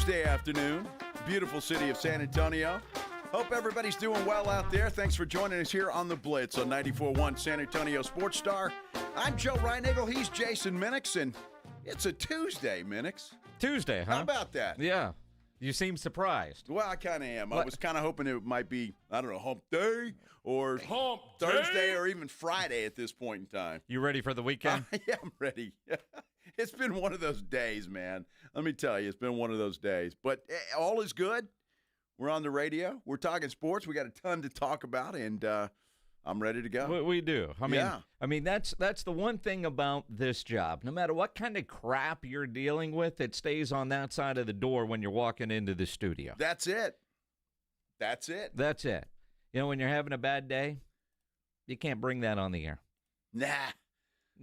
Tuesday afternoon, beautiful city of San Antonio. Hope everybody's doing well out there. Thanks for joining us here on the Blitz on 94.1 San Antonio Sports Star. I'm Joe Reinigle. He's Jason Minix, and it's a Tuesday, Minix. Tuesday, huh? How about that? Yeah. You seem surprised. Well, I kind of am. I was kind of hoping it might be, I don't know, hump day or Hump Thursday day? or even Friday at this point in time. You ready for the weekend? Yeah, I'm ready. It's been one of those days, man. Let me tell you, it's been one of those days. But all is good. We're on the radio. We're talking sports. We got a ton to talk about, and I'm ready to go. We do. I mean, that's the one thing about this job. No matter what kind of crap you're dealing with, it stays on that side of the door when you're walking into the studio. That's it. That's it. That's it. You know, when you're having a bad day, you can't bring that on the air. Nah.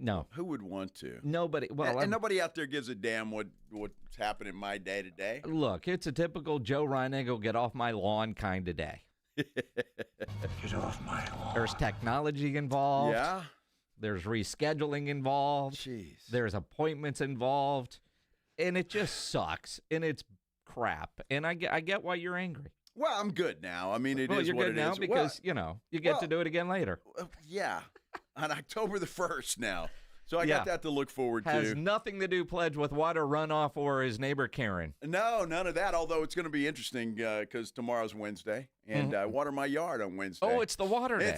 No. Who would want to? Nobody. Well, and nobody out there gives a damn what's happening my day to day. Look, it's a typical Joe Reinigle get off my lawn kind of day. Get off my lawn. There's technology involved. Yeah. There's rescheduling involved. Jeez. There's appointments involved. And it just sucks. And it's crap. And I get why you're angry. Well, I'm good now. I mean, it is you're what good it now is. because, you get to do it again later. Yeah. On October the 1st now. So I Yeah. got that to look forward Has to. nothing to do, Pledge, with water runoff or his neighbor Karen. No, none of that, although it's going to be interesting because tomorrow's Wednesday, and I water my yard on Wednesday. Oh, it's the water day.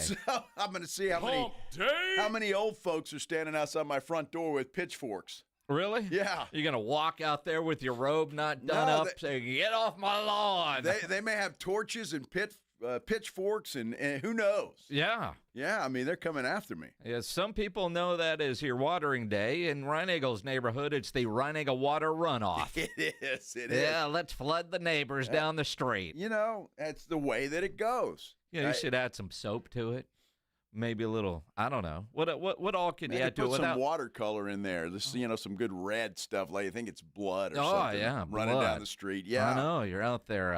I'm going to see Hump day? how many old folks are standing outside my front door with pitchforks. Really? Yeah. You're going to walk out there with your robe not done No, up saying, get off my lawn. They may have torches and pitchforks and who knows. Yeah. Yeah, I mean, they're coming after me. Yeah, some people know that as your watering day. In Reinagle's neighborhood, it's the Reinigle water runoff. It is. Yeah, let's flood the neighbors down the street. You know, that's the way that it goes. Yeah, you should add some soap to it. Maybe a little, I don't know. What all could you They add could to it put without? some watercolor in there. This, some good red stuff. Like I think it's blood or Oh, something. yeah, running blood. down the street. Yeah, I know, you're out there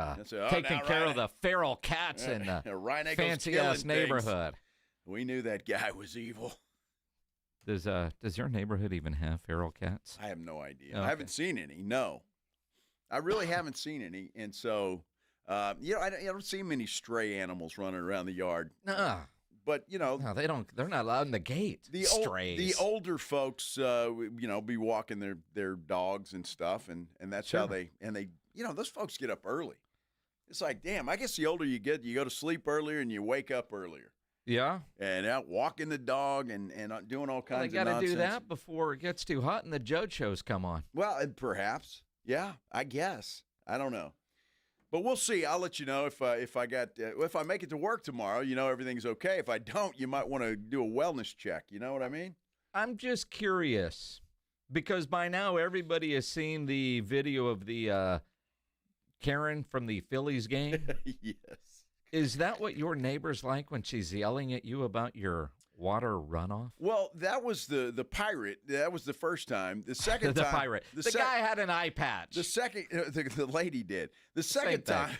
taking now care of Reinigle- the feral cats in the Reinagle's fancy-ass killing things. neighborhood. We knew that guy was evil. Does your neighborhood even have feral cats? I have no idea. Okay. I haven't seen any. No, I really haven't seen any. And so, I don't see many stray animals running around the yard. Nuh-uh. But No, they don't. They're not allowed in the gate. Strays. The older folks, be walking their dogs and stuff, and that's Sure. how they those folks get up early. It's like, damn, I guess the older you get, you go to sleep earlier and you wake up earlier. Yeah. And out walking the dog and doing all kinds They of got to nonsense. do that before it gets too hot and the judge shows come on. Well, perhaps. Yeah, I guess. I don't know. But we'll see. I'll let you know if I make it to work tomorrow, everything's okay. If I don't, you might want to do a wellness check. You know what I mean? I'm just curious because by now everybody has seen the video of the Karen from the Phillies game. Yes. Is that what your neighbor's like when she's yelling at you about your water runoff? Well, that was the pirate. That was the first time. The second The time, pirate. The guy had an eye patch. The second, the lady did. The second Same time,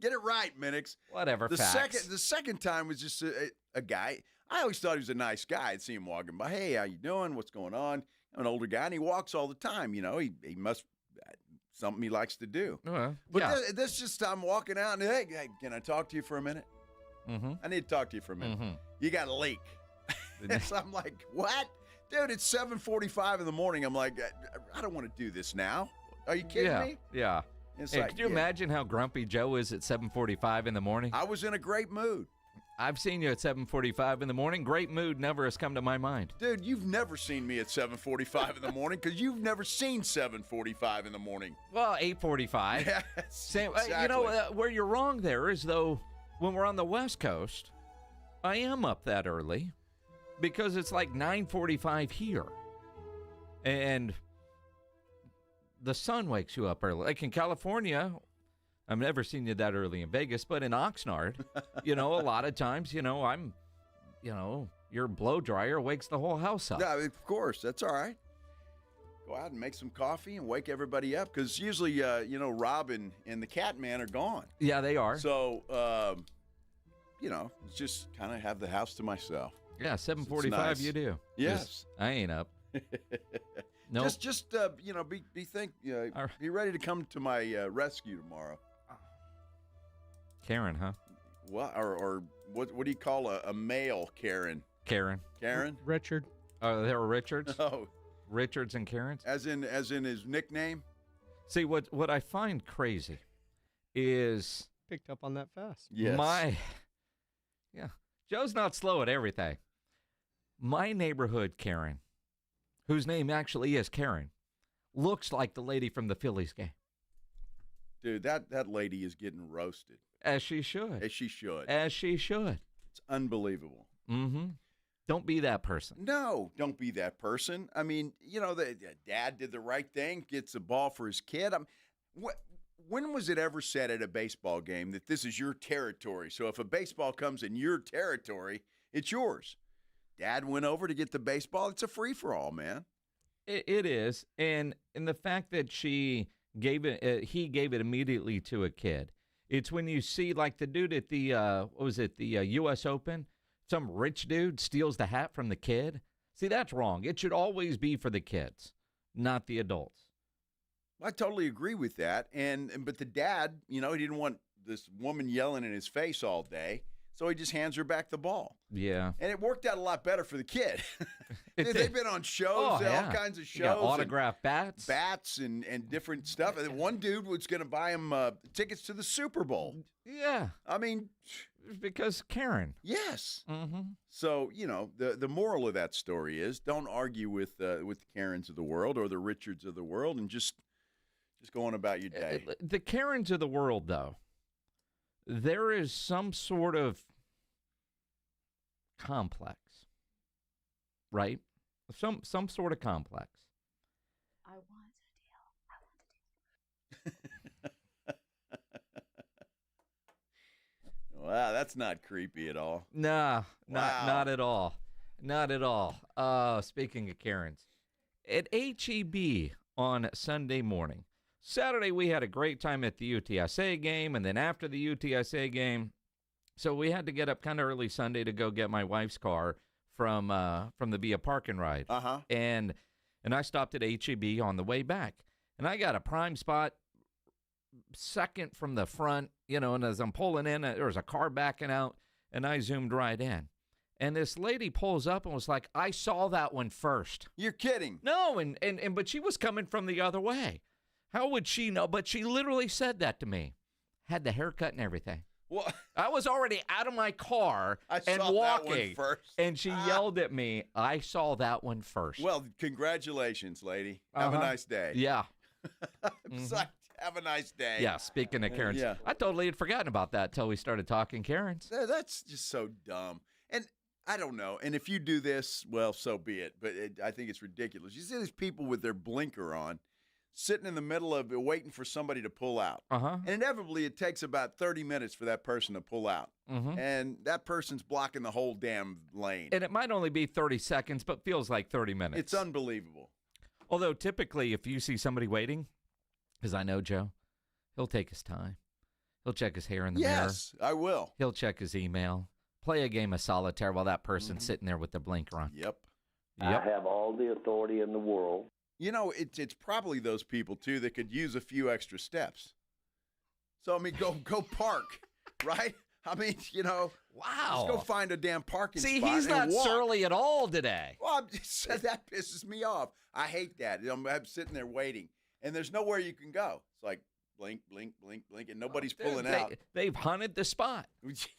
get it right, Minix. Whatever. The facts. second time was just a guy. I always thought he was a nice guy. I'd see him walking by. Hey, how you doing? What's going on? An older guy, and he walks all the time. He must something he likes to do. But This just I'm walking out and hey, can I talk to you for a minute? Mm-hmm. I need to talk to you for a minute. Mm-hmm. You got a leak. So I'm like, what? Dude, it's 7:45 in the morning. I'm like, I don't want to do this now. Are you kidding me? Yeah. It's Hey, like, could you imagine how grumpy Joe is at 7:45 in the morning? I was in a great mood. I've seen you at 7:45 in the morning. Great mood never has come to my mind. Dude, you've never seen me at 7:45 in the morning because you've never seen 7:45 in the morning. Well, 8:45. Yes, Same, exactly. where you're wrong there is, though, when we're on the West Coast, I am up that early because it's like 9:45 here. And the sun wakes you up early. Like in California, I've never seen you that early in Vegas, but in Oxnard, a lot of times, your blow dryer wakes the whole house up. Yeah, of course. That's all right. Go out and make some coffee and wake everybody up because usually, Rob and the cat man are gone. Yeah, they are. So, just kind of have the house to myself. Yeah, 7:45 nice. you do. Yes. I ain't up. Nope. Just be ready to come to my rescue tomorrow. Karen, huh? What or what do you call a male Karen? Karen. Karen? Richard. Oh, there were Richards? Oh, Richards and Karens? as in his nickname? See, what I find crazy is Picked up on that fast. Yes. Joe's not slow at everything. My neighborhood Karen, whose name actually is Karen, looks like the lady from the Phillies game. Dude, that lady is getting roasted. As she should. As she should. As she should. It's unbelievable. Mm-hmm. Don't be that person. No, don't be that person. I mean, the dad did the right thing, gets the ball for his kid. When was it ever said at a baseball game that this is your territory? So if a baseball comes in your territory, it's yours. Dad went over to get the baseball. It's a free-for-all, man. It is. And the fact that he gave it immediately to a kid. It's when you see, like, the dude at the, U.S. Open, some rich dude steals the hat from the kid. See, that's wrong. It should always be for the kids, not the adults. I totally agree with that. But the dad, he didn't want this woman yelling in his face all day, so he just hands her back the ball. Yeah. And it worked out a lot better for the kid. They've been on shows, all kinds of shows. Got autographed bats. Bats and different stuff. And one dude was going to buy him tickets to the Super Bowl. Yeah. I mean, because Karen. yes. Mm-hmm. So, the moral of that story is don't argue with the Karens of the world or the Richards of the world and just go on about your day. The Karens of the world, though, there is some sort of complex, right? Some sort of complex. I want a deal. Wow, that's not creepy at all. Nah, Wow. not at all. Not at all. Speaking of Karens, at HEB on Sunday morning, Saturday we had a great time at the UTSA game, and then after the UTSA game, so we had to get up kind of early Sunday to go get my wife's car from the Via Park and Ride. Uh-huh. And I stopped at HEB on the way back, and I got a prime spot second from the front, and as I'm pulling in, there was a car backing out, and I zoomed right in. And this lady pulls up and was like, I saw that one first. You're kidding. No, but she was coming from the other way. How would she know? But she literally said that to me. Had the haircut and everything. Well, I was already out of my car I and saw walking. that one first. And she yelled at me, I saw that one first. Well, congratulations, lady. Have a Uh-huh. nice day. Yeah. I'm psyched. Have a nice day. Yeah, speaking of Karens. Yeah. I totally had forgotten about that till we started talking Karens. That's just so dumb. And I don't know. And if you do this, well, so be it. But I think it's ridiculous. You see these people with their blinker on, sitting in the middle of it, waiting for somebody to pull out. Uh-huh. And inevitably, it takes about 30 minutes for that person to pull out. Mm-hmm. And that person's blocking the whole damn lane. And it might only be 30 seconds, but feels like 30 minutes. It's unbelievable. Although typically if you see somebody waiting, because I know Joe, he'll take his time. He'll check his hair in the mirror. Yes, I will. He'll check his email. Play a game of solitaire while that person's sitting there with the blinker on. Yep. I have all the authority in the world. It's probably those people, too, that could use a few extra steps. So, I mean, go park, right? I mean, Wow. just go find a damn parking See, spot he's and not walk. surly at all today. Well, that pisses me off. I hate that. I'm sitting there waiting, and there's nowhere you can go. It's like blink, blink, blink, blink, and nobody's pulling out. They've hunted the spot,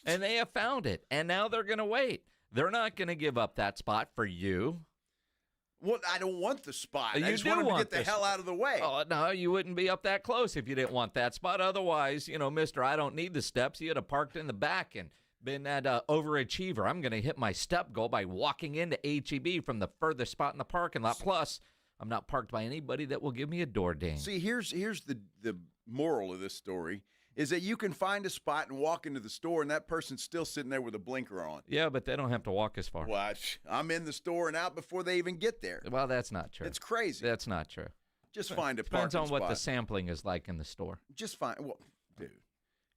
and they have found it, and now they're going to wait. They're not going to give up that spot for you. Well, I don't want the spot. You I just do want him to want get the hell out of the way. Oh, no, you wouldn't be up that close if you didn't want that spot. Otherwise, mister, I don't need the steps. You'd have parked in the back and been that overachiever. I'm going to hit my step goal by walking into HEB from the furthest spot in the parking lot. Plus, I'm not parked by anybody that will give me a door ding. See, here's the moral of this story is that you can find a spot and walk into the store, and that person's still sitting there with a blinker on. Yeah, but they don't have to walk as far. Well, I'm in the store and out before they even get there. Well, that's not true. It's crazy. That's not true. Just find a Depends parking on what the spot. sampling is like in the store. Just find, well, dude,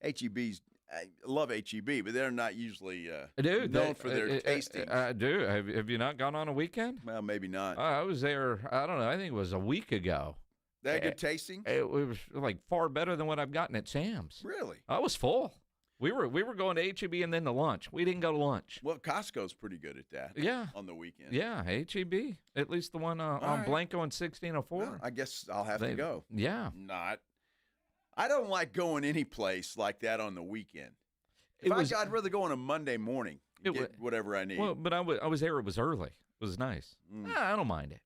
HEB's, I love HEB, but they're not usually known for their tasting. Dude, have you not gone on a weekend? Well, maybe not. I was there, I don't know, I think it was a week ago. They had good tasting? It was like far better than what I've gotten at Sam's. Really? I was full. We were going to HEB and then to lunch. We didn't go to lunch. Well, Costco's pretty good at that. Yeah. On the weekend. Yeah, HEB. At least the one on right. Blanco and 1604. Well, I guess I'll have to go. Yeah. I don't like going any place like that on the weekend. I'd rather go on a Monday morning and get whatever I need. Well, but I was there. It was early. It was nice. I don't mind it.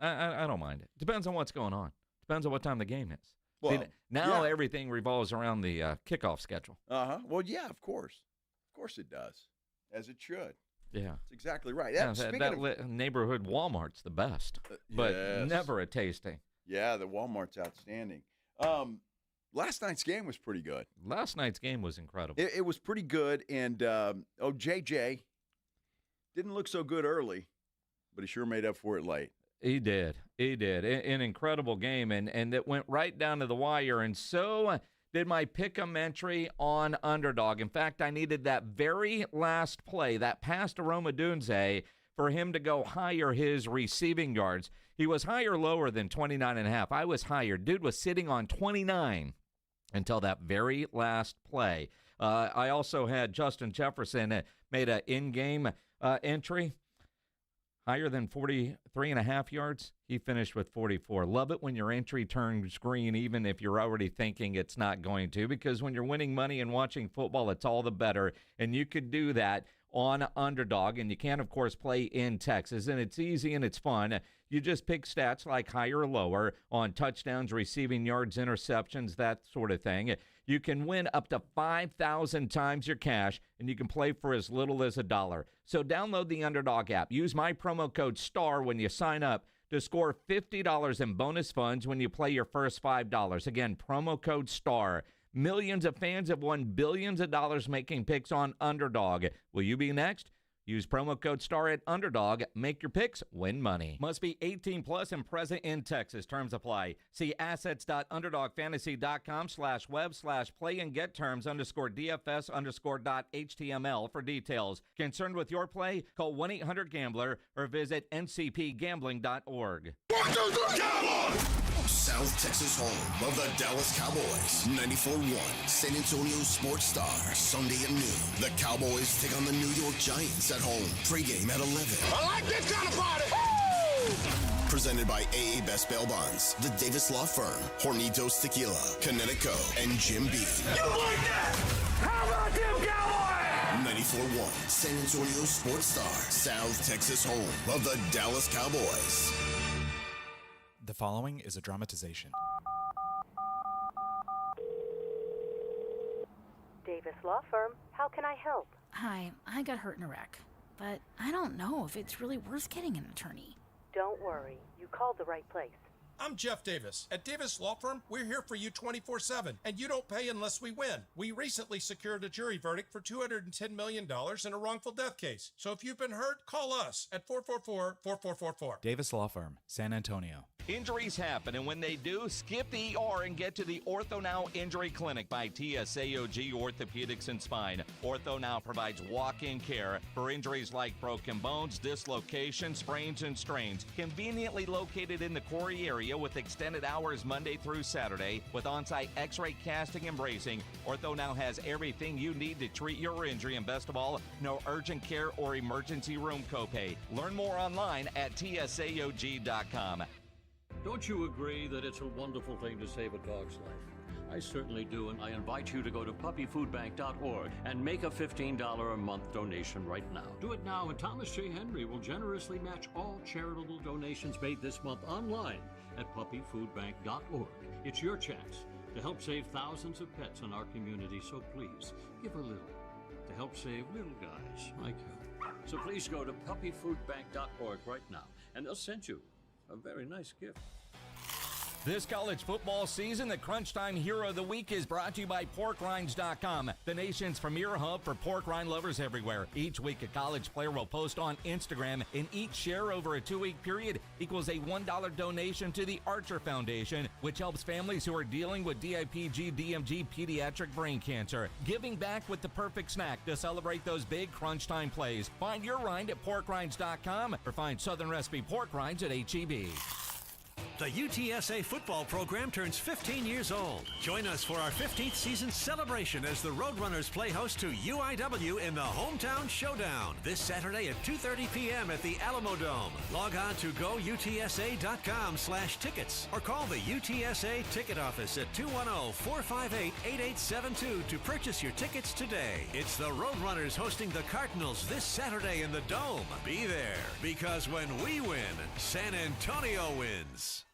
I don't mind it. Depends on what's going on. Depends on what time the game is. Well, see, now everything revolves around the kickoff schedule. Well, yeah, of course. Of course it does, as it should. Yeah. That's exactly right. That neighborhood Walmart's the best, but yes. never a tasting. Yeah, the Walmart's outstanding. Last night's game was pretty good. Last night's game was incredible. It was pretty good, and JJ didn't look so good early, but he sure made up for it late. He did. An incredible game, and it went right down to the wire, and so did my pick'em entry on Underdog. In fact, I needed that very last play, that pass to Roma Dunze, for him to go higher his receiving yards. He was higher lower than 29.5. I was higher. Dude was sitting on 29 until that very last play. I also had Justin Jefferson made an in-game entry. Higher than 43.5 yards, he finished with 44. Love it when your entry turns green, even if you're already thinking it's not going to, because when you're winning money and watching football, it's all the better. And you could do that on Underdog, and you can, of course, play in Texas, and it's easy and it's fun. You just pick stats like higher or lower on touchdowns, receiving yards, interceptions, that sort of thing. You can win up to 5,000 times your cash, and you can play for as little as $1. So download the Underdog app. Use my promo code STAR when you sign up to score $50 in bonus funds when you play your first $5. Again, promo code STAR. Millions of fans have won billions of dollars making picks on Underdog. Will you be next? Use promo code STAR at Underdog. Make your picks, win money. Must be 18 plus and present in Texas. Terms apply. See assets.underdogfantasy.com/web/play and get terms _DFS_.html for details. Concerned with your play? Call 1-800-GAMBLER or visit ncpgambling.org. 1, 2, 3, Cowboys! South Texas home of the Dallas Cowboys. 94-1 San Antonio Sports Star. Sunday at noon. The Cowboys take on the New York Giants at home. Pre-game at 11. I like this kind of party! Woo! Presented by AA Best Bail Bonds, the Davis Law Firm, Hornitos Tequila, Connecticut, and Jim B. You like that? How about them Cowboys? 94-1 San Antonio Sports Star. South Texas home of the Dallas Cowboys. The following is a dramatization. Davis Law Firm, how can I help? Hi, I got hurt in a wreck, but I don't know if it's really worth getting an attorney. Don't worry, you called the right place. I'm Jeff Davis. At Davis Law Firm, we're here for you 24/7, and you don't pay unless we win. We recently secured a jury verdict for $210 million in a wrongful death case. So if you've been hurt, call us at 444-4444. Davis Law Firm, San Antonio. Injuries happen, and when they do, skip the ER and get to the Ortho Now Injury Clinic by TSAOG Orthopedics and Spine. Ortho Now provides walk-in care for injuries like broken bones, dislocations, sprains, and strains. Conveniently located in the Quarry area with extended hours Monday through Saturday with on-site x-ray casting and bracing, Ortho Now has everything you need to treat your injury, and best of all, no urgent care or emergency room copay. Learn more online at TSAOG.com. Don't you agree that it's a wonderful thing to save a dog's life? I certainly do, and I invite you to go to puppyfoodbank.org and make a $15 a month donation right now. Do it now, and Thomas J. Henry will generously match all charitable donations made this month online at puppyfoodbank.org. It's your chance to help save thousands of pets in our community, so please give a little to help save little guys like you. So please go to puppyfoodbank.org right now, and they'll send you a very nice gift. This college football season, the Crunch Time Hero of the Week is brought to you by PorkRinds.com, the nation's premier hub for pork rind lovers everywhere. Each week, a college player will post on Instagram, and each share over a 2-week period equals a $1 donation to the Archer Foundation, which helps families who are dealing with DIPG, DMG, pediatric brain cancer. Giving back with the perfect snack to celebrate those big Crunch Time plays. Find your rind at PorkRinds.com or find Southern Recipe pork rinds at HEB. The UTSA football program turns 15 years old. Join us for our 15th season celebration as the Roadrunners play host to UIW in the Hometown Showdown this Saturday at 2:30 p.m. at the Alamo Dome. Log on to goutsa.com/tickets or call the UTSA ticket office at 210-458-8872 to purchase your tickets today. It's the Roadrunners hosting the Cardinals this Saturday in the Dome. Be there, because when we win, San Antonio wins.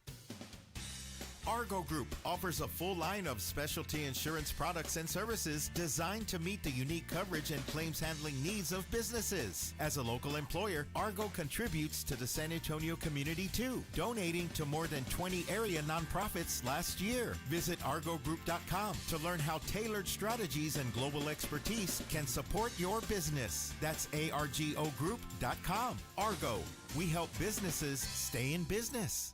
Argo Group offers a full line of specialty insurance products and services designed to meet the unique coverage and claims handling needs of businesses. As a local employer, Argo contributes to the San Antonio community too, donating to more than 20 area nonprofits last year. Visit argogroup.com to learn how tailored strategies and global expertise can support your business. That's argogroup.com. Argo, we help businesses stay in business.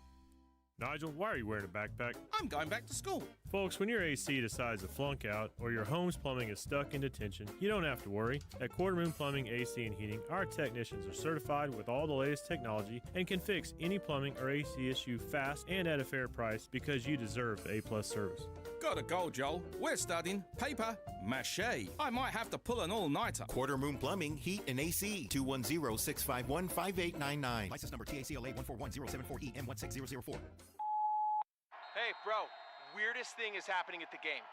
Nigel, why are you wearing a backpack? I'm going back to school. Folks, when your AC decides to flunk out or your home's plumbing is stuck in detention, you don't have to worry. At Quarter Moon Plumbing, AC and Heating, our technicians are certified with all the latest technology and can fix any plumbing or AC issue fast and at a fair price because you deserve the A+ service. Gotta go, Joel. We're studying paper mache. I might have to pull an all-nighter. Quarter Moon Plumbing, Heat and AC, 210-651-5899. License number TACLA 141-074-EM16004. Hey, bro, weirdest thing is happening at the game.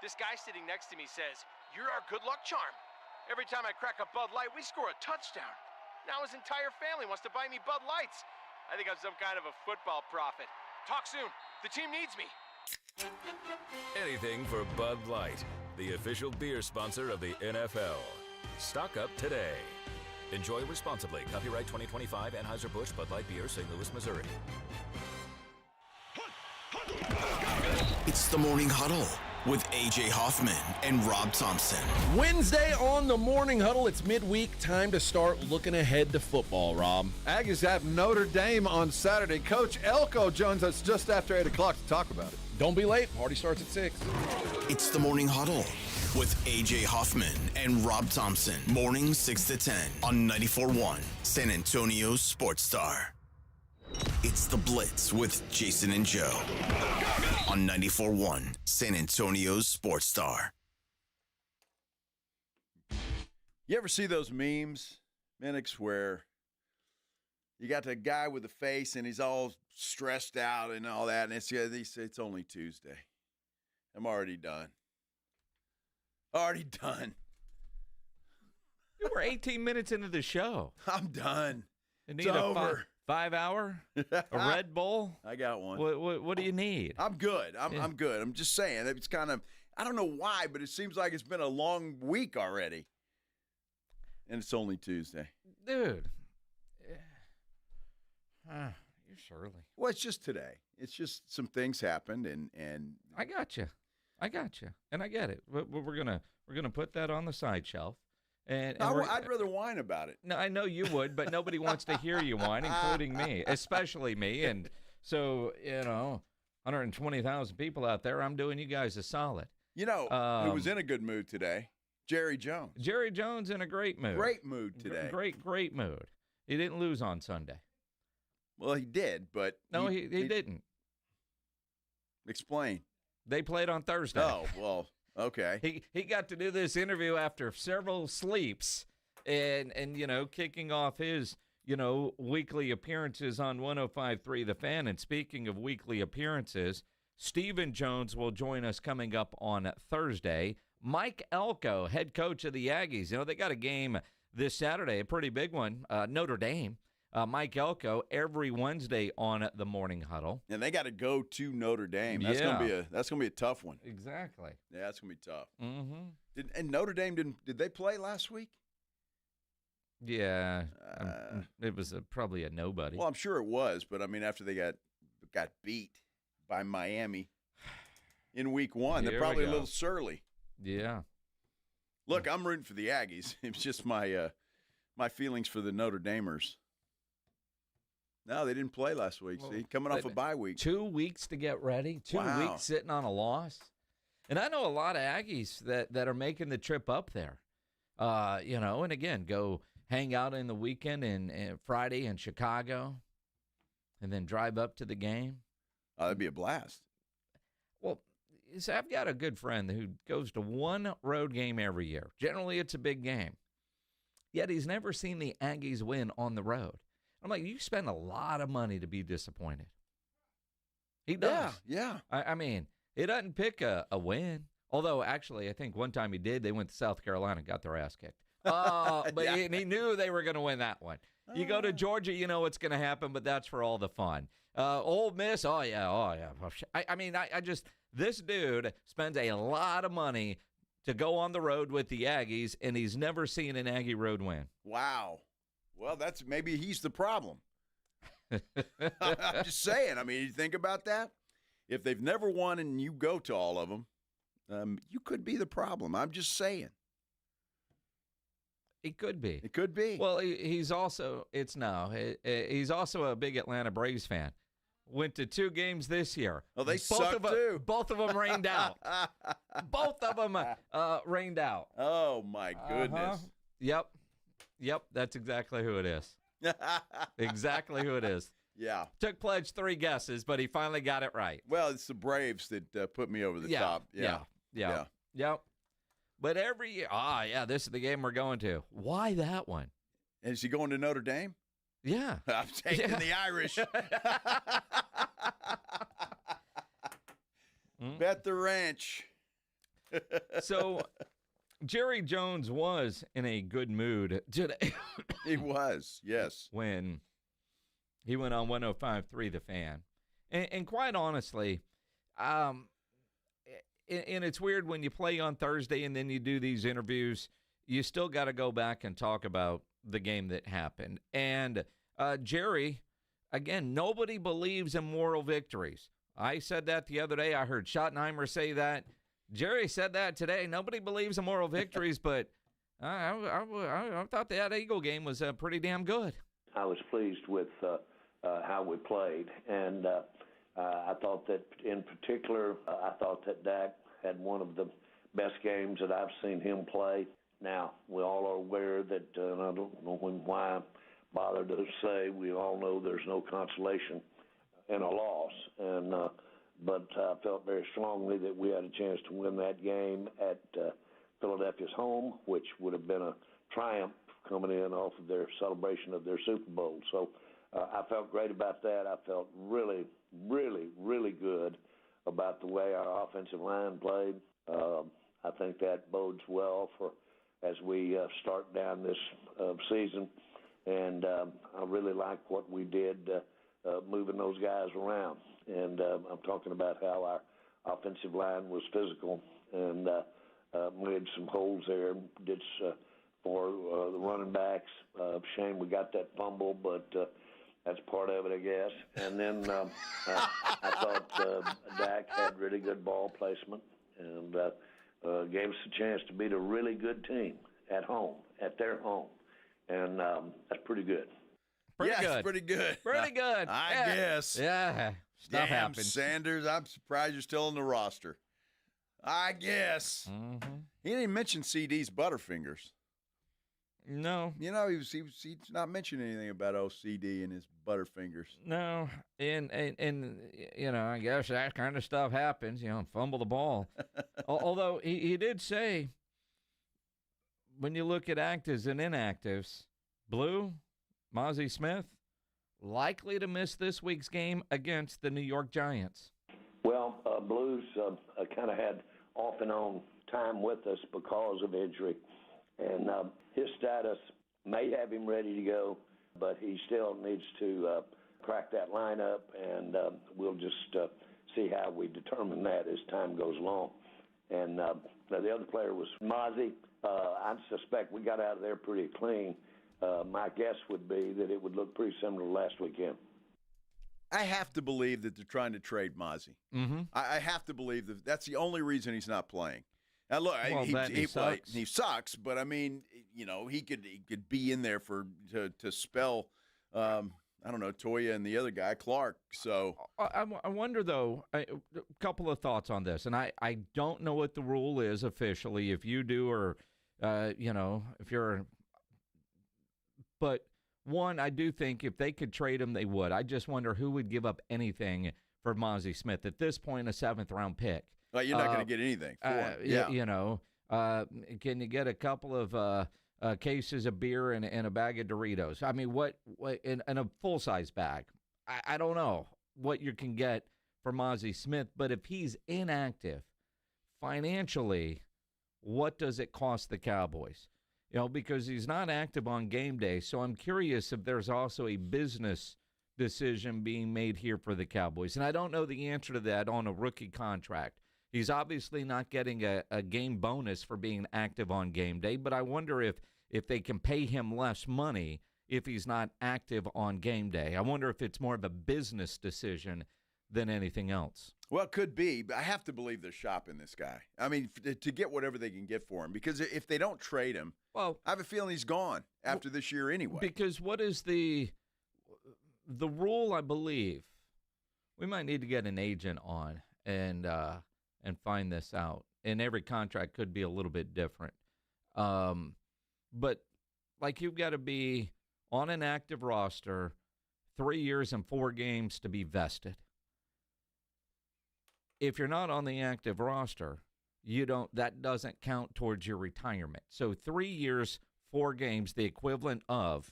This guy sitting next to me says, "You're our good luck charm." Every time I crack a Bud Light, we score a touchdown. Now his entire family wants to buy me Bud Lights. I think I'm some kind of a football prophet. Talk soon. The team needs me. Anything for Bud Light, the official beer sponsor of the NFL. Stock up today. Enjoy responsibly. Copyright 2025 Anheuser-Busch Bud Light Beer, St. Louis, Missouri. It's the Morning Huddle with A.J. Hoffman and Rob Thompson. Wednesday on the Morning Huddle, it's midweek, time to start looking ahead to football, Rob. Aggies have Notre Dame on Saturday. Coach Elko joins us just after 8 o'clock to talk about it. Don't be late, party starts at 6. It's the Morning Huddle with A.J. Hoffman and Rob Thompson. Morning 6 to 10 on 94.1 San Antonio Sports Star. It's the Blitz with Jason and Joe on 94.1 San Antonio's Sports Star. You ever see those memes, Minix, where you got the guy with the face and he's all stressed out and all that, and it's only Tuesday. I'm already done. Already done. We're 18 minutes into the show. I'm done. It's over. 5 hour? A Red Bull? I got one. What do you need? I'm good. I'm good. I'm just saying. It's kind of, I don't know why, but it seems like it's been a long week already. And it's only Tuesday. Dude. You're surly. Well, it's just today. It's just some things happened, and I got you. And I get it. We're gonna put that on the side shelf. And I'd rather whine about it. No, I know you would, but nobody wants to hear you whine, including me, especially me. And so, 120,000 people out there, I'm doing you guys a solid. Who was in a good mood today? Jerry Jones. Jerry Jones in a great mood. Great mood today. Great mood. He didn't lose on Sunday. Well, he did, but no, he didn't. Explain. They played on Thursday. Oh, well. Okay. He got to do this interview after several sleeps and kicking off his, weekly appearances on 105.3 The Fan. And speaking of weekly appearances, Stephen Jones will join us coming up on Thursday. Mike Elko, head coach of the Aggies. They got a game this Saturday, a pretty big one, Notre Dame. Mike Elko every Wednesday on the Morning Huddle. And they got to go to Notre Dame. That's gonna be a tough one. Exactly. Yeah, that's gonna be tough. Mm-hmm. And Notre Dame did they play last week? Yeah, it was probably a nobody. Well, I'm sure it was, but I mean, after they got beat by Miami in week 1. They're Here probably we a go. little surly. Yeah. Look, I'm rooting for the Aggies. It's just my feelings for the Notre Damers. No, they didn't play last week. See, coming off a bye week. 2 weeks to get ready. 2 weeks sitting on a loss. And I know a lot of Aggies that are making the trip up there. And again, go hang out in the weekend and Friday in Chicago and then drive up to the game. That'd be a blast. Well, so I've got a good friend who goes to one road game every year. Generally, it's a big game. Yet he's never seen the Aggies win on the road. I'm like, you spend a lot of money to be disappointed. He does. Yeah. I mean, he doesn't pick a win. Although, actually, I think one time he did. They went to South Carolina and got their ass kicked. But he knew they were going to win that one. You go to Georgia, you know what's going to happen, but that's for all the fun. Ole Miss, oh, yeah. I just, this dude spends a lot of money to go on the road with the Aggies, and he's never seen an Aggie road win. Wow. Well, maybe he's the problem. I'm just saying. I mean, you think about that? If they've never won and you go to all of them, you could be the problem. I'm just saying. It could be. It could be. Well, he's also he's also a big Atlanta Braves fan. Went to 2 games this year. Oh, they suck too. Both of them rained out. Both of them rained out. Oh, my goodness. Yep, that's exactly who it is. Exactly who it is. Yeah. Took Pledge 3 guesses, but he finally got it right. Well, it's the Braves that put me over the top. Yeah. Yep. But every year, this is the game we're going to. Why that one? Is he going to Notre Dame? Yeah. I'm taking the Irish. Bet the ranch. So, Jerry Jones was in a good mood today. He was, yes. When he went on 105.3 The Fan. And quite honestly, and it's weird when you play on Thursday and then you do these interviews, you still got to go back and talk about the game that happened. And Jerry, again, nobody believes in moral victories. I said that the other day. I heard Schottenheimer say that. Jerry said that today. Nobody believes in moral victories, but I thought that Eagle game was pretty damn good. I was pleased with how we played, and I thought that in particular, I thought that Dak had one of the best games that I've seen him play. Now, we all are aware that, and I don't know why I bother to say, we all know there's no consolation in a loss, but I felt very strongly that we had a chance to win that game at Philadelphia's home, which would have been a triumph coming in off of their celebration of their Super Bowl. So I felt great about that. I felt really, really, really good about the way our offensive line played. I think that bodes well for as we start down this season. And I really like what we did moving those guys around. And I'm talking about how our offensive line was physical and we had some holes there. For the running backs. Shame we got that fumble, but that's part of it, I guess. And then I thought Dak had really good ball placement and gave us a chance to beat a really good team at home, at their home. And that's pretty good. Pretty good. Pretty good. Pretty good. I guess. Yeah. Stuff happens. Sanders, I'm surprised you're still on the roster. I guess. Mm-hmm. He didn't mention CD's Butterfingers. No. You know, he's not mentioning anything about OCD and his Butterfingers. No. And you know, I guess that kind of stuff happens, you know, fumble the ball. Although he did say, when you look at actives and inactives, Blue, Mazi Smith, likely to miss this week's game against the New York Giants. Well, Blue's kind of had off and on time with us because of injury. And his status may have him ready to go, but he still needs to crack that lineup, and we'll just see how we determine that as time goes along. And the other player was Mazi. I suspect we got out of there pretty clean. My guess would be that it would look pretty similar to last weekend. I have to believe that they're trying to trade Mazi. Mm-hmm. I have to believe that that's the only reason he's not playing. Now, look, Well, he sucks, but I mean, he could be in there to spell, I don't know, Toya and the other guy, Clark. So I wonder, though, a couple of thoughts on this. And I don't know what the rule is officially, if you do or, if you're. But, one, I do think if they could trade him, they would. I just wonder who would give up anything for Mazi Smith. At this point, a 7th-round pick. Well, you're not going to get anything for him. Yeah. Can you get a couple of cases of beer and a bag of Doritos? I mean, what in a full-size bag? I don't know what you can get for Mazi Smith, but if he's inactive, financially, what does it cost the Cowboys? Because he's not active on game day, so I'm curious if there's also a business decision being made here for the Cowboys. And I don't know the answer to that on a rookie contract. He's obviously not getting a game bonus for being active on game day, but I wonder if they can pay him less money if he's not active on game day. I wonder if it's more of a business decision than anything else. Well, it could be, but I have to believe they're shopping this guy. I mean, to get whatever they can get for him, because if they don't trade him, I have a feeling he's gone after this year anyway. Because what is the rule, I believe? We might need to get an agent on and find this out. And every contract could be a little bit different. But, you've got to be on an active roster 3 years and 4 games to be vested. If you're not on the active roster, that doesn't count towards your retirement. So 3 years, 4 games, the equivalent of,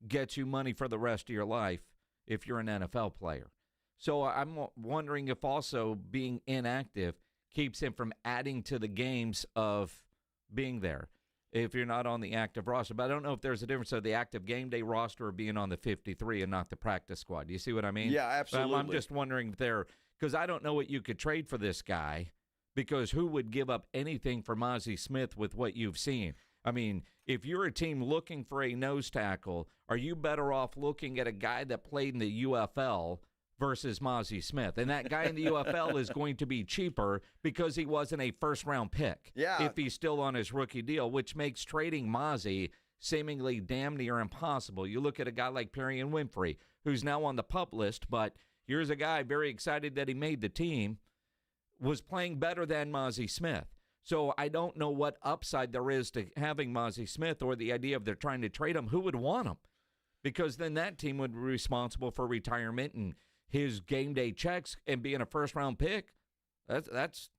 gets you money for the rest of your life if you're an NFL player. So I'm wondering if also being inactive keeps him from adding to the games of being there if you're not on the active roster. But I don't know if there's a difference of the active game day roster or being on the 53 and not the practice squad. Do you see what I mean? Yeah, absolutely. I'm just wondering if because I don't know what you could trade for this guy, because who would give up anything for Mazi Smith with what you've seen? I mean, if you're a team looking for a nose tackle, are you better off looking at a guy that played in the UFL versus Mazi Smith? And that guy in the UFL is going to be cheaper because he wasn't a first-round pick. Yeah. If he's still on his rookie deal, which makes trading Mazi seemingly damn near impossible. You look at a guy like Perry and Winfrey, who's now on the PUP list, but here's a guy very excited that he made the team, was playing better than Mazi Smith. So I don't know what upside there is to having Mazi Smith, or the idea of they're trying to trade him. Who would want him? Because then that team would be responsible for retirement and his game day checks and being a first-round pick. That's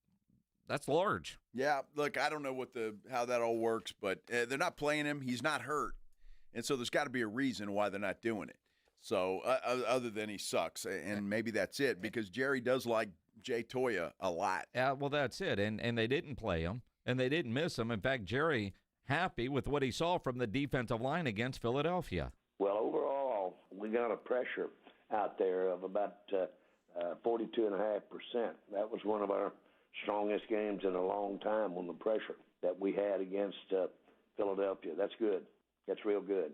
large. Yeah, look, I don't know how that all works, but they're not playing him. He's not hurt. And so there's got to be a reason why they're not doing it. So other than he sucks, and maybe that's it, because Jerry does like Jay Toya a lot. Well, that's it, and they didn't play him, and they didn't miss him. In fact, Jerry happy with what he saw from the defensive line against Philadelphia. Well, overall, we got a pressure out there of about 42.5%. That was one of our strongest games in a long time on the pressure that we had against Philadelphia. That's good. That's real good.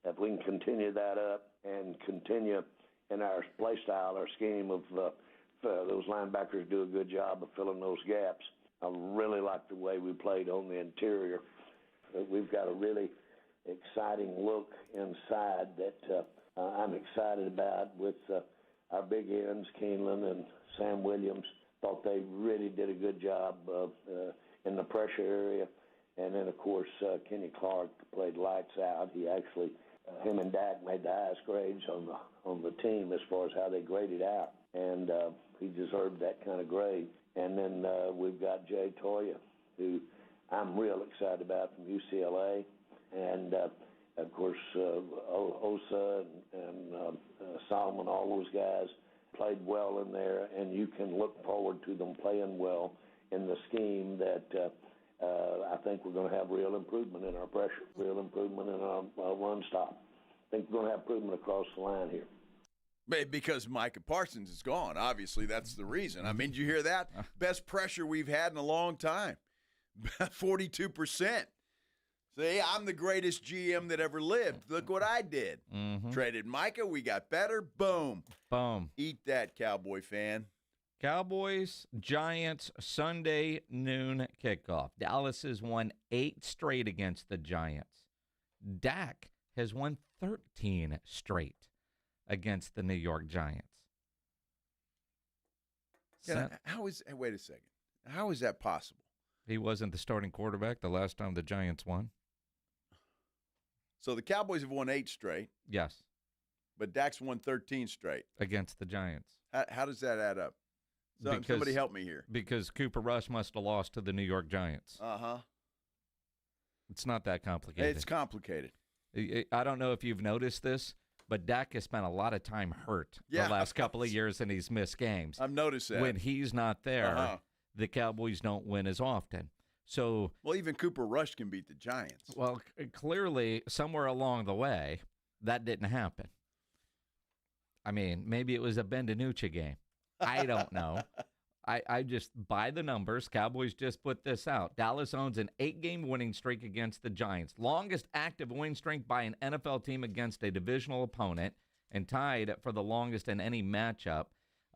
If we can continue that up and continue in our play style, our scheme of those linebackers do a good job of filling those gaps. I really like the way we played on the interior. We've got a really exciting look inside that I'm excited about with our big ends, Keeneland and Sam Williams. Thought they really did a good job in the pressure area. And then, of course, Kenny Clark played lights out. He actually, him and Dak made the highest grades on the team as far as how they graded out. And he deserved that kind of grade. And then we've got Jay Toya, who I'm real excited about, from UCLA. And, of course, Osa and Solomon, all those guys played well in there. And you can look forward to them playing well in the scheme that I think we're going to have real improvement in our pressure, real improvement in our run stop. I think we're going to have improvement across the line here. Because Micah Parsons is gone. Obviously, that's the reason. I mean, did you hear that? Best pressure we've had in a long time. 42%. See, I'm the greatest GM that ever lived. Look what I did. Traded Micah. We got better. Boom. Boom. Eat that, Cowboy fan. Cowboys, Giants, Sunday noon kickoff. Dallas has won 8 straight against the Giants. Dak has won 13 straight against the New York Giants. Yeah, wait a second. How is that possible? He wasn't the starting quarterback the last time the Giants won. So the Cowboys have won 8 straight. Yes. But Dak's won 13 straight. Against the Giants. How does that add up? Somebody help me here. Because Cooper Rush must have lost to the New York Giants. Uh-huh. It's not that complicated. It's complicated. I don't know if you've noticed this, but Dak has spent a lot of time hurt the last couple of years, and he's missed games. I've noticed that. When he's not there, the Cowboys don't win as often. So, well, even Cooper Rush can beat the Giants. Well, clearly, somewhere along the way, that didn't happen. I mean, maybe it was a Ben DiNucci game. I don't know. I just, by the numbers, Cowboys just put this out. Dallas owns an 8-game winning streak against the Giants. Longest active win streak by an NFL team against a divisional opponent, and tied for the longest in any matchup.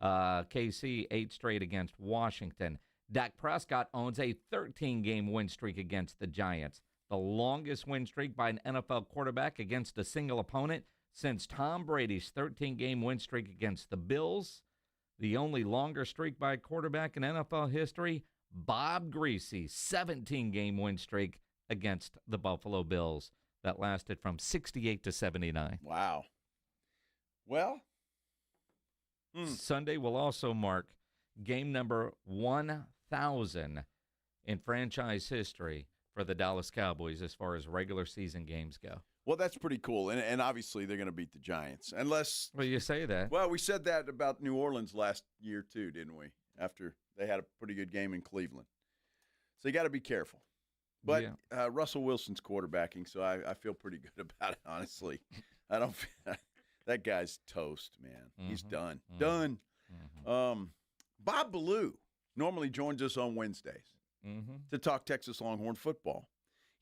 KC 8 straight against Washington. Dak Prescott owns a 13-game win streak against the Giants. The longest win streak by an NFL quarterback against a single opponent since Tom Brady's 13-game win streak against the Bills. The only longer streak by a quarterback in NFL history, Bob Greasy's 17-game win streak against the Buffalo Bills. That lasted from 68 to 79. Wow. Well, Sunday will also mark game number 1,000 in franchise history for the Dallas Cowboys as far as regular season games go. Well, that's pretty cool, and obviously they're going to beat the Giants. Unless – well, you say that. Well, we said that about New Orleans last year too, didn't we, after they had a pretty good game in Cleveland. So you got to be careful. But Russell Wilson's quarterbacking, so I feel pretty good about it, honestly. I don't – that guy's toast, man. He's done. Done. Bob Ballou normally joins us on Wednesdays to talk Texas Longhorn football.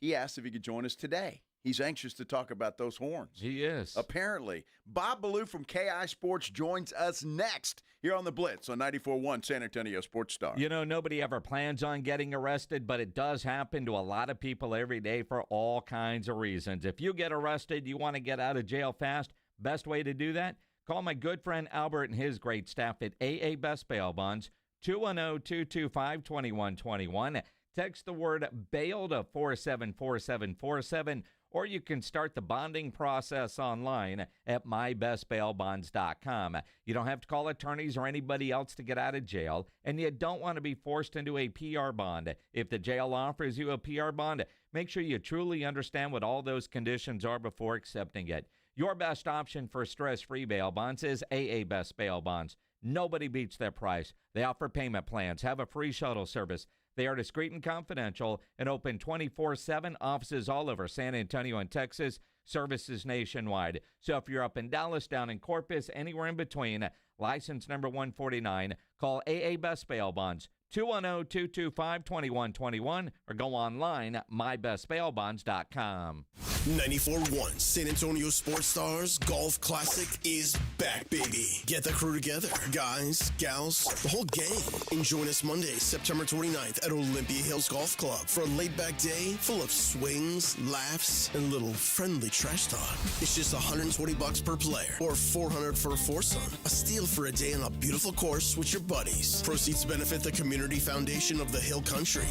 He asked if he could join us today. He's anxious to talk about those horns. He is. Apparently. Bob Ballou from KEYE Sports joins us next here on the Blitz on 94.1 San Antonio Sports Star. You know, nobody ever plans on getting arrested, but it does happen to a lot of people every day for all kinds of reasons. If you get arrested, you want to get out of jail fast, best way to do that? Call my good friend Albert and his great staff at AA Best Bail Bonds, 210-225-2121. Text the word bail to 474747, or you can start the bonding process online at mybestbailbonds.com. You don't have to call attorneys or anybody else to get out of jail, and you don't want to be forced into a PR bond. If the jail offers you a PR bond, make sure you truly understand what all those conditions are before accepting it. Your best option for stress-free bail bonds is AA Best Bail Bonds. Nobody beats their price. They offer payment plans, have a free shuttle service. They are discreet and confidential and open 24/7, offices all over San Antonio and Texas, services nationwide. So if you're up in Dallas, down in Corpus, anywhere in between, license number 149, call AA Best Bail Bonds, 210-225-2121, or go online at mybestbailbonds.com. 94.1 San Antonio Sports Stars Golf Classic is back, baby. Get the crew together. Guys, gals, the whole gang. And join us Monday, September 29th at Olympia Hills Golf Club for a laid-back day full of swings, laughs, and a little friendly trash talk. It's just $120 per player or $400 for a foursome. A steal for a day on a beautiful course with your buddies. Proceeds benefit the Community Foundation of the Hill Country.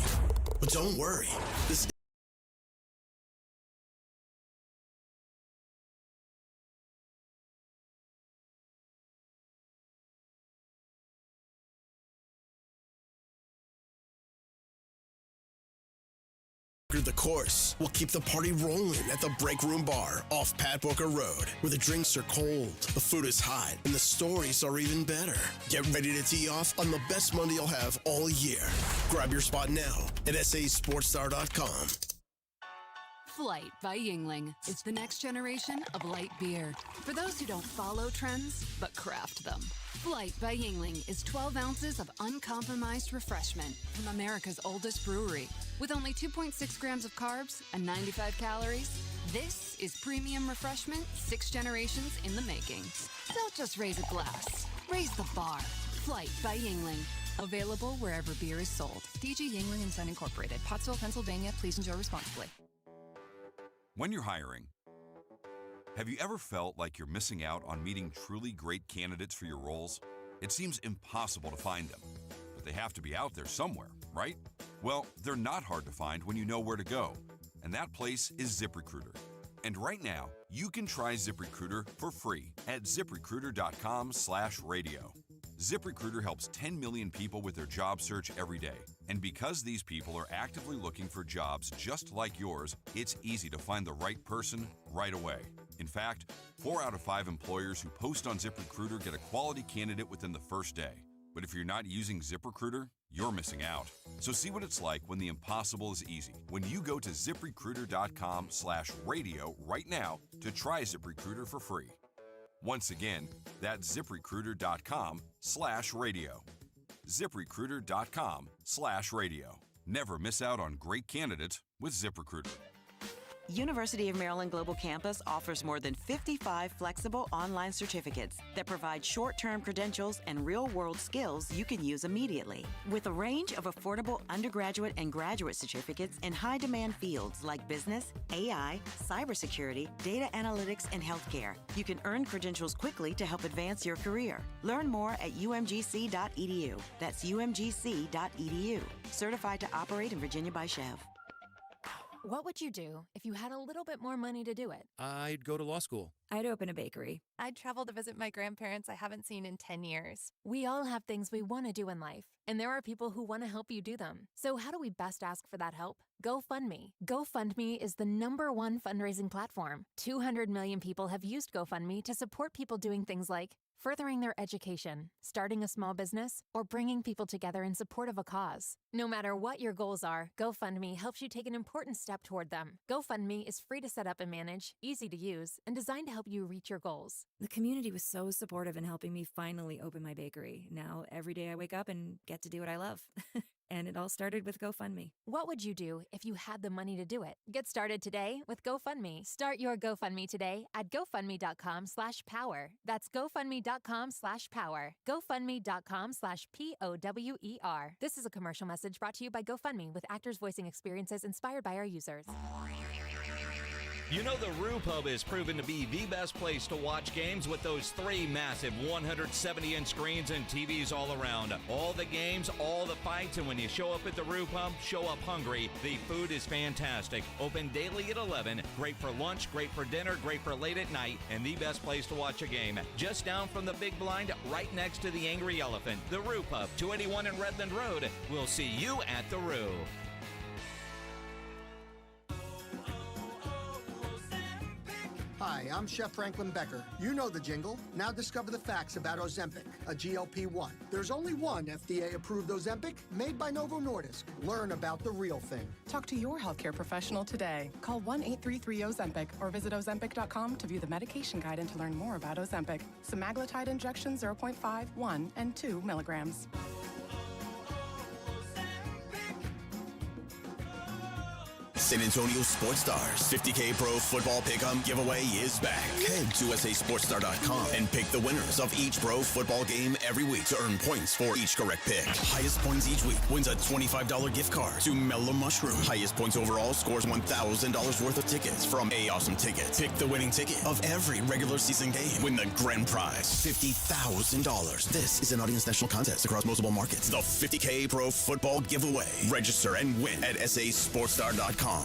But don't worry. This the course. We'll keep the party rolling at the Break Room Bar off Pat Booker Road, where the drinks are cold, the food is hot, and the stories are even better. Get ready to tee off on the best Monday you'll have all year. Grab your spot now at sasportstar.com. Flight by Yingling. It's the next generation of light beer. For those who don't follow trends, but craft them. Flight by Yingling is 12 ounces of uncompromised refreshment from America's oldest brewery. With only 2.6 grams of carbs and 95 calories, this is premium refreshment 6 generations in the making. Don't just raise a glass, raise the bar. Flight by Yingling. Available wherever beer is sold. DG Yingling & Son Incorporated, Pottsville, Pennsylvania. Please enjoy responsibly. When you're hiring, have you ever felt like you're missing out on meeting truly great candidates for your roles? It seems impossible to find them, but they have to be out there somewhere, right? Well, they're not hard to find when you know where to go, and that place is ZipRecruiter. And right now, you can try ZipRecruiter for free at ZipRecruiter.com/radio. ZipRecruiter helps 10 million people with their job search every day. And because these people are actively looking for jobs just like yours, it's easy to find the right person right away. In fact, 4 out of 5 employers who post on ZipRecruiter get a quality candidate within the first day. But if you're not using ZipRecruiter, you're missing out. So see what it's like when the impossible is easy. When you go to ZipRecruiter.com/radio right now to try ZipRecruiter for free. Once again, that's ZipRecruiter.com/radio. ZipRecruiter.com/radio. Never miss out on great candidates with ZipRecruiter. University of Maryland Global Campus offers more than 55 flexible online certificates that provide short-term credentials and real-world skills you can use immediately. With a range of affordable undergraduate and graduate certificates in high-demand fields like business, AI, cybersecurity, data analytics, and healthcare, you can earn credentials quickly to help advance your career. Learn more at umgc.edu. That's umgc.edu. Certified to operate in Virginia by Chev. What would you do if you had a little bit more money to do it? I'd go to law school. I'd open a bakery. I'd travel to visit my grandparents I haven't seen in 10 years. We all have things we want to do in life, and there are people who want to help you do them. So how do we best ask for that help? GoFundMe. GoFundMe is the #1 fundraising platform. 200 million people have used GoFundMe to support people doing things like furthering their education, starting a small business, or bringing people together in support of a cause. No matter what your goals are, GoFundMe helps you take an important step toward them. GoFundMe is free to set up and manage, easy to use, and designed to help you reach your goals. The community was so supportive in helping me finally open my bakery. Now, every day I wake up and get to do what I love. And it all started with GoFundMe. What would you do if you had the money to do it? Get started today with GoFundMe. Start your GoFundMe today at GoFundMe.com/power. That's GoFundMe.com/power. GoFundMe.com/POWER. This is a commercial message brought to you by GoFundMe with actors voicing experiences inspired by our users. You know the Roo Pub is proven to be the best place to watch games with those 3 massive 170-inch screens and TVs all around. All the games, all the fights, and when you show up at the Roo Pub, show up hungry. The food is fantastic. Open daily at 11. Great for lunch, great for dinner, great for late at night, and the best place to watch a game. Just down from the big blind, right next to the Angry Elephant. The Roo Pub, 281 in Redland Road. We'll see you at the Roo. Hi, I'm Chef Franklin Becker. You know the jingle. Now discover the facts about Ozempic, a GLP-1. There's only one FDA-approved Ozempic made by Novo Nordisk. Learn about the real thing. Talk to your healthcare professional today. Call 1-833-OZEMPIC or visit Ozempic.com to view the medication guide and to learn more about Ozempic. Semaglutide injection 0.5, 1, and 2 milligrams. San Antonio Sports Stars 50K Pro Football Pick'em giveaway is back. Head to SASportsStar.com and pick the winners of each pro football game every week to earn points for each correct pick. Highest points each week wins a $25 gift card to Mellow Mushroom. Highest points overall scores $1,000 worth of tickets from A Awesome Tickets. Pick the winning ticket of every regular season game. Win the grand prize, $50,000. This is an Audience National contest across multiple markets. The 50K Pro Football Giveaway. Register and win at SASportsStar.com.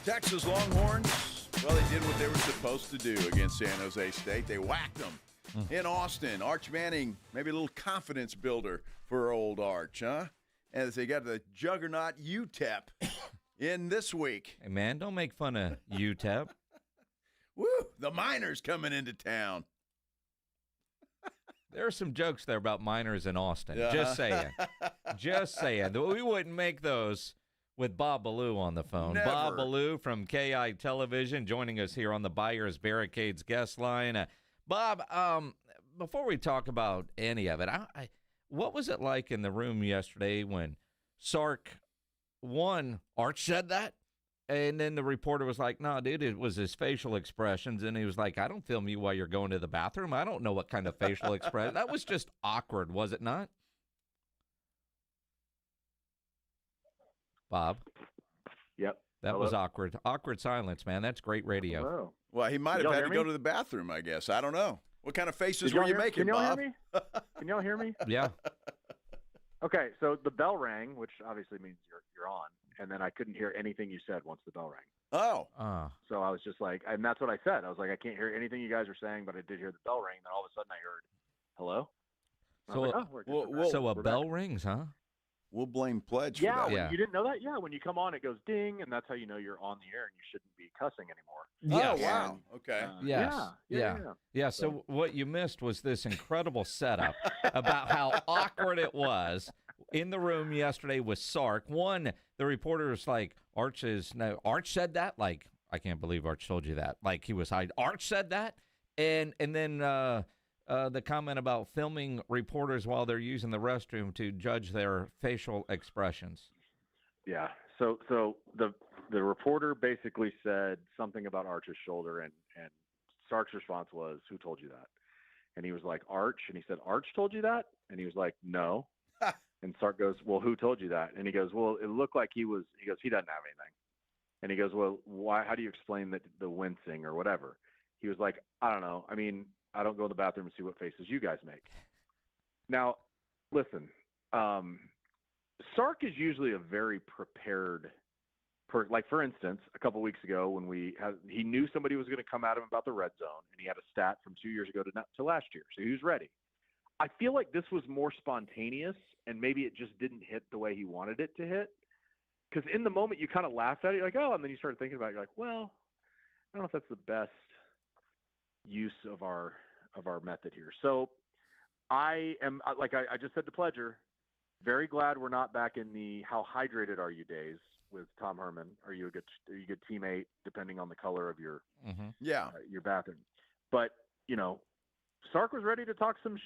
Texas Longhorns, well, they did what they were supposed to do against San Jose State. They whacked them in Austin. Arch Manning, maybe a little confidence builder for old Arch, huh? As they got the juggernaut UTEP in this week. Hey, man, don't make fun of UTEP. Woo, the Miners coming into town. There are some jokes there about minors in Austin. Yeah. Just saying. Just saying. We wouldn't make those with Bob Ballou on the phone. Never. Bob Ballou from KEYE Television joining us here on the Buyers Barricades guest line. Bob, before we talk about any of it, what was it like in the room yesterday when Sark, Arch said that? And then the reporter was like, no, dude, it was his facial expressions. And he was like, I don't film you while you're going to the bathroom. I don't know what kind of facial expression. That was just awkward, was it not? Bob? Yep. That was awkward. Awkward silence, man. That's great radio. Hello. Well, he might have had to go to the bathroom, I guess. I don't know. What kind of faces were you making, Bob? Can y'all hear me? Can y'all hear me? Yeah. Okay, so the bell rang, which obviously means you're on, and then I couldn't hear anything you said once the bell rang. Oh. So I was just like, and that's what I said. I was like, I can't hear anything you guys are saying, but I did hear the bell ring. Then all of a sudden I heard, hello? So a bell rings, huh? We'll blame Pledge for that. Yeah, you didn't know that? Yeah, when you come on, it goes ding, and that's how you know you're on the air and you shouldn't be cussing anymore. Oh, wow. Okay. Yeah, so what you missed was this incredible setup about how awkward it was in the room yesterday with Sark. One, the reporter was like, Arch said that? Like, I can't believe Arch told you that. Like, he was hiding. Arch said that? And then the comment about filming reporters while they're using the restroom to judge their facial expressions. Yeah. So the reporter basically said something about Arch's shoulder, and Sark's response was, "Who told you that?" And he was like, "Arch." And he said, "Arch told you that?" And he was like, "No." And Sark goes, "Well, who told you that?" And he goes, "Well, it looked like he goes, he doesn't have anything." And he goes, "Well, why? How do you explain the wincing or whatever?" He was like, "I don't know. I mean, I don't go to the bathroom and see what faces you guys make." Now, listen, Sark is usually a very prepared like, for instance, a couple weeks ago when he knew somebody was going to come at him about the red zone, and he had a stat from 2 years ago to last year, so he was ready. I feel like this was more spontaneous, and maybe it just didn't hit the way he wanted it to hit. Because in the moment, you kind of laughed at it, you're like, oh, and then you started thinking about it, you're like, well, I don't know if that's the best use of our method here. So I am, like I just said to Pledger, very glad we're not back in the how hydrated are you days with Tom Herman. Are you a good teammate, depending on the color of your your bathroom? But Sark was ready to talk some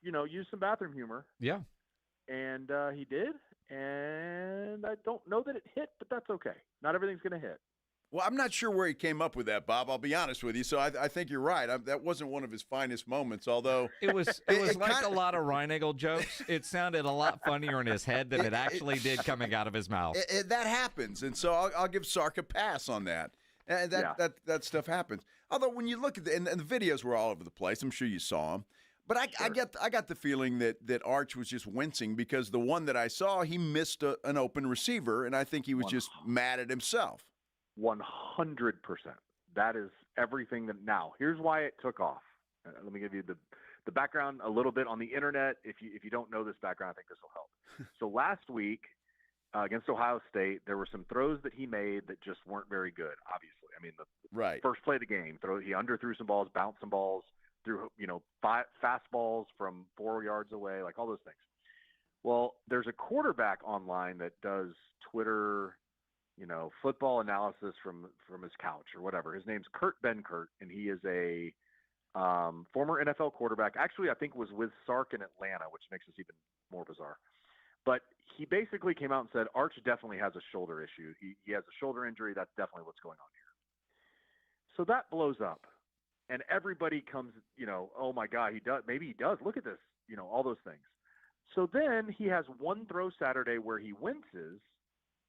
use some bathroom humor. Yeah. And he did, and I don't know that it hit, but that's okay. Not everything's going to hit. Well, I'm not sure where he came up with that, Bob. I'll be honest with you. So I think you're right. That wasn't one of his finest moments, although it was like a lot of Reinagel jokes. It sounded a lot funnier in his head than it actually did coming out of his mouth. That happens, and so I'll give Sark a pass on that. And that stuff happens. Although when you look at and the videos were all over the place, I'm sure you saw them. But I got the feeling that Arch was just wincing because the one that I saw, he missed an open receiver, and I think he was just mad at himself. 100%. That is everything that. Now, here's why it took off. Let me give you the background a little bit on the internet. If you don't know this background, I think this will help. So last week against Ohio State, there were some throws that he made that just weren't very good. Obviously, I mean the first play of the game, he underthrew some balls, bounced some balls, threw fastballs from 4 yards away, like all those things. Well, there's a quarterback online that does Twitter, football analysis from his couch or whatever. His name's Kurt Benkert, and he is a former NFL quarterback. Actually, I think was with Sark in Atlanta, which makes this even more bizarre. But he basically came out and said, Arch definitely has a shoulder issue. He has a shoulder injury. That's definitely what's going on here. So that blows up. And everybody comes, oh, my God, he does. Maybe he does. Look at this, all those things. So then he has one throw Saturday where he winces,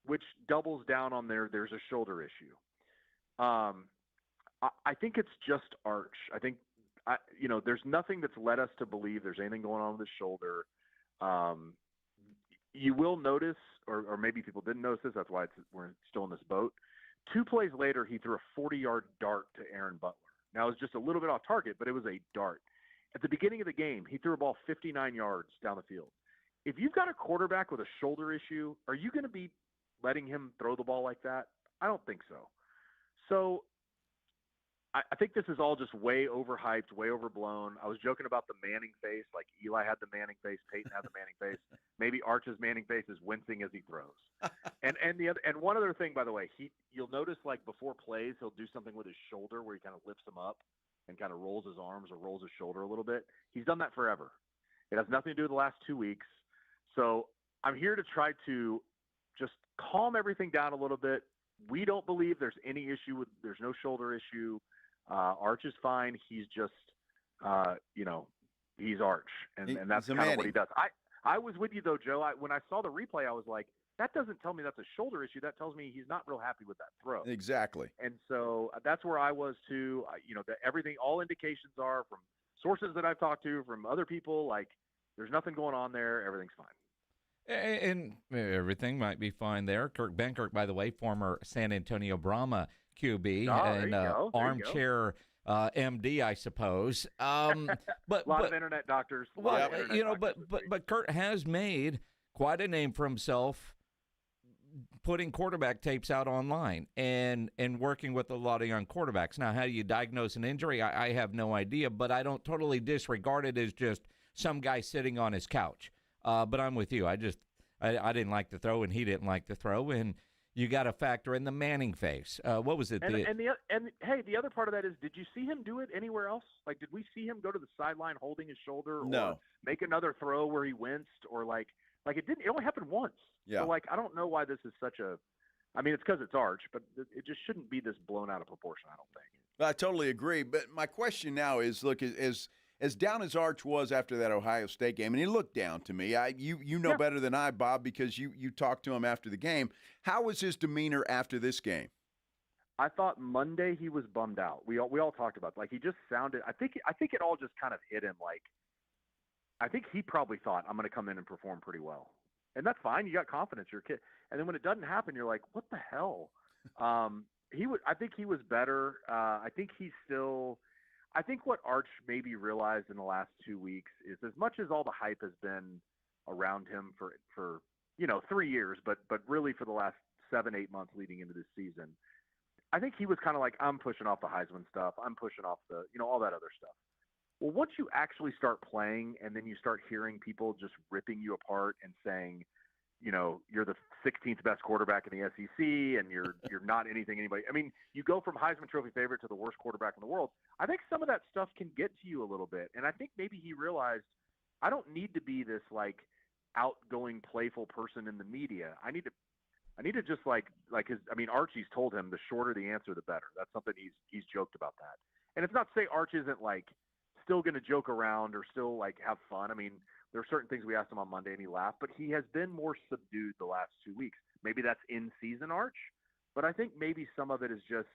which doubles down on there's a shoulder issue. I think it's just Arch. I think, there's nothing that's led us to believe there's anything going on with his shoulder. You will notice, or maybe people didn't notice this, that's why we're still in this boat. 2 plays later, he threw a 40-yard dart to Aaron Butler. Now, it was just a little bit off target, but it was a dart. At the beginning of the game, he threw a ball 59 yards down the field. If you've got a quarterback with a shoulder issue, are you going to be letting him throw the ball like that? I don't think so. So I think this is all just way overhyped, way overblown. I was joking about the Manning face, like Eli had the Manning face, Peyton had the Manning face. Maybe Arch's Manning face is wincing as he throws. And one other thing, by the way, you'll notice like before plays, he'll do something with his shoulder where he kind of lifts him up and kind of rolls his arms or rolls his shoulder a little bit. He's done that forever. It has nothing to do with the last 2 weeks. So I'm here to try to just calm everything down a little bit. We don't believe there's any issue there's no shoulder issue. Arch is fine. He's just, he's Arch, and that's kind of what he does. I was with you though, Joe. When I saw the replay, I was like, that doesn't tell me that's a shoulder issue. That tells me he's not real happy with that throw. Exactly. And so that's where I was too. Everything, all indications are from sources that I've talked to, from other people, like there's nothing going on there. Everything's fine. And everything might be fine there. Kirk Benkirk, by the way, former San Antonio Brahma QB and armchair MD, I suppose. But a lot of internet doctors. But Kurt has made quite a name for himself putting quarterback tapes out online and working with a lot of young quarterbacks. Now, how do you diagnose an injury? I have no idea, but I don't totally disregard it as just some guy sitting on his couch. But I'm with you. I didn't like the throw, and he didn't like the throw, and you got to factor in the Manning face. What was it? And hey, the other part of that is, did you see him do it anywhere else? Like, did we see him go to the sideline holding his shoulder, or make another throw where he winced, or like it didn't? It only happened once. Yeah. So like, I don't know why this is such a. I mean, it's because it's Arch, but it just shouldn't be this blown out of proportion. I don't think. I totally agree. But my question now is, look, as down as Arch was after that Ohio State game, and he looked down to me. You know better than I, Bob, because you talked to him after the game. How was his demeanor after this game? I thought Monday he was bummed out. We all talked about it. Like he just sounded. I think it all just kind of hit him. Like I think he probably thought, I'm going to come in and perform pretty well, and that's fine. You got confidence, you're a kid. And then when it doesn't happen, you're like, what the hell? I think he was better. I think he's still. I think what Arch maybe realized in the last 2 weeks is, as much as all the hype has been around him for 3 years, but really for the last 7-8 months leading into this season, I think he was kind of like, I'm pushing off the Heisman stuff. I'm pushing off the, all that other stuff. Well, once you actually start playing and then you start hearing people just ripping you apart and saying, you're the 16th best quarterback in the SEC and you're not anything anybody. I mean, you go from Heisman Trophy favorite to the worst quarterback in the world. I think some of that stuff can get to you a little bit. And I think maybe he realized, I don't need to be this like outgoing, playful person in the media. I need to just Archie's told him the shorter the answer, the better. That's something he's joked about that. And it's not to say Arch isn't like still going to joke around or still like have fun. I mean, there are certain things we asked him on Monday and he laughed, but he has been more subdued the last 2 weeks. Maybe that's in season Arch, but I think maybe some of it is just,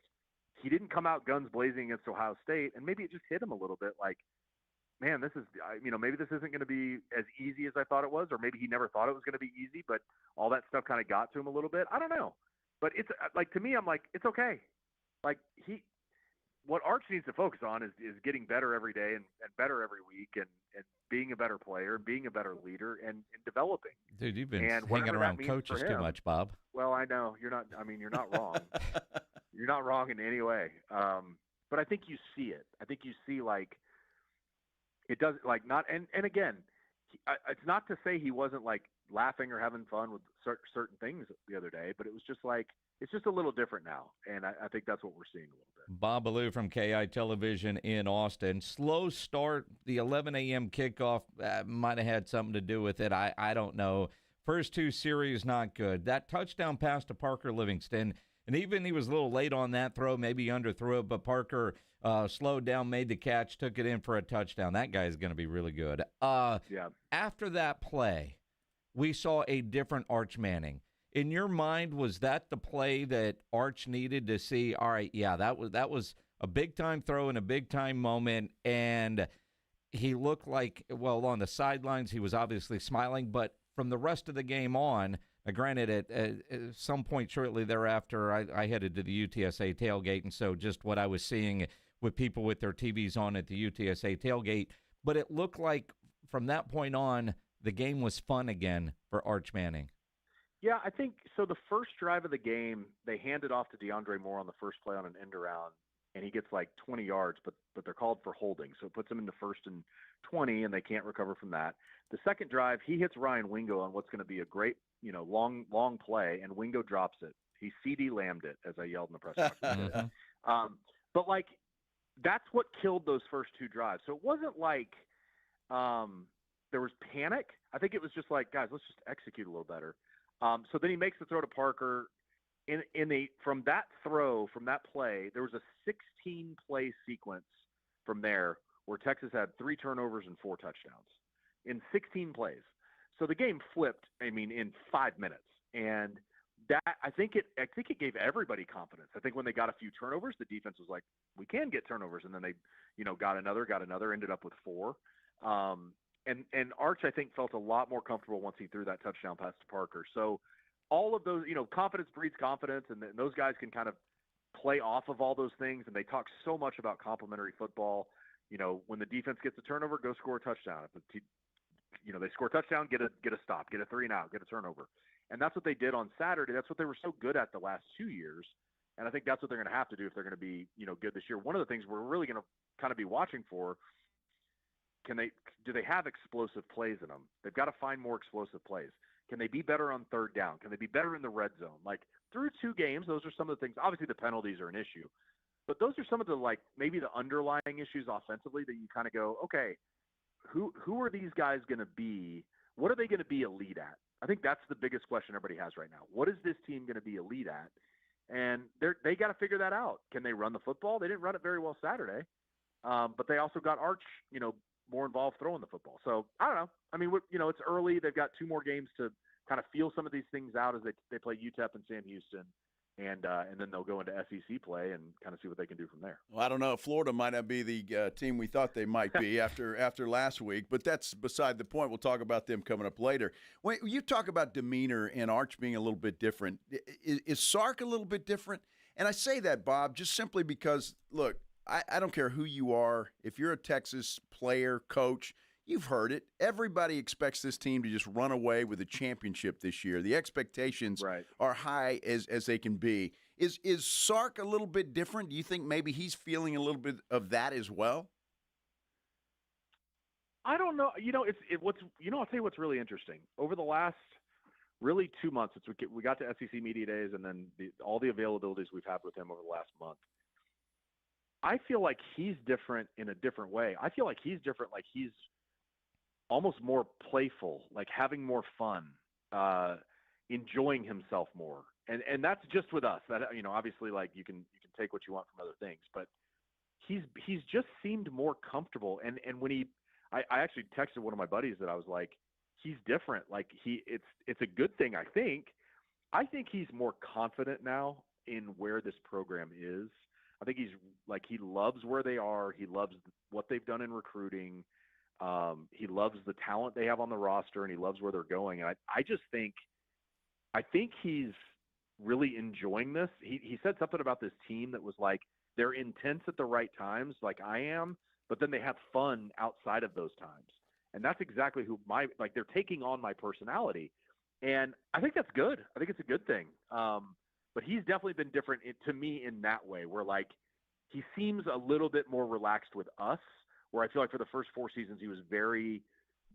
he didn't come out guns blazing against Ohio State, and maybe it just hit him a little bit like, man, this is, maybe this isn't going to be as easy as I thought it was, or maybe he never thought it was going to be easy, but all that stuff kind of got to him a little bit. I don't know. But it's like, to me, I'm like, it's okay. Like what Arch needs to focus on is getting better every day and better every week and being a better player, being a better leader, and developing. Dude, you've been hanging around coaches too much, Bob. Well, I know. You're not wrong. You're not wrong in any way. But I think you see it. I think you see, like, it does, like, not, and again, it's not to say he wasn't, like, laughing or having fun with certain things the other day, but it was just like, it's just a little different now, and I think that's what we're seeing a little bit. Bob Ballou from KEYE Television in Austin. Slow start, the 11 a.m. kickoff might have had something to do with it. I don't know. First two series, not good. That touchdown pass to Parker Livingston, and even he was a little late on that throw, maybe underthrew it, but Parker slowed down, made the catch, took it in for a touchdown. That guy's going to be really good. Yeah. After that play, we saw a different Arch Manning. In your mind, was that the play that Arch needed to see? All right, yeah, that was a big-time throw in a big-time moment, and he looked like, well, on the sidelines, he was obviously smiling, but from the rest of the game on, granted, at some point shortly thereafter, I headed to the UTSA tailgate, and so just what I was seeing with people with their TVs on at the UTSA tailgate, but it looked like from that point on, the game was fun again for Arch Manning. Yeah, I think so. The first drive of the game, they handed off to DeAndre Moore on the first play on an end around, and he gets like 20 yards, but they're called for holding. So it puts them into 1st and 20, and they can't recover from that. The second drive, he hits Ryan Wingo on what's going to be a great, long play, and Wingo drops it. He CD Lamb'd it, as I yelled in the press conference. But like, that's what killed those first 2 drives. So it wasn't like there was panic. I think it was just like, guys, let's just execute a little better. So then he makes the throw to Parker. From that play, there was a 16-play sequence from there where Texas had 3 turnovers and 4 touchdowns in 16 plays. So the game flipped, in 5 minutes. And that, I think it gave everybody confidence. I think when they got a few turnovers, the defense was like, we can get turnovers. And then they, got another, ended up with 4. And Arch, I think, felt a lot more comfortable once he threw that touchdown pass to Parker. So all of those, confidence breeds confidence, and those guys can kind of play off of all those things. And they talk so much about complementary football. When the defense gets a turnover, go score a touchdown. If they score a touchdown, get a stop, get a 3 and out, get a turnover. And that's what they did on Saturday. That's what they were so good at the last 2 years. And I think that's what they're going to have to do if they're going to be, good this year. One of the things we're really going to kind of be watching for, do they have explosive plays in them? They've got to find more explosive plays. Can they be better on 3rd down? Can they be better in the red zone? Like, through 2 games, those are some of the things. Obviously, the penalties are an issue. But those are some of the, maybe the underlying issues offensively that you kind of go, okay, who are these guys going to be? What are they going to be elite at? I think that's the biggest question everybody has right now. What is this team going to be elite at? And they got to figure that out. Can they run the football? They didn't run it very well Saturday. But they also got Arch, more involved throwing the football. So I don't know. It's early. They've got 2 more games to kind of feel some of these things out as they play UTEP and Sam Houston. And then they'll go into SEC play and kind of see what they can do from there. Well, I don't know. Florida might not be the team we thought they might be after last week, but that's beside the point. We'll talk about them coming up later. Wait, you talk about demeanor and Arch being a little bit different. Is Sark a little bit different? And I say that, Bob, just simply because, look, I don't care who you are. If you're a Texas player, coach, you've heard it. Everybody expects this team to just run away with a championship this year. The expectations are high as they can be. Is Sark a little bit different? Do you think maybe he's feeling a little bit of that as well? I don't know. I'll tell you what's really interesting. Over the last really 2 months, since we got to SEC Media Days and then all the availabilities we've had with him over the last month, I feel like he's different in a different way. I feel like he's different, like he's almost more playful, like having more fun, enjoying himself more. And that's just with us. That, obviously, like you can take what you want from other things, but he's just seemed more comfortable. And when I actually texted one of my buddies that I was like, he's different. Like it's a good thing. I think he's more confident now in where this program is. I think he loves where they are. He loves what they've done in recruiting. He loves the talent they have on the roster, and he loves where they're going. And I think he's really enjoying this. He said something about this team that was like, they're intense at the right times, like I am, but then they have fun outside of those times. And that's exactly they're taking on my personality. And I think that's good. I think it's a good thing. But he's definitely been different to me in that way, where like he seems a little bit more relaxed with us, where I feel like for the first 4 seasons he was very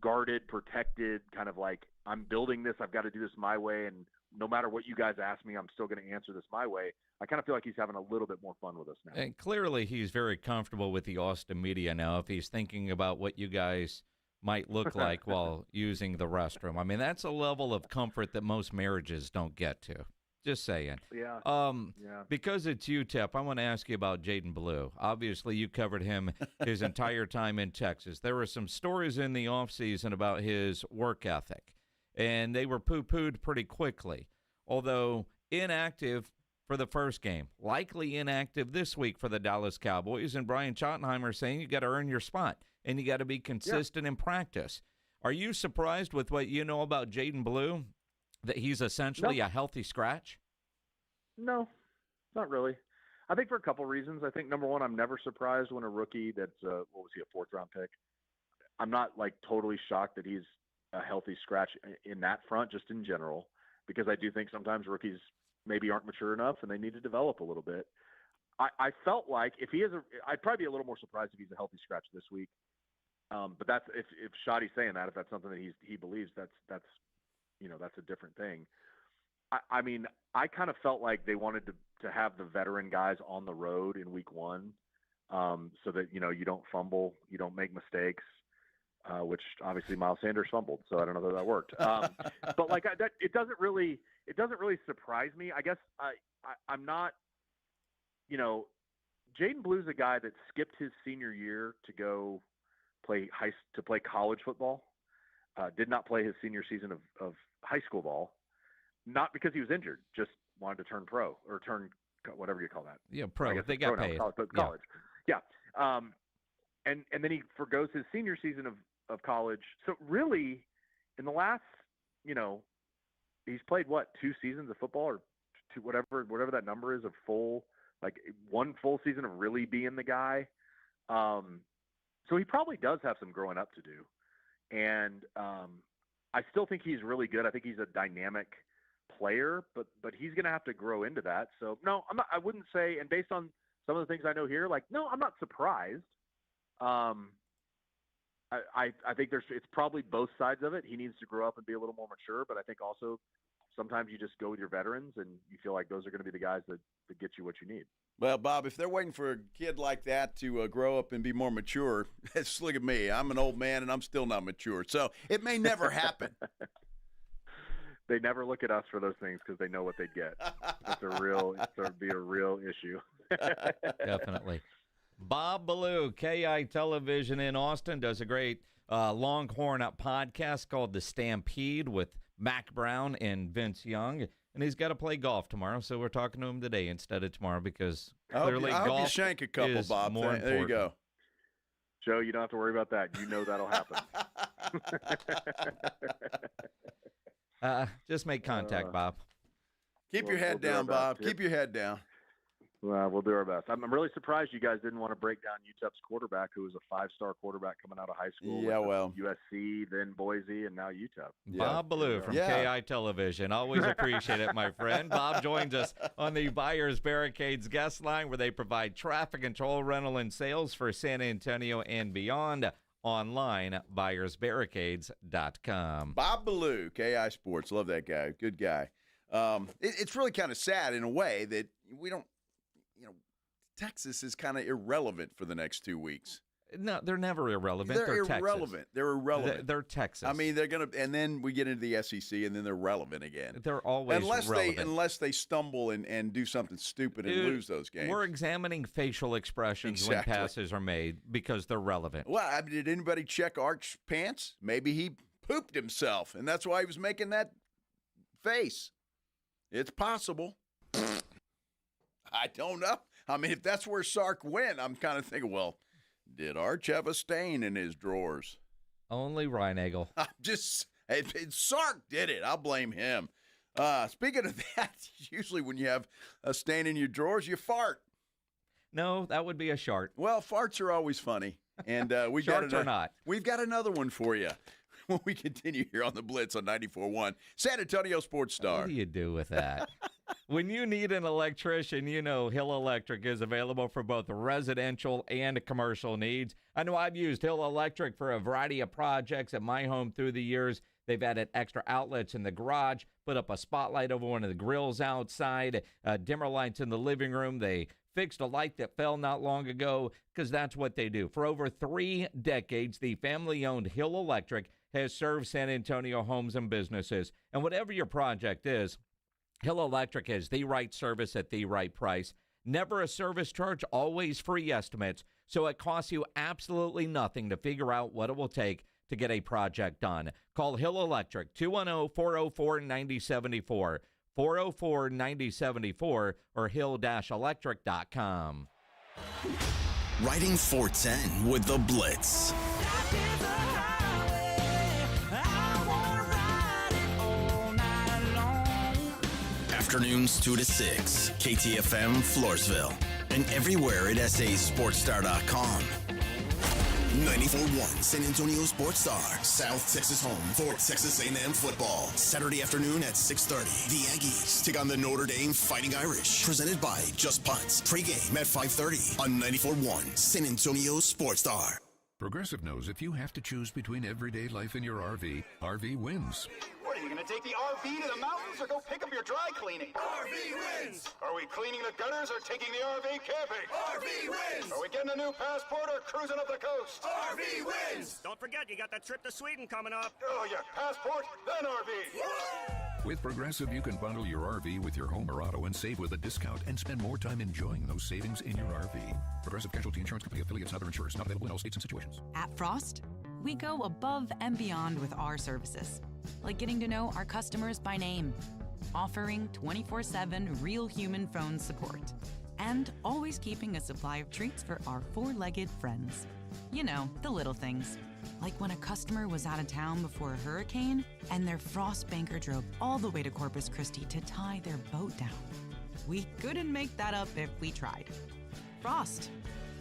guarded, protected, kind of like, I'm building this, I've got to do this my way, and no matter what you guys ask me, I'm still going to answer this my way. I kind of feel like he's having a little bit more fun with us now. And clearly he's very comfortable with the Austin media now if he's thinking about what you guys might look like while using the restroom. I mean, that's a level of comfort that most marriages don't get to. Just saying. Yeah. Because it's UTEP, I want to ask you about Jaden Blue. Obviously, you covered him his entire time in Texas. There were some stories in the offseason about his work ethic, and they were poo-pooed pretty quickly. Although inactive for the first game, likely inactive this week for the Dallas Cowboys, and Brian Schottenheimer saying you got to earn your spot, and you got to be consistent in practice. Are you surprised with what you know about Jaden Blue? That he's essentially a healthy scratch? No, not really. I think for a couple reasons. I think, number one, I'm never surprised when a rookie that's, a 4th-round pick. I'm not, like, totally shocked that he's a healthy scratch in that front, just in general, because I do think sometimes rookies maybe aren't mature enough and they need to develop a little bit. I felt like if he is I'd probably be a little more surprised if he's a healthy scratch this week. But that's if Shoddy's saying that, if that's something that he believes, that's a different thing. I mean, I kind of felt like they wanted to have the veteran guys on the road in week 1, so that you don't fumble, you don't make mistakes, which obviously Miles Sanders fumbled, so I don't know that worked. But like that, it doesn't really surprise me. I guess I'm not. Jaden Blue's a guy that skipped his senior year to go play college football. Did not play his senior season of high school ball, not because he was injured, just wanted to turn pro or turn whatever you call that. Yeah, pro. They got paid. College. Yeah. And then he forgoes his senior season of college. So really, in the last, he's played 2 seasons of football or two, whatever that number is of full. Like 1 full season of really being the guy. So he probably does have some growing up to do. And I still think he's really good. I think he's a dynamic player, but he's going to have to grow into that. So no, I wouldn't say, and based on some of the things I know here, no, I'm not surprised. I think it's probably both sides of it. He needs to grow up and be a little more mature, but I think also sometimes you just go with your veterans and you feel like those are going to be the guys that get you what you need. Well, Bob, if they're waiting for a kid like that to grow up and be more mature, just look at me. I'm an old man and I'm still not mature. So it may never happen. They never look at us for those things because they know what they'd get. It'd be a real issue. Definitely. Bob Ballou, KEYE Television in Austin, does a great Longhorn podcast called The Stampede with Mac Brown and Vince Young. And he's got to play golf tomorrow, so we're talking to him today instead of tomorrow because clearly I hope golf you shank a couple, is Bob. more important. There you go. Joe, you don't have to worry about that. You know that'll happen. Just make contact, Bob. Keep your head down, Bob. Keep your head down. Well, we'll do our best. I'm really surprised you guys didn't want to break down UTEP's quarterback, who was a 5-star quarterback coming out of high school. Yeah, well. USC, then Boise, and now UTEP. Bob Ballou from KEYE Television. Always appreciate it, my friend. Bob joins us on the Buyers Barricades guest line where they provide traffic control, rental, and sales for San Antonio and beyond. Online, buyersbarricades.com. Bob Ballou, KEYE Sports. Love that guy. Good guy. It's really kind of sad in a way that we don't, Texas is kind of irrelevant for the next 2 weeks. No, they're never irrelevant. They're irrelevant. Texas. They're irrelevant. They're Texas. I mean, they're going to, and then we get into the SEC, and then they're relevant again. They're always relevant. Unless they stumble and do something stupid and lose those games. We're examining facial expressions when passes are made because they're relevant. Well, I mean, did anybody check Arch's pants? Maybe he pooped himself, and that's why he was making that face. It's possible. I don't know. I mean, if that's where Sark went, I'm kind of thinking, well, did Arch have a stain in his drawers? Only Reinagel. Sark did it. I'll blame him. Speaking of that, usually when you have a stain in your drawers, you fart. No, that would be a shart. Well, farts are always funny. And we've got another one for you when we continue here on the Blitz on 94.1 San Antonio Sports Star. What do you do with that? When you need an electrician, you know Hill Electric is available for both residential and commercial needs. I know I've used Hill Electric for a variety of projects at my home through the years. They've added extra outlets in the garage, put up a spotlight over one of the grills outside, dimmer lights in the living room. They fixed a light that fell not long ago because that's what they do. For over 3 decades, the family-owned Hill Electric has served San Antonio homes and businesses. And whatever your project is, Hill Electric has the right service at the right price. Never a service charge, always free estimates. So it costs you absolutely nothing to figure out what it will take to get a project done. Call Hill Electric, 210-404-9074, 404-9074, or hill-electric.com. Riding 410 with the Blitz. Afternoons 2 to 6, KTFM Floresville, and everywhere at sasportstar.com. 94.1 San Antonio Sports Star, South Texas home for Texas A&M football. Saturday afternoon at 6:30. The Aggies take on the Notre Dame Fighting Irish. Presented by Just Punts. Pre-game at 5:30 on 94.1 San Antonio Sports Star. Progressive knows if you have to choose between everyday life and your RV, RV wins. What, are you going to take the RV to the mountains or go pick up your dry cleaning? RV wins! Are we cleaning the gutters or taking the RV camping? RV wins! Are we getting a new passport or cruising up the coast? RV wins! Don't forget, you got that trip to Sweden coming up. Oh, yeah, passport, then RV. With Progressive, you can bundle your RV with your home or auto and save with a discount and spend more time enjoying those savings in your RV. Progressive Casualty Insurance Company affiliates and other insurers. Not available in all states and situations. At Frost, we go above and beyond with our services, like getting to know our customers by name, offering 24/7 real human phone support, and always keeping a supply of treats for our four-legged friends. You know, the little things. Like when a customer was out of town before a hurricane and their Frost banker drove all the way to Corpus Christi to tie their boat down. We couldn't make that up if we tried. Frost,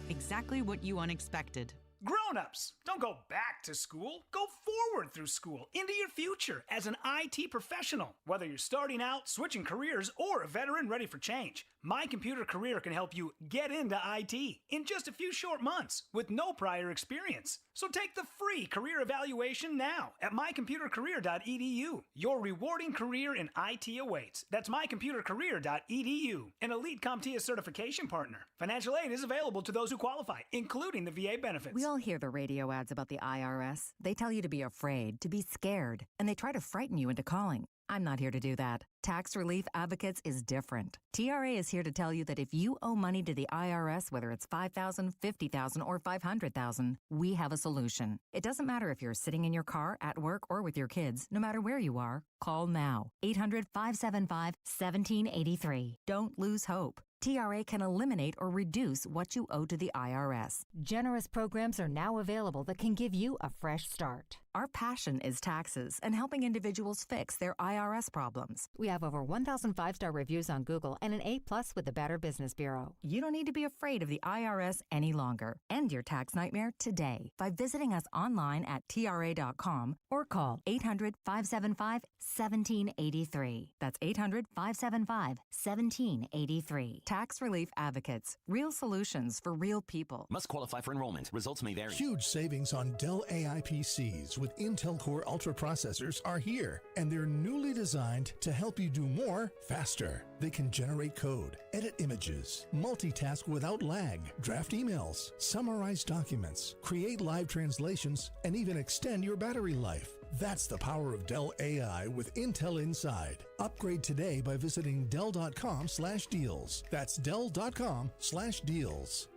exactly what you unexpected. Grown-ups, don't go back to school. Go forward through school into your future as an IT professional. Whether you're starting out, switching careers, or a veteran ready for change, My Computer Career can help you get into IT in just a few short months with no prior experience. So take the free career evaluation now at mycomputercareer.edu. Your rewarding career in IT awaits. That's mycomputercareer.edu, an elite CompTIA certification partner. Financial aid is available to those who qualify, including the VA benefits. We all hear the radio ads about the IRS. They tell you to be afraid, to be scared, and they try to frighten you into calling. I'm not here to do that. Tax Relief Advocates is different. TRA is here to tell you that if you owe money to the IRS, whether it's $5,000, $50,000, or $500,000, we have a solution. It doesn't matter if you're sitting in your car, at work, or with your kids. No matter where you are, call now. 800-575-1783. Don't lose hope. TRA can eliminate or reduce what you owe to the IRS. Generous programs are now available that can give you a fresh start. Our passion is taxes and helping individuals fix their IRS problems. We have over 1,000 5-star reviews on Google and an A+ with the Better Business Bureau. You don't need to be afraid of the IRS any longer. End your tax nightmare today by visiting us online at TRA.com or call 800-575-1783. That's 800-575-1783. Tax Relief Advocates. Real solutions for real people. Must qualify for enrollment. Results may vary. Huge savings on Dell AI PCs with Intel Core Ultra processors are here, and they're newly designed to help you do more faster. They can generate code, edit images, multitask without lag, draft emails, summarize documents, create live translations, and even extend your battery life. That's the power of Dell AI with Intel inside. Upgrade today by visiting Dell.com/deals. That's Dell.com/deals.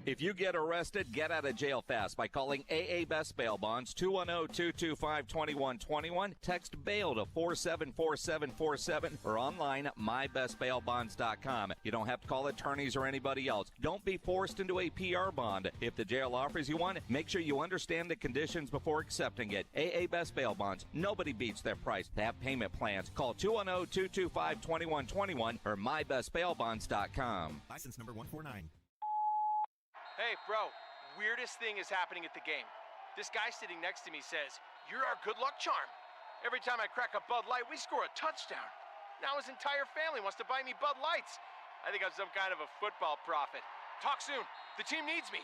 If you get arrested, get out of jail fast by calling AA Best Bail Bonds, 210-225-2121. Text bail to 474747 or online at mybestbailbonds.com. You don't have to call attorneys or anybody else. Don't be forced into a PR bond. If the jail offers you one, make sure you understand the conditions before accepting it. AA Best Bail Bonds. Nobody beats their price. They have payment plans. Call 210-225-2121 or mybestbailbonds.com. License number 149. Hey, bro, weirdest thing is happening at the game. This guy sitting next to me says, "You're our good luck charm. Every time I crack a Bud Light, we score a touchdown. Now his entire family wants to buy me Bud Lights. I think I'm some kind of a football prophet. Talk soon. The team needs me."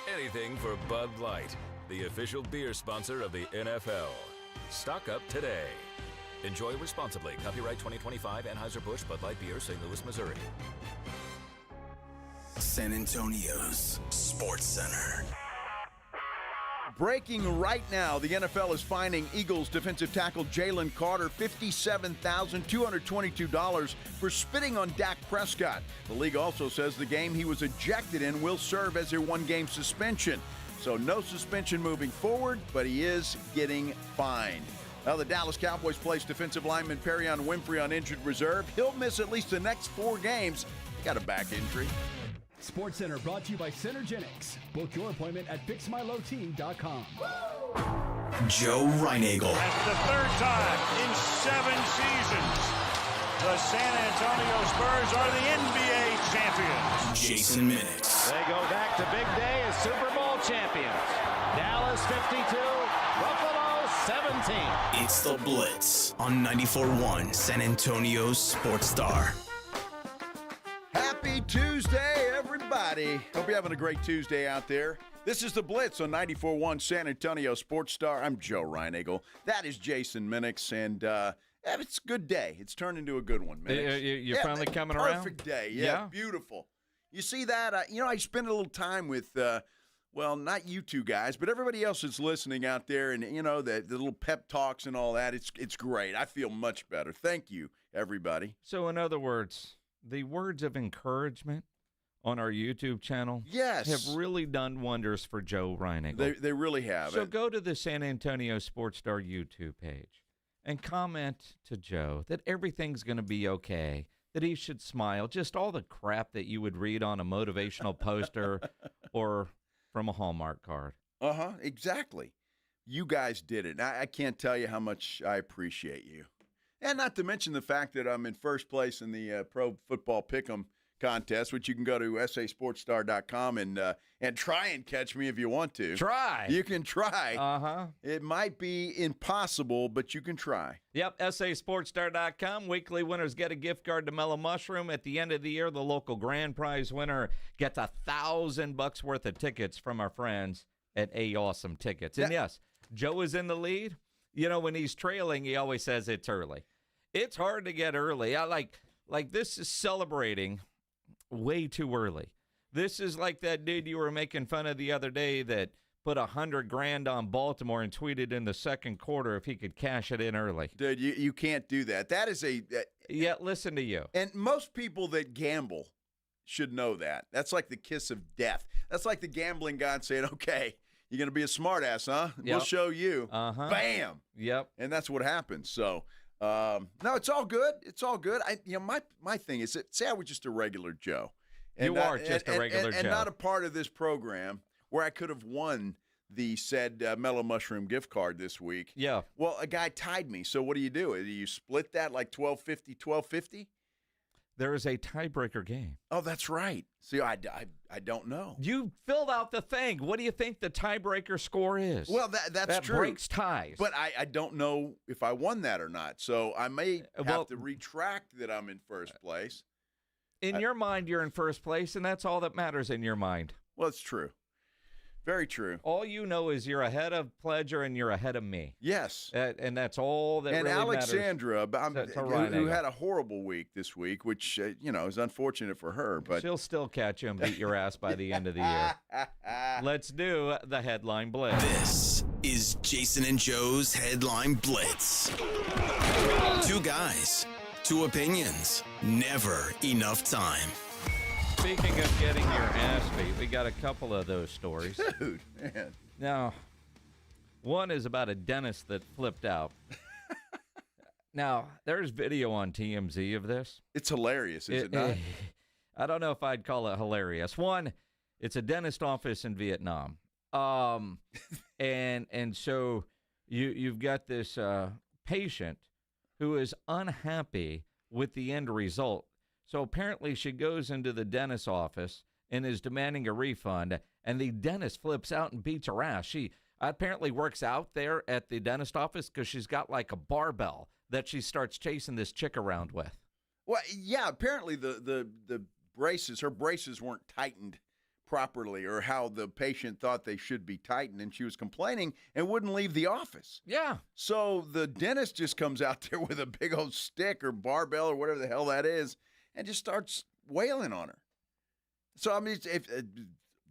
Anything for Bud Light, the official beer sponsor of the NFL. Stock up today. Enjoy responsibly. Copyright 2025 Anheuser-Busch Bud Light Beer, St. Louis, Missouri. San Antonio's Sports Center. Breaking right now, the NFL is fining Eagles defensive tackle Jalen Carter $57,222 for spitting on Dak Prescott. The league also says the game he was ejected in will serve as a one-game suspension. So no suspension moving forward, but he is getting fined. Now, the Dallas Cowboys placed defensive lineman Perion Winfrey on injured reserve. He'll miss at least the next 4 games. He got a back injury. Sports Center brought to you by Centergenics. Book your appointment at fixmylowteam.com. Joe Reinagel. That's the 3rd time in 7 seasons the San Antonio Spurs are the NBA champions. Jason Minix. They go back to big day as Super Bowl champions. Dallas 52, Buffalo 17. It's the Blitz on 94.1 San Antonio Sports Star. Happy Tuesday, everybody. Hope you're having a great Tuesday out there. This is the Blitz on 94.1 San Antonio Sports Star. I'm Joe Reinagle. That is Jason Minix, and it's a good day. It's turned into a good one, Minix. You're finally coming around? Perfect day. Yeah, beautiful. You see that? I spend a little time with, well, not you two guys, but everybody else that's listening out there, and, the little pep talks and all that. It's great. I feel much better. Thank you, everybody. So, in other words, the words of encouragement on our YouTube channel have really done wonders for Joe Reinagle. They really have. So go to the San Antonio Sports Star YouTube page and comment to Joe that everything's going to be okay, that he should smile, just all the crap that you would read on a motivational poster or from a Hallmark card. Exactly. You guys did it. I can't tell you how much I appreciate you. And not to mention the fact that I'm in first place in the Pro Football Pick'em contest, which you can go to sasportstar.com and try and catch me if you want to. Try. You can try. It might be impossible, but you can try. Yep, sasportstar.com. Weekly winners get a gift card to Mellow Mushroom. At the end of the year, the local grand prize winner gets $1,000 worth of tickets from our friends at Awesome Tickets. And yes, Joe is in the lead. When he's trailing, he always says it's early. It's hard to get early. I like this is celebrating way too early. This is like that dude you were making fun of the other day that put $100,000 on Baltimore and tweeted in the second quarter if he could cash it in early. Dude, you can't do that. That is yeah, listen to you. And most people that gamble should know that. That's like the kiss of death. That's like the gambling god saying, okay, you're going to be a smart ass, huh? Yep. We'll show you. Bam. Yep. And that's what happens. So, no, it's all good. It's all good. My thing is that, say I was just a regular Joe. And you are just a regular Joe. And not a part of this program where I could have won the said Mellow Mushroom gift card this week. Yeah. Well, a guy tied me. So what do? Do you split that like 12-50? There is a tiebreaker game. Oh, that's right. See, I don't know. You filled out the thing. What do you think the tiebreaker score is? Well, that's true. That breaks ties. But I don't know if I won that or not. So I may have to retract that I'm in first place. In your mind, you're in first place, and that's all that matters in your mind. Well, it's true. Very true. All you know is you're ahead of Pledger and you're ahead of me. Yes. And that's all that really Alexandra, matters. who had a horrible week this week, which, is unfortunate for her. But she'll still catch you and beat your ass by the end of the year. Let's do the Headline Blitz. This is Jason and Joe's Headline Blitz. Two guys, two opinions, never enough time. Speaking of getting your ass beat, we got a couple of those stories. Dude, man. Now, one is about a dentist that flipped out. Now, there's video on TMZ of this. It's hilarious, is it not? I don't know if I'd call it hilarious. One, it's a dentist office in Vietnam. And so you've got this patient who is unhappy with the end result. So apparently she goes into the dentist's office and is demanding a refund, and the dentist flips out and beats her ass. She apparently works out there at the dentist office because she's got like a barbell that she starts chasing this chick around with. Well, yeah, apparently the braces, her braces weren't tightened properly or how the patient thought they should be tightened, and she was complaining and wouldn't leave the office. Yeah. So the dentist just comes out there with a big old stick or barbell or whatever the hell that is and just starts wailing on her. So, I mean, if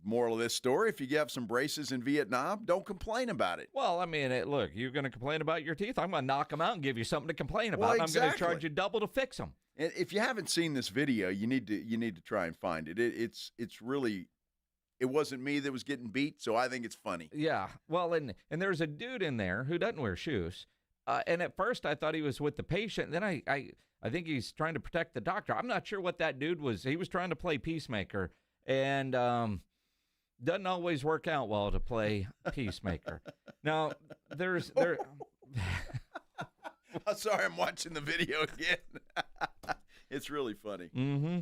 moral of this story, if you have some braces in Vietnam, don't complain about it. Well, I mean, look, you're going to complain about your teeth? I'm going to knock them out and give you something to complain about. Well, exactly. I'm going to charge you double to fix them. And if you haven't seen this video, you need to try and find it. It's really, it wasn't me that was getting beat, so I think it's funny. Yeah. Well, and there's a dude in there who doesn't wear shoes. And at first I thought he was with the patient. Then I think he's trying to protect the doctor. I'm not sure what that dude was. He was trying to play peacemaker, and doesn't always work out well to play peacemaker. Now, there. I'm sorry, I'm watching the video again. It's really funny. Mm-hmm.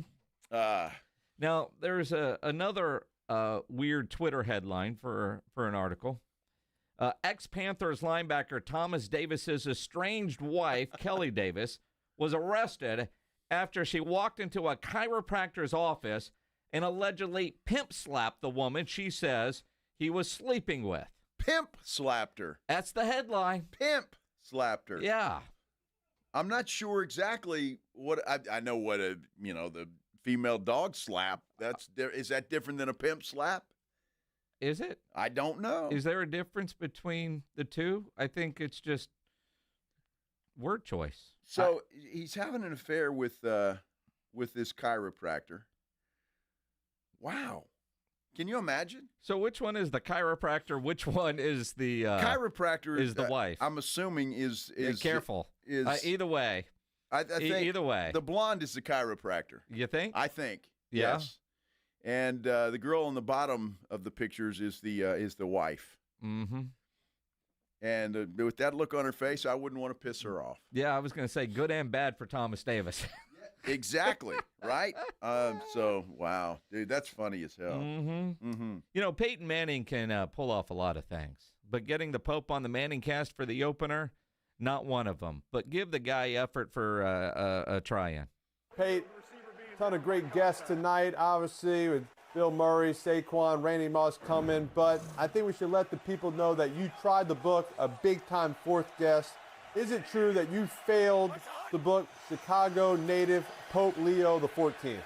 Now, there's another weird Twitter headline for an article. Ex-Panthers linebacker Thomas Davis's estranged wife, Kelly Davis, was arrested after she walked into a chiropractor's office and allegedly pimp slapped the woman she says he was sleeping with. Pimp slapped her. That's the headline. Pimp slapped her. Yeah. I'm not sure exactly what I know what the female dog slap. Is that different than a pimp slap? Is it? I don't know. Is there a difference between the two? I think it's just word choice. So he's having an affair with this chiropractor. Wow. Can you imagine? So which one is the chiropractor? Which one is the chiropractor? Is the wife? I'm assuming is careful. Either way. I think either way. The blonde is the chiropractor. You think? I think. Yeah. Yes. And the girl on the bottom of the pictures is the wife. Mm-hmm. And with that look on her face, I wouldn't want to piss her off. Yeah, I was going to say good and bad for Thomas Davis. Exactly, right? So, wow. Dude, that's funny as hell. Mm-hmm. Mm-hmm. You know, Peyton Manning can pull off a lot of things. But getting the Pope on the Manning cast for the opener, not one of them. But give the guy effort for a try-in. Peyton, ton of great guests tonight, obviously, with Bill Murray, Saquon, Randy Moss coming. But I think we should let the people know that you tried the book, a big-time fourth guest. Is it true that you failed the book Chicago native Pope Leo XIV?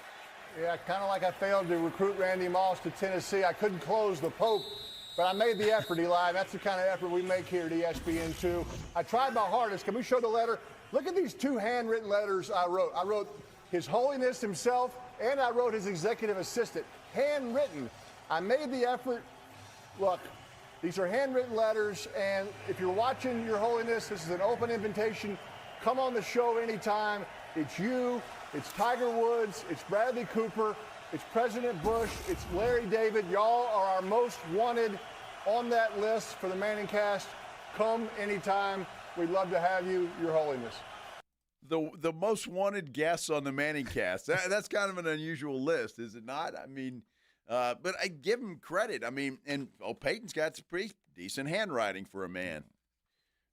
Yeah, kind of like I failed to recruit Randy Moss to Tennessee. I couldn't close the Pope, but I made the effort, Eli. That's the kind of effort we make here at ESPN2. I tried my hardest. Can we show the letter? Look at these two handwritten letters I wrote. I wrote His Holiness himself, and I wrote his executive assistant. Handwritten. I made the effort. Look, these are handwritten letters, and if you're watching, Your Holiness, this is an open invitation. Come on the show anytime. It's you, it's Tiger Woods, it's Bradley Cooper, it's President Bush, it's Larry David. Y'all are our most wanted on that list for the Manning cast. Come anytime. We'd love to have you, Your Holiness. The most wanted guests on the Manning cast. That's kind of an unusual list, is it not? I mean, but I give him credit. I mean, and Peyton's got some pretty decent handwriting for a man.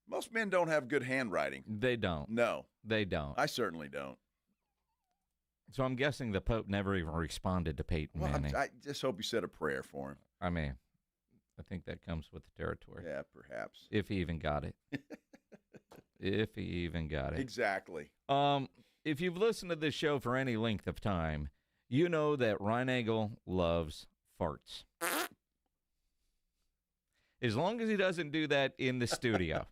Most men don't have good handwriting. They don't. No. They don't. I certainly don't. So I'm guessing the Pope never even responded to Peyton Manning. I just hope he said a prayer for him. I mean, I think that comes with the territory. Yeah, perhaps. If he even got it. If he even got it. Exactly. If you've listened to this show for any length of time, you know that Reinagle loves farts. As long as he doesn't do that in the studio.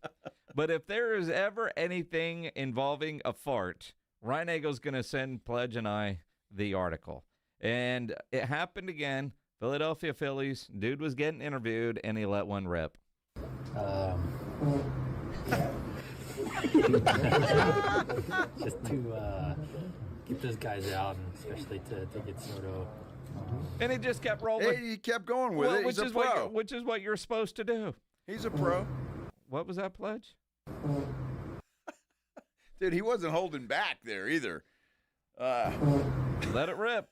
But if there is ever anything involving a fart, Reinagle's going to send Pledge and I the article. And it happened again. Philadelphia Phillies. Dude was getting interviewed, and he let one rip. Just to keep those guys out, and especially to get Soto. And he just kept rolling. He kept going with it. He's a pro. Which is what you're supposed to do. He's a pro. What was that, Pledge? Dude, he wasn't holding back there either. Let it rip.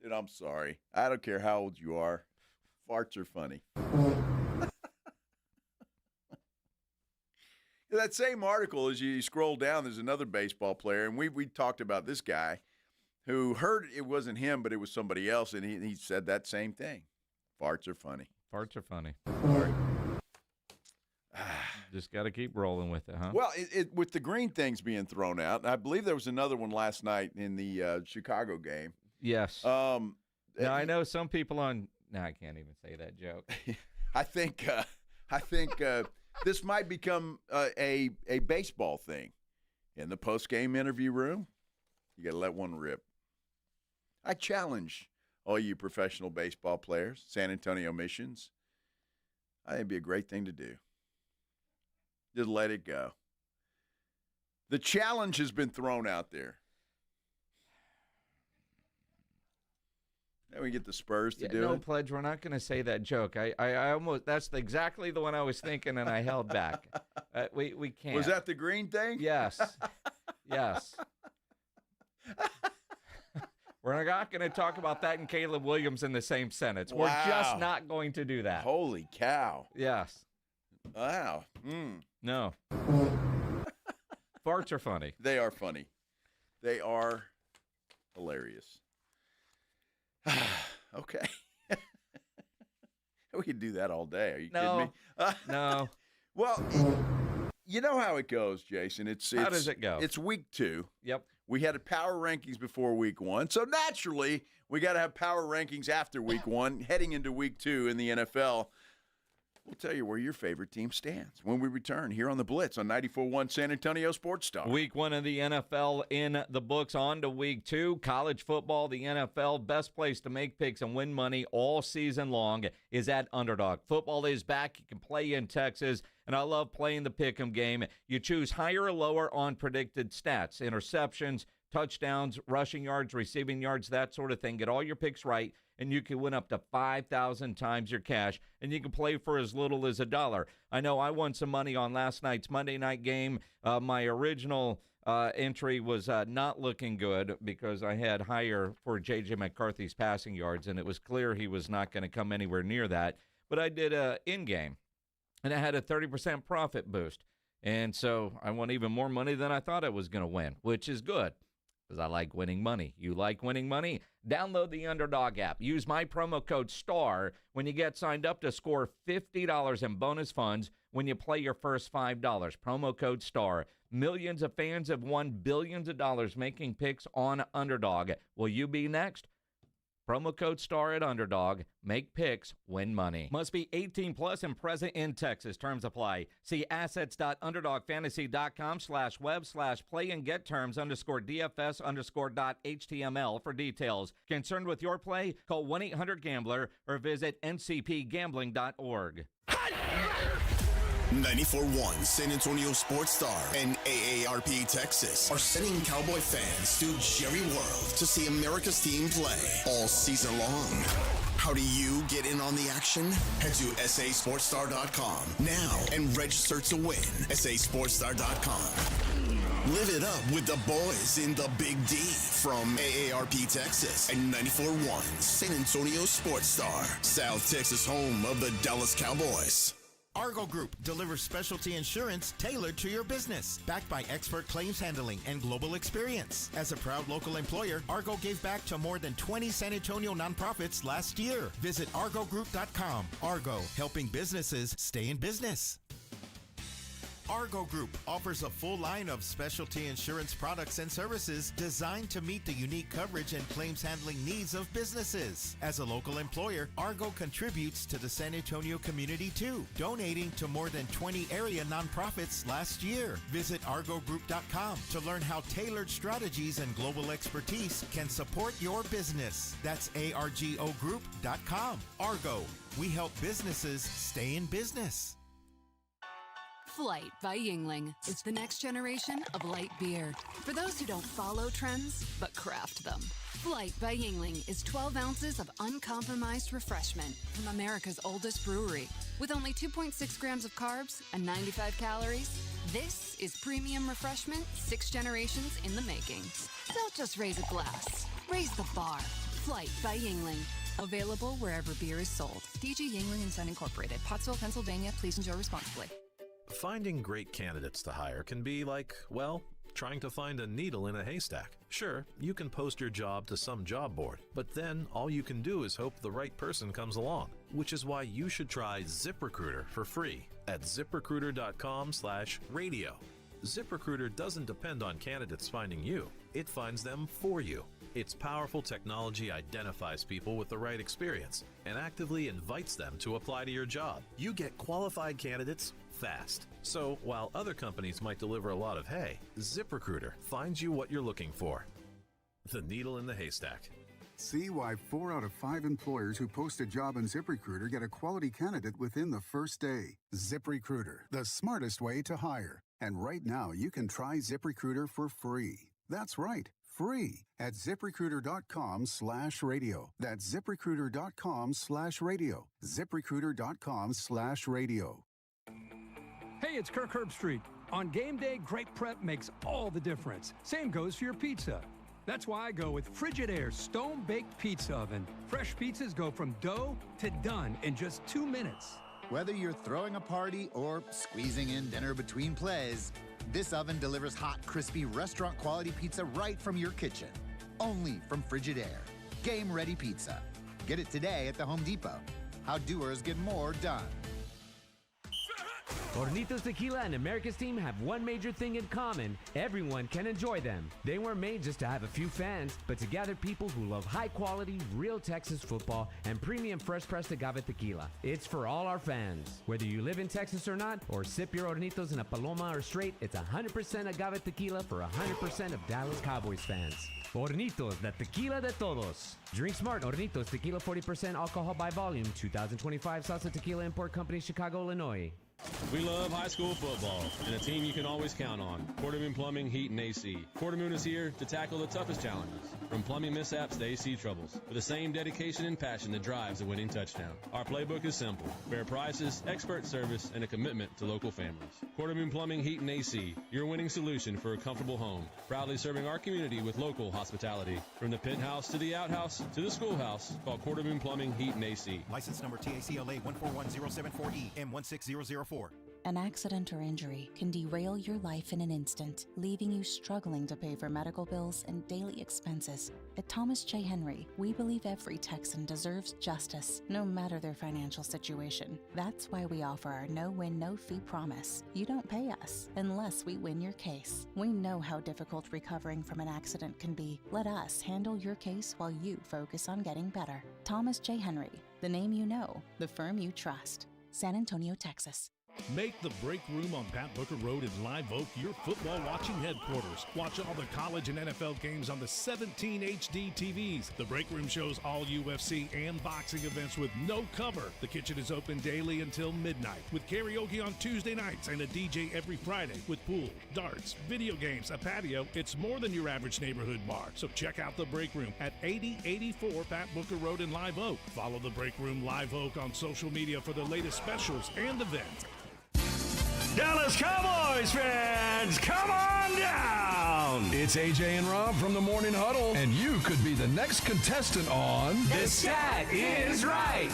Dude, I'm sorry. I don't care how old you are. Farts are funny. That same article, as you scroll down, there's another baseball player, and we talked about this guy who heard it wasn't him, but it was somebody else, and he said that same thing. Farts are funny. Farts are funny. Sorry. Just got to keep rolling with it, huh? Well, with the green things being thrown out, I believe there was another one last night in the Chicago game. Yes. Now, I know some people on – no, I can't even say that joke. I think this might become a baseball thing. In the post-game interview room, you got to let one rip. I challenge all you professional baseball players, San Antonio Missions. I think it'd be a great thing to do. Just let it go. The challenge has been thrown out there. Then we get the Spurs to do it. Pledge, we're not going to say that joke. I almost, that's exactly the one I was thinking, and I held back. We can't. Was that the green thing? Yes. Yes. We're not going to talk about that and Caleb Williams in the same sentence. Wow. We're just not going to do that. Holy cow. Yes. Wow. No. Farts are funny. They are funny. They are hilarious. Okay. We could do that all day. Are you kidding me? No. Well, you know how it goes, Jason. How does it go? It's week 2. Yep. We had a power rankings before week 1. So naturally, we got to have power rankings after week 1, heading into week 2 in the NFL. We'll tell you where your favorite team stands when we return here on the Blitz on 94.1 San Antonio Sports Star. Week 1 of the NFL in the books. On to week 2. College football, the NFL, best place to make picks and win money all season long is at Underdog. Football is back. You can play in Texas, and I love playing the pick'em game. You choose higher or lower on predicted stats, interceptions, touchdowns, rushing yards, receiving yards, that sort of thing. Get all your picks right, and you can win up to 5,000 times your cash, and you can play for as little as $1. I know I won some money on last night's Monday night game. My original entry was not looking good because I had higher for J.J. McCarthy's passing yards, and it was clear he was not going to come anywhere near that. But I did in-game, and I had a 30% profit boost. And so I won even more money than I thought I was going to win, which is good. Because I like winning money. You like winning money? Download the Underdog app. Use my promo code STAR when you get signed up to score $50 in bonus funds when you play your first $5. Promo code STAR. Millions of fans have won billions of dollars making picks on Underdog. Will you be next? Promo code STAR at Underdog. Make picks, win money. Must be 18 plus and present in Texas. Terms apply. See assets.underdogfantasy.com/web/play and get terms _DFS_.html for details. Concerned with your play? Call 1-800-GAMBLER or visit ncpgambling.org. 94.1 San Antonio Sports Star and AARP Texas are sending Cowboy fans to Jerry World to see America's team play all season long. How do you get in on the action? Head to sasportstar.com now and register to win. sasportstar.com. Live it up with the boys in the Big D from AARP Texas and 94.1 San Antonio Sports Star, South Texas home of the Dallas Cowboys. Argo Group delivers specialty insurance tailored to your business, backed by expert claims handling and global experience. As a proud local employer, Argo gave back to more than 20 San Antonio nonprofits last year. Visit argogroup.com. Argo, helping businesses stay in business. Argo Group offers a full line of specialty insurance products and services designed to meet the unique coverage and claims handling needs of businesses. As a local employer, Argo contributes to the San Antonio community too, donating to more than 20 area nonprofits last year. Visit argogroup.com to learn how tailored strategies and global expertise can support your business. That's argogroup.com. Argo, we help businesses stay in business. Flight by Yingling is the next generation of light beer. For those who don't follow trends, but craft them. Flight by Yingling is 12 ounces of uncompromised refreshment from America's oldest brewery. With only 2.6 grams of carbs and 95 calories, this is premium refreshment 6 generations in the making. Don't just raise a glass, raise the bar. Flight by Yingling. Available wherever beer is sold. DG Yingling & Son Incorporated, Pottsville, Pennsylvania. Please enjoy responsibly. Finding great candidates to hire can be like, well, trying to find a needle in a haystack. Sure, you can post your job to some job board, but then all you can do is hope the right person comes along, which is why you should try ZipRecruiter for free at ziprecruiter.com/radio. ZipRecruiter doesn't depend on candidates finding you. It finds them for you. Its powerful technology identifies people with the right experience and actively invites them to apply to your job. You get qualified candidates fast. So while other companies might deliver a lot of hay, ZipRecruiter finds you what you're looking for. The needle in the haystack. See why 4 out of 5 employers who post a job on ZipRecruiter get a quality candidate within the first day. ZipRecruiter, the smartest way to hire. And right now, you can try ZipRecruiter for free. That's right, free at ZipRecruiter.com/radio. That's ZipRecruiter.com/radio. ZipRecruiter.com/radio. Hey, it's Kirk Herbstreit. On game day, great prep makes all the difference. Same goes for your pizza. That's why I go with Frigidaire Stone-Baked Pizza Oven. Fresh pizzas go from dough to done in just 2 minutes. Whether you're throwing a party or squeezing in dinner between plays, this oven delivers hot, crispy, restaurant-quality pizza right from your kitchen. Only from Frigidaire. Game-ready pizza. Get it today at the Home Depot. How doers get more done. Hornitos Tequila and America's team have one major thing in common. Everyone can enjoy them. They weren't made just to have a few fans, but to gather people who love high-quality, real Texas football and premium fresh-pressed agave tequila. It's for all our fans. Whether you live in Texas or not, or sip your Hornitos in a Paloma or straight, it's 100% agave tequila for 100% of Dallas Cowboys fans. Hornitos, the tequila de todos. Drink smart. Hornitos Tequila, 40% alcohol by volume. 2025 Salsa Tequila Import Company, Chicago, Illinois. We love high school football and a team you can always count on. Quartermoon Plumbing, Heat, and AC. Quartermoon is here to tackle the toughest challenges, from plumbing mishaps to AC troubles, with the same dedication and passion that drives a winning touchdown. Our playbook is simple: fair prices, expert service, and a commitment to local families. Quartermoon Plumbing, Heat, and AC, your winning solution for a comfortable home. Proudly serving our community with local hospitality. From the pit house to the outhouse to the schoolhouse, call Quartermoon Plumbing, Heat, and AC. License number TACLA 141074E M16004. An accident or injury can derail your life in an instant, leaving you struggling to pay for medical bills and daily expenses. At Thomas J. Henry, we believe every Texan deserves justice, no matter their financial situation. That's why we offer our no-win, no-fee promise. You don't pay us unless we win your case. We know how difficult recovering from an accident can be. Let us handle your case while you focus on getting better. Thomas J. Henry, the name you know, the firm you trust. San Antonio, Texas. Make the Break Room on Pat Booker Road in Live Oak your football watching headquarters. Watch all the college and NFL games on the 17 HD TVs. The Break Room shows all UFC and boxing events with no cover. The kitchen is open daily until midnight, with karaoke on Tuesday nights and a DJ every Friday with pool, darts, video games, a patio. It's more than your average neighborhood bar. So check out the Break Room at 8084 Pat Booker Road in Live Oak. Follow the Break Room Live Oak on social media for the latest specials and events. Dallas Cowboys fans, come on down! It's AJ and Rob from the Morning Huddle, and you could be the next contestant on The Stat Is Right.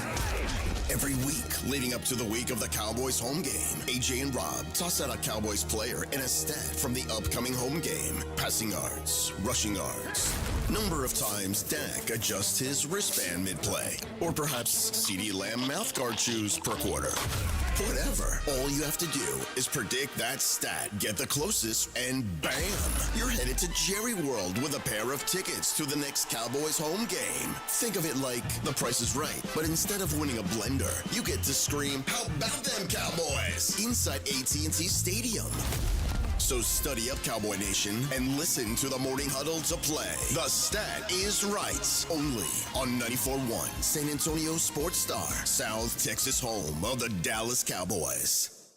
Every week leading up to the week of the Cowboys home game, AJ and Rob toss out a Cowboys player and a stat from the upcoming home game. Passing yards, rushing yards, number of times Dak adjusts his wristband mid-play, or perhaps CeeDee Lamb mouthguard chews per quarter. Whatever. All you have to do is predict that stat, get the closest, and bam! You're headed to Jerry World with a pair of tickets to the next Cowboys home game. Think of it like The Price is Right, but instead of winning a blender, you get to scream, "How about them Cowboys?" inside AT&T Stadium. So study up, Cowboy Nation, and listen to the Morning Huddle to play. The Stat Is Right. Only on 94.1 San Antonio Sports Star, South Texas home of the Dallas Cowboys.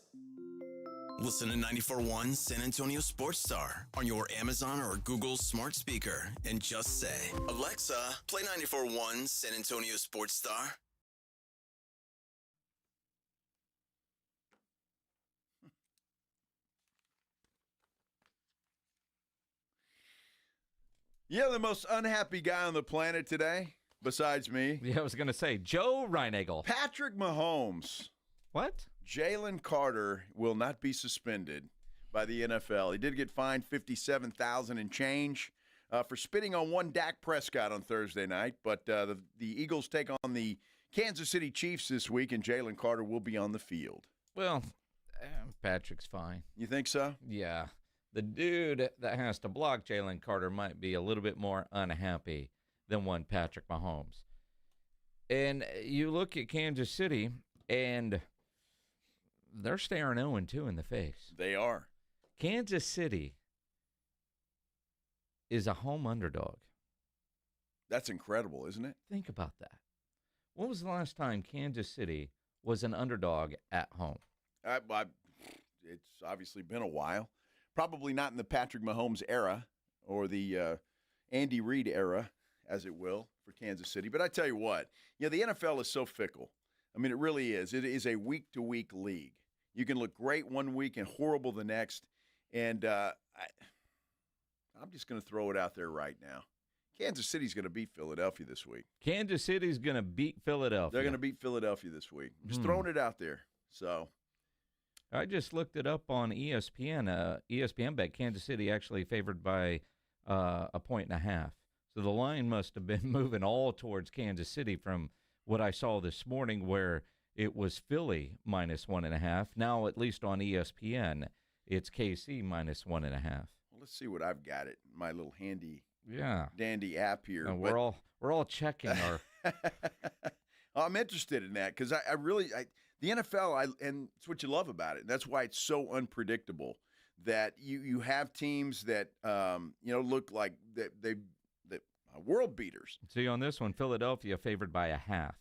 Listen to 94.1 San Antonio Sports Star on your Amazon or Google smart speaker and just say, "Alexa, play 94.1 San Antonio Sports Star." Yeah, the most unhappy guy on the planet today, besides me. Yeah, I was going to say, Joe Reinagel. Patrick Mahomes. What? Jalen Carter will not be suspended by the NFL. He did get fined $57,000 and change for spitting on one Dak Prescott on Thursday night, but the Eagles take on the Kansas City Chiefs this week, and Jalen Carter will be on the field. Well, Patrick's fine. You think so? Yeah. The dude that has to block Jalen Carter might be a little bit more unhappy than one Patrick Mahomes. And you look at Kansas City, and they're staring 0-2 in the face. They are. Kansas City is a home underdog. That's incredible, isn't it? Think about that. When was the last time Kansas City was an underdog at home? It's obviously been a while. Probably not in the Patrick Mahomes era or the Andy Reid era, as it will, for Kansas City. But I tell you what, the NFL is so fickle. I mean, it really is. It is a week-to-week league. You can look great one week and horrible the next. And I'm just going to throw it out there right now. Kansas City's going to beat Philadelphia this week. Kansas City's going to beat Philadelphia. They're going to beat Philadelphia this week. Just throwing it out there. So I just looked it up on ESPN. ESPN bet Kansas City actually favored by 1.5. So the line must have been moving all towards Kansas City from what I saw this morning, where it was Philly minus 1.5. Now, at least on ESPN, it's KC minus 1.5. Well, let's see what I've got it. My little handy, dandy app here. And we're all checking our. I'm interested in that because I really the NFL and it's what you love about it. That's why it's so unpredictable. That you have teams that look like that world beaters. See, on this one, Philadelphia favored by 0.5.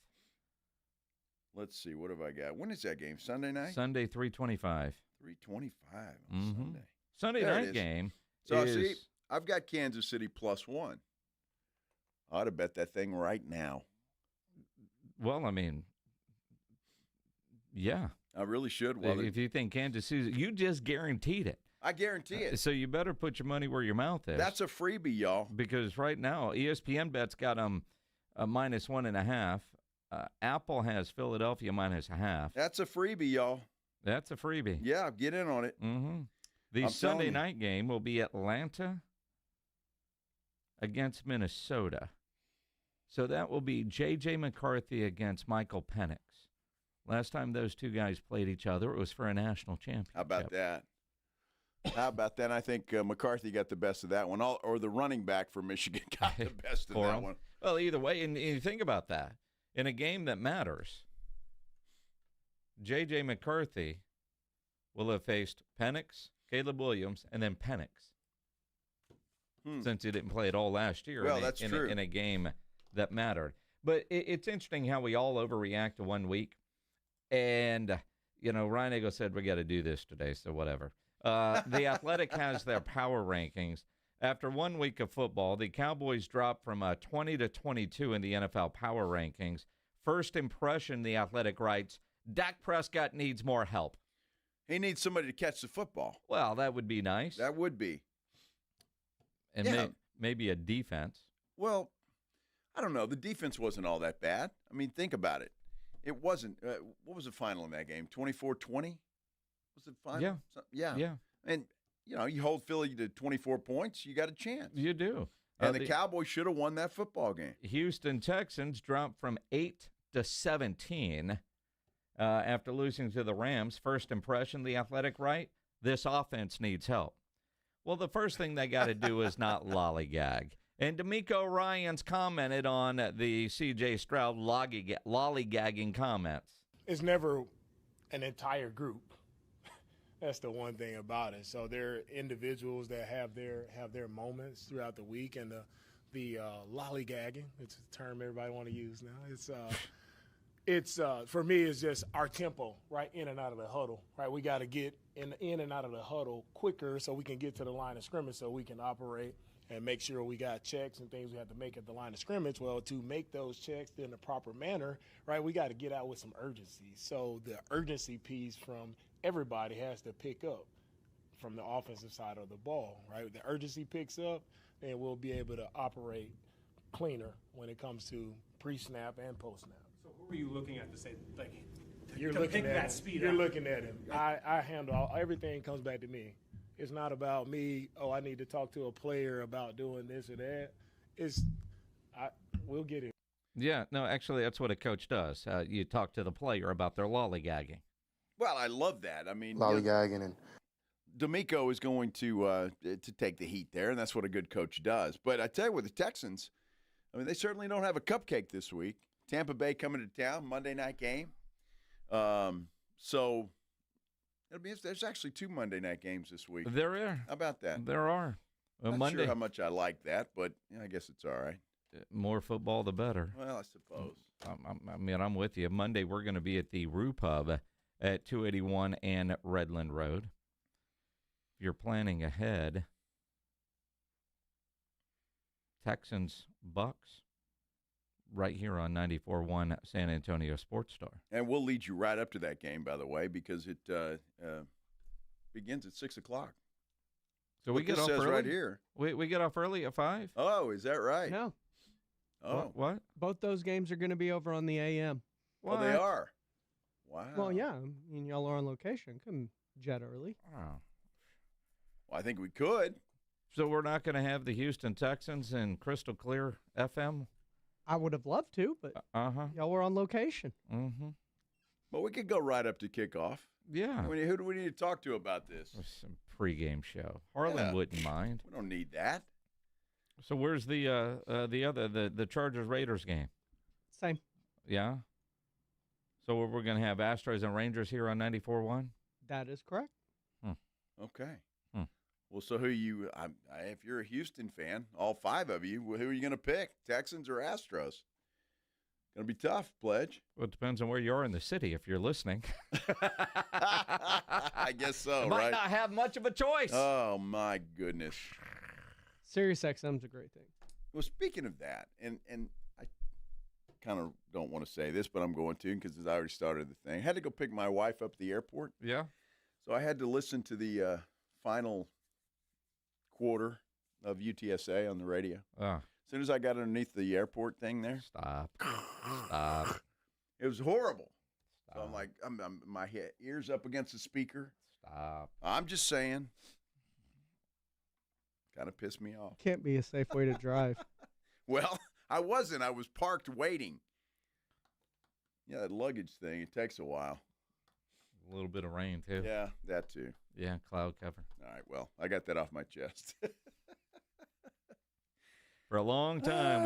Let's see, what have I got? When is that game? Sunday night? Sunday, 3:25. 3:25 on Sunday. Sunday there night game. So see, I've got Kansas City +1. I ought to bet that thing right now. Well, I mean, yeah. I really should. Well, if you think Kansas City, you just guaranteed it. I guarantee it. So you better put your money where your mouth is. That's a freebie, y'all. Because right now, ESPN bet's got them minus 1.5. Apple has Philadelphia minus 0.5. That's a freebie, y'all. That's a freebie. Yeah, get in on it. Mm-hmm. The Sunday night game will be Atlanta against Minnesota. So that will be J.J. McCarthy against Michael Penix. Last time those two guys played each other, it was for a national championship. How about that? How about that? I think McCarthy got the best of that one, or the running back for Michigan got the best of that one. Well, either way, and you think about that. In a game that matters, J.J. McCarthy will have faced Penix, Caleb Williams, and then Penix. Since he didn't play at all last year that's true. In a game that mattered. But it's interesting how we all overreact to 1 week. And, Ryan Eagle said we got to do this today, so whatever. The Athletic has their power rankings. After 1 week of football, the Cowboys dropped from 20 to 22 in the NFL power rankings. First impression, the Athletic writes, Dak Prescott needs more help. He needs somebody to catch the football. Well, that would be nice. That would be. And maybe a defense. Well, I don't know. The defense wasn't all that bad. I mean, think about it. It wasn't. What was the final in that game? 24-20? Was it final? Yeah. Yeah. And, you hold Philly to 24 points, you got a chance. You do. And the Cowboys should have won that football game. Houston Texans dropped from 8 to 17 after losing to the Rams. First impression, the Athletic right, this offense needs help. Well, the first thing they got to do is not lollygag. And D'Amico Ryans commented on the C.J. Stroud lollygagging comments. It's never an entire group. That's the one thing about it. So there are individuals that have their moments throughout the week, and the lollygagging, it's a term everybody want to use now. It's for me, it's just our tempo, right, in and out of the huddle, right? We got to get in and out of the huddle quicker so we can get to the line of scrimmage so we can operate and make sure we got checks and things we have to make at the line of scrimmage. Well, to make those checks in the proper manner, right, we got to get out with some urgency. So the urgency piece from everybody has to pick up from the offensive side of the ball, right? The urgency picks up, and we'll be able to operate cleaner when it comes to pre-snap and post-snap. So who are you looking at to say, like, you're to looking pick at that him. speed You're up? looking at him. I handle everything comes back to me. It's not about me, I need to talk to a player about doing this or that. We'll get it. Yeah, no, actually, that's what a coach does. You talk to the player about their lollygagging. Well, I love that. I mean, Lollygagging and D'Amico is going to take the heat there, and that's what a good coach does. But I tell you, with the Texans, I mean, they certainly don't have a cupcake this week. Tampa Bay coming to town, Monday night game. So there's actually 2 Monday night games this week. There are. How about that? There are. Not Monday. sure how much I like that, but I guess it's all right. More football, the better. Well, I suppose. I'm with you. Monday, we're going to be at the Rue Pub at 281 and Redland Road. If you're planning ahead, Texans, Bucks, right here on 94.1 San Antonio Sports Star. And we'll lead you right up to that game, by the way, because it begins at 6 o'clock. So we get this off says early? right here. We get off early at 5? Oh, is that right? No. Oh. What? Both those games are going to be over on the AM. Oh, they are? Wow. Well, yeah. I mean, y'all are on location. Come jet early. Oh. Well, I think we could. So we're not going to have the Houston Texans and Crystal Clear FM? I would have loved to, but y'all were on location. Mm-hmm. Well, we could go right up to kickoff. Yeah. Who do we need to talk to about this? Some pregame show. Harlan wouldn't mind. We don't need that. So where's the Chargers Raiders game? Same. Yeah. So we're going to have Astros and Rangers here on 94.1? That is correct. Okay. Well, so if you're a Houston fan, all 5 of you, who are you going to pick? Texans or Astros? Going to be tough, Pledge. Well, it depends on where you are in the city if you're listening. I guess so, Might right? not have much of a choice. Oh, my goodness. Sirius XM's a great thing. Well, speaking of that, and I kind of don't want to say this, but I'm going to because I already started the thing. I had to go pick my wife up at the airport. Yeah. So I had to listen to the final quarter of UTSA on the radio. As soon as I got underneath the airport thing there. Stop. It was horrible. Stop. So I'm like, my ears up against the speaker. Stop. I'm just saying. Kind of pissed me off. Can't be a safe way to drive. Well, I wasn't. I was parked waiting. Yeah, that luggage thing, it takes a while. A little bit of rain, too. Yeah, that too. Yeah, cloud cover. All right, well, I got that off my chest. For a long time,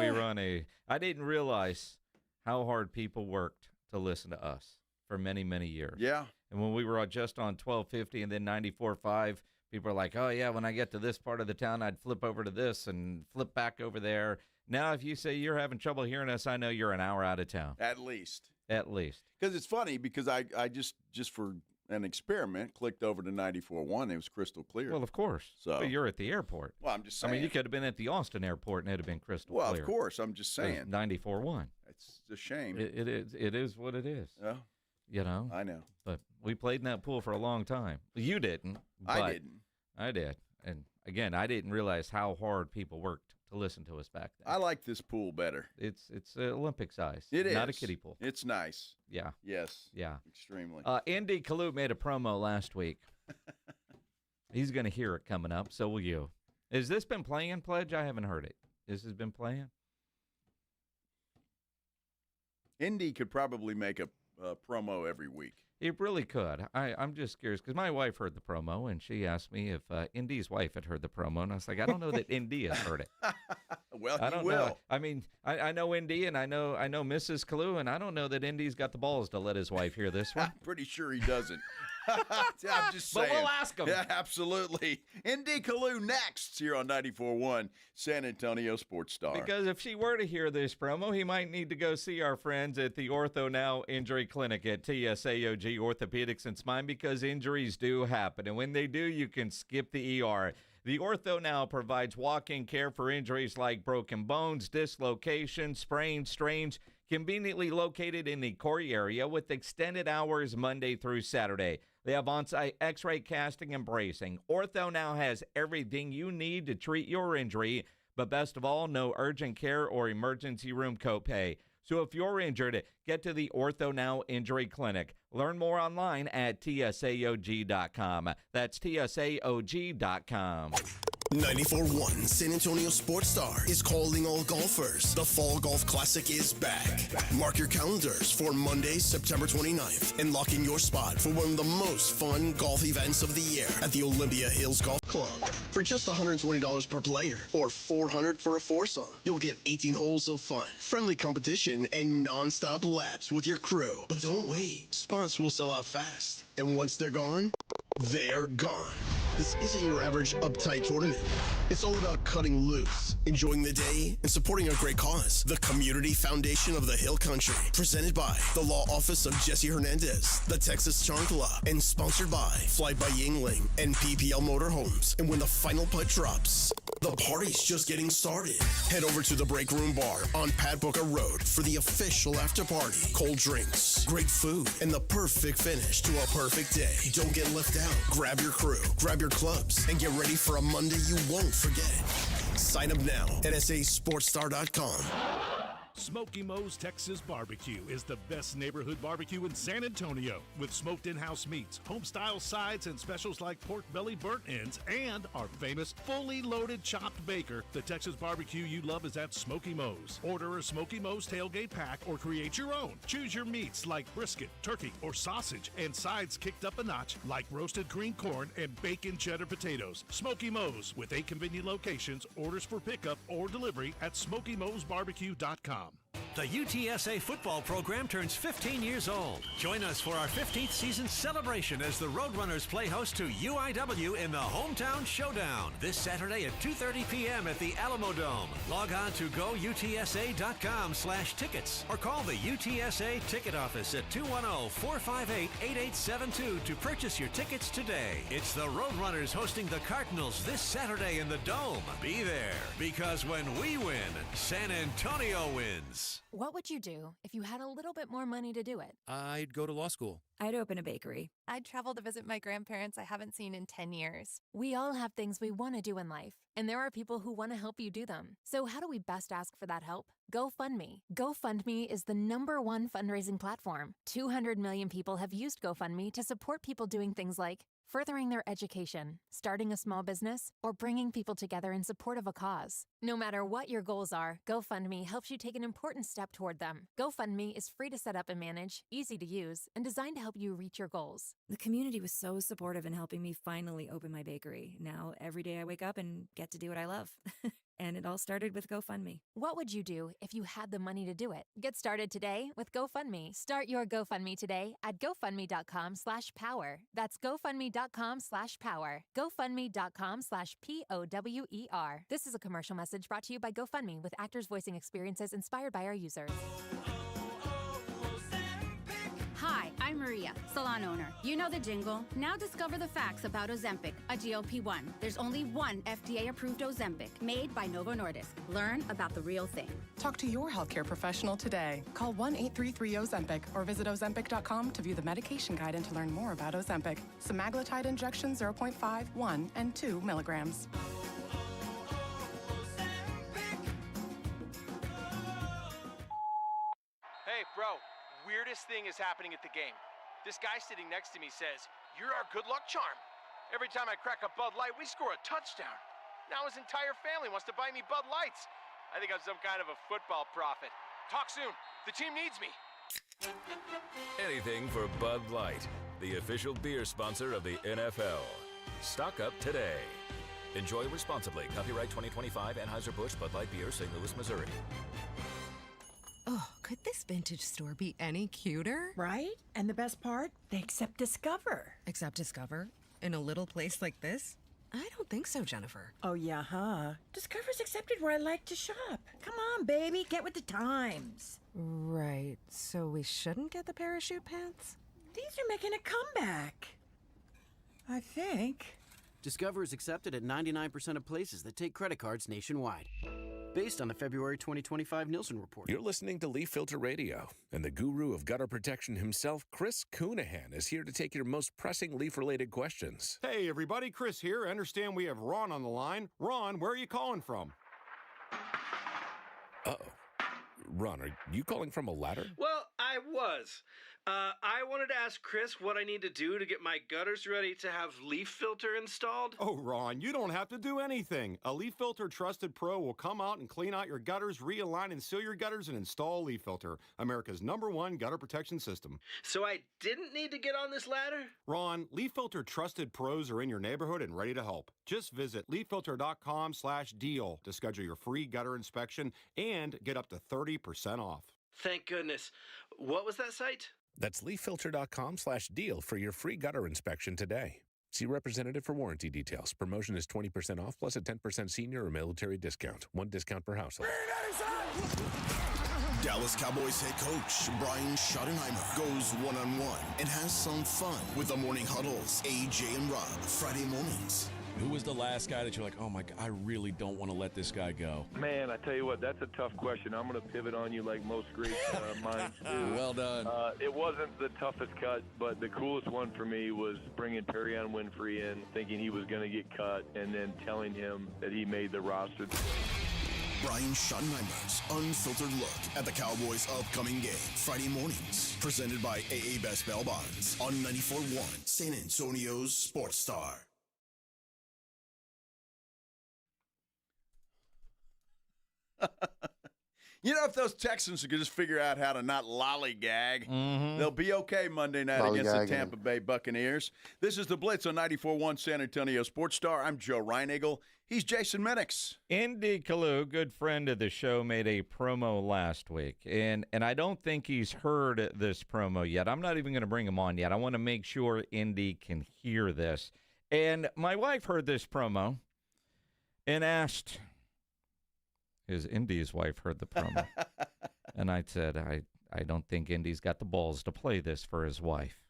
I didn't realize how hard people worked to listen to us for many, many years. Yeah. And when we were just on 1250 and then 94.5, people are like, oh, yeah, when I get to this part of the town, I'd flip over to this and flip back over there. Now, if you say you're having trouble hearing us, I know you're an hour out of town. At least. At least. Because it's funny because I just for an experiment clicked over to 94.1. It was crystal clear. Well, of course. So but you're at the airport. Well, I'm just saying. I mean, you could have been at the Austin airport and it would have been crystal clear. Well, of course. I'm just saying. 94.1. It's a shame. It is what it is. Yeah. You know? I know. But we played in that pool for a long time. You didn't. I didn't. I did. And, again, I didn't realize how hard people worked to listen to us back then. I like this pool better. It's Olympic size. It is. Not a kiddie pool. It's nice. Yeah. Yes. Yeah. Extremely. Indie Koo made a promo last week. He's going to hear it coming up. So will you. Has this been playing, Pledge? I haven't heard it. This has been playing? Indy could probably make a promo every week. It really could. I'm just curious because my wife heard the promo and she asked me if Indy's wife had heard the promo, and I was like, I don't know that Indy has heard it. Well, I don't will. know. I mean, I know Indy and I know Mrs. Kalu, and I don't know that Indy's got the balls to let his wife hear this one. I'm pretty sure he doesn't. I'm just saying. But we'll ask him. Yeah, absolutely. Indie Koo next here on 94.1 San Antonio Sports Star. Because if she were to hear this promo, he might need to go see our friends at the Ortho Now Injury Clinic at TSAOG Orthopedics and Spine, because injuries do happen. And when they do, you can skip the ER. The Ortho Now provides walk-in care for injuries like broken bones, dislocations, sprains, strains, conveniently located in the Corey area with extended hours Monday through Saturday. They have on-site x-ray casting and bracing. Ortho Now has everything you need to treat your injury, but best of all, no urgent care or emergency room copay. So if you're injured, get to the Ortho Now Injury Clinic. Learn more online at TSAOG.com. That's TSAOG.com. 94.1 San Antonio Sports Star is calling all golfers. The Fall Golf Classic is back. Mark your calendars for Monday, September 29th, and lock in your spot for one of the most fun golf events of the year at the Olympia Hills Golf Club. For just $120 per player, or $400 for a foursome, you'll get 18 holes of fun, friendly competition, and non-stop laps with your crew. But don't wait. Spots will sell out fast. And once they're gone, they're gone. This isn't your average uptight tournament. It's all about cutting loose, enjoying the day, and supporting a great cause. The Community Foundation of the Hill Country. Presented by the Law Office of Jesse Hernandez, the Texas Charm Club, and sponsored by Fly by Yingling and PPL Motorhomes. And when the final putt drops, The party's just getting started. Head over to the Break Room Bar on Pat Booker Road for the official after party. Cold drinks, great food, and the perfect finish to a perfect day. Don't get left out. Grab your crew, grab your clubs, and get ready for a Monday you won't forget. Sign up now at sasportstar.com. Smoky Mo's Texas Barbecue is the best neighborhood barbecue in San Antonio, with smoked in-house meats, home-style sides, and specials like pork belly burnt ends, and our famous fully loaded chopped baker. The Texas barbecue you love is at Smoky Mo's. Order a Smoky Mo's tailgate pack or create your own. Choose your meats like brisket, turkey, or sausage, and sides kicked up a notch like roasted green corn and bacon cheddar potatoes. Smoky Mo's, with 8 convenient locations. Orders for pickup or delivery at SmokyMo'sBarbecue.com. The UTSA football program turns 15 years old. Join us for our 15th season celebration as the Roadrunners play host to UIW in the Hometown Showdown this Saturday at 2:30 p.m. at the Alamo Dome. Log on to goutsa.com/tickets or call the UTSA ticket office at 210-458-8872 to purchase your tickets today. It's the Roadrunners hosting the Cardinals this Saturday in the Dome. Be there, because when we win, San Antonio wins. What would you do if you had a little bit more money to do it? I'd go to law school. I'd open a bakery. I'd travel to visit my grandparents I haven't seen in 10 years. We all have things we want to do in life, and there are people who want to help you do them. So how do we best ask for that help? GoFundMe. GoFundMe is the #1 fundraising platform. 200 million people have used GoFundMe to support people doing things like furthering their education, starting a small business, or bringing people together in support of a cause. No matter what your goals are, GoFundMe helps you take an important step toward them. GoFundMe is free to set up and manage, easy to use, and designed to help you reach your goals. The community was so supportive in helping me finally open my bakery. Now, every day I wake up and get to do what I love. And it all started with GoFundMe. What would you do if you had the money to do it? Get started today with GoFundMe. Start your GoFundMe today at GoFundMe.com/power. That's GoFundMe.com/power. GoFundMe.com/POWER. This is a commercial message brought to you by GoFundMe, with actors voicing experiences inspired by our users. Hi, I'm Maria, salon owner. You know the jingle. Now discover the facts about Ozempic, a GLP-1. There's only one FDA-approved Ozempic, made by Novo Nordisk. Learn about the real thing. Talk to your healthcare professional today. Call 1-833-OZEMPIC or visit Ozempic.com to view the medication guide and to learn more about Ozempic. Semaglutide injection 0.5, 1, and 2 milligrams. Hey, bro. Weirdest thing is happening at the game. This guy sitting next to me says, "You're our good luck charm. Every time I crack a Bud Light, we score a touchdown." Now his entire family wants to buy me Bud Lights. I think I'm some kind of a football prophet. Talk soon. The team needs me. Anything for Bud Light, the official beer sponsor of the NFL. Stock up today. Enjoy responsibly. Copyright 2025 Anheuser-Busch Bud Light Beer, St. Louis, Missouri. Oh, could this vintage store be any cuter? Right? And the best part? They accept Discover. Accept Discover? In a little place like this? I don't think so, Jennifer. Oh, yeah, huh? Discover's accepted where I like to shop. Come on, baby, get with the times. Right, so we shouldn't get the parachute pants? These are making a comeback. I think. Discover is accepted at 99% of places that take credit cards nationwide. Based on the February 2025 Nielsen report. You're listening to Leaf Filter Radio, and the guru of gutter protection himself, Chris Coonahan, is here to take your most pressing leaf-related questions. Hey, everybody, Chris here. I understand we have Ron on the line. Ron, where are you calling from? Uh-oh. Ron, are you calling from a ladder? Well, I was. I wanted to ask Chris what I need to do to get my gutters ready to have Leaf Filter installed. Oh, Ron, you don't have to do anything. A Leaf Filter Trusted Pro will come out and clean out your gutters, realign and seal your gutters, and install Leaf Filter, America's #1 gutter protection system. So I didn't need to get on this ladder? Ron, Leaf Filter Trusted Pros are in your neighborhood and ready to help. Just visit leaffilter.com/deal to schedule your free gutter inspection and get up to 30% off. Thank goodness. What was that site? That's leaffilter.com/deal for your free gutter inspection today. See representative for warranty details. Promotion is 20% off plus a 10% senior or military discount. One discount per household. Dallas Cowboys head coach Brian Schottenheimer goes one-on-one and has some fun with the Morning Huddles, AJ and Rob, Friday mornings. Who was the last guy that you're like, oh my God, I really don't want to let this guy go? Man, I tell you what, that's a tough question. I'm going to pivot on you like most great minds do. Well done. It wasn't the toughest cut, but the coolest one for me was bringing Perion Winfrey in, thinking he was going to get cut, and then telling him that he made the roster. Brian Schottenheimer's unfiltered look at the Cowboys' upcoming game. Friday mornings, presented by AA Best Bail Bonds on 94.1 San Antonio's Sports Star. You know, if those Texans could just figure out how to not lollygag, they'll be okay Monday night against the Tampa Bay Buccaneers. This is the Blitz on 94.1 San Antonio Sports Star. I'm Joe Reinagle. He's Jason Minix. Indie Koo, good friend of the show, made a promo last week, and I don't think he's heard this promo yet. I'm not even going to bring him on yet. I want to make sure Indy can hear this. And my wife heard this promo and asked... His Indy's wife heard the promo. And I said, I don't think Indy's got the balls to play this for his wife.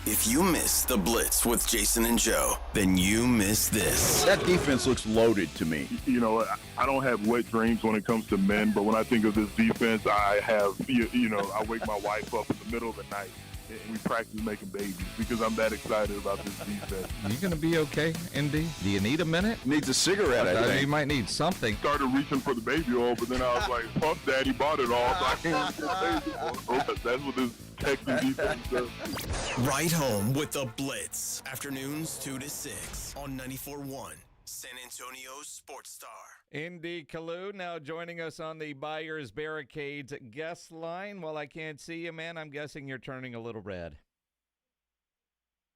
If you miss the Blitz with Jason and Joe, then you miss this. That defense looks loaded to me. You know, I don't have wet dreams when it comes to men, but when I think of this defense, I have, you know, I wake my wife up in the middle of the night. And we practice making babies because I'm that excited about this defense. You going to be okay, Indy? Do you need a minute? Needs a cigarette, I think. You might need something. Started reaching for the baby oil, but then I was like, Puff Daddy bought it all, so I can't get baby oil. That's what this Texas defense does. Right home with the Blitz. Afternoons 2 to 6 on 94.1 San Antonio's Sports Star. Indie Koo now joining us on the Buyers Barricades guest line. Well, I can't see you, man. I'm guessing you're turning a little red.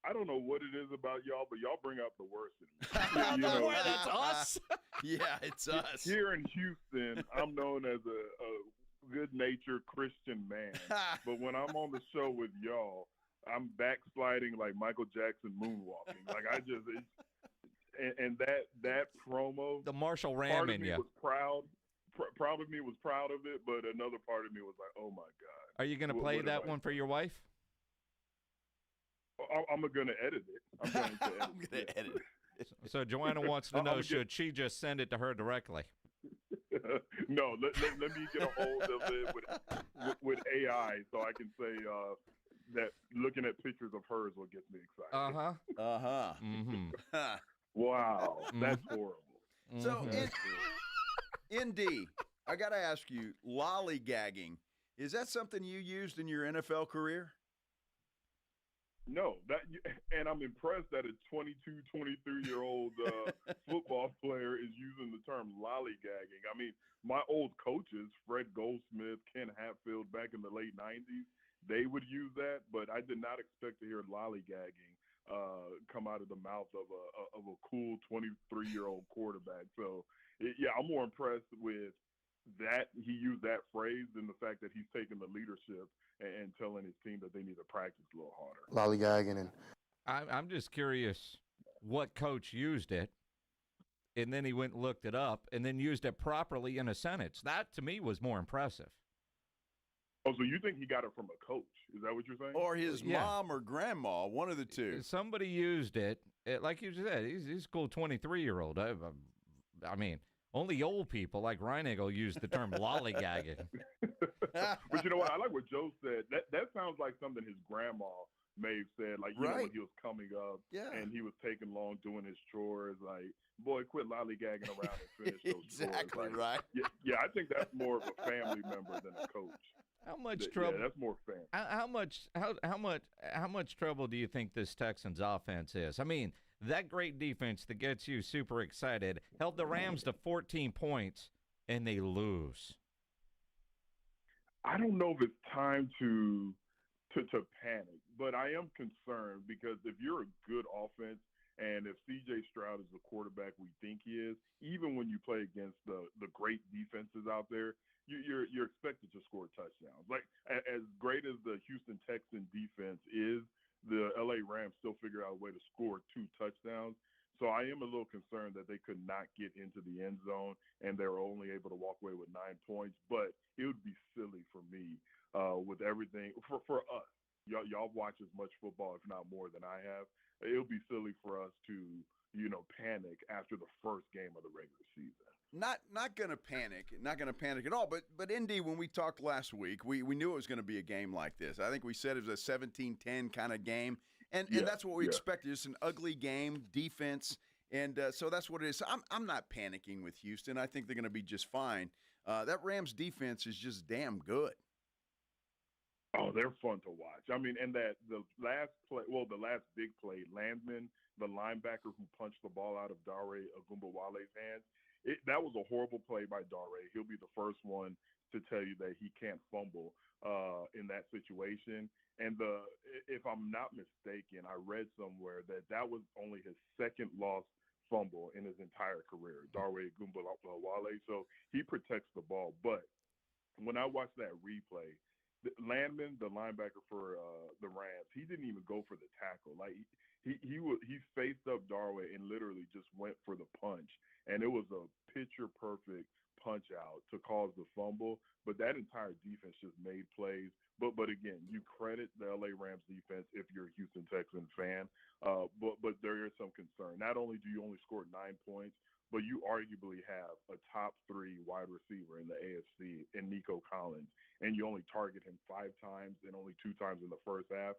I don't know what it is about y'all, but y'all bring out the worst in me. Boy, that's us. Yeah, it's us. Here in Houston, I'm known as a good-natured Christian man. But when I'm on the show with y'all, I'm backsliding like Michael Jackson moonwalking. Like I just... And that promo, the Marshall Ram in you, was proud. Proud of me was proud of it, but another part of me was like, "Oh my God!" Are you going to play that one for your wife? I'm going to edit it. I'm going to edit it. So Joanna wants to know: should she just send it to her directly? No, let me get a hold of it with AI, so I can say that looking at pictures of her is what gets me excited. Mm-hmm. Wow, that's horrible. So, Indy, I got to ask you, lollygagging, is that something you used in your NFL career? No, and I'm impressed that a 22, 23-year-old football player is using the term lollygagging. I mean, my old coaches, Fred Goldsmith, Ken Hatfield, back in the late 90s, they would use that, but I did not expect to hear lollygagging come out of the mouth of a cool 23-year-old quarterback. So, I'm more impressed with that he used that phrase than the fact that he's taking the leadership and telling his team that they need to practice a little harder. Lollygagging. And I'm just curious what coach used it, and then he went and looked it up, and then used it properly in a sentence. That, to me, was more impressive. Oh, so you think he got it from a coach? Is that what you're saying? Or his mom or grandma, one of the two. Somebody used it. Like you said, he's a cool 23-year-old. I mean, only old people like Reinagle use the term lollygagging. But you know what? I like what Joe said. That sounds like something his grandma may have said, like, you know, when he was coming up and he was taking long doing his chores, like, boy, quit lollygagging around and finish those chores. Exactly like, right. Yeah, I think that's more of a family member than a coach. How much trouble? Yeah, that's more family. How much trouble do you think this Texans offense is? I mean, that great defense that gets you super excited held the Rams to 14 points, and they lose. I don't know if it's time to panic, but I am concerned because if you're a good offense and if C.J. Stroud is the quarterback we think he is, even when you play against the great defenses out there, you're expected to score touchdowns. Like, as great as the Houston Texans defense is, the L.A. Rams still figure out a way to score 2 touchdowns. So I am a little concerned that they could not get into the end zone and they were only able to walk away with 9 points. But it would be silly for me with everything for us. Y'all y'all watch as much football, if not more, than I have. It'll be silly for us to, panic after the first game of the regular season. Not going to panic. Not going to panic at all. But Indy, when we talked last week, we knew it was going to be a game like this. I think we said it was a 17-10 kind of game. And that's what we expected. Just an ugly game, defense. And so that's what it is. I'm not panicking with Houston. I think they're going to be just fine. That Rams defense is just damn good. Oh, they're fun to watch. I mean, and the last big play, Landman, the linebacker who punched the ball out of Dare Ogunbowale's hands, that was a horrible play by Dare. He'll be the first one to tell you that he can't fumble in that situation. And if I'm not mistaken, I read somewhere that was only his second lost fumble in his entire career, Dare Ogunbowale. So he protects the ball. But when I watched that replay, Landman, the linebacker for the Rams, he didn't even go for the tackle. Like he faced up Darwin and literally just went for the punch, and it was a picture perfect punch out to cause the fumble. But that entire defense just made plays. But again, you credit the LA Rams defense if you're a Houston Texans fan. But there is some concern. Not only do you only score 9 points, but you arguably have a top 3 wide receiver in the AFC in Nico Collins, and you only target him 5 times and only 2 times in the first half.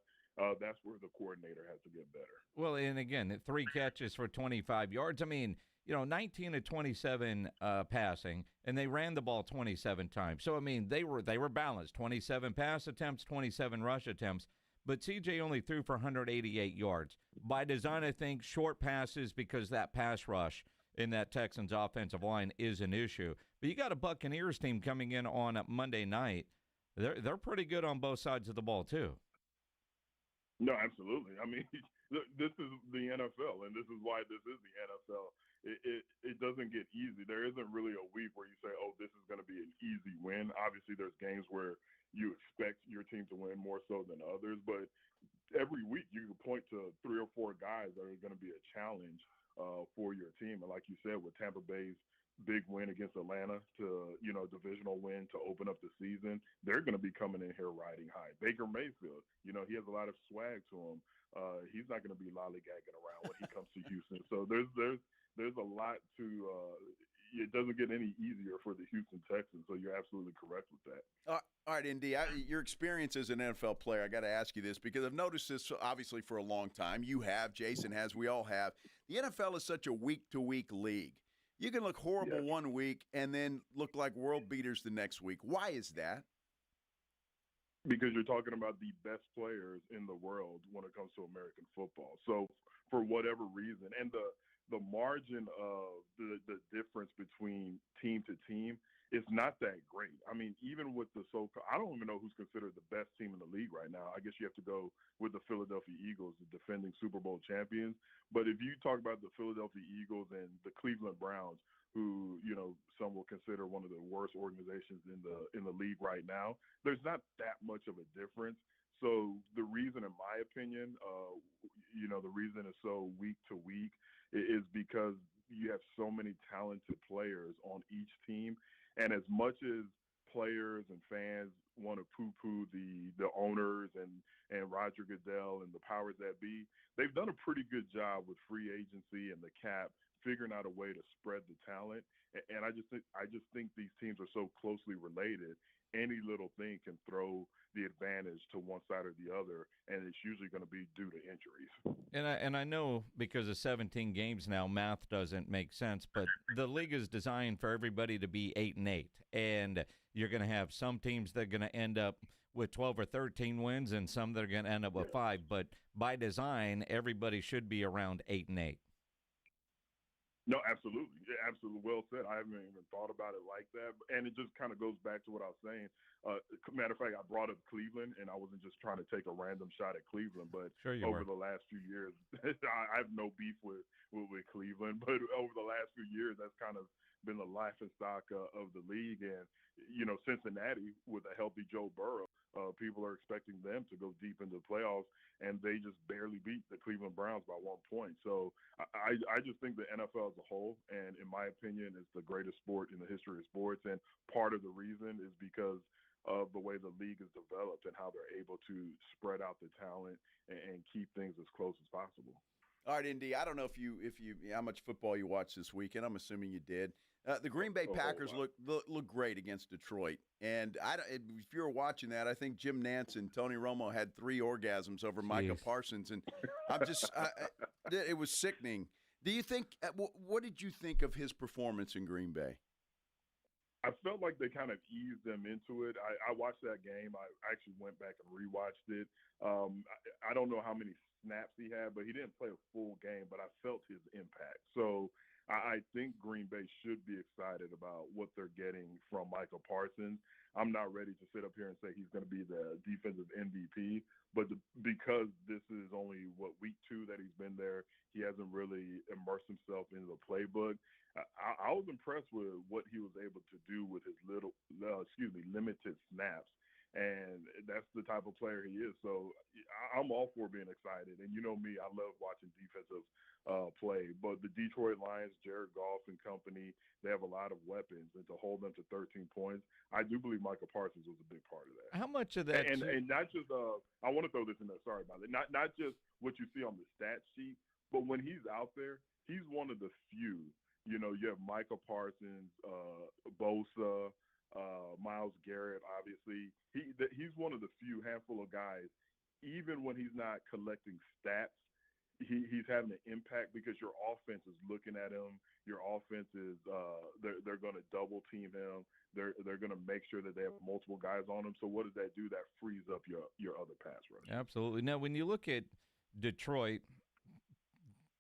That's where the coordinator has to get better. Well, and again, 3 catches for 25 yards. I mean, 19 of 27 passing, and they ran the ball 27 times. So, I mean, they were balanced, 27 pass attempts, 27 rush attempts. But CJ only threw for 188 yards. By design, I think, short passes because that pass rush in that Texans offensive line is an issue. But you got a Buccaneers team coming in on Monday night. They're pretty good on both sides of the ball, too. No, absolutely. I mean, this is the NFL, and this is why this is the NFL. It doesn't get easy. There isn't really a week where you say, oh, this is going to be an easy win. Obviously, there's games where you expect your team to win more so than others, but every week you can point to 3 or 4 guys that are going to be a challenge for your team. And like you said, with Tampa Bay's big win against Atlanta to, divisional win to open up the season, they're going to be coming in here riding high. Baker Mayfield, he has a lot of swag to him. He's not going to be lollygagging around when he comes to Houston. So there's a lot to it doesn't get any easier for the Houston Texans, so you're absolutely correct with that. All right, Indy, your experience as an NFL player, I got to ask you this because I've noticed this obviously for a long time. You have, Jason has, we all have. The NFL is such a week-to-week league. You can look horrible one week and then look like world beaters the next week. Why is that? Because you're talking about the best players in the world when it comes to American football. So for whatever reason, and the margin of the difference between team to team is not that great. I mean, even with the I don't even know who's considered the best team in the league right now. I guess you have to go with the Philadelphia Eagles, the defending Super Bowl champions. But if you talk about the Philadelphia Eagles and the Cleveland Browns, who, some will consider one of the worst organizations in the league right now, there's not that much of a difference. So the reason, in my opinion, the reason it's so week to week is because you have so many talented players on each team. And as much as players and fans want to poo-poo the owners and Roger Goodell and the powers that be, they've done a pretty good job with free agency and the cap, figuring out a way to spread the talent. And I just think these teams are so closely related. Any little thing can throw the advantage to one side or the other, and it's usually going to be due to injuries. And I know because of 17 games now, math doesn't make sense, but the league is designed for everybody to be 8-8, and you're going to have some teams that are going to end up with 12 or 13 wins, and some that are going to end up with 5. But by design, everybody should be around 8-8. No, absolutely. Absolutely well said. I haven't even thought about it like that. And it just kind of goes back to what I was saying. Matter of fact, I brought up Cleveland, and I wasn't just trying to take a random shot at Cleveland. But over the last few years, I have no beef with Cleveland. But over the last few years, that's kind of been the laughing stock of the league. And, Cincinnati, with a healthy Joe Burrow, people are expecting them to go deep into the playoffs, and they just barely beat the Cleveland Browns by 1 point. So I just think the NFL as a whole, and in my opinion, is the greatest sport in the history of sports. And part of the reason is because of the way the league is developed and how they're able to spread out the talent and keep things as close as possible. All right, Indy, I don't know if you how much football you watched this weekend. I'm assuming you did. The Green Bay Packers look great against Detroit. And if you were watching that, I think Jim Nantz and Tony Romo had 3 orgasms over Micah Parsons. And I'm just it was sickening. Do you think what did you think of his performance in Green Bay? I felt like they kind of eased them into it. I watched that game. I actually went back and rewatched it. I don't know how many snaps he had, but he didn't play a full game, but I felt his impact. So I think Green Bay should be excited about what they're getting from Micah Parsons. I'm not ready to sit up here and say he's going to be the defensive MVP, but because this is only, week 2 that he's been there, he hasn't really immersed himself into the playbook. I was impressed with what he was able to do with his limited snaps. And that's the type of player he is. So I'm all for being excited. And you know me, I love watching defensive play. But the Detroit Lions, Jared Goff and company, they have a lot of weapons. And to hold them to 13 points, I do believe Micah Parsons was a big part of that. How much of that? And not just I want to throw this in there. Sorry about it. Not just what you see on the stat sheet, but when he's out there, he's one of the few. You know, you have Micah Parsons, Bosa, Myles Garrett, obviously. He's one of the few handful of guys, even when he's not collecting stats, he's having an impact because your offense is looking at him. Your offense is they're going to double team him. They're going to make sure that they have multiple guys on him. So what does that do? That frees up your other pass rush. Absolutely. Now, when you look at Detroit,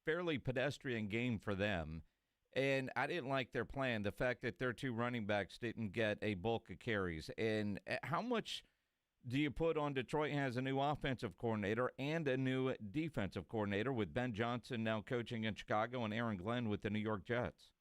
fairly pedestrian game for them. And I didn't like their plan, the fact that their 2 running backs didn't get a bulk of carries. And how much do you put on Detroit has a new offensive coordinator and a new defensive coordinator with Ben Johnson now coaching in Chicago and Aaron Glenn with the New York Jets?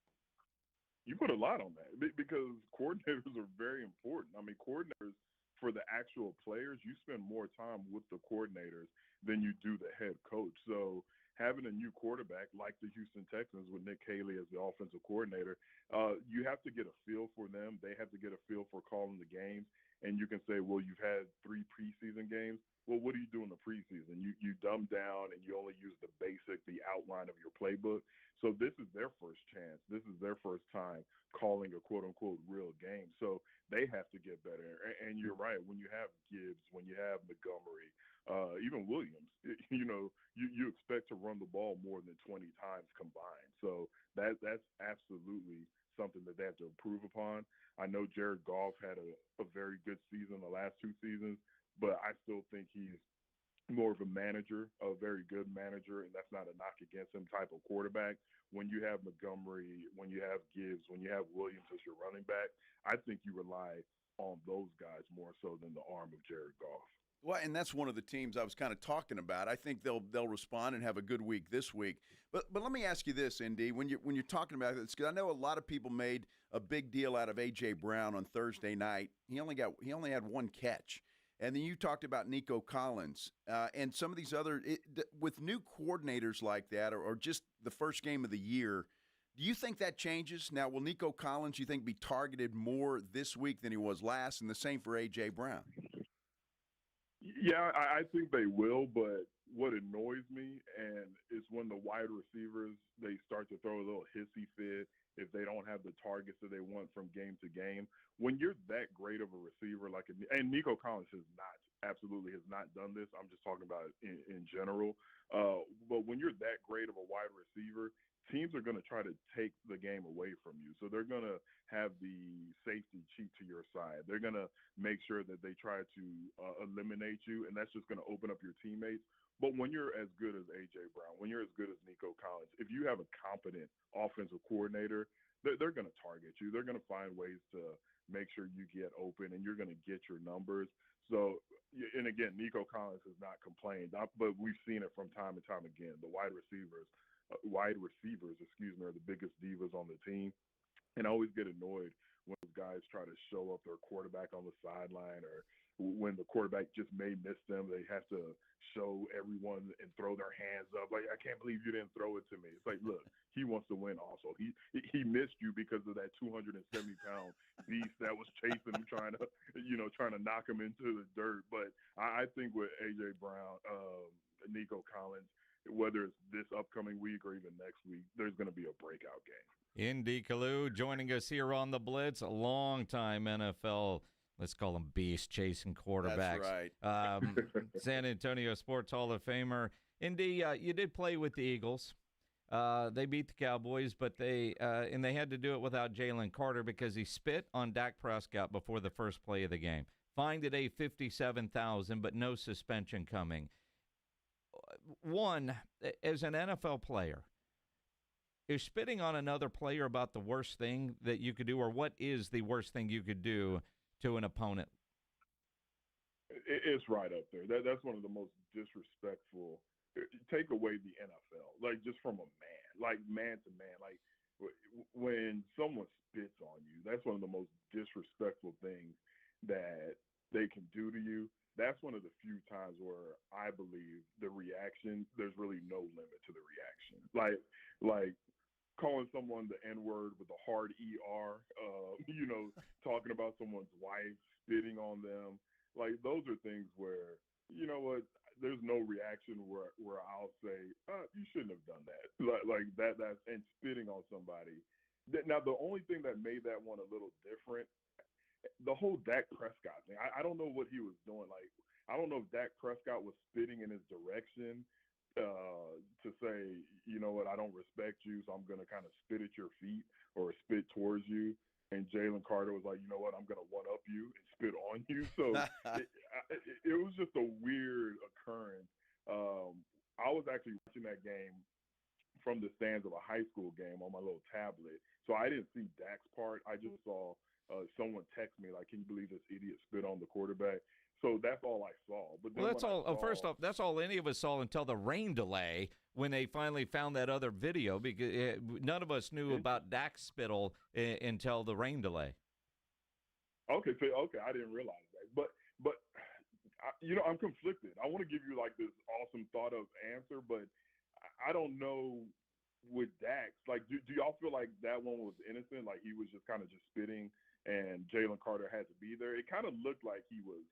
You put a lot on that because coordinators are very important. I mean, coordinators, for the actual players, you spend more time with the coordinators than you do the head coach. So having a new quarterback like the Houston Texans with Nick Haley as the offensive coordinator, you have to get a feel for them. They have to get a feel for calling the games. And you can say, well, you've had 3 preseason games. Well, what do you do in the preseason? You dumb down and you only use the outline of your playbook. So this is their first chance. This is their first time calling a quote-unquote real game. So they have to get better. And you're right. When you have Gibbs, when you have Montgomery, even Williams, you expect to run the ball more than 20 times combined. So that's absolutely something that they have to improve upon. I know Jared Goff had a very good season the last 2 seasons, but I still think he's more of a manager, a very good manager, and that's not a knock against him type of quarterback. When you have Montgomery, when you have Gibbs, when you have Williams as your running back, I think you rely on those guys more so than the arm of Jared Goff. Well, and that's one of the teams I was kind of talking about. I think they'll respond and have a good week this week. But let me ask you this, Indy, when you're talking about this, because I know a lot of people made a big deal out of A.J. Brown on Thursday night. He only had 1 catch. And then you talked about Nico Collins and some of these other with new coordinators like that, or just the first game of the year. Do you think that changes? Now, will Nico Collins, you think, be targeted more this week than he was last, and the same for A.J. Brown? Yeah, I think they will, but what annoys me is when the wide receivers, they start to throw a little hissy fit if they don't have the targets that they want from game to game. When you're that great of a receiver, and Nico Collins has not done this. I'm just talking about it in general. But when you're that great of a wide receiver, teams are going to try to take the game away from you. So they're going to have the safety cheat to your side. They're going to make sure that they try to eliminate you, and that's just going to open up your teammates. But when you're as good as A.J. Brown, when you're as good as Nico Collins, if you have a competent offensive coordinator, they're going to target you. They're going to find ways to make sure you get open, and you're going to get your numbers. So, and again, Nico Collins has not complained, but we've seen it from time and time again. The wide receivers, are the biggest divas on the team. And I always get annoyed when those guys try to show up their quarterback on the sideline, or when the quarterback just may miss them. They have to show everyone and throw their hands up. Like, I can't believe you didn't throw it to me. It's like, look, he wants to win also. He missed you because of that 270-pound beast that was chasing him, trying to knock him into the dirt. But I think with A.J. Brown, Nico Collins, whether it's this upcoming week or even next week, there's going to be a breakout game. Indie Koo joining us here on the Blitz, a long-time NFL, let's call him beast, chasing quarterbacks. That's right. San Antonio Sports Hall of Famer. Indy, you did play with the Eagles. They beat the Cowboys, but they had to do it without Jalen Carter because he spit on Dak Prescott before the first play of the game. Fined today $57,000, but no suspension coming. One, as an NFL player, is spitting on another player about the worst thing that you could do, or what is the worst thing you could do to an opponent? It's right up there. That's one of the most disrespectful. Take away the NFL, like just from a man, like man to man, like when someone spits on you, that's one of the most disrespectful things that they can do to you. That's one of the few times where I believe the reaction, there's really no limit to the reaction. Like calling someone the N-word with a hard ER, talking about someone's wife, spitting on them. Like, those are things where, you know what, there's no reaction where I'll say, you shouldn't have done that. Like that, and spitting on somebody. Now, the only thing that made that one a little different, the whole Dak Prescott thing, I don't know what he was doing. Like, I don't know if Dak Prescott was spitting in his direction to say, you know what, I don't respect you, so I'm going to kind of spit at your feet or spit towards you. And Jalen Carter was like, you know what, I'm going to one-up you and spit on you. So it was just a weird occurrence. I was actually watching that game from the stands of a high school game on my little tablet. So I didn't see Dak's part. I just saw someone text me, like, can you believe this idiot spit on the quarterback? So that's all I saw. But then that's all. First off, that's all any of us saw until the rain delay when they finally found that other video, because none of us knew about Dak's spittle until the rain delay. Okay, I didn't realize that. But I'm conflicted. I want to give you like this awesome thought of answer, but I don't know with Dax. Like, do y'all feel like that one was innocent? Like he was just kind of just spitting, and Jalen Carter had to be there. It kind of looked like he was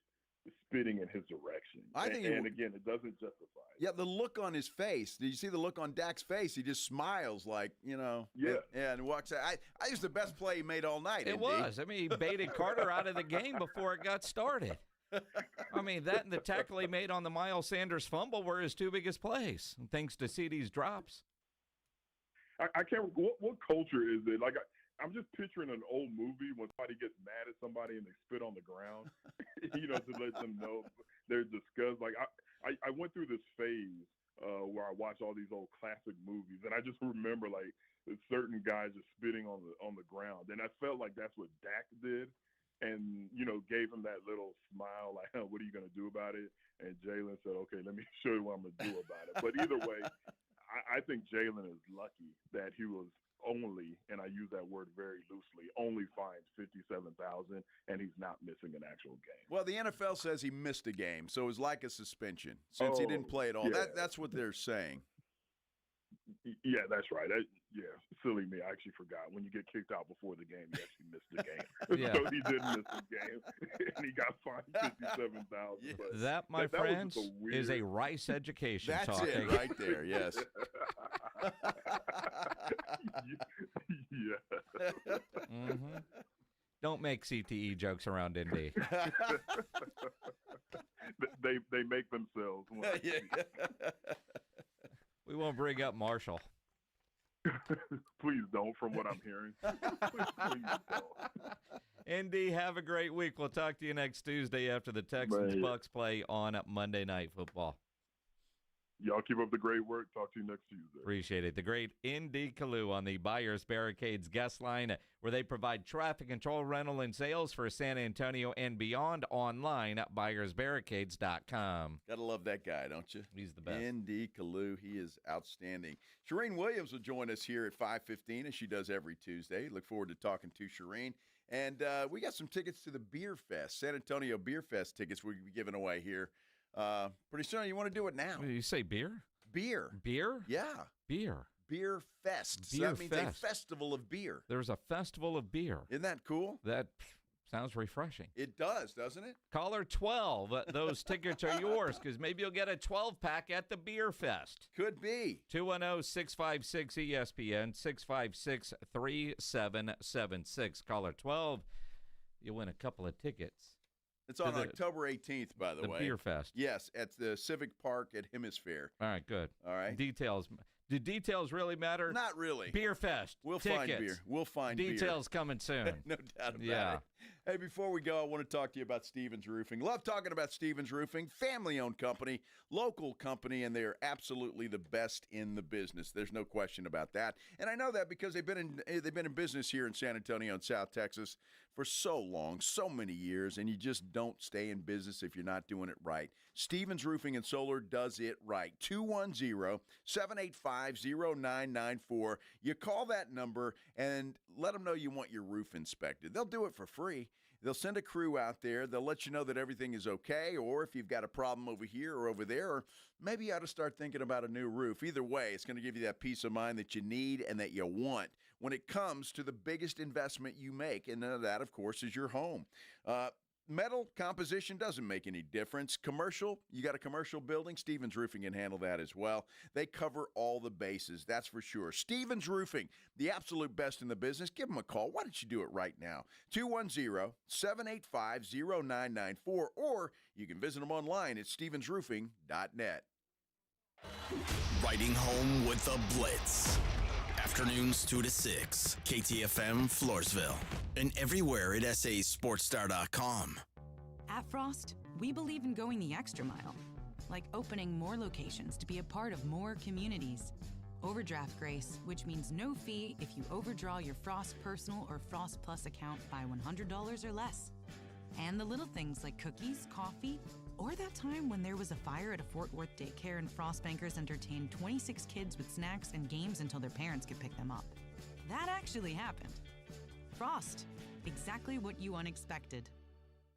spitting in his direction. And again, it doesn't justify it. Yeah, the look on his face. Did you see the look on Dak's face? He just smiles like, Yeah. And walks out. I think it's the best play he made all night. It was. I mean, he baited Carter out of the game before it got started. I mean, that and the tackle he made on the Miles Sanders fumble were his two biggest plays, thanks to CeeDee's drops. I can't. What culture is it? Like, I'm just picturing an old movie when somebody gets mad at somebody and they spit on the ground, to let them know they're disgusted. Like, I went through this phase where I watched all these old classic movies, and I just remember like certain guys just spitting on the ground, and I felt like that's what Dak did, and gave him that little smile, like, what are you gonna do about it? And Jalen said, okay, let me show you what I'm gonna do about it. But either way, I think Jalen is lucky that he was only, and I use that word very loosely, only fined $57,000, and he's not missing an actual game. Well, the NFL says he missed a game, so it was like a suspension since he didn't play at all. Yeah. That's what they're saying. Yeah, that's right. Silly me. I actually forgot. When you get kicked out before the game, you actually missed the game. Yeah. So he did miss the game, and he got fined $57,000. Yes. That, my friends, is a Rice education That's talking. it right there, yes. Yeah. Mm-hmm. Don't make CTE jokes around Indy. They make themselves. We won't bring up Marshall. Please don't, from what I'm hearing. Please don't. Indy, have a great week. We'll talk to you next Tuesday after the Texans-Bucks play on Monday Night Football. Y'all keep up the great work. Talk to you next Tuesday. Appreciate it. The great Indie Koo on the Buyers Barricades guest line, where they provide traffic control, rental, and sales for San Antonio and beyond, online at buyersbarricades.com. Gotta love that guy, don't you? He's the best. Indie Koo, he is outstanding. Shireen Williams will join us here at 5:15, as she does every Tuesday. Look forward to talking to Shireen. And we got some tickets to the Beerfest, San Antonio Beerfest tickets we'll be giving away here pretty soon. You want to do it now? You say beer? Beer. Beer? Yeah. Beer. Beer Fest. So Beer that means Fest. a festival of beer. There's a festival of beer. Isn't that cool? That sounds refreshing. It does, doesn't it? Caller 12. Those tickets are yours because maybe you'll get a 12-pack at the Beer Fest. Could be. 210-656-ESPN, 656-3776. Caller 12. You'll win a couple of tickets. It's on October 18th, by the way. The Beer Fest. Yes, at the Civic Park at Hemisphere. All right, good. All right. Details. Do details really matter? Not really. Beer Fest. We'll tickets. find beer. We'll find details coming soon. No doubt about Yeah. it. Hey, before we go, I want to talk to you about Stevens Roofing. Love talking about Stevens Roofing. Family-owned company, local company, and they're absolutely the best in the business. There's no question about that. And I know that because they've been in business here in San Antonio and South Texas for so long, so many years, and you just don't stay in business if you're not doing it right. Stevens Roofing and Solar does it right. 210-785-0994. You call that number and let them know you want your roof inspected. They'll do it for free. They'll send a crew out there. They'll let you know that everything is okay, or if you've got a problem over here or over there, or maybe you ought to start thinking about a new roof. Either way, it's going to give you that peace of mind that you need and that you want when it comes to the biggest investment you make, and that, of course, is your home. Metal composition doesn't make any difference. Commercial, you got a commercial building, Stevens Roofing can handle that as well. They cover all the bases, that's for sure. Stevens Roofing, the absolute best in the business. Give them a call. Why don't you do it right now? 210-785-0994, or you can visit them online at stevensroofing.net. Riding home with the Blitz. Afternoons 2 to 6, KTFM Floresville, and everywhere at sasportstar.com. At Frost, we believe in going the extra mile, like opening more locations to be a part of more communities. Overdraft grace, which means no fee if you overdraw your Frost Personal or Frost Plus account by $100 or less. And the little things like cookies, coffee, or that time when there was a fire at a Fort Worth daycare and Frost Bankers entertained 26 kids with snacks and games until their parents could pick them up. That actually happened. Frost, exactly what you unexpected.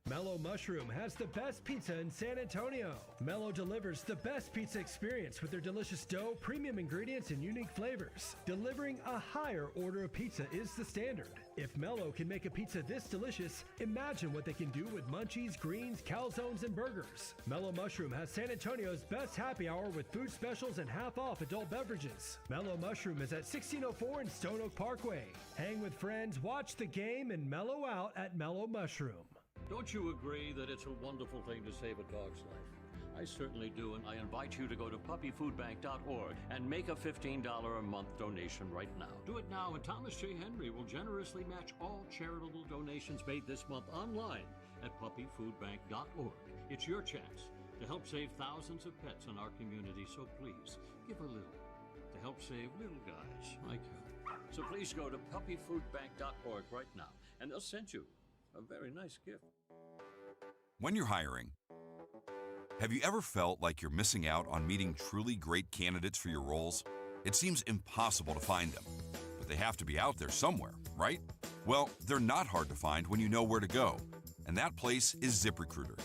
Mellow Mushroom has the best pizza in San Antonio. Mellow delivers the best pizza experience with their delicious dough, premium ingredients, and unique flavors. Delivering a higher order of pizza is the standard. If Mellow can make a pizza this delicious, imagine what they can do with munchies, greens, calzones, and burgers. Mellow Mushroom has San Antonio's best happy hour with food specials and half-off adult beverages. Mellow Mushroom is at 1604 and Stone Oak Parkway. Hang with friends, watch the game, and mellow out at Mellow Mushroom. Don't you agree that it's a wonderful thing to save a dog's life? I certainly do, and I invite you to go to puppyfoodbank.org and make a $15 a month donation right now. Do it now, and Thomas J. Henry will generously match all charitable donations made this month online at puppyfoodbank.org. It's your chance to help save thousands of pets in our community, so please give a little to help save little guys like you. So please go to puppyfoodbank.org right now, and they'll send you a very nice gift. When you're hiring, have you ever felt like you're missing out on meeting truly great candidates for your roles? It seems impossible to find them, but they have to be out there somewhere, right? Well, they're not hard to find when you know where to go, and that place is ZipRecruiter.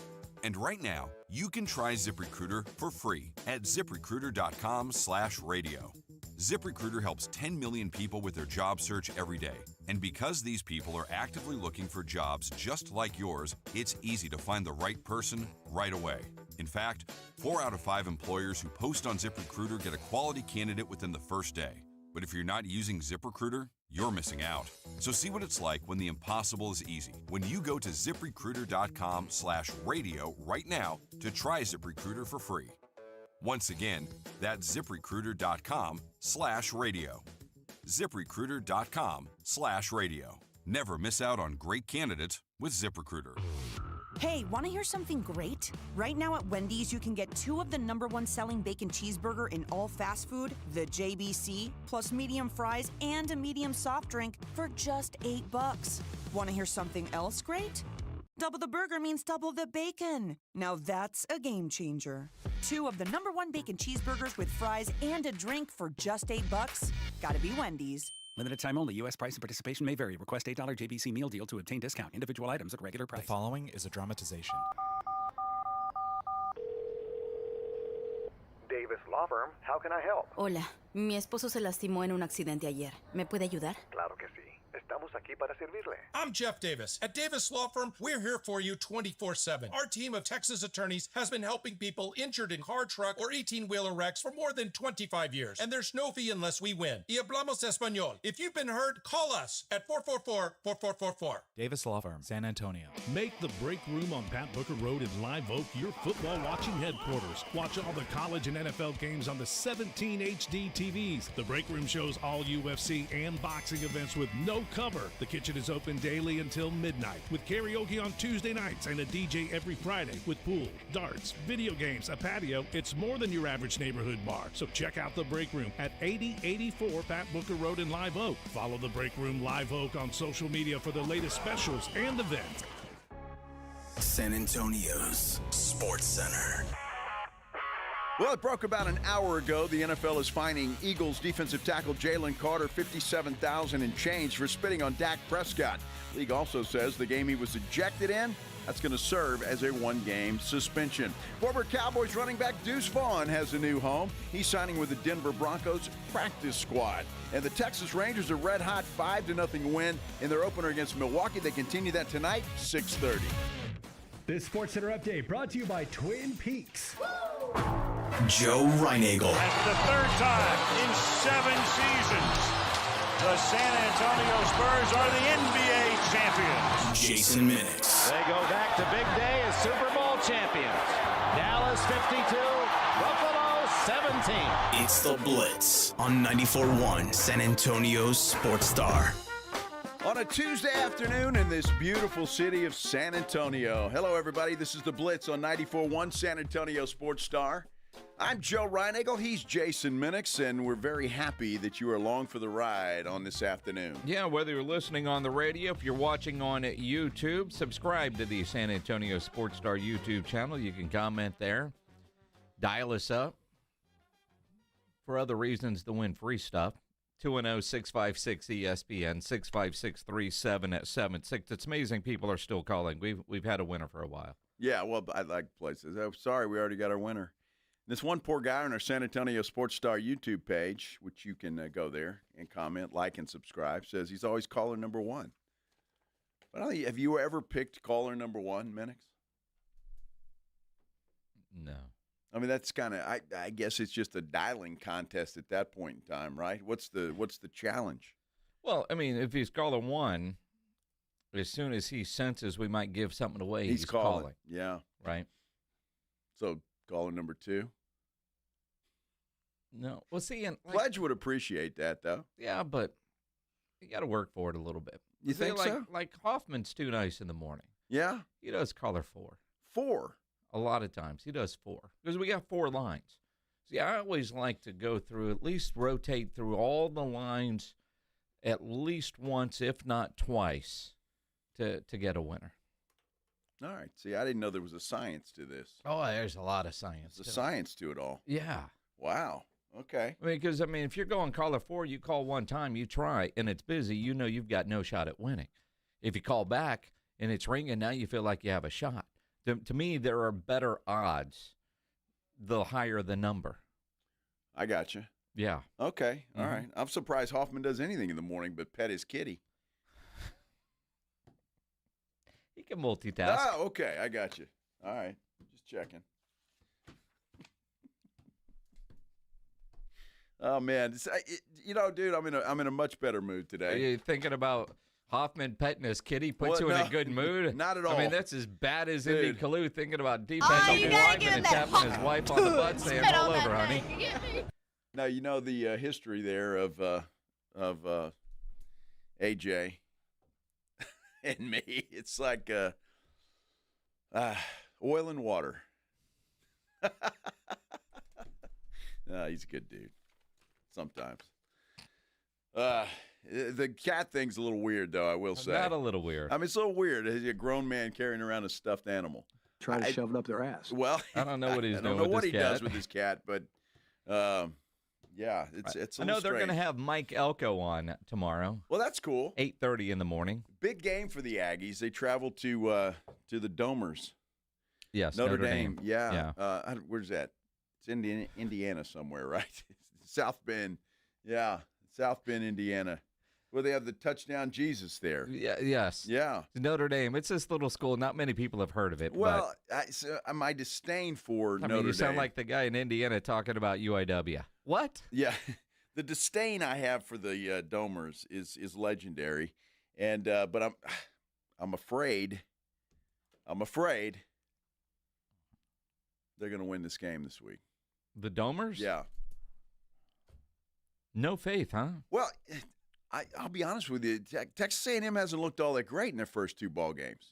And right now, you can try ZipRecruiter for free at ziprecruiter.com/radio. ZipRecruiter helps 10 million people with their job search every day. And because these people are actively looking for jobs just like yours, it's easy to find the right person right away. In fact, 4 out of 5 employers who post on ZipRecruiter get a quality candidate within the first day. But if you're not using ZipRecruiter, you're missing out. So see what it's like when the impossible is easy. When you go to ziprecruiter.com/radio right now to try ZipRecruiter for free. Once again, that's ziprecruiter.com/radio. ziprecruiter.com/radio. Never miss out on great candidates with ZipRecruiter. Hey, want to hear something great? Right now at Wendy's, you can get 2 of the #1 selling bacon cheeseburger in all fast food, the JBC, plus medium fries and a medium soft drink for just $8. Want to hear something else great? Double the burger means double the bacon. Now that's a game changer. 2 of the #1 bacon cheeseburgers with fries and a drink for just $8. Gotta be Wendy's. Limited time only. U.S. price and participation may vary. Request $8 JBC meal deal to obtain discount. Individual items at regular price. The following is a dramatization. Davis Law Firm. How can I help? Hola, mi esposo se lastimó en un accidente ayer. ¿Me puede ayudar? Claro que sí. Estamos aquí para servirle. I'm Jeff Davis. At Davis Law Firm, we're here for you 24/7. Our team of Texas attorneys has been helping people injured in car, truck, or 18-wheeler wrecks for more than 25 years. And there's no fee unless we win. Y hablamos español. If you've been hurt, call us at 444-4444. Davis Law Firm, San Antonio. Make the break room on Pat Booker Road in Live Oak your football watching headquarters. Watch all the college and NFL games on the 17 HD TVs. The break room shows all UFC and boxing events with no cover. The kitchen is open daily until midnight with karaoke on Tuesday nights and a DJ every Friday with pool, darts, video games, a patio. It's more than your average neighborhood bar. So check out the break room at 8084 Pat Booker Road in Live Oak. Follow the break room Live Oak on social media for the latest specials and events. San Antonio's Sports Center. Well, it broke about an hour ago. The NFL is fining Eagles defensive tackle Jalen Carter $57,000 and change for spitting on Dak Prescott. League also says the game he was ejected in, that's going to serve as a one-game suspension. Former Cowboys running back Deuce Vaughn has a new home. He's signing with the Denver Broncos practice squad. And the Texas Rangers are red-hot 5-0 win in their opener against Milwaukee. They continue that tonight, 6:30. This Sports Center update brought to you by Twin Peaks. Joe Reinagel. And for the third time in 7 seasons, the San Antonio Spurs are the NBA champions. Jason Minix. They go back to big day as Super Bowl champions. Dallas 52, Buffalo 17. It's the Blitz on 94.1 San Antonio's Sports Star. On a Tuesday afternoon in this beautiful city of San Antonio. Hello, everybody. This is the Blitz on 94.1 San Antonio Sports Star. I'm Joe Reinagel. He's Jason Minix, and we're very happy that you are along for the ride on this afternoon. Yeah, whether you're listening on the radio, if you're watching on YouTube, subscribe to the San Antonio Sports Star YouTube channel. You can comment there. Dial us up for other reasons to win free stuff. 210-656-ESPN, 656-3776. It's amazing people are still calling. We've had a winner for a while. Yeah, well, I like places. Oh, sorry, we already got our winner. This one poor guy on our San Antonio Sports Star YouTube page, which you can go there and comment, like, and subscribe, says he's always caller number one. But have you ever picked caller number one, Minix? No. I mean, that's kind of, I guess it's just a dialing contest at that point in time, right? What's the challenge? Well, I mean, if he's caller one, as soon as he senses we might give something away, he's calling. Yeah. Right? So caller number two? No. Well, see, and Pledge would appreciate that, though. Yeah, but you got to work for it a little bit. You think so? Like Hoffman's too nice in the morning. Yeah? He does caller 4. 4? A lot of times. He does 4. Because we got 4 lines. See, I always like to go through, at least rotate through all the lines at least once, if not twice, to get a winner. All right. See, I didn't know there was a science to this. Oh, there's a lot of science. There's a science to it all. Yeah. Wow. Okay. Because, if you're going caller 4, you call one time, you try, and it's busy, you know you've got no shot at winning. If you call back and it's ringing, now you feel like you have a shot. To me, there are better odds the higher the number. I got you. Yeah. Okay. All right. I'm surprised Hoffman does anything in the morning but pet his kitty. He can multitask. Oh, okay. I got you. All right. Just checking. Oh, man. Dude, I'm in a much better mood today. Are you thinking about Hoffman petting his kitty puts you in a good mood? Not at all. That's as bad as Indie Koo thinking about defense on the lineman and tapping his wife on the butt saying, roll over, honey. Now, you know the history there of AJ and me. It's like oil and water. He's a good dude. Sometimes. The cat thing's a little weird, though, I will say. Not a little weird. It's a little weird. It's a grown man carrying around a stuffed animal. Trying to shove it up their ass. Well, I don't know what he's doing. I don't know what he does with his cat, but yeah, it's. I know they're going to have Mike Elko on tomorrow. Well, that's cool. 8:30 in the morning. Big game for the Aggies. They travel to the Domers. Yes, Notre Dame. Yeah. Where's that? It's Indiana somewhere, right? South Bend. Yeah, South Bend, Indiana. Where they have the touchdown Jesus there. Yeah, yes. Yeah. Notre Dame. It's this little school. Not many people have heard of it. Well, my disdain for Notre Dame. You sound like the guy in Indiana talking about UIW. What? Yeah. The disdain I have for the Domers is legendary. And but I'm afraid they're going to win this game this week. The Domers? Yeah. No faith, huh? Well, I'll be honest with you. Texas A&M hasn't looked all that great in their first two ball games.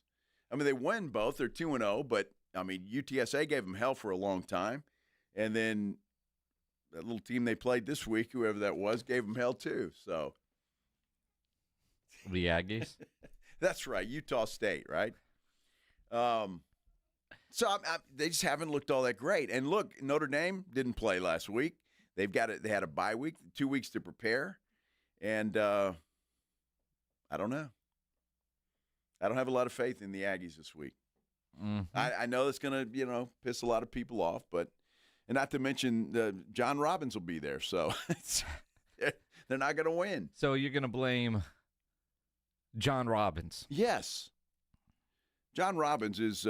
I mean, they win both. They're 2-0, but, I mean, UTSA gave them hell for a long time. And then that little team they played this week, whoever that was, gave them hell too. So the Aggies? That's right, Utah State, right? So they just haven't looked all that great. And look, Notre Dame didn't play last week. They had a bye week, 2 weeks to prepare. And I don't know. I don't have a lot of faith in the Aggies this week. Mm-hmm. I know it's going to, piss a lot of people off, and not to mention John Robbins will be there, so they're not going to win. So you're going to blame John Robbins? Yes. John Robbins is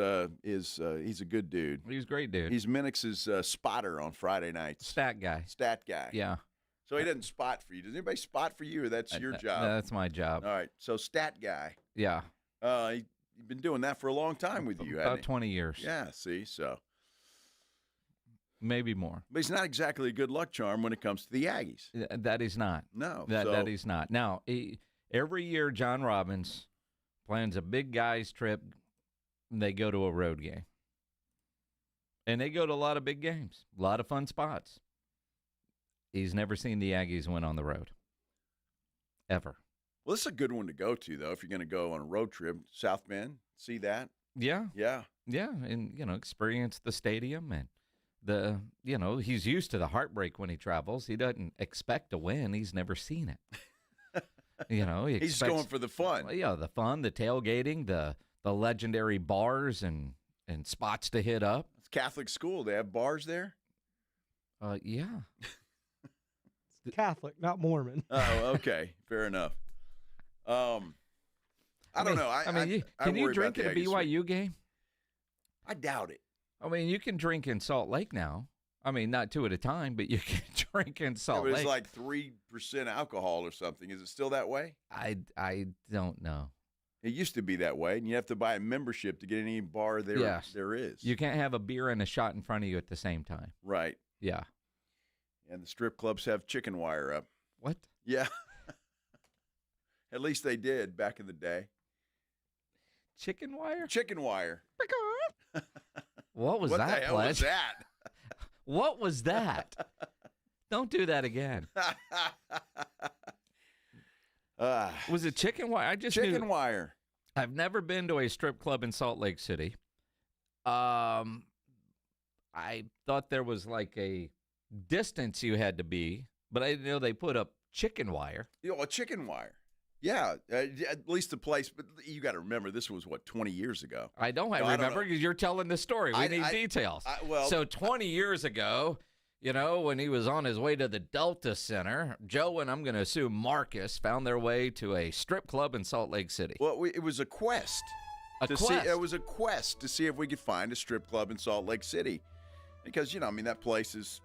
he's a good dude. He's a great dude. He's Minix's spotter on Friday nights. Stat guy. Yeah. So he doesn't spot for you. Does anybody spot for you, or that's your job? That's my job. All right. So stat guy. Yeah. You've been doing that for a long time with you, About 20 years. Yeah, see, so. Maybe more. But he's not exactly a good luck charm when it comes to the Aggies. That is not. No. That is not. Now, every year John Robbins plans a big guys trip. They go to a road game. And they go to a lot of big games, a lot of fun spots. He's never seen the Aggies win on the road. Ever. Well, this is a good one to go to, though, if you're going to go on a road trip. South Bend, see that? Yeah. Yeah. Yeah, and, experience the stadium. And, he's used to the heartbreak when he travels. He doesn't expect to win. He's never seen it. He's going for the fun. Yeah, the fun, the tailgating, the legendary bars and spots to hit up. It's Catholic school. They have bars there? Yeah. Catholic, not Mormon. Oh, okay. Fair enough. I don't know. Can you drink at a BYU game? I doubt it. I mean, you can drink in Salt Lake now. I mean, not two at a time, but you can drink in Salt Lake. It's like 3% alcohol or something. Is it still that way? I don't know. It used to be that way, and you have to buy a membership to get any bar there is. You can't have a beer and a shot in front of you at the same time. Right. Yeah. And the strip clubs have chicken wire up. What? Yeah. At least they did back in the day. Chicken wire? Chicken wire. What was what that, the hell Pledge? was that? What was that? Don't do that again. Was it chicken wire? Chicken wire. I've never been to a strip club in Salt Lake City. I thought there was like a distance you had to be, but I didn't know they put up chicken wire. Chicken wire. Yeah, at least the place. But you got to remember, this was, 20 years ago? I don't remember because you're telling the story. We need details. So 20 years ago, when he was on his way to the Delta Center, Joe and I'm going to assume Marcus found their way to a strip club in Salt Lake City. Well, it was a quest. It was a quest to see if we could find a strip club in Salt Lake City. Because, that place is,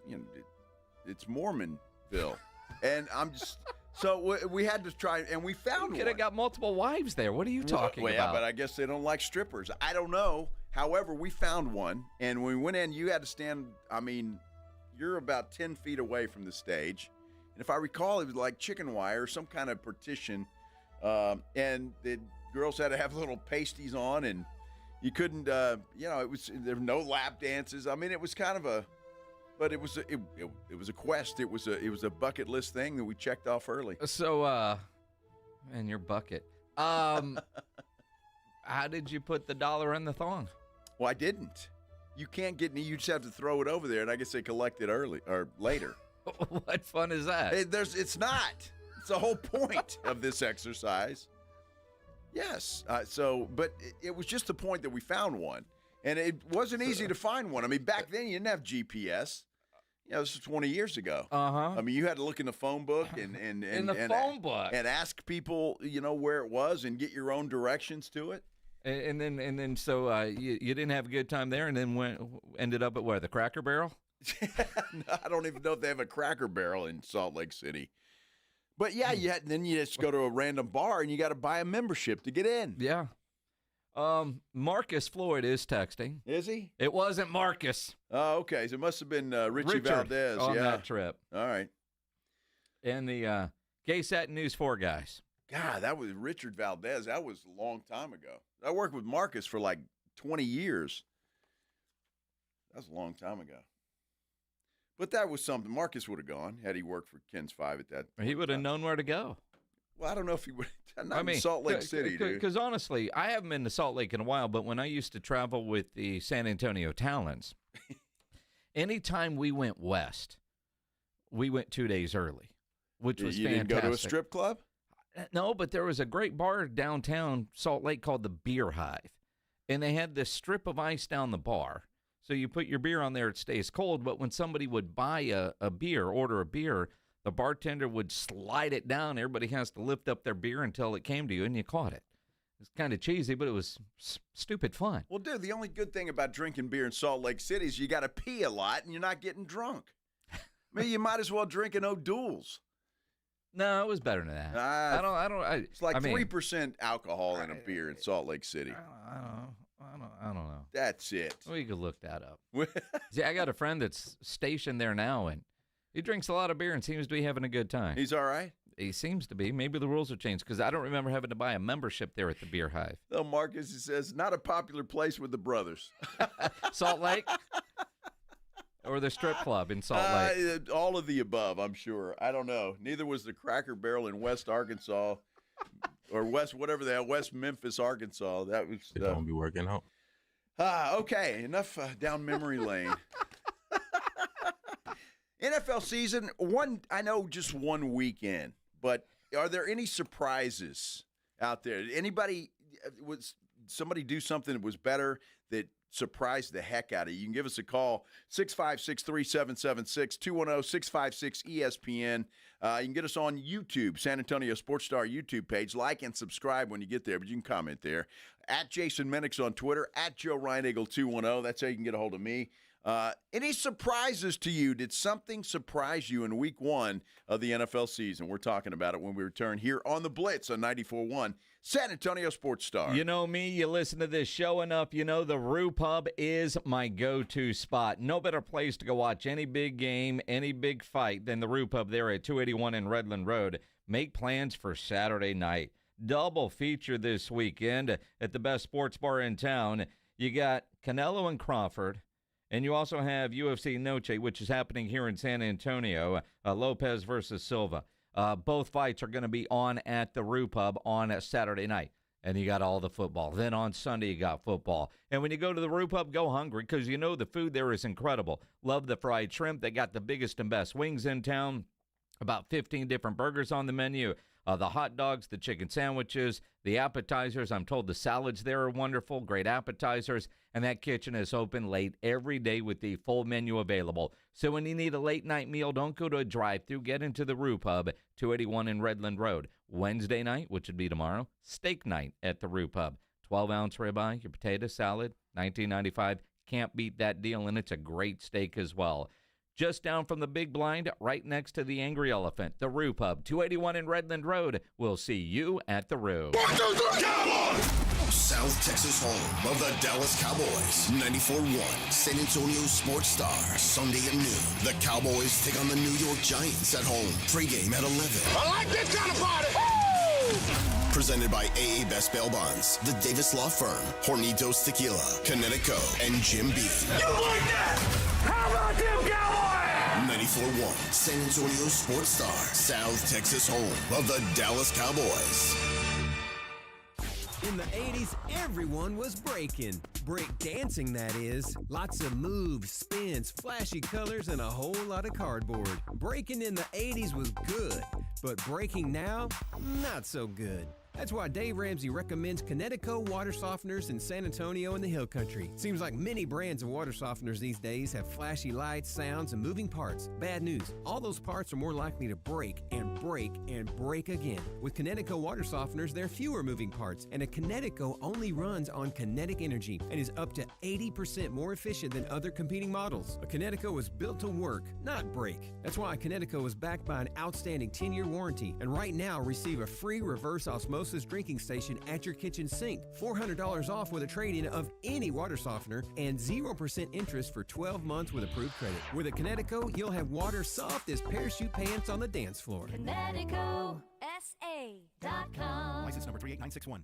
it's Mormonville. And I'm just... So we had to try, and we found one. You could have got multiple wives there. What are you talking about? Yeah, but I guess they don't like strippers. I don't know. However, we found one, and when we went in, you had to stand, you're about 10 feet away from the stage. And if I recall, it was like chicken wire, some kind of partition, and the girls had to have little pasties on, and you couldn't, there were no lap dances. It was kind of a... But it was a quest. It was a bucket list thing that we checked off early. So, and your bucket. How did you put the dollar in the thong? Well, I didn't. You can't get any. You just have to throw it over there, and I guess they collect it early or later. What fun is that? It's not. It's the whole point of this exercise. Yes. But it was just the point that we found one. And it wasn't easy to find one. Back then you didn't have GPS. Yeah, this was 20 years ago. Uh-huh. I mean, you had to look in the phone book and phone book and ask people, where it was and get your own directions to it. And then you didn't have a good time there, and then ended up at where, the Cracker Barrel? I don't even know if they have a Cracker Barrel in Salt Lake City. But yeah, then you just go to a random bar and you got to buy a membership to get in. Yeah. Marcus Floyd is texting. Is he? It wasn't Marcus. Oh, okay. So it must have been Richard Valdez on that trip. All right. And the KSAT News 4 guys. God, that was Richard Valdez. That was a long time ago. I worked with Marcus for like 20 years. That was a long time ago. But that was something. Marcus would have gone had he worked for Ken's 5 at that point. He would have known where to go. Well, I don't know if he would. Not in Salt Lake City, dude. Because honestly, I haven't been to Salt Lake in a while, but when I used to travel with the San Antonio Talons, anytime we went west, we went 2 days early, which was fantastic. You didn't go to a strip club? No, but there was a great bar downtown Salt Lake called the Beer Hive, and they had this strip of ice down the bar. So you put your beer on there, it stays cold, but when somebody would buy a beer, order a beer, the bartender would slide it down. Everybody has to lift up their beer until it came to you, and you caught it. It's kind of cheesy, but it was stupid fun. Well, dude, the only good thing about drinking beer in Salt Lake City is you got to pee a lot, and you're not getting drunk. I mean, you might as well drink an O'Doul's. No, it was better than that. It's like 3% alcohol in a beer in Salt Lake City. I don't know. That's it. We could look that up. See, I got a friend that's stationed there now, and he drinks a lot of beer and seems to be having a good time. He's all right? He seems to be. Maybe the rules have changed because I don't remember having to buy a membership there at the Beer Hive. Well, Marcus, he says, not a popular place with the brothers. Salt Lake? Or the strip club in Salt Lake? All of the above, I'm sure. I don't know. Neither was the Cracker Barrel in West Arkansas or West Memphis, Arkansas. That was It don't be working out. Okay, enough down memory lane. NFL season, I know just one weekend, but are there any surprises out there? Somebody do something that was better that surprised the heck out of you? You can give us a call, 656-3776, 210-656-ESPN. You can get us on YouTube, San Antonio Sports Star YouTube page. Like and subscribe when you get there, but you can comment there. At Jason Minix on Twitter, at Joe Reinagle 210. That's how you can get a hold of me. Any surprises to you? Did something surprise you in week 1 of the NFL season? We're talking about it when we return here on the Blitz on 94.1 San Antonio Sports Star. You know me, you listen to this show enough, you know the Roo Pub is my go-to spot. No better place to go watch any big game, any big fight than the Roo Pub there at 281 in Redland Road. Make plans for Saturday night. Double feature this weekend at the best sports bar in town. You got Canelo and Crawford. And you also have UFC Noche, which is happening here in San Antonio, Lopez versus Silva. Both fights are going to be on at the Roo Pub on a Saturday night. And you got all the football. Then on Sunday, you got football. And when you go to the Roo Pub, go hungry because you know the food there is incredible. Love the fried shrimp. They got the biggest and best wings in town. About 15 different burgers on the menu. The hot dogs, the chicken sandwiches, the appetizers. I'm told the salads there are wonderful, great appetizers. And that kitchen is open late every day with the full menu available. So when you need a late-night meal, don't go to a drive-thru. Get into the Roo Pub, 281 in Redland Road. Wednesday night, which would be tomorrow, steak night at the Roo Pub. 12-ounce ribeye, your potato salad, $19.95. Can't beat that deal, and it's a great steak as well. Just down from the Big Blind, right next to the Angry Elephant, the Roo Pub, 281 in Redland Road. We'll see you at the Roo. 1, 2, 3, Cowboys! South Texas home of the Dallas Cowboys. 94.1 San Antonio Sports Star. Sunday at noon. The Cowboys take on the New York Giants at home. Pregame at 11. I like this kind of party! Woo! Presented by AA Best Bail Bonds, the Davis Law Firm, Hornitos Tequila, Connecticut, and Jim Beam. You like that? How about them Cowboys? 94.1 San Antonio Sports Star. South Texas home of the Dallas Cowboys. In the 80s, everyone was breaking. Break dancing, that is. Lots of moves, spins, flashy colors, and a whole lot of cardboard. Breaking in the 80s was good, but breaking now, not so good. That's why Dave Ramsey recommends Kinetico water softeners in San Antonio and the Hill Country. Seems like many brands of water softeners these days have flashy lights, sounds, and moving parts. Bad news, all those parts are more likely to break and break and break again. With Kinetico water softeners, there are fewer moving parts, and a Kinetico only runs on kinetic energy and is up to 80% more efficient than other competing models. A Kinetico was built to work, not break. That's why a Kinetico is backed by an outstanding 10-year warranty, and right now receive a free reverse osmosis drinking station at your kitchen sink, $400 off with a trade-in of any water softener, and 0% interest for 12 months with approved credit. With a Kinetico, you'll have water soft as parachute pants on the dance floor. KineticoSA.com. License number 38961.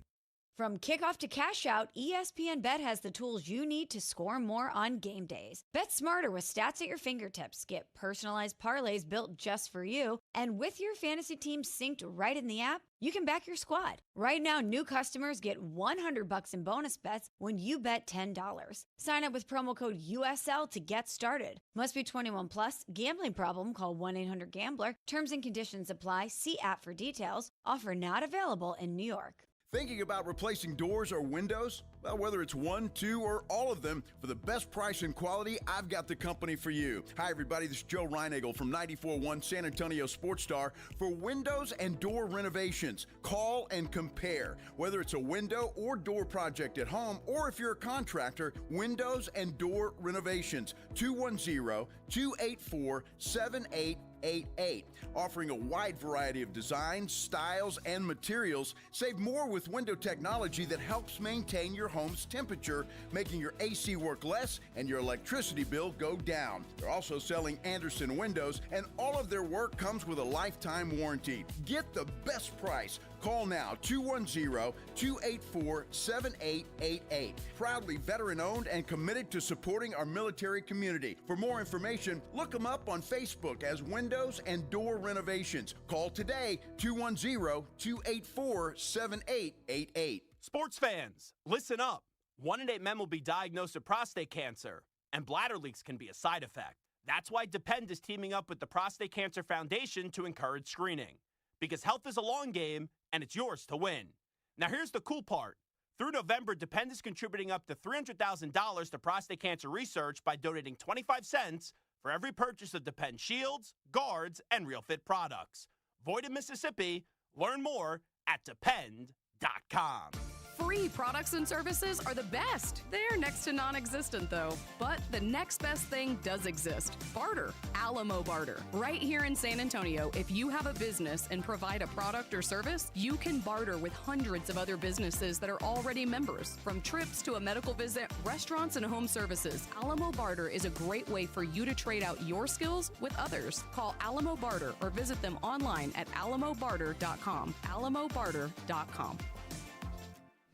From kickoff to cash out, ESPN Bet has the tools you need to score more on game days. Bet smarter with stats at your fingertips. Get personalized parlays built just for you. And with your fantasy team synced right in the app, you can back your squad. Right now, new customers get $100 in bonus bets when you bet $10. Sign up with promo code USL to get started. Must be 21 plus. Gambling problem? Call 1-800-GAMBLER. Terms and conditions apply. See app for details. Offer not available in New York. Thinking about replacing doors or windows? Well, whether it's one, two, or all of them, for the best price and quality, I've got the company for you. Hi, everybody. This is Joe Reinagle from 94.1 San Antonio Sports Star. For windows and door renovations, call and compare. Whether it's a window or door project at home, or if you're a contractor, windows and door renovations. 210-284-7888. Offering a wide variety of designs, styles, and materials. Save more with window technology that helps maintain your home's temperature, making your AC work less and your electricity bill go down. They're also selling Anderson windows, and all of their work comes with a lifetime warranty. Get the best price. Call now, 210-284-7888. Proudly veteran-owned and committed to supporting our military community. For more information, look them up on Facebook as Windows and Door Renovations. Call today, 210-284-7888. Sports fans, listen up. 1 in 8 men will be diagnosed with prostate cancer, and bladder leaks can be a side effect. That's why Depend is teaming up with the Prostate Cancer Foundation to encourage screening. Because health is a long game, and it's yours to win. Now here's the cool part. Through November, Depend is contributing up to $300,000 to prostate cancer research by donating 25 cents for every purchase of Depend shields, guards, and Real Fit products. Void in Mississippi. Learn more at Depend.com. Free products and services are the best. They're next to non-existent, though. But the next best thing does exist. Barter. Alamo Barter. Right here in San Antonio, if you have a business and provide a product or service, you can barter with hundreds of other businesses that are already members. From trips to a medical visit, restaurants and home services, Alamo Barter is a great way for you to trade out your skills with others. Call Alamo Barter or visit them online at alamobarter.com. alamobarter.com.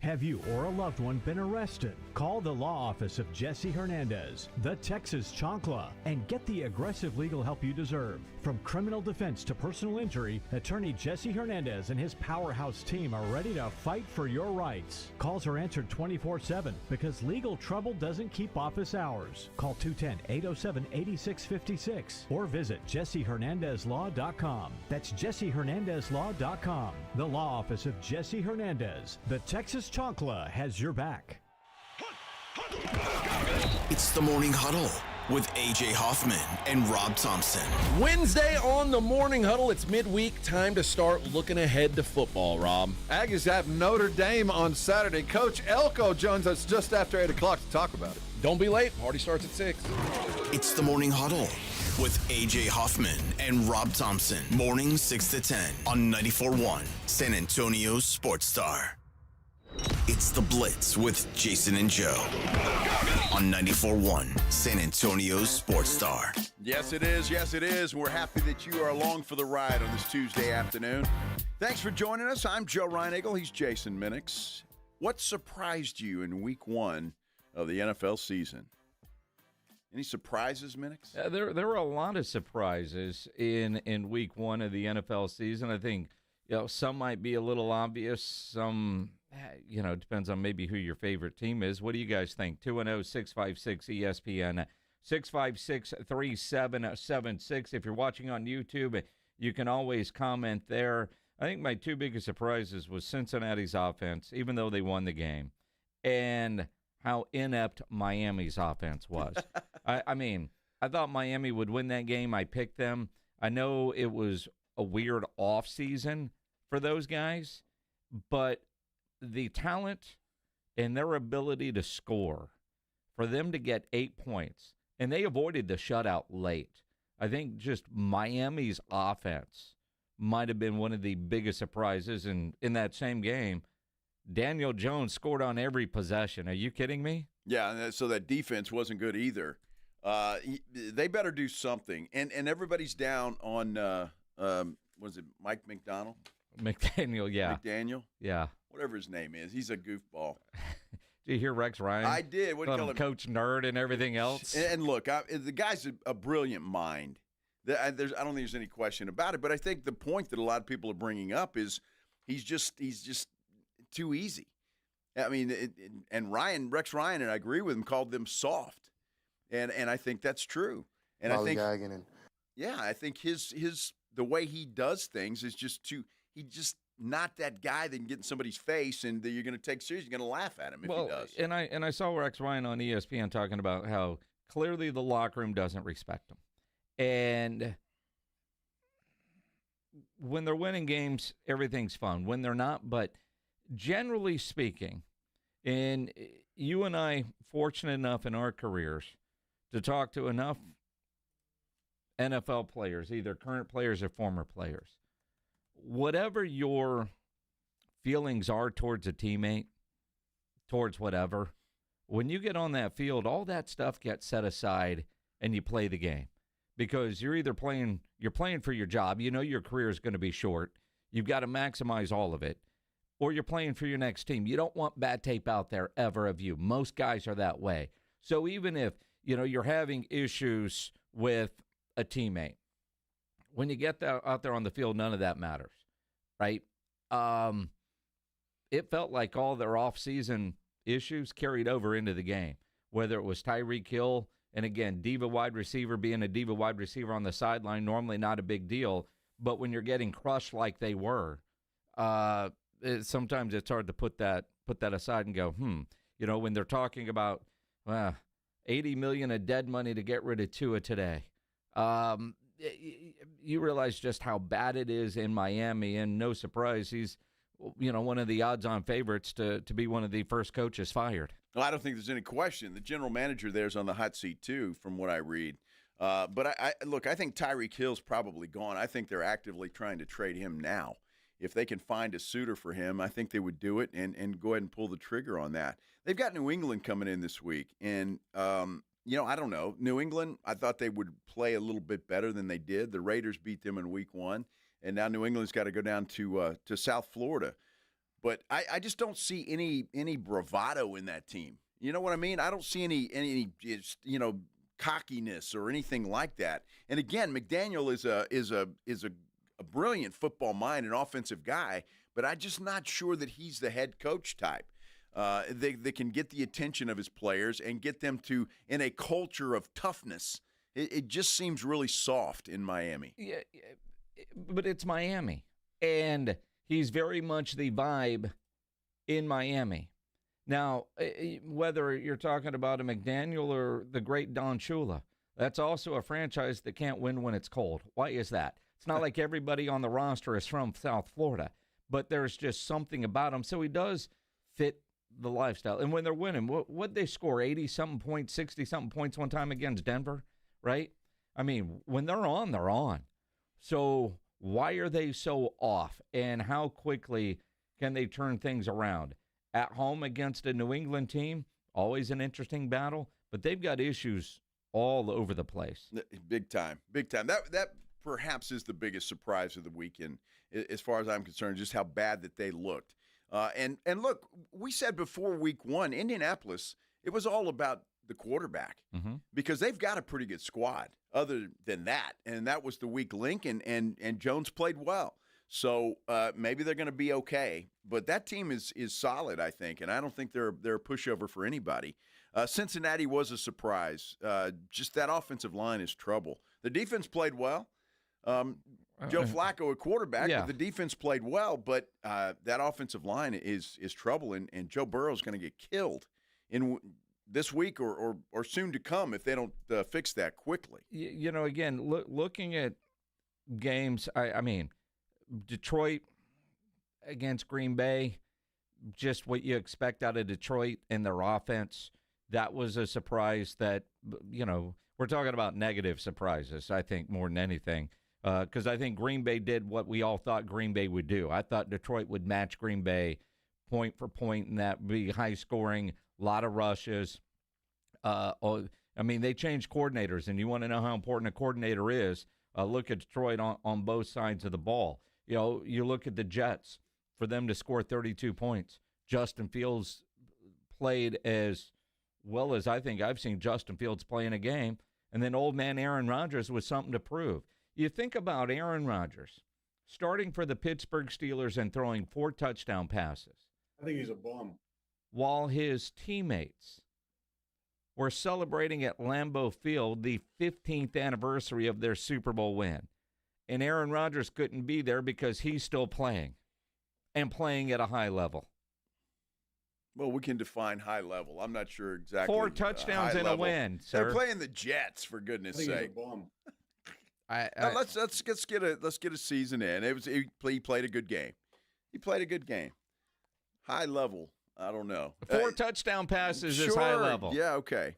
Have you or a loved one been arrested? Call the law office of Jesse Hernandez, the Texas Chancla, and get the aggressive legal help you deserve. From criminal defense to personal injury, attorney Jesse Hernandez and his powerhouse team are ready to fight for your rights. Calls are answered 24/7 because legal trouble doesn't keep office hours. Call 210-807-8656 or visit jessehernandezlaw.com. That's jessehernandezlaw.com. The law office of Jesse Hernandez, the Texas Chancla, has your back. It's the Morning Huddle with A.J. Hoffman and Rob Thompson. Wednesday on the Morning Huddle, it's midweek, time to start looking ahead to football, Rob. Aggies have Notre Dame on Saturday. Coach Elko joins us just after 8 o'clock to talk about it. Don't be late. Party starts at 6. It's the Morning Huddle with A.J. Hoffman and Rob Thompson. Morning 6 to 10 on 94.1 San Antonio Sports Star. It's the Blitz with Jason and Joe on 94.1 San Antonio Sports Star. Yes, it is. Yes, it is. We're happy that you are along for the ride on this Tuesday afternoon. Thanks for joining us. I'm Joe Reinagle. He's Jason Minix. What surprised you in week 1 of the NFL season? Any surprises, Minix? There were a lot of surprises in week 1 of the NFL season. I think some might be a little obvious. Some, it depends on maybe who your favorite team is. What do you guys think? 210-656-ESPN, 656-3776. If you're watching on YouTube, you can always comment there. I think my two biggest surprises was Cincinnati's offense, even though they won the game, and how inept Miami's offense was. I mean, I thought Miami would win that game. I picked them. I know it was a weird off season for those guys, but the talent and their ability to score, for them to get 8 points, and they avoided the shutout late. I think just Miami's offense might have been one of the biggest surprises. And in that same game, Daniel Jones scored on every possession. Are you kidding me? Yeah, so that defense wasn't good either. They better do something. And everybody's down on, was it Mike McDonald? McDaniel, yeah. McDaniel? Yeah. Whatever his name is. He's a goofball. Did you hear Rex Ryan? I did. What do you call him? Coach Nerd and everything else. And look, the guy's a brilliant mind. I don't think there's any question about it. But I think the point that a lot of people are bringing up is he's just too easy. I mean, and Rex Ryan, and I agree with him, called them soft, and I think that's true. And I think, yeah, I think his the way he does things is just he's just not that guy that can get in somebody's face and that you're going to take seriously. You're going to laugh at him if he does. And I saw Rex Ryan on ESPN talking about how clearly the locker room doesn't respect him. And when they're winning games, everything's fun. When they're not, but generally speaking, and you and I, fortunate enough in our careers to talk to enough NFL players, either current players or former players, whatever your feelings are towards a teammate, towards whatever, when you get on that field, all that stuff gets set aside and you play the game. Because you're either playing for your job, you know your career is going to be short, you've got to maximize all of it, or you're playing for your next team. You don't want bad tape out there ever of you. Most guys are that way. So even if, you're having issues with a teammate, when you get out there on the field, none of that matters, right? It felt like all their off-season issues carried over into the game, whether it was Tyreek Hill. And again, diva wide receiver, being a diva wide receiver on the sideline, normally not a big deal. But when you're getting crushed like they were, sometimes it's hard to put that aside and go, when they're talking about $80 million of dead money to get rid of Tua today, you realize just how bad it is in Miami. And no surprise, he's one of the odds-on favorites to be one of the first coaches fired. Well, I don't think there's any question. The general manager there is on the hot seat, too, from what I read. But I think Tyreek Hill's probably gone. I think they're actively trying to trade him now. If they can find a suitor for him, I think they would do it and go ahead and pull the trigger on that. They've got New England coming in this week. And, I don't know. New England, I thought they would play a little bit better than they did. The Raiders beat them in week 1. And now New England's got to go down to South Florida. But I just don't see any bravado in that team. You know what I mean? I don't see any cockiness or anything like that. And again, McDaniel is a brilliant football mind, an offensive guy, but I'm just not sure that he's the head coach type. They can get the attention of his players and get them to in a culture of toughness. It just seems really soft in Miami. Yeah, but it's Miami, and he's very much the vibe in Miami. Now, whether you're talking about a McDaniel or the great Don Shula, that's also a franchise that can't win when it's cold. Why is that? It's not like everybody on the roster is from South Florida, but there's just something about him. So he does fit the lifestyle. And when they're winning, what'd they score, 80-something points, 60-something points one time against Denver, right? I mean, when they're on, they're on. So why are they so off, and how quickly can they turn things around? At home against a New England team, always an interesting battle, but they've got issues all over the place. Big time, big time. That perhaps is the biggest surprise of the weekend, as far as I'm concerned, just how bad that they looked. And look, we said before week 1, Indianapolis, it was all about the quarterback because they've got a pretty good squad other than that. And that was the weak link, and Jones played well. So maybe they're going to be okay. But that team is solid, I think, and I don't think they're a pushover for anybody. Cincinnati was a surprise. Just that offensive line is trouble. The defense played well. Joe Flacco at quarterback, Yeah. but the defense played well, but that offensive line is trouble, and Joe Burrow's going to get killed in this week or soon to come if they don't fix that quickly. You know, again, looking at games, I mean, Detroit against Green Bay, just what you expect out of Detroit and their offense. That was a surprise that, you know, we're talking about negative surprises, I think, more than anything. Because I think Green Bay did what we all thought Green Bay would do. I thought Detroit would match Green Bay point for point, and that be high scoring, a lot of rushes. I mean, they changed coordinators, and you want to know how important a coordinator is, look at Detroit on both sides of the ball. You know, you look at the Jets, for them to score 32 points. Justin Fields played as well as I think I've seen Justin Fields play in a game, and then old man Aaron Rodgers was something to prove. You think about Aaron Rodgers starting for the Pittsburgh Steelers and throwing 4 touchdown passes. I think he's a bum. While his teammates were celebrating at Lambeau Field the 15th anniversary of their Super Bowl win. And Aaron Rodgers couldn't be there because he's still playing and playing at a high level. Well, we can define high level. I'm not sure exactly. 4 touchdowns and a win, sir. They're playing the Jets, for goodness' sake. He's a bum. Let's get a season in. He played a good game. He played a good game. High level. I don't know. 4 touchdown passes is high level. Yeah, okay.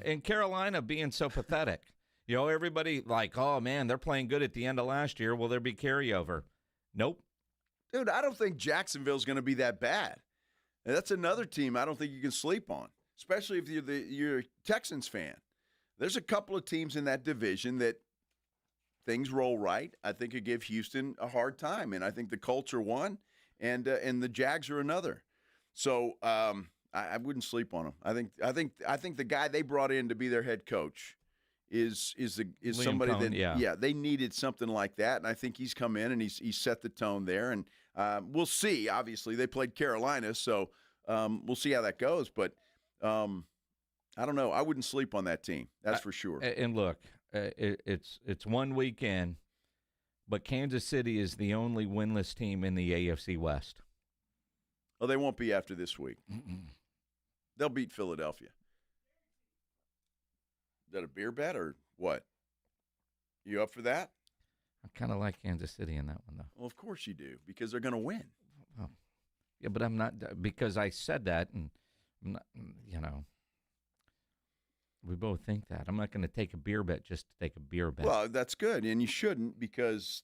In Carolina being so pathetic. You know, everybody like, oh, man, they're playing good at the end of last year. Will there be carryover? Nope. Dude, I don't think Jacksonville's going to be that bad. And that's another team I don't think you can sleep on, especially if you're a Texans fan. There's a couple of teams in that division that things roll right. I think it give Houston a hard time, and I think the Colts are one, and the Jags are another. So I wouldn't sleep on them. I think the guy they brought in to be their head coach is somebody Cohn, that they needed something like that, and I think he's come in and he's set the tone there, and we'll see. Obviously, they played Carolina, so we'll see how that goes. But I don't know. I wouldn't sleep on that team. That's for sure. And look, it's 1 weekend, but Kansas City is the only winless team in the AFC West. Oh, they won't be after this week. They'll beat Philadelphia. Is that a beer bet or what? You up for that? I kind of like Kansas City in that one, though. Well, of course you do, because they're going to win. Well, yeah, but I'm not, because I said that, and I'm not, you know, we both think that. I'm not going to take a beer bet just to take a beer bet. Well, that's good, and you shouldn't, because,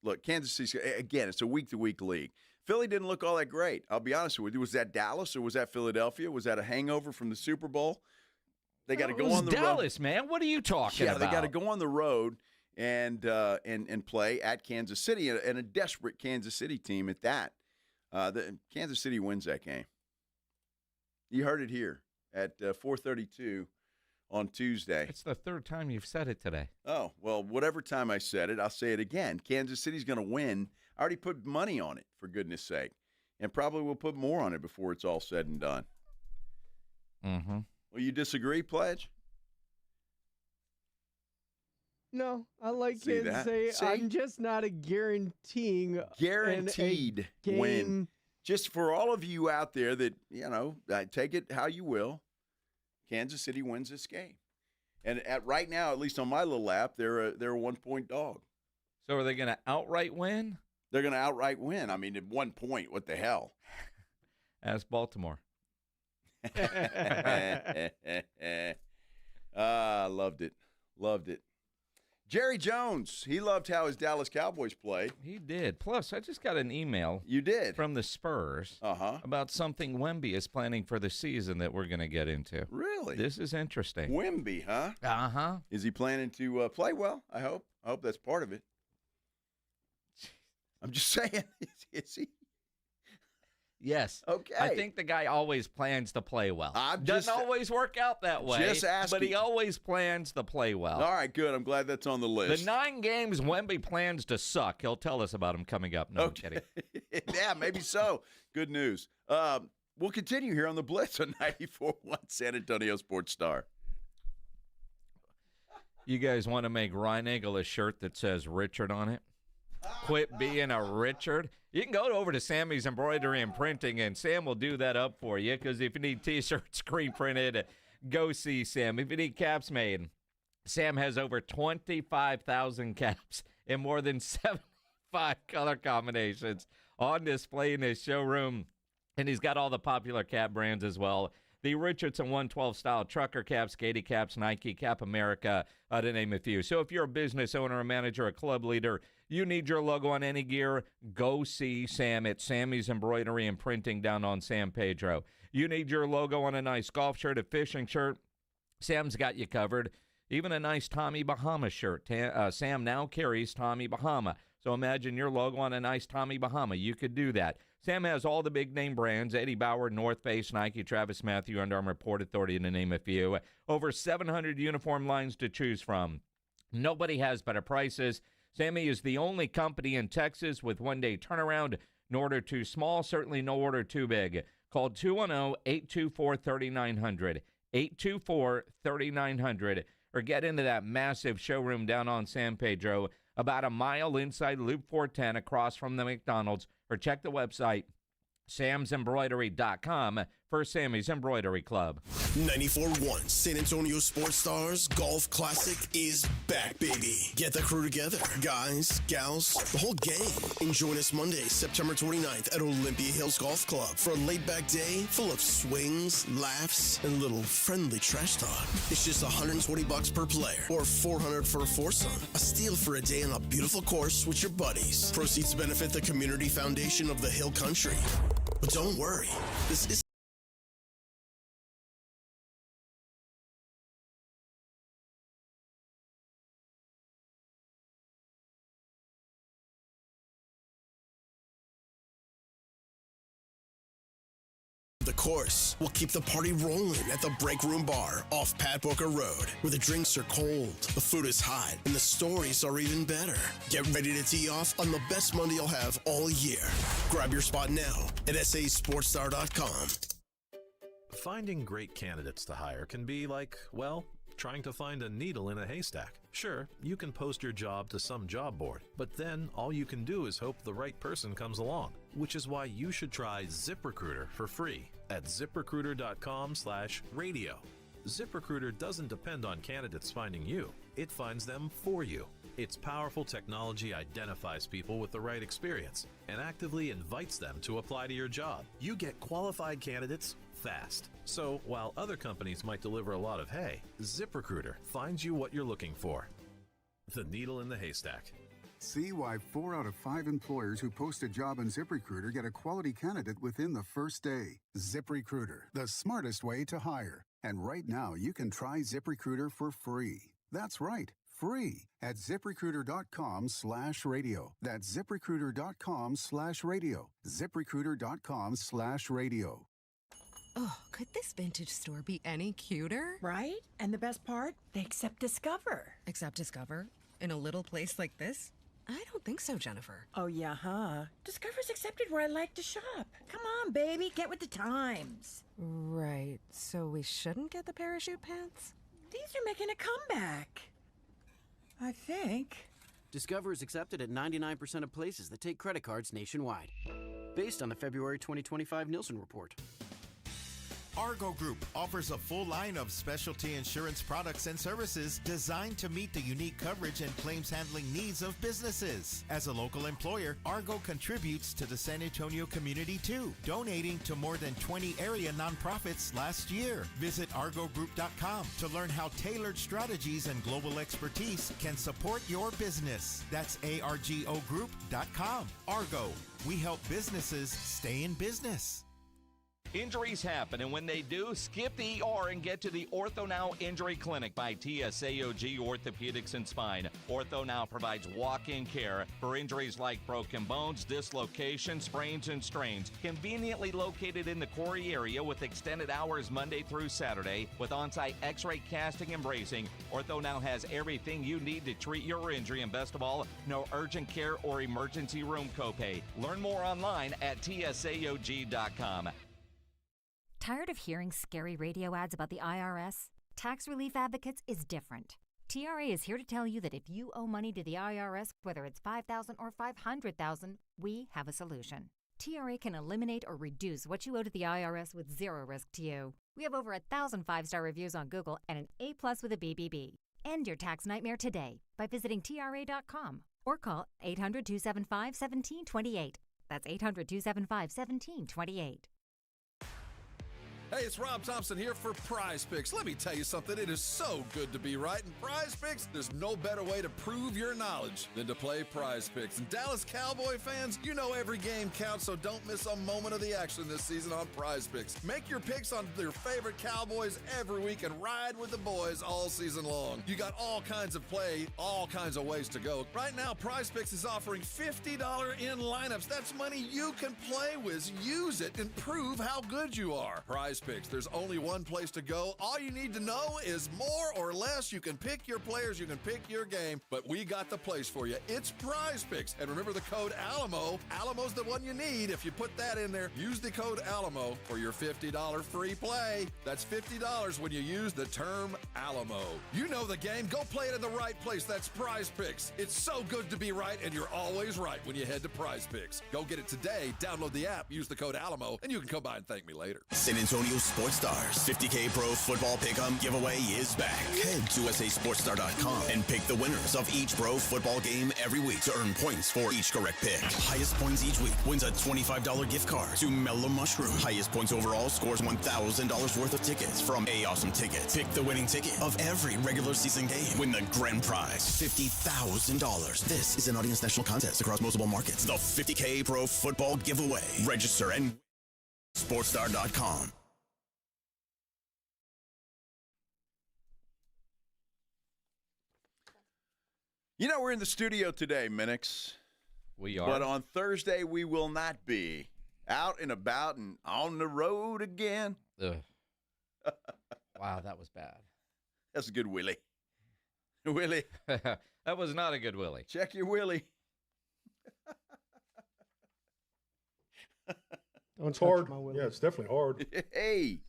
look, Kansas City, again, it's a week-to-week league. Philly didn't look all that great. I'll be honest with you. Was that Dallas or was that Philadelphia? Was that a hangover from the Super Bowl? They got to go on the road. Dallas, man. What are you talking about? Yeah, they got to go on the road and play at Kansas City, and a desperate Kansas City team at that. The Kansas City wins that game. You heard it here at 4:32 on Tuesday. It's the 3rd time you've said it today. Oh, well, whatever time I said it, I'll say it again. Kansas City's going to win. I already put money on it, for goodness sake, and probably will put more on it before it's all said and done. Mm-hmm. Well, you disagree, Pledge? No, I like Kansas City. I'm just not guaranteeing Guaranteed a win. Just for all of you out there that, you know, take it how you will, Kansas City wins this game. And right now, at least on my little app, they're a 1-point dog. So are they going to outright win? They're going to outright win. I mean, at 1 point, what the hell? Ask Baltimore. Loved it. Loved it. Jerry Jones, he loved how his Dallas Cowboys played. He did. Plus, I just got an email. You did? From the Spurs about something Wemby is planning for the season that we're going to get into. Really? This is interesting. Wemby, huh? Uh-huh. Is he planning to play well? I hope. I hope that's part of it. I'm just saying. Is he? Yes. Okay. I think the guy always plans to play well. Doesn't always work out that way. Just asking. But he always plans to play well. All right, good. I'm glad that's on the list. The 9 games Wemby plans to suck. He'll tell us about them coming up. No, okay. I'm kidding. Yeah, maybe so. Good news. We'll continue here on the Blitz on 94.1 San Antonio Sports Star. You guys want to make Reinagle a shirt that says Richard on it? Quit being a Richard. You can go over to Sammy's Embroidery and Printing, and Sam will do that up for you, because if you need T-shirts screen printed, go see Sam. If you need caps made, Sam has over 25,000 caps in more than 75 color combinations on display in his showroom, and he's got all the popular cap brands as well. The Richardson 112 style trucker caps, Gaty caps, Nike, Cap America, to name a few. So if you're a business owner, a manager, a club leader, you need your logo on any gear, go see Sam at Sammy's Embroidery and Printing down on San Pedro. You need your logo on a nice golf shirt, a fishing shirt, Sam's got you covered. Even a nice Tommy Bahama shirt. Sam now carries Tommy Bahama. So imagine your logo on a nice Tommy Bahama. You could do that. Sam has all the big name brands, Eddie Bauer, North Face, Nike, Travis Mathew, Under Armour, Port Authority, to name a few. Over 700 uniform lines to choose from. Nobody has better prices. Sammy is the only company in Texas with one-day turnaround. No order too small, certainly no order too big. Call 210-824-3900, 824-3900, or get into that massive showroom down on San Pedro, about a mile inside Loop 410 across from the McDonald's, or check the website, samsembroidery.com, for Sammy's Embroidery Club. 94.1 San Antonio Sports Stars Golf Classic is back, baby. Get the crew together. Guys, gals, the whole gang. And join us Monday, September 29th at Olympia Hills Golf Club for a laid-back day full of swings, laughs, and a little friendly trash talk. It's just $120 per player, or $400 for a foursome. A steal for a day on a beautiful course with your buddies. Proceeds benefit the Community Foundation of the Hill Country. But don't worry, this is the course. We'll keep the party rolling at the Break Room Bar off Pat Booker Road, where the drinks are cold, the food is hot, and the stories are even better. Get ready to tee off on the best Monday you'll have all year. Grab your spot now at sasportstar.com. Finding great candidates to hire can be like, well, trying to find a needle in a haystack. Sure, you can post your job to some job board, but then all you can do is hope the right person comes along, which is why you should try ZipRecruiter for free at ziprecruiter.com/radio. ZipRecruiter doesn't depend on candidates finding you. It finds them for you. Its powerful technology identifies people with the right experience and actively invites them to apply to your job. You get qualified candidates fast. So while other companies might deliver a lot of hay, ZipRecruiter finds you what you're looking for. The needle in the haystack. See why 4 out of 5 employers who post a job on ZipRecruiter get a quality candidate within the first day. ZipRecruiter, the smartest way to hire. And right now, you can try ZipRecruiter for free. That's right, free at ZipRecruiter.com/radio. That's ZipRecruiter.com/radio. ZipRecruiter.com/radio. Oh, could this vintage store be any cuter? Right? And the best part? They accept Discover. Accept Discover? In a little place like this? I don't think so, Jennifer. Oh, yeah, huh? Discover's accepted where I like to shop. Come on, baby, get with the times. Right, so we shouldn't get the parachute pants? These are making a comeback. I think. Discover is accepted at 99% of places that take credit cards nationwide, based on the February 2025 Nielsen report. Argo Group offers a full line of specialty insurance products and services designed to meet the unique coverage and claims handling needs of businesses. As a local employer, Argo contributes to the San Antonio community too, donating to more than 20 area nonprofits last year. Visit argogroup.com to learn how tailored strategies and global expertise can support your business. That's argogroup.com. Argo, we help businesses stay in business. Injuries happen, and when they do, skip the ER and get to the Ortho Now Injury Clinic by TSAOG Orthopedics and Spine. Ortho Now provides walk-in care for injuries like broken bones, dislocations, sprains, and strains. Conveniently located in the Quarry area with extended hours Monday through Saturday with on-site x-ray casting and bracing, Ortho Now has everything you need to treat your injury, and best of all, no urgent care or emergency room copay. Learn more online at TSAOG.com. Tired of hearing scary radio ads about the IRS? Tax Relief Advocates is different. TRA is here to tell you that if you owe money to the IRS, whether it's $5,000 or $500,000, we have a solution. TRA can eliminate or reduce what you owe to the IRS with zero risk to you. We have over 1,000 5-star reviews on Google and an A+ with a BBB. End your tax nightmare today by visiting TRA.com or call 800-275-1728. That's 800-275-1728. Hey, it's Rob Thompson here for Prize Picks. Let me tell you something. It is so good to be right. In Prize Picks, there's no better way to prove your knowledge than to play Prize Picks. And Dallas Cowboy fans, you know every game counts, so don't miss a moment of the action this season on Prize Picks. Make your picks on your favorite Cowboys every week and ride with the boys all season long. You got all kinds of play, all kinds of ways to go. Right now, Prize Picks is offering $50 in lineups. That's money you can play with. Use it and prove how good you are. Prize Picks. There's only one place to go. All you need to know is more or less. You can pick your players, you can pick your game, but we got the place for you. It's Prize Picks. And remember the code ALAMO. Alamo's the one you need. If you put that in there, use the code ALAMO for your $50 free play. That's $50 when you use the term ALAMO. You know the game. Go play it in the right place. That's Prize Picks. It's so good to be right, and you're always right when you head to Prize Picks. Go get it today. Download the app. Use the code ALAMO, and you can come by and thank me later. San Antonio Sports Stars 50K Pro Football Pick'em giveaway is back. Head to sasportstar.com and pick the winners of each pro football game every week to earn points for each correct pick. Highest points each week wins a $25 gift card to Mellow Mushroom. Highest points overall scores $1,000 worth of tickets from A Awesome Tickets. Pick the winning ticket of every regular season game. Win the grand prize, $50,000. This is an Audience National contest across multiple markets. The 50K Pro Football Giveaway. Register and sportstar.com. You know, we're in the studio today, Minix. We are. But on Thursday, we will not be out and about and on the road again. Ugh. Wow, that was bad. That's a good Willie. Willie. That was not a good Willie. Check your Willie. It's hard. Yeah, it's definitely hard. Hey.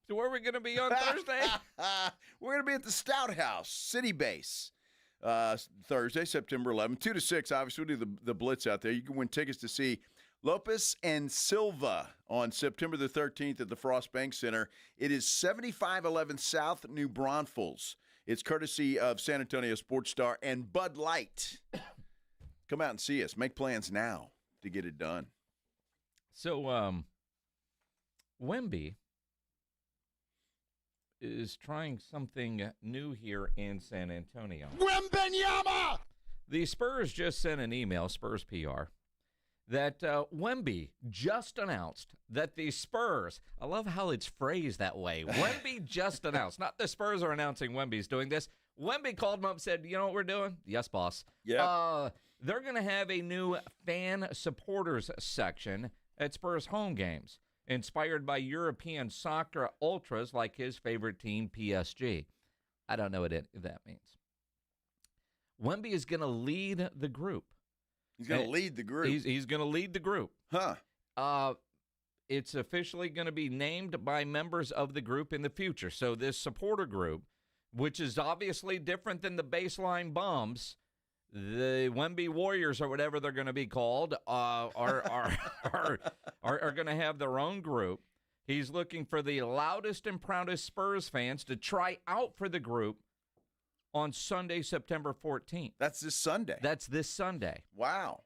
So where are we going to be on Thursday? We're going to be at the Stout House City Base Thursday, September 11th, 2 to 6. Obviously, we'll do the Blitz out there. You can win tickets to see Lopez and Silva on September the 13th at the Frost Bank Center. It is 7511 South New Braunfels. It's courtesy of San Antonio Sports Star and Bud Light. Come out and see us. Make plans now to get it done. So, Wemby is trying something new here in San Antonio. Wembanyama! The Spurs just sent an email, Spurs PR, that Wemby just announced that the Spurs, I love how it's phrased that way, Wemby just announced, not the Spurs are announcing Wemby's doing this. Wemby called him up and said, you know what we're doing? Yes, boss. Yeah. They're going to have a new fan supporters section at Spurs home games, inspired by European soccer ultras like his favorite team, PSG. I don't know what that means. Wemby is going to lead the group. He's going to lead the group. He's going to lead the group. Huh. It's officially going to be named by members of the group in the future. So this supporter group, which is obviously different than the baseline Bums, the Wemby Warriors or whatever they're going to be called, are going to have their own group. He's looking for the loudest and proudest Spurs fans to try out for the group on Sunday, September 14th. That's this Sunday. That's this Sunday. Wow.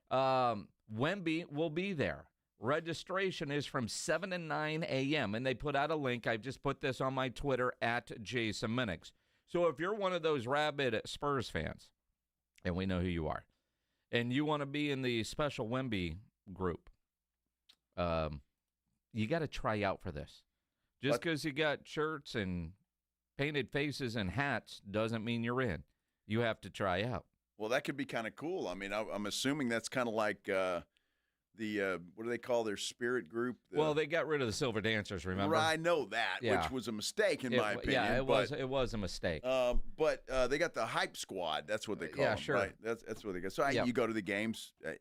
Wemby will be there. Registration is from 7 to 9 a.m., and they put out a link. I just put this on my Twitter, @JasonMinix. So if you're one of those rabid Spurs fans, and we know who you are, and you want to be in the special Wemby group, you got to try out for this. Just because you got shirts and painted faces and hats doesn't mean you're in. You have to try out. Well, that could be kind of cool. I mean, I'm assuming that's kind of like the what do they call their spirit group? Well, they got rid of the Silver Dancers, remember? I know that, which was a mistake in my opinion. Yeah, it was a mistake. But they got the Hype Squad. That's what they call them. Sure. Right? That's what they got. So you go to the games. I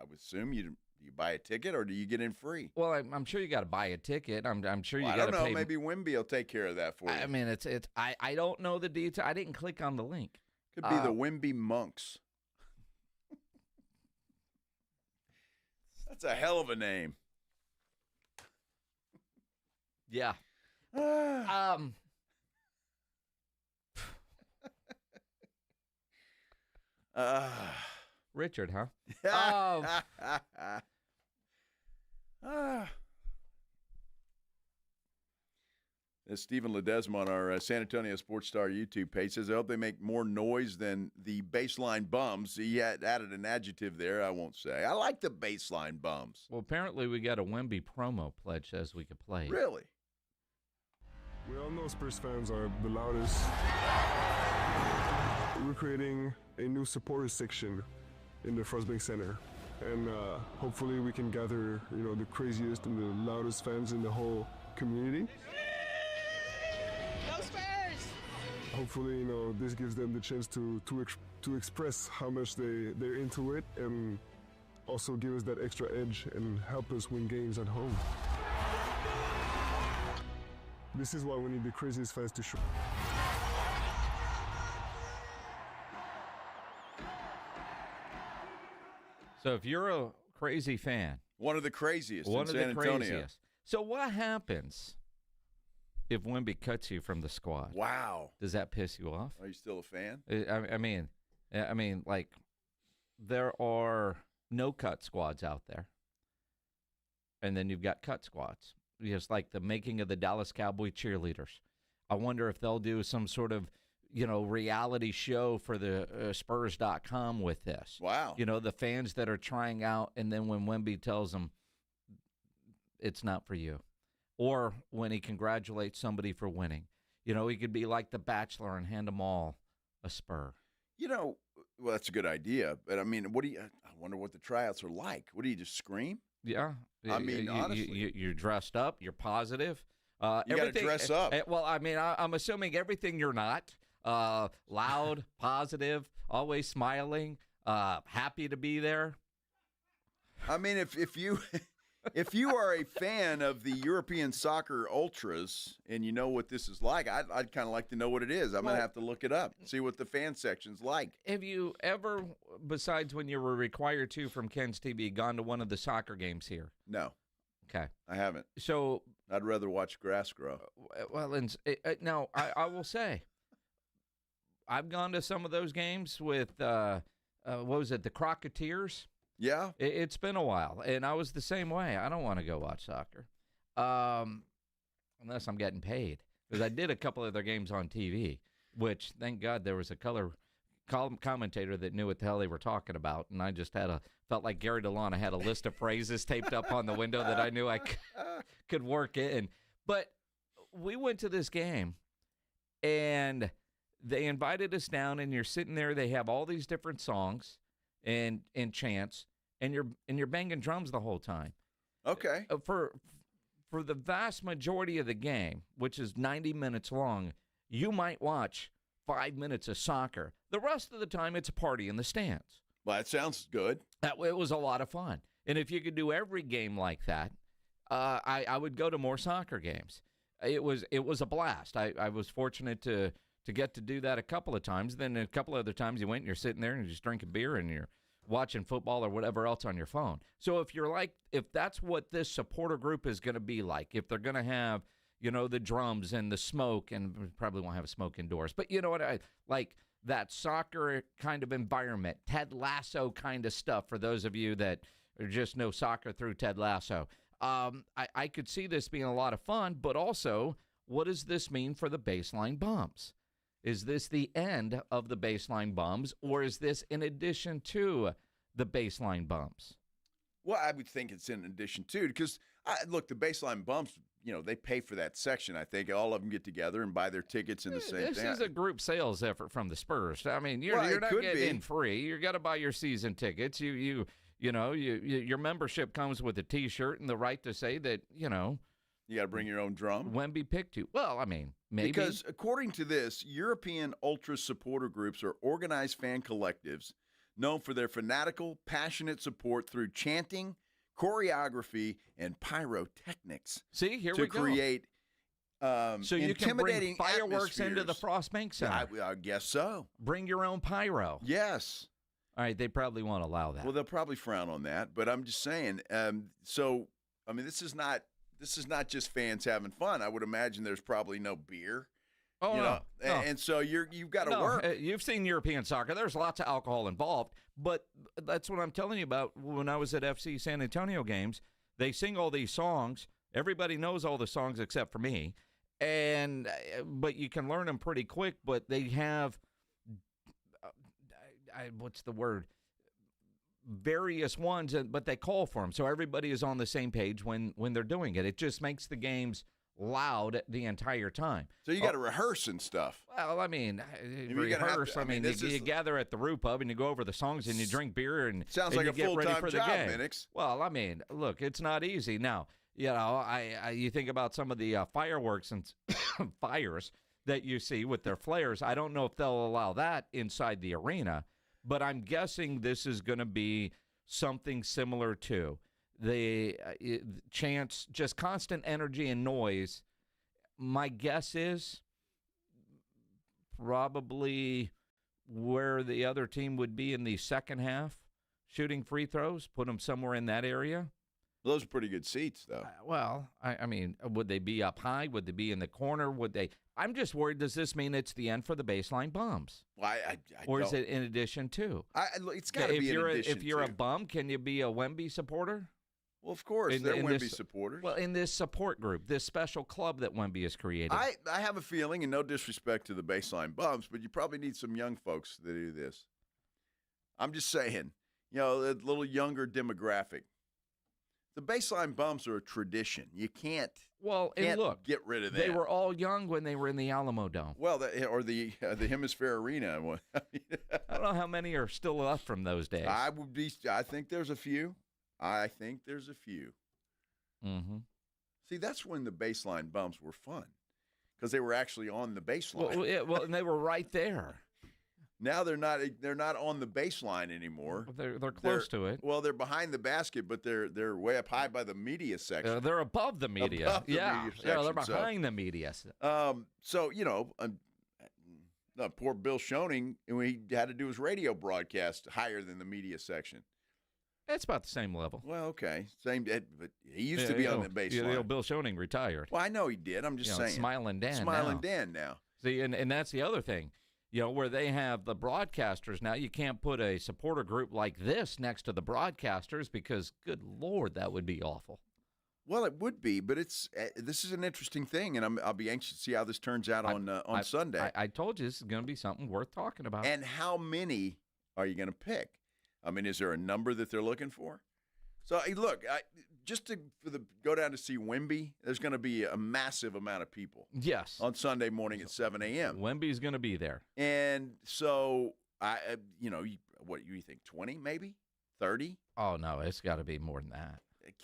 would assume Do you buy a ticket or do you get in free? Well, I'm sure you got to buy a ticket. I'm sure you got to I don't know. pay. Maybe Wemby will take care of that for you. I mean, I don't know the detail. I didn't click on the link. Could be the Wemby Monks. That's a hell of a name. Yeah. Richard, huh? As Stephen Ledesma on our San Antonio Sports Star YouTube page says, I hope they make more noise than the baseline bums. He had added an adjective there I won't say. I like the baseline bums. Well, apparently we got a Wemby promo pledge as we could play. Really? We all know Spurs fans are the loudest. We're creating a new supporter section in the First Bank Center. And hopefully we can gather, the craziest and the loudest fans in the whole community. Go Spurs! Hopefully, this gives them the chance to express how much they're into it and also give us that extra edge and help us win games at home. This is why we need the craziest fans to show. So if you're a crazy fan, one of the craziest in San Antonio. So what happens if Wemby cuts you from the squad? Wow. Does that piss you off? Are you still a fan? I mean, like, there are no cut squads out there, and then you've got cut squads. Just like the making of the Dallas Cowboy cheerleaders. I wonder if they'll do some sort of, reality show for the Spurs.com with this. Wow. The fans that are trying out, and then when Wemby tells them it's not for you. Or when he congratulates somebody for winning. He could be like The Bachelor and hand them all a Spur. Well, that's a good idea. But, I mean, I wonder what the tryouts are like. What do you just scream? Yeah. I mean, honestly. You're dressed up. You're positive. You got to dress up. Well, I mean, I'm assuming everything you're not. Loud, positive, always smiling, happy to be there. I mean, if you if you are a fan of the European soccer ultras and you know what this is like, I'd kind of like to know what it is. I'm going to have to look it up, see what the fan section's like. Have you ever, besides when you were required to from Ken's TV, gone to one of the soccer games here? No. Okay. I haven't. So I'd rather watch grass grow. Well, now, I will say, I've gone to some of those games with, what was it, the Crocketeers? Yeah. It's been a while, and I was the same way. I don't want to go watch soccer unless I'm getting paid, because I did a couple of their games on TV, which, thank God, there was a color commentator that knew what the hell they were talking about, and I just felt like Gary DeLon. I had a list of phrases taped up on the window that I knew I could work in. But we went to this game, and they invited us down, and you're sitting there. They have all these different songs and chants, and you're banging drums the whole time. Okay. For the vast majority of the game, which is 90 minutes long, you might watch 5 minutes of soccer. The rest of the time, it's a party in the stands. Well, that sounds good. It was a lot of fun. And if you could do every game like that, I would go to more soccer games. It was a blast. I was fortunate to get to do that a couple of times. Then a couple of other times you went and you're sitting there and you're just drinking beer and you're watching football or whatever else on your phone. So if that's what this supporter group is going to be like, if they're going to have, the drums and the smoke, and we probably won't have smoke indoors, but you know what, like that soccer kind of environment, Ted Lasso kind of stuff, for those of you that just know soccer through Ted Lasso. I could see this being a lot of fun, but also, what does this mean for the baseline bums? Is this the end of the baseline bums, or is this in addition to the baseline bums? Well, I would think it's in addition to, because, look, the baseline bums, they pay for that section. I think all of them get together and buy their tickets in the same thing. This is a group sales effort from the Spurs. I mean, you're not getting in free. You got to buy your season tickets. Your membership comes with a T-shirt and the right to say that, you got to bring your own drum. Wemby picked you. Well, I mean, maybe. Because according to this, European ultra supporter groups are organized fan collectives known for their fanatical, passionate support through chanting, choreography, and pyrotechnics. See, here to we go. create so you can bring fireworks into the atmospheres. Frost Bank Center. I guess so. Bring your own pyro. Yes. All right, they probably won't allow that. Well, they'll probably frown on that, but I'm just saying. So, I mean, this is not just fans having fun. I would imagine there's probably no beer. Oh, you no, know? no. And so you've got to work. You've seen European soccer. There's lots of alcohol involved, but that's what I'm telling you about. When I was at FC San Antonio games, they sing all these songs. Everybody knows all the songs except for me, but you can learn them pretty quick. But they have what's the word? Various ones, but they call for them, so everybody is on the same page when they're doing it. It just makes the games loud the entire time. So you got to rehearse and stuff. Well, I mean, rehearse. You gather at the Brew Pub and you go over the songs and you drink beer and sounds and like you a get ready full-time for the job, game. Minix. Well, I mean, look, it's not easy. Now, you know, you think about some of the fireworks and fires that you see with their flares. I don't know if they'll allow that inside the arena, but I'm guessing this is going to be something similar to the chants, just constant energy and noise. My guess is probably where the other team would be in the second half, shooting free throws, put them somewhere in that area. Those are pretty good seats, though. I mean, would they be up high? Would they be in the corner? Would they? I'm just worried. Does this mean it's the end for the baseline bums? Well, or is it in addition to? It's got to be in addition. If you're a bum, can you be a Wemby supporter? Well, of course, they're Wemby supporters. Well, in this support group, this special club that Wemby has created. I have a feeling, and no disrespect to the baseline bums, but you probably need some young folks that do this. I'm just saying, you know, a little younger demographic. The baseline bums are a tradition. You can't. Well, and look, get rid of that. They were all young when they were in the Alamo Dome. Well, or the Hemisphere Arena. I don't know how many are still left from those days. I think there's a few. Mm-hmm. See, that's when the baseline bumps were fun, because they were actually on the baseline. Well, and they were right there. Now they're not on the baseline anymore. They're close to it. Well, they're behind the basket, but they're way up high by the media section. They're above the media. Above the media section, they're behind the media. So you know, poor Bill Schoening, when he had to do his radio broadcast higher than the media section. It's about the same level. Well, okay, same. But he used to be on the baseline. Bill Schoening retired. Well, I know he did. I'm just saying. Smiling Dan now. See, and that's the other thing. You know, where they have the broadcasters now, you can't put a supporter group like this next to the broadcasters because, good Lord, that would be awful. Well, it would be, but this is an interesting thing, and I'll be anxious to see how this turns out on Sunday. I told you this is going to be something worth talking about. And how many are you going to pick? I mean, is there a number that they're looking for? So, hey, look, go down to see Wemby, there's going to be a massive amount of people. Yes. On Sunday morning at 7 a.m. Wemby's going to be there. And so, what do you think, 20 maybe? 30? Oh, no, it's got to be more than that. It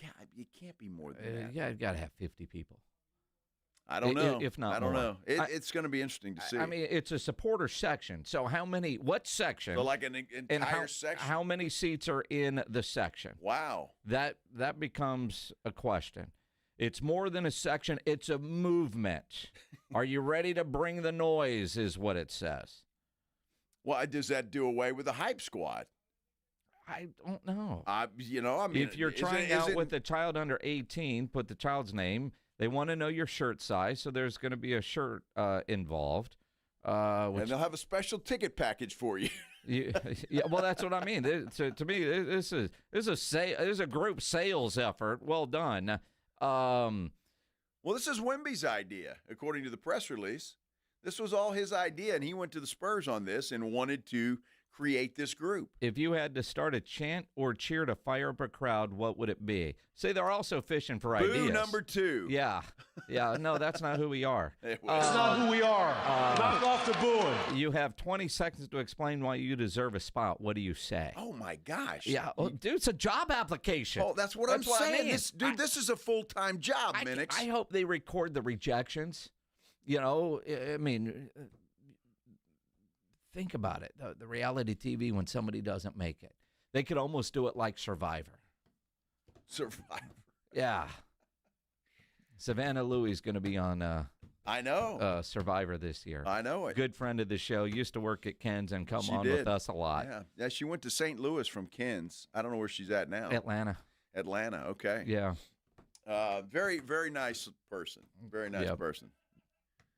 can't be more than that. Yeah, you got to have 50 people. I don't know. If not, I don't more. know. It's going to be interesting to see. I mean, it's a supporter section. So what section? So like an entire section? How many seats are in the section? Wow. That becomes a question. It's more than a section. It's a movement. Are you ready to bring the noise is what it says. Well, does that do away with the hype squad? I don't know. I mean, if you're trying out with a child under 18, put the child's name. They want to know your shirt size, so there's going to be a shirt involved. And they'll have a special ticket package for you. Yeah, well, that's what I mean. To me, this is a group sales effort. Well done. Well, this is Wemby's idea, according to the press release. This was all his idea, and he went to the Spurs on this and wanted to create this group. If you had to start a chant or cheer to fire up a crowd, what would it be? Say they're also fishing for ideas. Boo number 2. Yeah. No, that's not who we are. That's not who we are. Knock off the booing. You have 20 seconds to explain why you deserve a spot. What do you say? Oh, my gosh. Yeah. Oh, dude, it's a job application. Oh, that's what I'm saying. This is a full-time job, Minix. I hope they record the rejections. You know, I mean, think about it. The reality TV, when somebody doesn't make it, they could almost do it like Survivor. Survivor. Yeah. Savannah Louie is going to be on I know. Survivor this year. I know it. Good friend of the show. Used to work at Ken's and come She on did. with us a lot. Yeah, she went to St. Louis from Ken's. I don't know where she's at now. Atlanta. Okay. Yeah. Very, very nice person. Very nice person.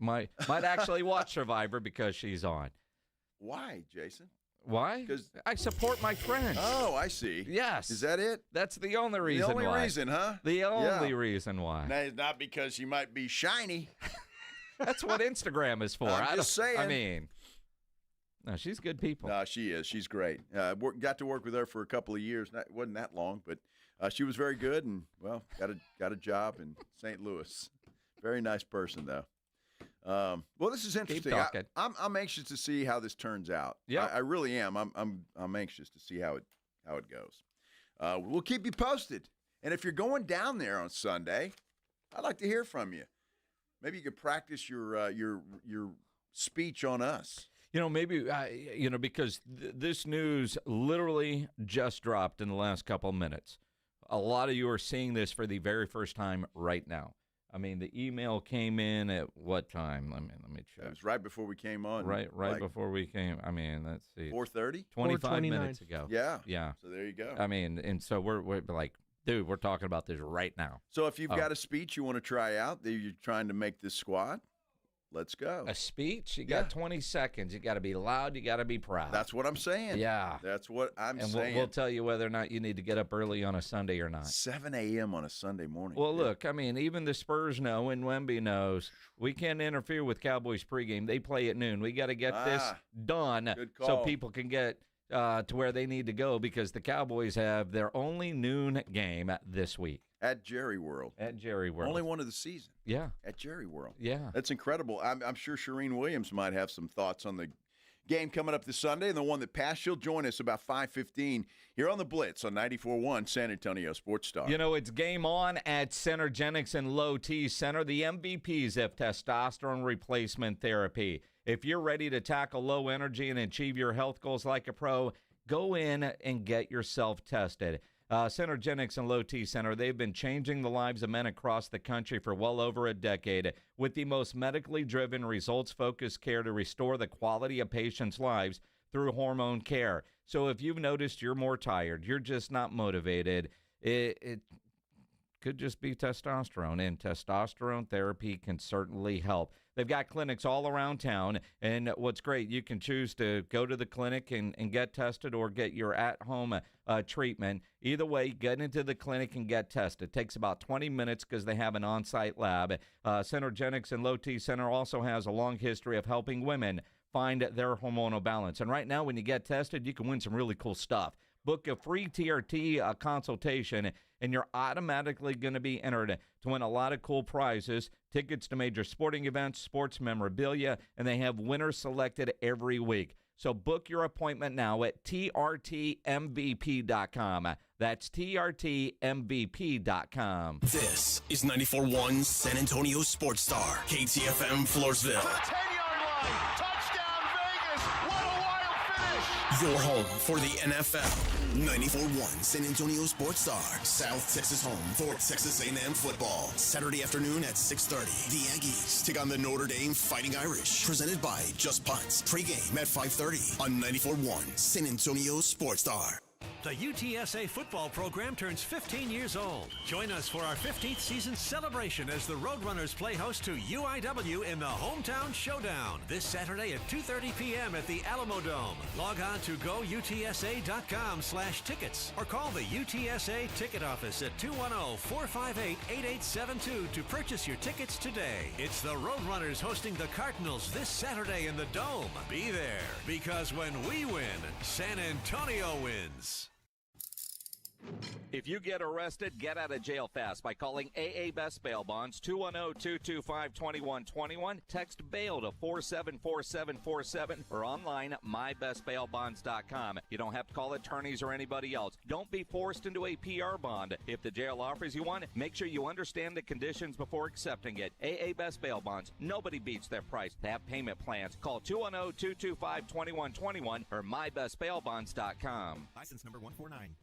Might actually watch Survivor because she's on. Why, Jason? Why? Because I support my friends. Oh, I see. Yes. Is that it? That's the only reason The only why. reason, huh? The only reason why. Now, it's not because she might be shiny. That's what Instagram is for. I'm just saying. I mean, no, she's good people. No, she is. She's great. Got to work with her for a couple of years. It wasn't that long, but she was very good and, well, got a job in St. Louis. Very nice person, though. Well, this is interesting. I'm anxious to see how this turns out. Yeah, I really am. I'm anxious to see how it goes. We'll keep you posted. And if you're going down there on Sunday, I'd like to hear from you. Maybe you could practice your speech on us. Maybe because this news literally just dropped in the last couple of minutes. A lot of you are seeing this for the very first time right now. I mean, the email came in at what time? Let me check. It was right before we came on. Right before we came. I mean, let's see. 4:30? 25 minutes ago. Yeah. Yeah. So there you go. I mean, and so we're like, dude, we're talking about this right now. So if you've got a speech you want to try out, that you're trying to make this squad, let's go. A speech? You got 20 seconds. You got to be loud. You got to be proud. That's what I'm saying. Yeah. That's what I'm saying. And we'll tell you whether or not you need to get up early on a Sunday or not. 7 a.m. on a Sunday morning. Well, look, I mean, even the Spurs know and Wemby knows we can't interfere with Cowboys pregame. They play at noon. We got to get this done so people can get to where they need to go because the Cowboys have their only noon game this week. At Jerry World. Only one of the season. Yeah. At Jerry World. Yeah. That's incredible. I'm sure Shireen Williams might have some thoughts on the game coming up this Sunday and the one that passed. She'll join us about 5:15 here on the Blitz on 94.1 San Antonio Sports Star. It's game on at Centergenics and Low T Center, the MVPs of testosterone replacement therapy. If you're ready to tackle low energy and achieve your health goals like a pro, go in and get yourself tested. Centergenics and Low T Center, they've been changing the lives of men across the country for well over a decade with the most medically driven, results-focused care to restore the quality of patients' lives through hormone care. So if you've noticed you're more tired, you're just not motivated, it could just be testosterone, and testosterone therapy can certainly help. They've got clinics all around town, and what's great, you can choose to go to the clinic and get tested or get your at-home treatment. Either way, get into the clinic and get tested. It takes about 20 minutes because they have an on-site lab. Centergenics and Low T Center also has a long history of helping women find their hormonal balance. And right now, when you get tested, you can win some really cool stuff. Book a free TRT consultation, and you're automatically going to be entered to win a lot of cool prizes, tickets to major sporting events, sports memorabilia, and they have winners selected every week. So book your appointment now at trtmvp.com. That's trtmvp.com. This is 94.1 San Antonio Sports Star, KTFM Floresville. To the 10-yard line. Touchdown, Vegas. What a wild finish. Your home for the NFL. 94.1 San Antonio Sports Star, South Texas home for Texas A&M football. Saturday afternoon at 6:30. The Aggies take on the Notre Dame Fighting Irish. Presented by Just Punts. Pre-game at 5:30 on 94.1 San Antonio Sports Star. The UTSA football program turns 15 years old. Join us for our 15th season celebration as the Roadrunners play host to UIW in the Hometown Showdown this Saturday at 2:30 p.m. at the Alamo Dome. Log on to goutsa.com/tickets or call the UTSA ticket office at 210-458-8872 to purchase your tickets today. It's the Roadrunners hosting the Cardinals this Saturday in the Dome. Be there, because when we win, San Antonio wins. If you get arrested, get out of jail fast by calling AA Best Bail Bonds, 210-225-2121. Text bail to 474747 or online mybestbailbonds.com. You don't have to call attorneys or anybody else. Don't be forced into a PR bond. If the jail offers you one, make sure you understand the conditions before accepting it. AA Best Bail Bonds. Nobody beats their price. They have payment plans. Call 210-225-2121 or mybestbailbonds.com. License number 149.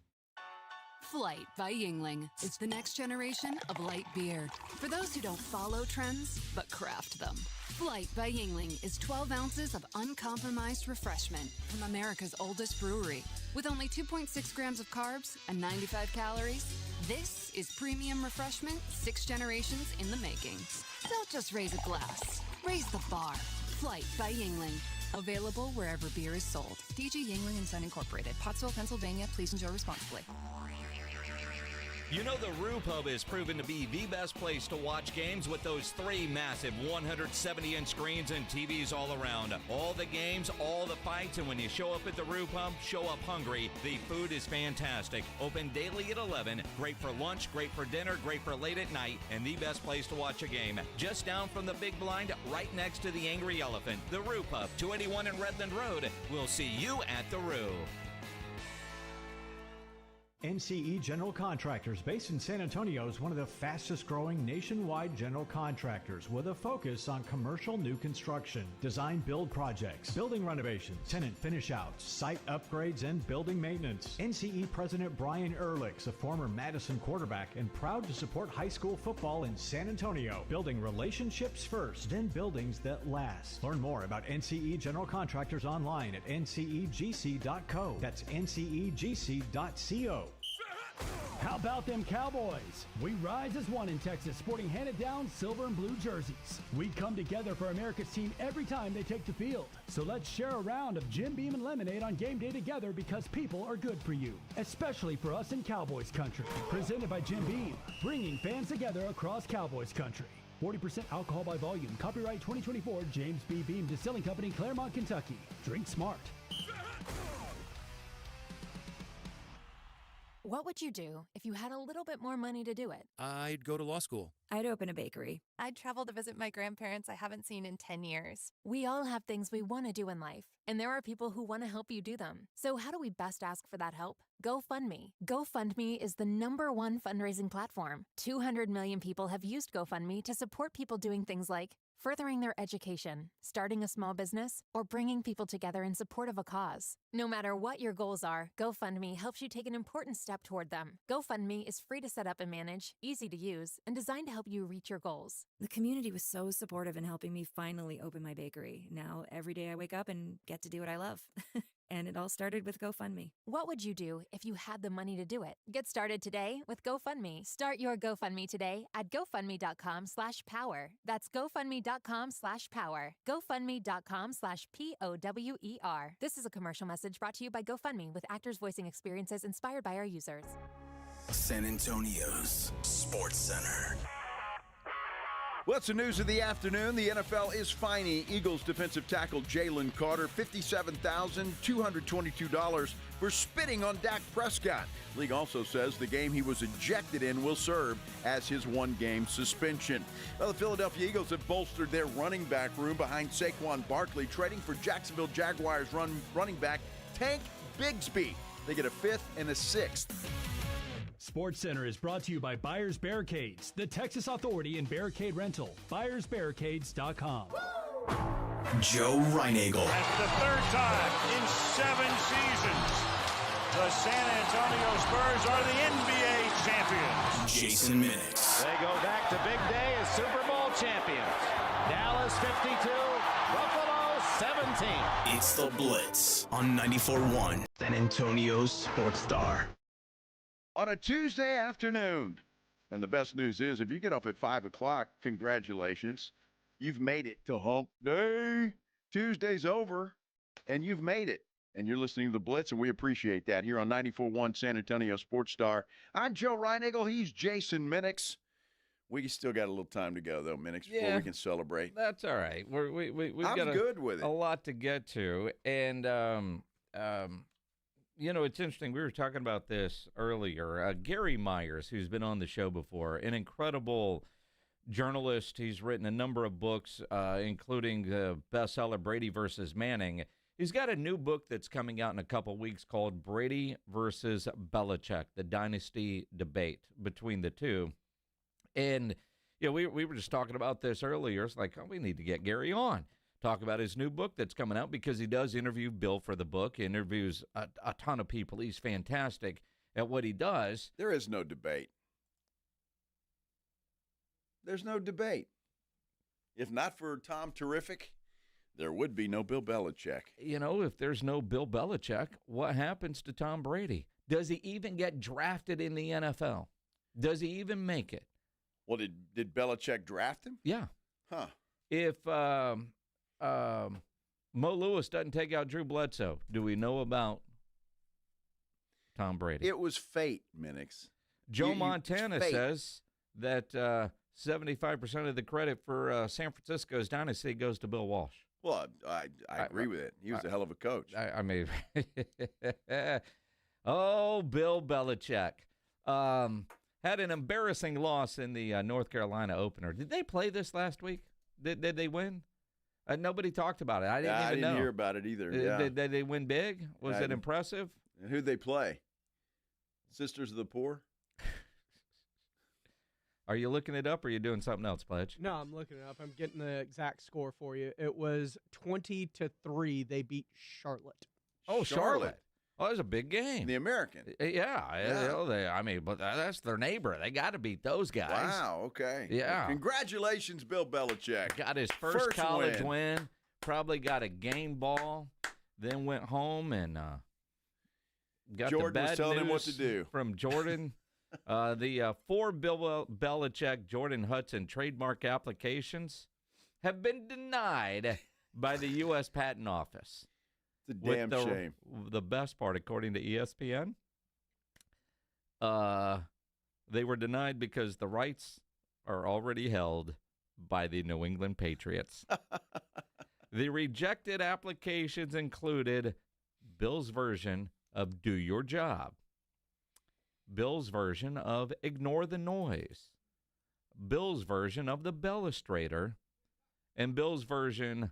Flight by Yingling. It's the next generation of light beer. For those who don't follow trends, but craft them. Flight by Yingling is 12 ounces of uncompromised refreshment from America's oldest brewery. With only 2.6 grams of carbs and 95 calories, this is premium refreshment 6 generations in the making. Don't just raise a glass, raise the bar. Flight by Yingling. Available wherever beer is sold. DG Yingling & Son Incorporated, Pottsville, Pennsylvania. Please enjoy responsibly. You know the Roo Pub is proven to be the best place to watch games with those 3 massive 170-inch screens and TVs all around. All the games, all the fights, and when you show up at the Roo Pub, show up hungry. The food is fantastic. Open daily at 11. Great for lunch, great for dinner, great for late at night, and the best place to watch a game. Just down from the big blind, right next to the Angry Elephant. The Roo Pub, 281 in Redland Road. We'll see you at the Roo. NCE General Contractors, based in San Antonio, is one of the fastest growing nationwide general contractors with a focus on commercial new construction, design build projects, building renovations, tenant finish outs, site upgrades, and building maintenance. NCE President Brian Ehrlich's a former Madison quarterback and proud to support high school football in San Antonio, building relationships first and buildings that last. Learn more about NCE General Contractors online at ncegc.co. That's ncegc.co. How about them Cowboys? We rise as one in Texas, sporting handed-down silver and blue jerseys. We come together for America's team every time they take the field. So let's share a round of Jim Beam and lemonade on game day together, because people are good for you, especially for us in Cowboys country. Presented by Jim Beam, bringing fans together across Cowboys country. 40% alcohol by volume. Copyright 2024, James B. Beam Distilling Company, Claremont, Kentucky. Drink smart. What would you do if you had a little bit more money to do it? I'd go to law school. I'd open a bakery. I'd travel to visit my grandparents I haven't seen in 10 years. We all have things we want to do in life, and there are people who want to help you do them. So how do we best ask for that help? GoFundMe. GoFundMe is the #1 fundraising platform. 200 million people have used GoFundMe to support people doing things like furthering their education, starting a small business, or bringing people together in support of a cause. No matter what your goals are, GoFundMe helps you take an important step toward them. GoFundMe is free to set up and manage, easy to use, and designed to help you reach your goals. The community was so supportive in helping me finally open my bakery. Now, every day I wake up and get to do what I love. And it all started with GoFundMe. What would you do if you had the money to do it? Get started today with GoFundMe. Start your GoFundMe today at GoFundMe.com/power. That's GoFundMe.com/power. GoFundMe.com/POWER. This is a commercial message brought to you by GoFundMe, with actors voicing experiences inspired by our users. San Antonio's Sports Center. What's the news of the afternoon? The NFL is fining Eagles defensive tackle Jalen Carter $57,222 for spitting on Dak Prescott. League also says the game he was ejected in will serve as his one-game suspension. Well, the Philadelphia Eagles have bolstered their running back room behind Saquon Barkley, trading for Jacksonville Jaguars running back Tank Bigsby. They get a 5th and a 6th. Sports Center is brought to you by Buyers Barricades, the Texas authority in barricade rental. BuyersBarricades.com. Joe Reinagel. That's the 3rd time in 7 seasons, the San Antonio Spurs are the NBA champions. Jason Minix. They go back to big day as Super Bowl champions. Dallas 52, Buffalo 17. It's the Blitz on 94.1 San Antonio's Sports Star. On a Tuesday afternoon. And the best news is, if you get up at 5 o'clock, congratulations. You've made it to hump day. Tuesday's over, and you've made it. And you're listening to The Blitz, and we appreciate that here on 94.1 San Antonio Sports Star. I'm Joe Reinagel. He's Jason Minix. We still got a little time to go, though, Minix, before we can celebrate. That's all right. We've I'm got good with it. A lot to get to. And, you know, it's interesting. We were talking about this earlier. Gary Myers, who's been on the show before, an incredible journalist. He's written a number of books, including the bestseller Brady versus Manning. He's got a new book that's coming out in a couple weeks called Brady versus Belichick, the dynasty debate between the two. And, you know, we were just talking about this earlier. It's like, oh, we need to get Gary on. Talk about his new book that's coming out, because he does interview Bill for the book. He interviews a ton of people. He's fantastic. at what he does. There is no debate. There's no debate. If not for Tom Terrific, there would be no Bill Belichick. You know, if there's no Bill Belichick, what happens to Tom Brady? Does he even get drafted in the NFL? Does he even make it? Well, did Belichick draft him? Yeah. Huh. If Mo Lewis doesn't take out Drew Bledsoe, do we know about Tom Brady? It was fate, Minix. Joe Montana says that 75% of the credit for San Francisco's dynasty goes to Bill Walsh. Well, I agree with it. He was a hell of a coach. I mean, oh, Bill Belichick. Had an embarrassing loss in the North Carolina opener. Did they play this last week? Did they win? Nobody talked about it. I didn't know. Hear about it either. Yeah. Did they win big? Was it impressive? And who'd they play? Sisters of the Poor? Are you looking it up or are you doing something else, Pledge? No, I'm looking it up. I'm getting the exact score for you. It was 20-3. They beat Charlotte. Oh, Charlotte. Oh, that was a big game. The American. Yeah. But that's their neighbor. They got to beat those guys. Wow, okay. Yeah. Well, congratulations, Bill Belichick. Got his first college win. Probably got a game ball. Then went home and got Jordan the bad was telling news him what to do. From Jordan. The 4 Bill Belichick, Jordan Hudson trademark applications have been denied by the U.S. Patent Office. It's a damn shame. The best part, according to ESPN, they were denied because the rights are already held by the New England Patriots. The rejected applications included Bill's version of Do Your Job, Bill's version of Ignore the Noise, Bill's version of The Bellustrator, and Bill's version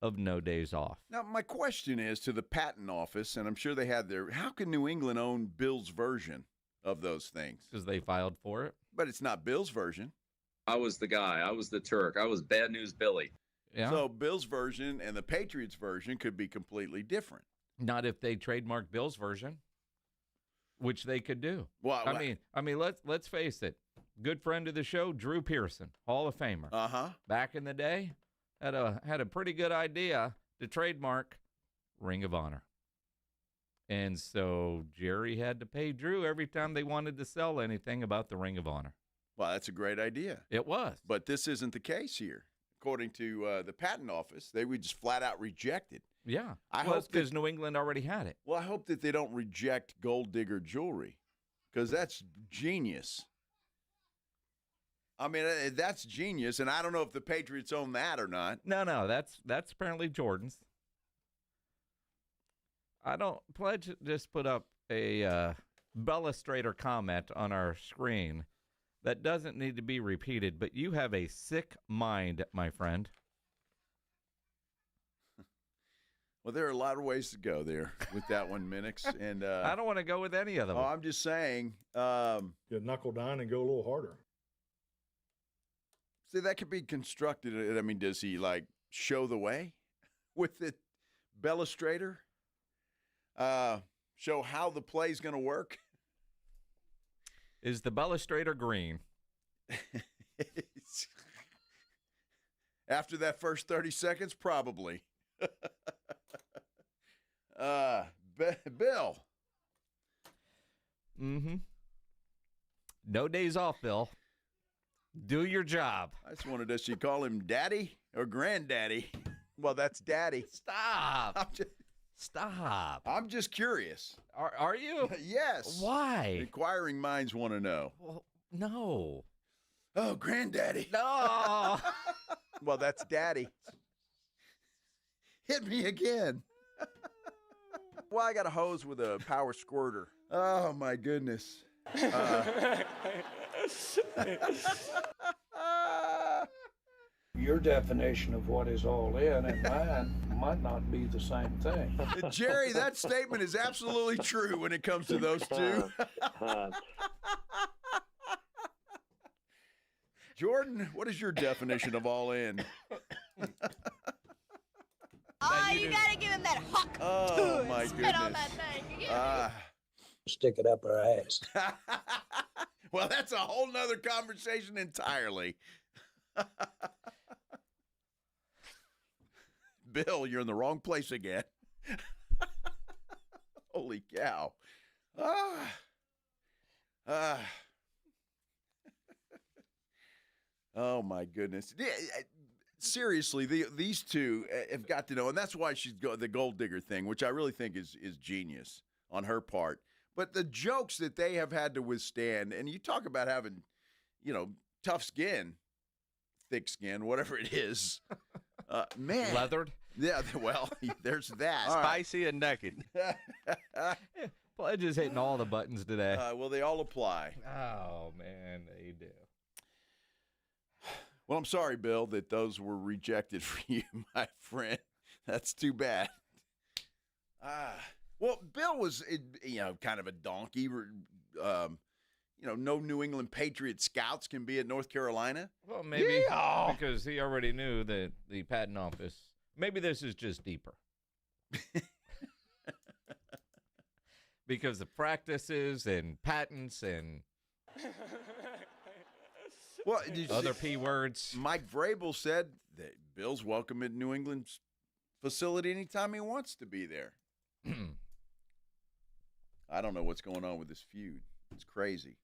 of No Days Off. Now, my question is to the patent office, and I'm sure they had how can New England own Bill's version of those things? Because they filed for it. But it's not Bill's version. I was the guy. I was the Turk. I was Bad News Billy. Yeah. So Bill's version and the Patriots version could be completely different. Not if they trademark Bill's version, which they could do. Well, I mean, let's face it. Good friend of the show, Drew Pearson, Hall of Famer. Uh-huh. Back in the day, had a pretty good idea to trademark Ring of Honor. And so Jerry had to pay Drew every time they wanted to sell anything about the Ring of Honor. Well, that's a great idea. It was. But this isn't the case here. According to the patent office, they would just flat out reject it. Yeah. I hope because New England already had it. Well, I hope that they don't reject Gold Digger jewelry because that's genius. I mean, that's genius, and I don't know if the Patriots own that or not. No, that's apparently Jordan's. Pledge just put up a Bellustrator comment on our screen that doesn't need to be repeated, but you have a sick mind, my friend. Well, there are a lot of ways to go there with that one, Minix. And I don't want to go with any of them. Oh, I'm just saying. You knuckle down and go a little harder. See, that could be constructed. I mean, does he, show the way with the Bellustrator? Show how the play's going to work? Is the Bellustrator green? After that first 30 seconds, probably. Bill. Mm-hmm. No days off, Bill. Do your job. I just wondered, does she call him daddy or granddaddy? Well, that's daddy. Stop. Stop. I'm just curious. Are you? Yes. Why? Inquiring minds want to know. Well, no. Oh, granddaddy. No. Well, that's daddy. Hit me again. Well, I got a hose with a power squirter. Oh, my goodness. Your definition of what is all in and mine might not be the same thing. Jerry, that statement is absolutely true when it comes to those two. Jordan, what is your definition of all in? Oh, you gotta give him that hawk. Oh, my Spit goodness. on that thing. Stick it up our ass. Well, that's a whole nother conversation entirely. Bill, you're in the wrong place again. Holy cow. Oh, my goodness. Seriously, these two have got to know, and that's why she's the gold digger thing, which I really think is genius on her part. But the jokes that they have had to withstand, and you talk about having, tough skin, thick skin, whatever it is. Man. Leathered? Yeah, well, there's that. Spicy and naked. Pledge is hitting all the buttons today. Well, they all apply. Oh, man, they do. Well, I'm sorry, Bill, that those were rejected for you, my friend. That's too bad. Well, Bill was, kind of a donkey. No New England Patriot scouts can be at North Carolina. Well, maybe because he already knew that the patent office, maybe this is just deeper. Because of practices and patents and other P words. Mike Vrabel said that Bill's welcome at New England's facility anytime he wants to be there. I don't know what's going on with this feud. It's crazy.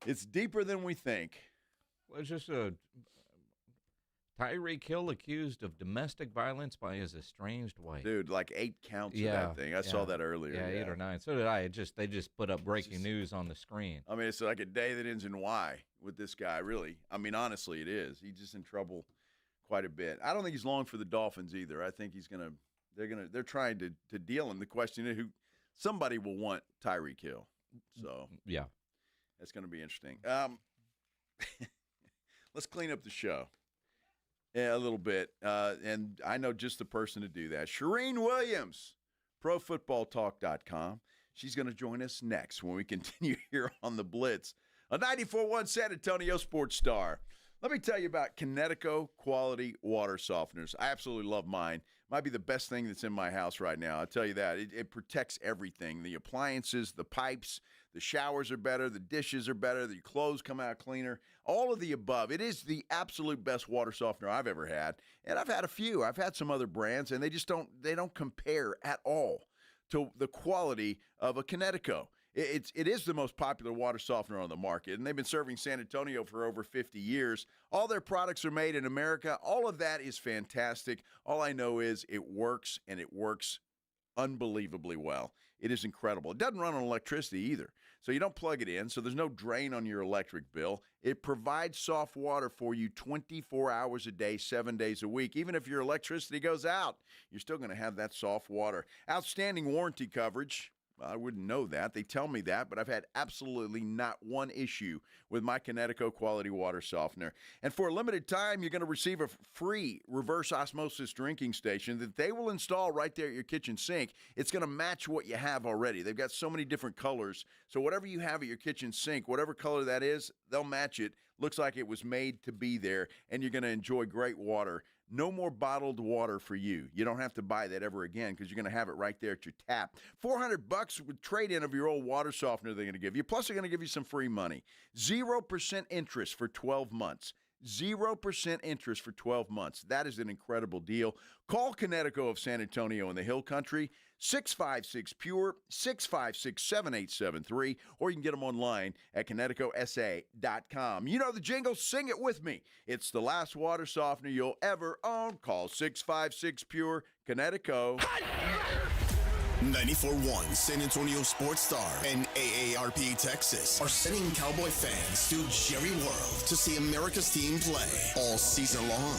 It's deeper than we think. Well, it's just a Tyreek Hill accused of domestic violence by his estranged wife. Dude, like 8 counts of that thing. I saw that earlier. Yeah, 8 or 9. So did I. They just put up breaking news on the screen. I mean, it's like a day that ends in Y with this guy, really. I mean, honestly, it is. He's just in trouble quite a bit. I don't think he's long for the Dolphins either. I think they're trying to deal him. The question is somebody will want Tyreek Hill. So yeah. That's going to be interesting. Let's clean up the show a little bit. And I know just the person to do that. Shireen Williams, ProFootballTalk.com. She's going to join us next when we continue here on the Blitz. A 94.1 San Antonio Sports Star. Let me tell you about Kinetico quality water softeners. I absolutely love mine. Might be the best thing that's in my house right now. I'll tell you that. It protects everything. The appliances, the pipes, the showers are better, the dishes are better, the clothes come out cleaner, all of the above. It is the absolute best water softener I've ever had. And I've had a few. I've had some other brands, and they don't compare at all to the quality of a Kinetico. It is the most popular water softener on the market, and they've been serving San Antonio for over 50 years. All their products are made in America. All of that is fantastic. All I know is it works, and it works unbelievably well. It is incredible. It doesn't run on electricity either, so you don't plug it in, so there's no drain on your electric bill. It provides soft water for you 24 hours a day, 7 days a week. Even if your electricity goes out, you're still going to have that soft water. Outstanding warranty coverage. I wouldn't know that. They tell me that, but I've had absolutely not one issue with my Kinetico quality water softener. And for a limited time, you're going to receive a free reverse osmosis drinking station that they will install right there at your kitchen sink. It's going to match what you have already. They've got so many different colors. So whatever you have at your kitchen sink, whatever color that is, they'll match it. Looks like it was made to be there, and you're going to enjoy great water. No more bottled water for you. You don't have to buy that ever again because you're going to have it right there at your tap. $400 with trade-in of your old water softener they're going to give you. Plus, they're going to give you some free money. 0% interest for 12 months. 0% interest for 12 months. That is an incredible deal. Call Kinetico of San Antonio in the Hill Country, 656-PURE, 656-7873, or you can get them online at KineticoSA.com. You know the jingle, sing it with me. It's the last water softener you'll ever own. Call 656-PURE, Kinetico. 94.1 San Antonio Sports Star and AARP Texas are sending Cowboy fans to Jerry World to see America's team play all season long.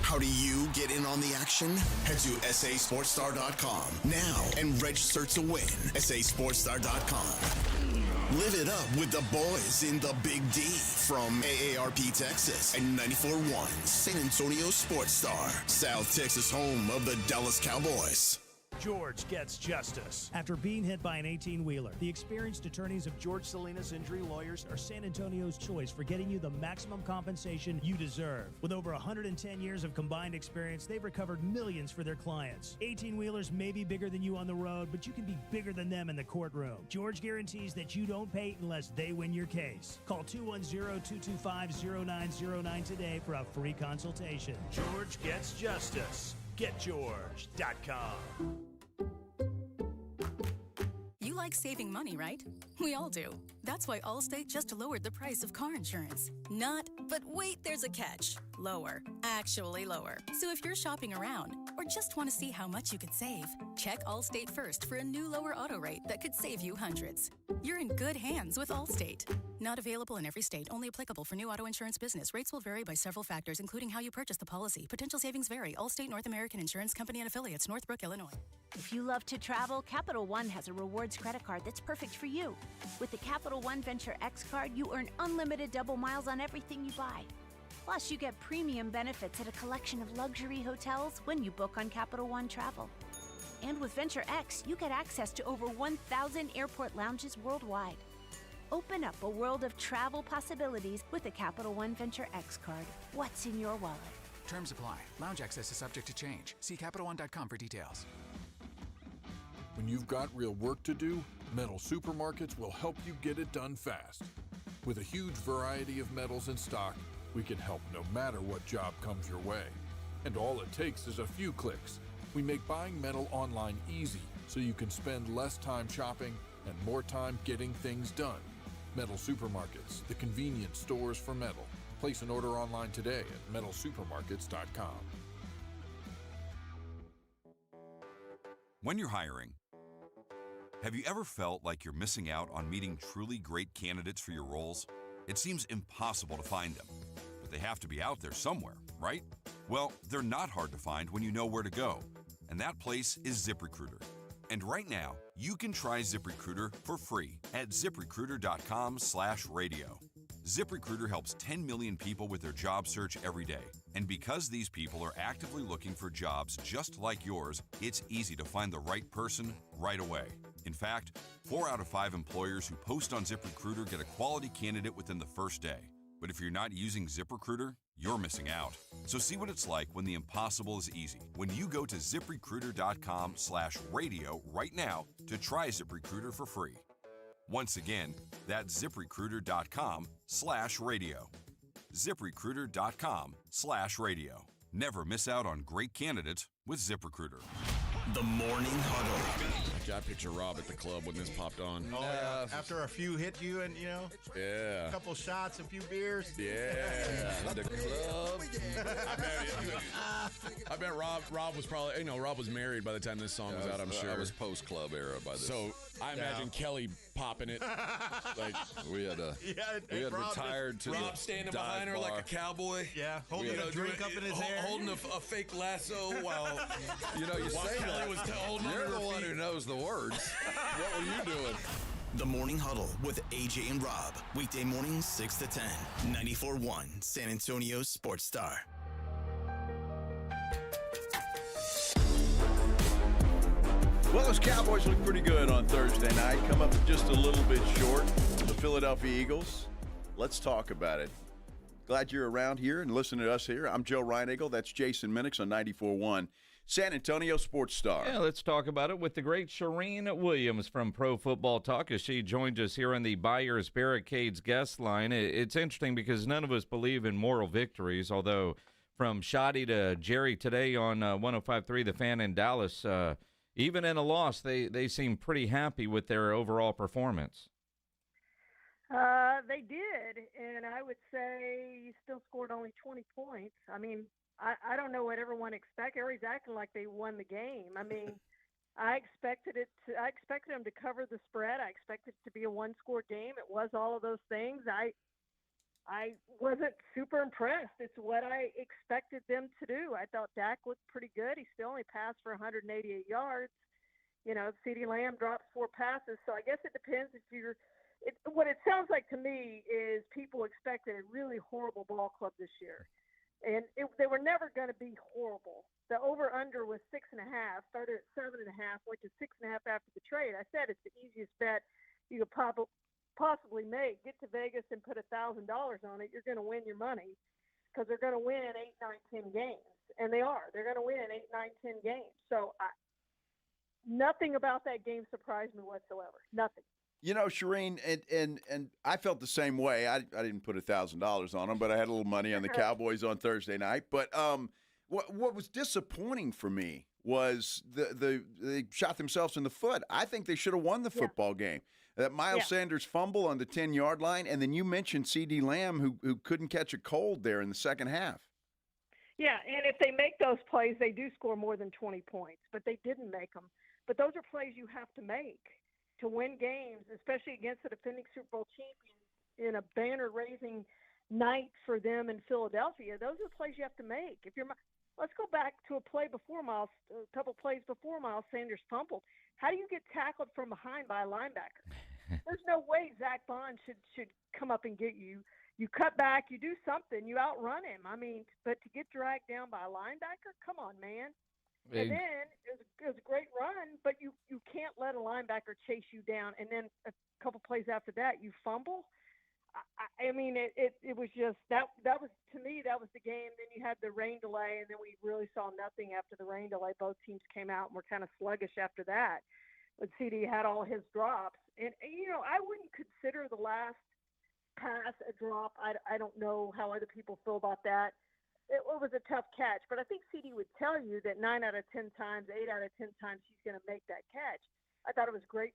How do you get in on the action? Head to SASportsStar.com now and register to win. SASportsStar.com. Live it up with the boys in the Big D from AARP Texas and 94.1 San Antonio Sports Star, South Texas home of the Dallas Cowboys. George gets justice. After being hit by an 18-wheeler, the experienced attorneys of George Salinas Injury Lawyers are San Antonio's choice for getting you the maximum compensation you deserve. With over 110 years of combined experience, they've recovered millions for their clients. 18-wheelers may be bigger than you on the road, but you can be bigger than them in the courtroom. George guarantees that you don't pay unless they win your case. Call 210-225-0909 today for a free consultation. George gets justice. GetGeorge.com. You like saving money, right? We all do. That's why Allstate just lowered the price of car insurance. Not, but wait, there's a catch. Lower. Actually lower. So if you're shopping around or just want to see how much you could save, check Allstate first for a new lower auto rate that could save you hundreds. You're in good hands with Allstate. Not available in every state. Only applicable for new auto insurance business. Rates will vary by several factors, including how you purchase the policy. Potential savings vary. Allstate North American Insurance Company and Affiliates, Northbrook, Illinois. If you love to travel, Capital One has a rewards credit card that's perfect for you. With the Capital One Venture X card, you earn unlimited double miles on everything you buy. Plus, you get premium benefits at a collection of luxury hotels when you book on Capital One Travel. And with Venture X, you get access to over 1,000 airport lounges worldwide. Open up a world of travel possibilities with the Capital One Venture X card. What's in your wallet? Terms apply. Lounge access is subject to change. See CapitalOne.com for details. When you've got real work to do, Metal Supermarkets will help you get it done fast. With a huge variety of metals in stock, we can help no matter what job comes your way. And all it takes is a few clicks. We make buying metal online easy so you can spend less time shopping and more time getting things done. Metal Supermarkets, the convenience stores for metal. Place an order online today at metalsupermarkets.com. When you're hiring, have you ever felt like you're missing out on meeting truly great candidates for your roles? It seems impossible to find them, but they have to be out there somewhere, right? Well, they're not hard to find when you know where to go, and that place is ZipRecruiter. And right now, you can try ZipRecruiter for free at ZipRecruiter.com/radio. ZipRecruiter helps 10 million people with their job search every day. And because these people are actively looking for jobs just like yours, it's easy to find the right person right away. In fact, 4 out of 5 employers who post on ZipRecruiter get a quality candidate within the first day. But if you're not using ZipRecruiter, you're missing out. So see what it's like when the impossible is easy. When you go to ZipRecruiter.com/radio right now to try ZipRecruiter for free. Once again, that's ZipRecruiter.com/radio. ZipRecruiter.com/radio. Never miss out on great candidates with ZipRecruiter. The Morning Huddle. I picture Rob at the club when this popped on. Oh, yeah. After a few hit you and, a couple shots, a few beers. Yeah. The club. I bet Rob was probably, Rob was married by the time this song was out, I'm sure. I was post-club era by this. So I imagine Kelly popping it. Like we had retired to Rob standing behind her like a cowboy. Yeah, holding a drink up in his hair. Holding a fake lasso while, you say Kelly was holding you're under the her one feet. who knows the words. What were you doing? The Morning Huddle with AJ and Rob. Weekday mornings 6 to 10. 94.1 San Antonio Sports Star. Well, those Cowboys look pretty good on Thursday night. Come up just a little bit short. The Philadelphia Eagles. Let's talk about it. Glad you're around here and listening to us here. I'm Joe Reinagle. That's Jason Minix on 94.1 San Antonio Sports Star. Yeah, let's talk about it with the great Shireen Williams from Pro Football Talk as she joins us here on the Buyers Barricades guest line. It's interesting because none of us believe in moral victories, although from Shoddy to Jerry today on 105.3 The Fan in Dallas, even in a loss, they seem pretty happy with their overall performance. They did, and I would say you still scored only 20 points. I mean, I don't know what everyone expected. Everybody's acting like they won the game. I mean, I expected them to cover the spread. I expected it to be a one-score game. It was all of those things. I wasn't super impressed. It's what I expected them to do. I thought Dak looked pretty good. He still only passed for 188 yards. CeeDee Lamb dropped 4 passes. So I guess it depends if you're what it sounds like to me is people expected a really horrible ball club this year. And they were never going to be horrible. The over-under was 6.5, started at 7.5, went to 6.5 after the trade. I said it's the easiest bet you could possibly make. Get to Vegas and put $1,000 on it. You're going to win your money because they're going to win 8, 9, 10 games. And they are. They're going to win 8, 9, 10 games. So nothing about that game surprised me whatsoever. Nothing. You know, Shireen, and I felt the same way. I didn't put $1,000 on them, but I had a little money on the Cowboys on Thursday night. But what was disappointing for me was they shot themselves in the foot. I think they should have won the football game. That Miles Sanders fumble on the 10-yard line, and then you mentioned C.D. Lamb, who couldn't catch a cold there in the second half. Yeah, and if they make those plays, they do score more than 20 points, but they didn't make them. But those are plays you have to make to win games, especially against the defending Super Bowl champions in a banner-raising night for them in Philadelphia. Those are the plays you have to make. Let's go back to a couple plays before Miles Sanders fumbled. How do you get tackled from behind by a linebacker? There's no way Zach Bond should come up and get you. You cut back, you do something, you outrun him. I mean, but to get dragged down by a linebacker, come on, man. And then it was a great run, but you can't let a linebacker chase you down. And then a couple plays after that, you fumble. I mean, it was just that was, to me, that was the game. Then you had the rain delay, and then we really saw nothing after the rain delay. Both teams came out and were kind of sluggish after that. But CD had all his drops. And you know, I wouldn't consider the last pass a drop. I don't know how other people feel about that. It was a tough catch, but I think CD would tell you that 9 out of 10 times, 8 out of 10 times, he's going to make that catch. I thought it was a great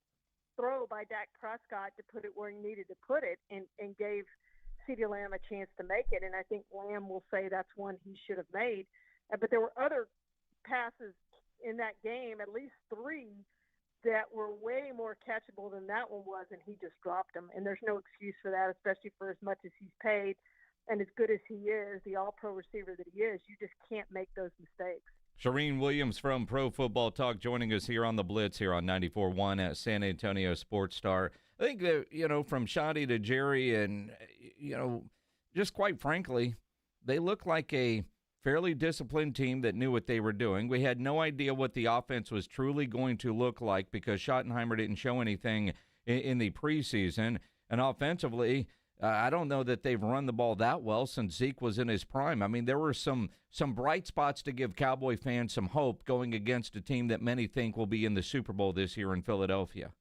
throw by Dak Prescott to put it where he needed to put it and gave CD Lamb a chance to make it. And I think Lamb will say that's one he should have made. But there were other passes in that game, at least 3, that were way more catchable than that one was, and he just dropped them. And there's no excuse for that, especially for as much as he's paid. And as good as he is, the all-pro receiver that he is, you just can't make those mistakes. Shireen Williams from Pro Football Talk joining us here on the Blitz here on 94.1 at San Antonio Sports Star. I think that, you know, from Shotty to Jerry and, you know, just quite frankly, they look like a fairly disciplined team that knew what they were doing. We had no idea what the offense was truly going to look like because Schottenheimer didn't show anything in the preseason. And offensively, I don't know that they've run the ball that well since Zeke was in his prime. I mean, there were some bright spots to give Cowboy fans some hope going against a team that many think will be in the Super Bowl this year in Philadelphia.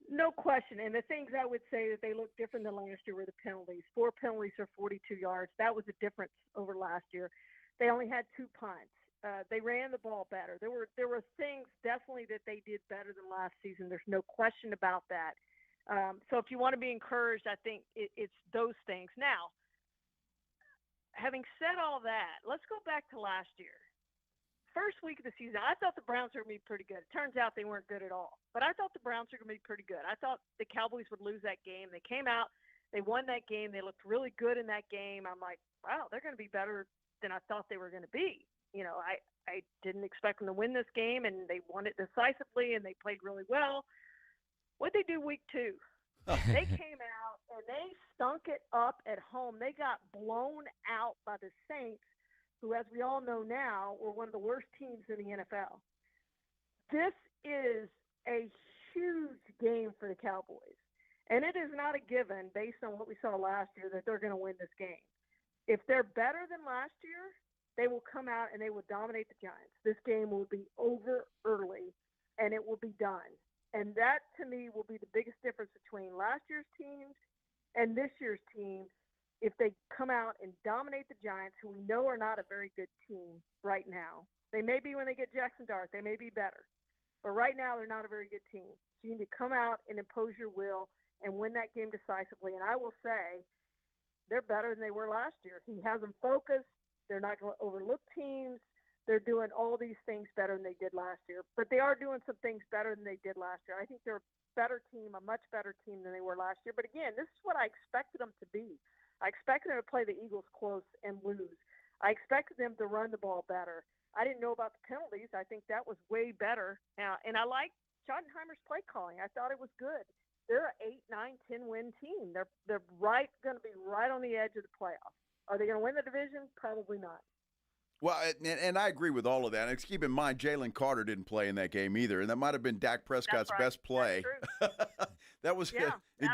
No question. And the things I would say that they look different than last year were the penalties. 4 penalties for 42 yards. That was a difference over last year. They only had 2 punts. They ran the ball better. There were things definitely that they did better than last season. There's no question about that. So if you want to be encouraged, I think it's those things. Now, having said all that, let's go back to last year. First week of the season, I thought the Browns were going to be pretty good. It turns out they weren't good at all. But I thought the Browns were going to be pretty good. I thought the Cowboys would lose that game. They came out. They won that game. They looked really good in that game. I'm like, wow, they're going to be better than I thought they were going to be. You know, I didn't expect them to win this game, and they won it decisively, and they played really well. What'd they do week 2? They came out and they stunk it up at home. They got blown out by the Saints, who, as we all know now, were one of the worst teams in the NFL. This is a huge game for the Cowboys. And it is not a given, based on what we saw last year, that they're going to win this game. If they're better than last year, they will come out and they will dominate the Giants. This game will be over early, and it will be done. And that, to me, will be the biggest difference between last year's teams and this year's team if they come out and dominate the Giants, who we know are not a very good team right now. They may be when they get Jackson Dart. They may be better. But right now, they're not a very good team. So you need to come out and impose your will and win that game decisively. And I will say they're better than they were last year. He has them focused. They're not going to overlook teams. They're doing all these things better than they did last year. But they are doing some things better than they did last year. I think they're a better team, a much better team than they were last year. But again, this is what I expected them to be. I expected them to play the Eagles close and lose. I expected them to run the ball better. I didn't know about the penalties. I think that was way better. And I like Schottenheimer's play calling. I thought it was good. They're an 8, 9, 10 win team. They're going to be right on the edge of the playoffs. Are they going to win the division? Probably not. Well, and I agree with all of that. And keep in mind, Jalen Carter didn't play in that game either, and that might have been Dak Prescott's best play. That was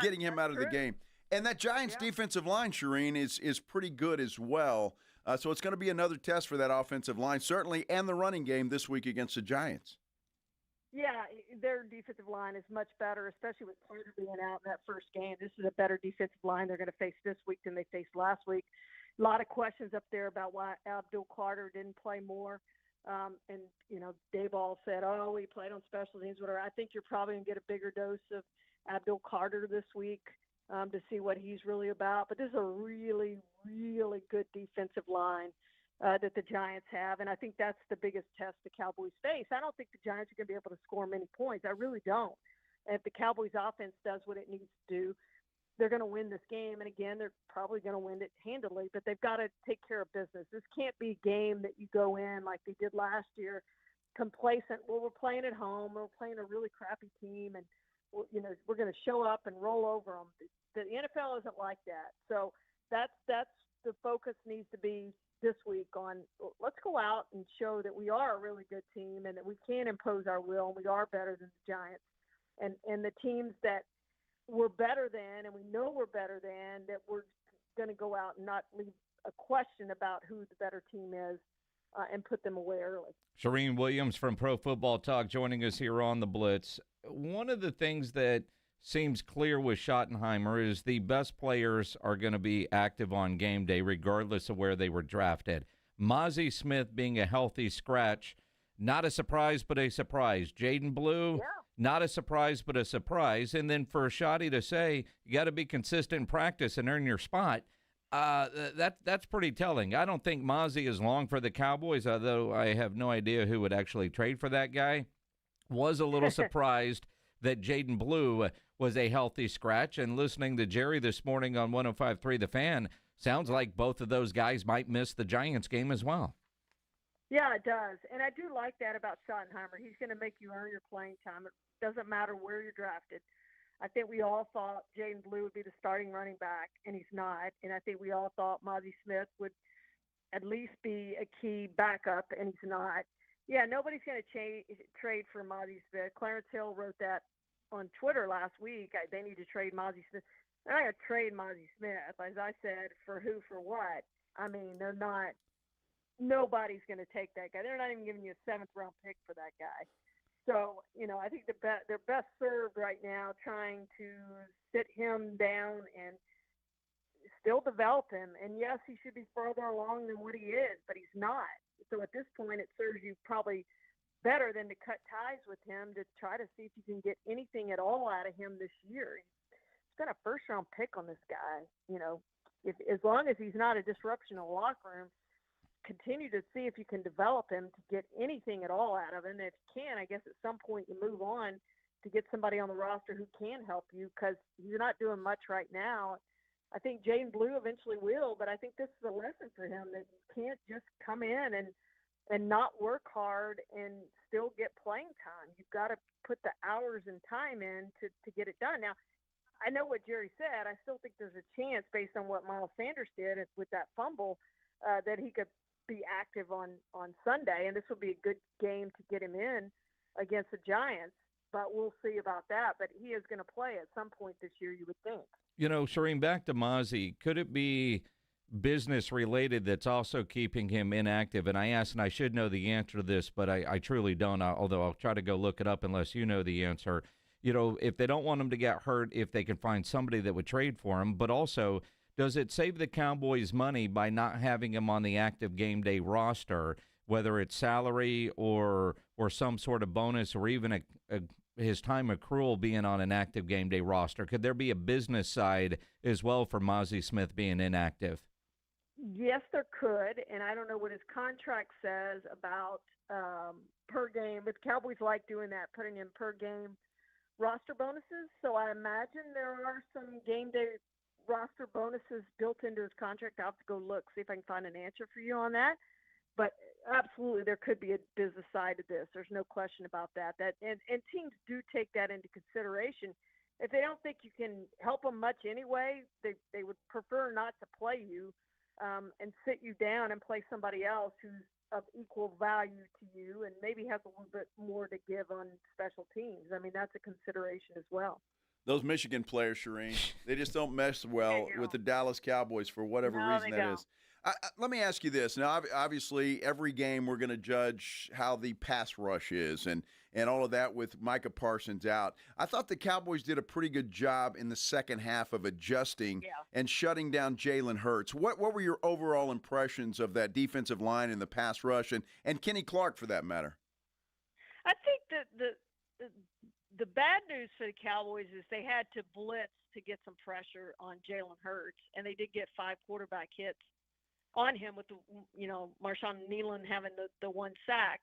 getting him out of the game. And that Giants defensive line, Shireen, is pretty good as well. So it's going to be another test for that offensive line, certainly, and the running game this week against the Giants. Yeah, their defensive line is much better, especially with Carter being out in that first game. This is a better defensive line they're going to face this week than they faced last week. A lot of questions up there about why Abdul Carter didn't play more. And, Dayball said, he played on special teams, whatever. I think you're probably going to get a bigger dose of Abdul Carter this week to see what he's really about. But this is a really, really good defensive line that the Giants have. And I think that's the biggest test the Cowboys face. I don't think the Giants are going to be able to score many points. I really don't. And if the Cowboys offense does what it needs to do, they're going to win this game. And again, they're probably going to win it handily, but they've got to take care of business. This can't be a game that you go in like they did last year, complacent. Well, we're playing at home. We're playing a really crappy team, and we're going to show up and roll over them. The NFL isn't like that. So that's the focus needs to be this week on, let's go out and show that we are a really good team and that we can impose our will and we are better than the Giants. And the teams that we're better than, and we know we're better than, that we're going to go out and not leave a question about who the better team is and put them away early. Shireen Williams from Pro Football Talk joining us here on the Blitz. One of the things that seems clear with Schottenheimer is the best players are going to be active on game day regardless of where they were drafted. Mazi Smith being a healthy scratch, not a surprise, but a surprise. Jaden Blue, not a surprise, but a surprise. And then for Shotty to say, you got to be consistent in practice and earn your spot, that's pretty telling. I don't think Mazi is long for the Cowboys, although I have no idea who would actually trade for that guy. Was a little surprised that Jaden Blue was a healthy scratch. And listening to Jerry this morning on 105.3 The Fan, sounds like both of those guys might miss the Giants game as well. Yeah, it does. And I do like that about Schottenheimer. He's going to make you earn your playing time. It doesn't matter where you're drafted. I think we all thought Jaden Blue would be the starting running back, and he's not. And I think we all thought Mazi Smith would at least be a key backup, and he's not. Yeah, nobody's going to trade for Mazi Smith. Clarence Hill wrote that on Twitter last week. They need to trade Mazi Smith. They're not going to trade Mazi Smith, as I said, for who, for what. I mean, they're not. Nobody's going to take that guy. They're not even giving you a seventh-round pick for that guy. So, I think they're best served right now trying to sit him down and still develop him. And, yes, he should be further along than what he is, but he's not. So at this point, it serves you probably better than to cut ties with him to try to see if you can get anything at all out of him this year. It's been a first-round pick on this guy. As long as he's not a disruption in the locker room, continue to see if you can develop him to get anything at all out of him. If you can, I guess at some point you move on to get somebody on the roster who can help you, because he's not doing much right now. I think Jaden Blue eventually will, but I think this is a lesson for him that you can't just come in and not work hard and still get playing time. You've got to put the hours and time in to get it done. Now, I know what Jerry said. I still think there's a chance based on what Miles Sanders did with that fumble that he could be active on Sunday, and this will be a good game to get him in against the Giants, but we'll see about that. But he is going to play at some point this year, you would think. Shireen, back to Mazi, could it be business related that's also keeping him inactive? And I asked, and I should know the answer to this, but I truly don't, although I'll try to go look it up unless you know the answer. If they don't want him to get hurt, if they can find somebody that would trade for him, but also, does it save the Cowboys money by not having him on the active game day roster, whether it's salary or some sort of bonus or even his time accrual being on an active game day roster? Could there be a business side as well for Mazi Smith being inactive? Yes, there could, and I don't know what his contract says about per game, but the Cowboys like doing that, putting in per game roster bonuses. So I imagine there are some game day roster bonuses built into his contract. I'll have to go look, see if I can find an answer for you on that. But absolutely, there could be a business side to this. There's no question about that. And teams do take that into consideration. If they don't think you can help them much anyway, they would prefer not to play you and sit you down and play somebody else who's of equal value to you and maybe has a little bit more to give on special teams. I mean, that's a consideration as well. Those Michigan players, Shireen, they just don't mesh well with the Dallas Cowboys for whatever reason that is. Let me ask you this. Now, obviously, every game we're going to judge how the pass rush is and all of that with Micah Parsons out. I thought the Cowboys did a pretty good job in the second half of adjusting and shutting down Jalen Hurts. What were your overall impressions of that defensive line and the pass rush and Kenny Clark for that matter? I think that the bad news for the Cowboys is they had to blitz to get some pressure on Jalen Hurts, and they did get 5 quarterback hits on him with Marshawn Nealon having the 1 sack.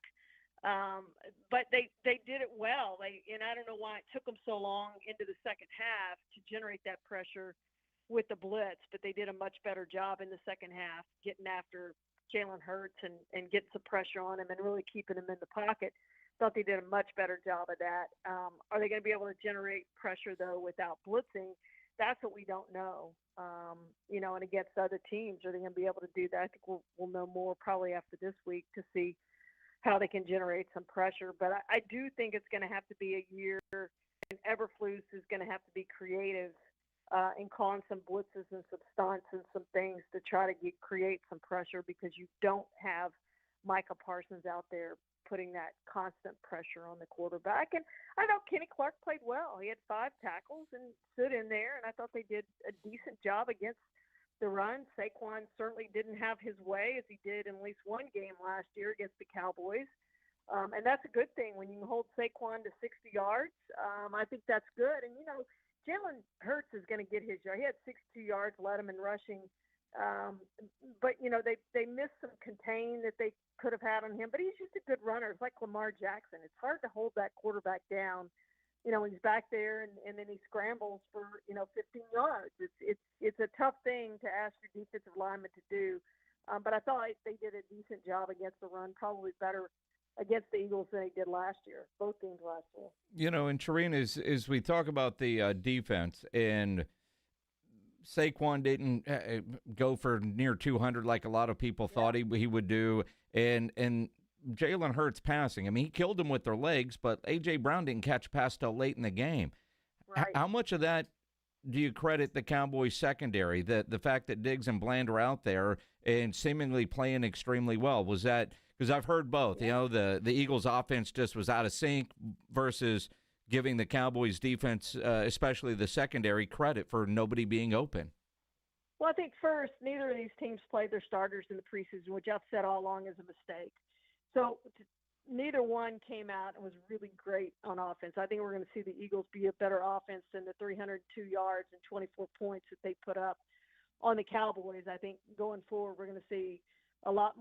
But they did it well. And I don't know why it took them so long into the second half to generate that pressure with the blitz, but they did a much better job in the second half getting after Jalen Hurts and getting some pressure on him and really keeping him in the pocket. Thought they did a much better job of that. Are they going to be able to generate pressure, though, without blitzing? That's what we don't know. And against other teams, are they going to be able to do that? I think we'll know more probably after this week to see how they can generate some pressure. But I do think it's going to have to be a year, and Eberflus is going to have to be creative in calling some blitzes and some stunts and some things to try to create some pressure, because you don't have Micah Parsons out there putting that constant pressure on the quarterback. And I know Kenny Clark played well. He had 5 tackles and stood in there, and I thought they did a decent job against the run. Saquon certainly didn't have his way, as he did in at least one game last year against the Cowboys. And that's a good thing when you can hold Saquon to 60 yards. I think that's good. And, Jalen Hurts is going to get his yard. He had 62 yards, led him in rushing. But they missed some contain that they could have had on him, but he's just a good runner. It's like Lamar Jackson. It's hard to hold that quarterback down, when he's back there and then he scrambles for 15 yards. It's a tough thing to ask your defensive lineman to do. But I thought they did a decent job against the run, probably better against the Eagles than they did last year, both games last year. And Shereen, as we talk about the defense, and Saquon didn't go for near 200 like a lot of people thought he would do. And Jalen Hurts passing. I mean, he killed him with their legs, but A.J. Brown didn't catch a pass till late in the game. Right. How much of that do you credit the Cowboys secondary, the fact that Diggs and Bland are out there and seemingly playing extremely well? Was that – because I've heard both. The Eagles' offense just was out of sync versus – giving the Cowboys defense, especially the secondary, credit for nobody being open? Well, I think first, neither of these teams played their starters in the preseason, which I've said all along is a mistake. So neither one came out and was really great on offense. I think we're going to see the Eagles be a better offense than the 302 yards and 24 points that they put up on the Cowboys. I think going forward, we're going to see a lot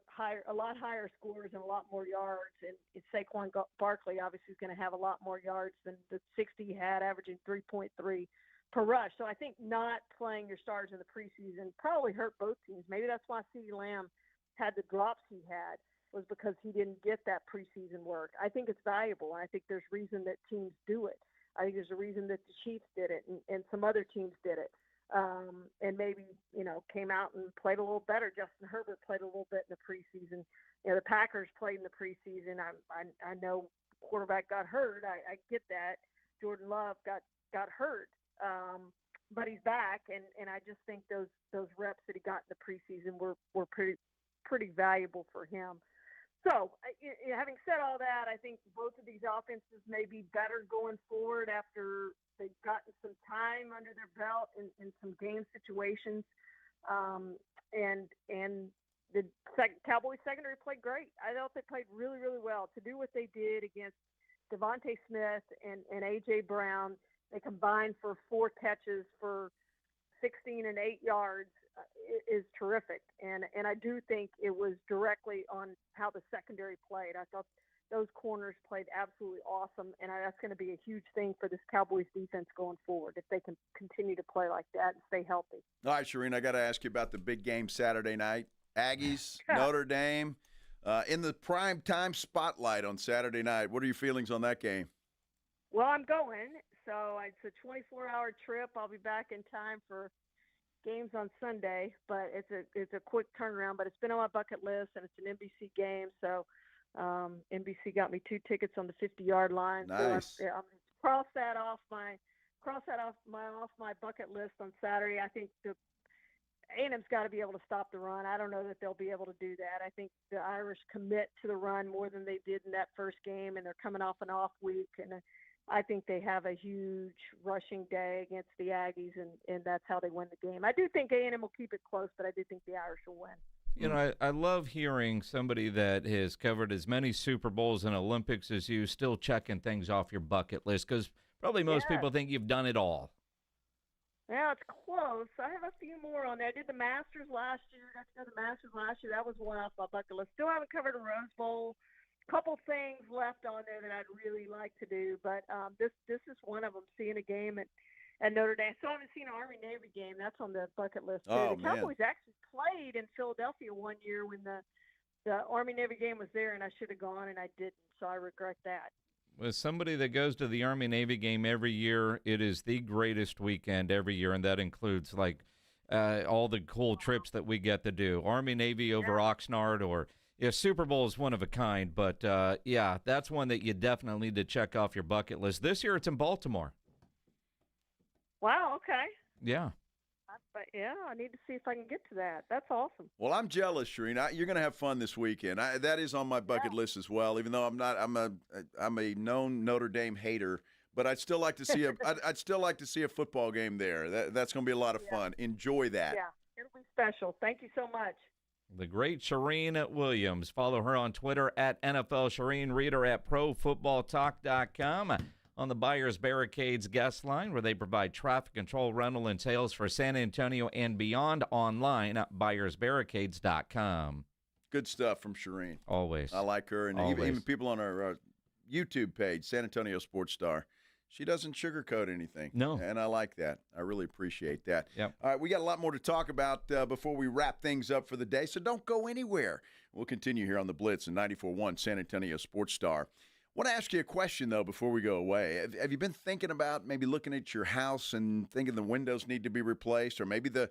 higher scores and a lot more yards. And Saquon Barkley obviously is going to have a lot more yards than the 60 he had, averaging 3.3 per rush. So I think not playing your stars in the preseason probably hurt both teams. Maybe that's why CeeDee Lamb had the drops he had, was because he didn't get that preseason work. I think it's valuable, and I think there's reason that teams do it. I think there's a reason that the Chiefs did it and some other teams did it. And maybe, came out and played a little better. Justin Herbert played a little bit in the preseason. The Packers played in the preseason. I know quarterback got hurt. I get that. Jordan Love got hurt. But he's back, and I just think those reps that he got in the preseason were pretty valuable for him. So, having said all that, I think both of these offenses may be better going forward after they've gotten some time under their belt in some game situations. And the Cowboys secondary played great. I thought they played really, really well. To do what they did against Devontae Smith and A.J. Brown, they combined for 4 catches for 16 and 8 yards is terrific. And I do think it was directly on how the secondary played. I thought those corners played absolutely awesome, and that's going to be a huge thing for this Cowboys defense going forward if they can continue to play like that and stay healthy. All right, Shireen, I got to ask you about the big game Saturday night. Aggies, Notre Dame, in the prime time spotlight on Saturday night. What are your feelings on that game? Well, I'm going. So it's a 24-hour trip. I'll be back in time for games on Sunday, but it's a quick turnaround. But it's been on my bucket list, and it's an NBC game, so NBC got me 2 tickets on the 50-yard line. Nice. So I'm cross that off my bucket list on Saturday. I think the A&M's got to be able to stop the run. I don't know that they'll be able to do that. I think the Irish commit to the run more than they did in that first game, and they're coming off an off week, and I think they have a huge rushing day against the Aggies, and that's how they win the game. I do think A&M will keep it close, but I do think the Irish will win. You know, I love hearing somebody that has covered as many Super Bowls and Olympics as you still checking things off your bucket list, because probably most people think you've done it all. Yeah, it's close. I have a few more on there. I did the Masters last year. Got to go to the Masters last year. That was one off my bucket list. Still haven't covered a Rose Bowl. Couple things left on there that I'd really like to do, but this is one of them. Seeing a game at Notre Dame. So I haven't seen an Army-Navy game. That's on the bucket list too. Oh, the Cowboys actually played in Philadelphia one year when the Army-Navy game was there, and I should have gone, and I didn't. So I regret that. As somebody that goes to the Army-Navy game every year, it is the greatest weekend every year, and that includes like all the cool trips that we get to do. Army-Navy over Oxnard, or Super Bowl is one of a kind, but yeah, that's one that you definitely need to check off your bucket list. This year it's in Baltimore. Wow, okay. Yeah. But yeah, I need to see if I can get to that. That's awesome. Well, I'm jealous, Shereen. You're going to have fun this weekend. That is on my bucket list as well. Even though I'm not, I'm a known Notre Dame hater, but I'd still like to see I'd still like to see a football game there. That's going to be a lot of fun. Enjoy that. Yeah, it'll be special. Thank you so much. The great Shereen Williams. Follow her on Twitter at NFL Shereen. Read her at ProFootballTalk.com. On the Buyers Barricades guest line, where they provide traffic control, rental, and sales for San Antonio and beyond, online at buyersbarricades.com. Good stuff from Shereen. Always. I like her. And even people on our YouTube page, San Antonio Sports Star, she doesn't sugarcoat anything. No. And I like that. I really appreciate that. Yep. All right, we got a lot more to talk about before we wrap things up for the day, so don't go anywhere. We'll continue here on the Blitz and 94.1 San Antonio Sports Star. I want to ask you a question, though, before we go away. Have you been thinking about maybe looking at your house and thinking the windows need to be replaced, or maybe the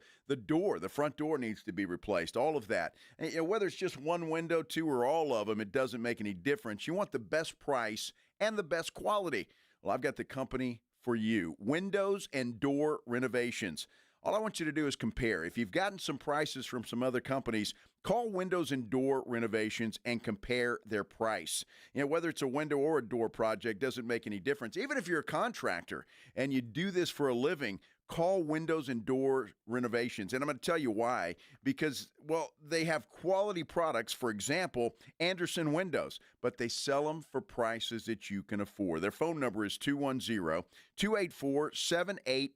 front door needs to be replaced, all of that? And, whether it's just one window, two, or all of them, it doesn't make any difference. You want the best price and the best quality. Well, I've got the company for you, Windows and Door Renovations. All I want you to do is compare. If you've gotten some prices from some other companies, call Windows and Door Renovations and compare their price. Whether it's a window or a door project doesn't make any difference. Even if you're a contractor and you do this for a living, call Windows and Door Renovations. And I'm going to tell you why. Because, well, they have quality products. For example, Anderson Windows, but they sell them for prices that you can afford. Their phone number is 210-284-7888.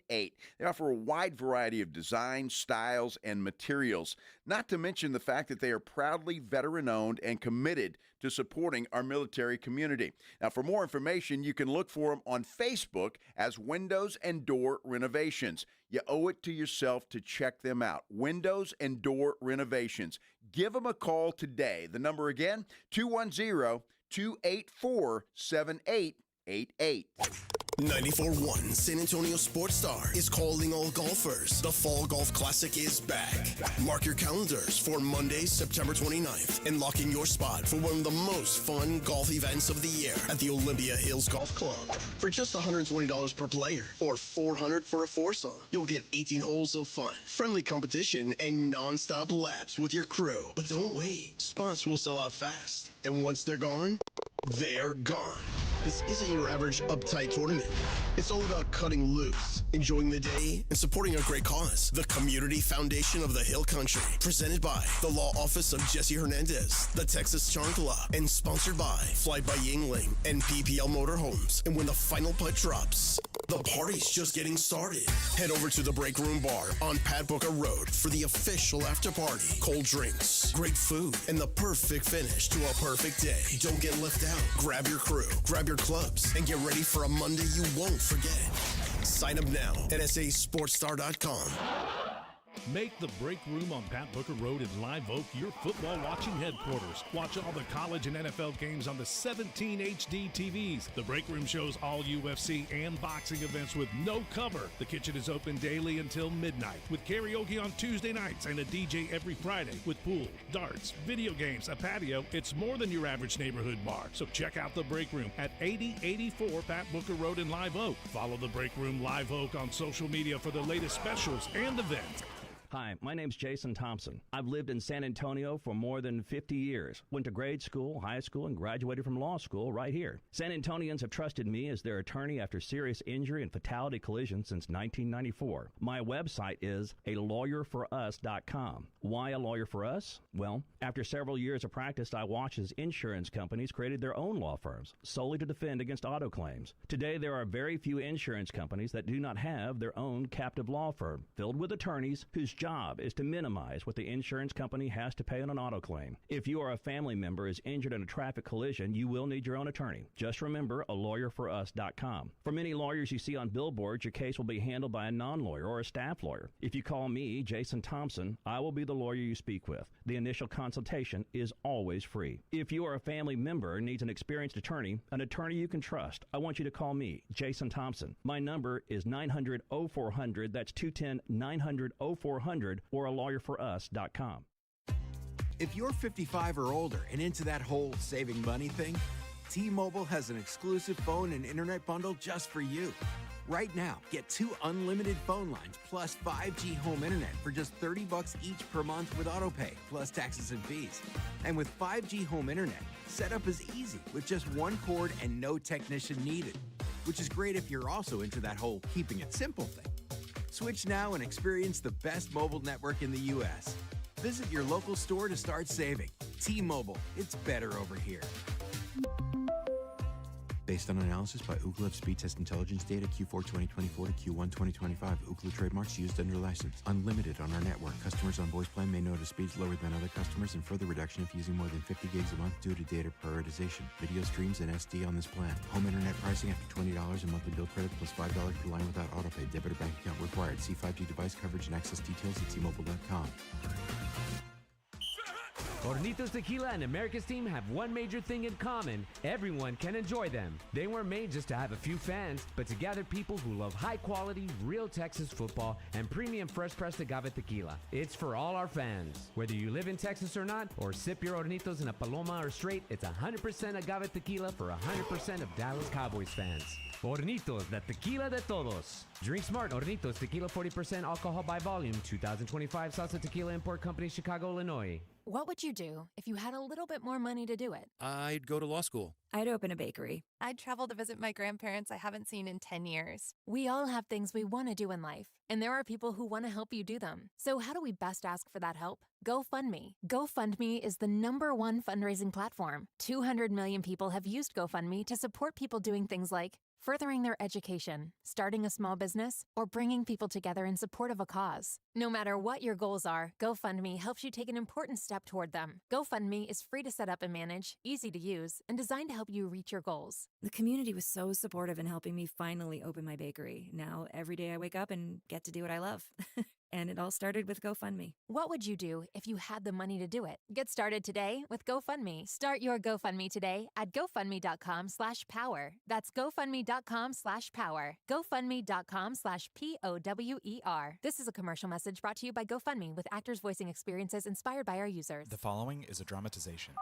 They offer a wide variety of designs, styles, and materials, not to mention the fact that they are proudly veteran-owned and committed to supporting our military community. Now, for more information, you can look for them on Facebook as Windows and Door Renovations. You owe it to yourself to check them out. Windows and Door Renovations. Give them a call today. The number again, 210-284-7888. 94.1 San Antonio Sports Star is calling all golfers. The Fall Golf Classic is back. Mark your calendars for Monday, September 29th, and lock in your spot for one of the most fun golf events of the year at the Olympia Hills Golf Club. For just $120 per player, or $400 for a foursome, you'll get 18 holes of fun, friendly competition, and non-stop laps with your crew. But don't wait. Spots will sell out fast. And once they're gone, they're gone. This isn't your average uptight tournament. It's all about cutting loose, enjoying the day, and supporting a great cause. The Community Foundation of the Hill Country, presented by the Law Office of Jesse Hernandez, the Texas Charm Club, and sponsored by Fly by Yingling and PPL Motorhomes. And when the final putt drops, the party's just getting started. Head over to the Break Room Bar on Pat Booker Road for the official after party. Cold drinks, great food, and the perfect finish to a perfect day. Don't get left out. Grab your crew, grab your clubs, and get ready for a Monday you won't forget. Sign up now at sasportstar.com. Make the Break Room on Pat Booker Road in Live Oak your football watching headquarters. Watch all the college and NFL games on the 17 HD TVs. The Break Room shows all UFC and boxing events with no cover. The kitchen is open daily until midnight with karaoke on Tuesday nights and a DJ every Friday with pool, darts, video games, a patio. It's more than your average neighborhood bar. So check out the Break Room at 8084 Pat Booker Road in Live Oak. Follow the Break Room Live Oak on social media for the latest specials and events. Hi, my name's Jason Thompson. I've lived in San Antonio for more than 50 years. Went to grade school, high school, and graduated from law school right here. San Antonians have trusted me as their attorney after serious injury and fatality collision since 1994. My website is alawyerforus.com. Why a lawyer for us? Well, after several years of practice, I watched as insurance companies created their own law firms solely to defend against auto claims. Today, there are very few insurance companies that do not have their own captive law firm filled with attorneys whose job is to minimize what the insurance company has to pay on an auto claim. If you or a family member is injured in a traffic collision, you will need your own attorney. Just remember alawyerforus.com. For many lawyers you see on billboards, your case will be handled by a non-lawyer or a staff lawyer. If you call me, Jason Thompson, I will be the lawyer you speak with. The initial consultation is always free. If you or a family member needs an experienced attorney you can trust, I want you to call me, Jason Thompson. My number is 900-0400. That's 210-900-0400 or alawyerforus.com. If you're 55 or older and into that whole saving money thing, T-Mobile has an exclusive phone and internet bundle just for you. Right now, get 2 unlimited phone lines plus 5G home internet for just $30 each per month with autopay, plus taxes and fees. And with 5G home internet, setup is easy with just one cord and no technician needed, which is great if you're also into that whole keeping it simple thing. Switch now and experience the best mobile network in the U.S. Visit your local store to start saving. T-Mobile, it's better over here. Based on analysis by Ookla of speed test intelligence data Q4 2024 to Q1 2025. Ookla trademarks used under license. Unlimited on our network. Customers on voice plan may notice speeds lower than other customers and further reduction if using more than 50 gigs a month due to data prioritization. Video streams and SD on this plan. Home internet pricing after $20 a monthly bill credit plus $5 per line without autopay. Debit or bank account required. See 5G device coverage and access details at T-Mobile.com. Hornitos Tequila and America's team have one major thing in common. Everyone can enjoy them. They weren't made just to have a few fans, but to gather people who love high-quality, real Texas football and premium fresh-pressed agave tequila. It's for all our fans. Whether you live in Texas or not, or sip your Hornitos in a Paloma or straight, it's 100% agave tequila for 100% of Dallas Cowboys fans. Hornitos, the tequila de todos. Drink smart. Hornitos Tequila, 40% alcohol by volume. 2025 Salsa Tequila Import Company, Chicago, Illinois. What would you do if you had a little bit more money to do it? I'd go to law school. I'd open a bakery. I'd travel to visit my grandparents I haven't seen in 10 years. We all have things we want to do in life, and there are people who want to help you do them. So how do we best ask for that help? GoFundMe. GoFundMe is the #1 fundraising platform. 200 million people have used GoFundMe to support people doing things like furthering their education, starting a small business, or bringing people together in support of a cause. No matter what your goals are, GoFundMe helps you take an important step toward them. GoFundMe is free to set up and manage, easy to use, and designed to help you reach your goals. The community was so supportive in helping me finally open my bakery. Now, every day I wake up and get to do what I love. And it all started with GoFundMe. What would you do if you had the money to do it? Get started today with GoFundMe. Start your GoFundMe today at GoFundMe.com/power. That's GoFundMe.com/power. GoFundMe.com/POWER. This is a commercial message brought to you by GoFundMe with actors voicing experiences inspired by our users. The following is a dramatization.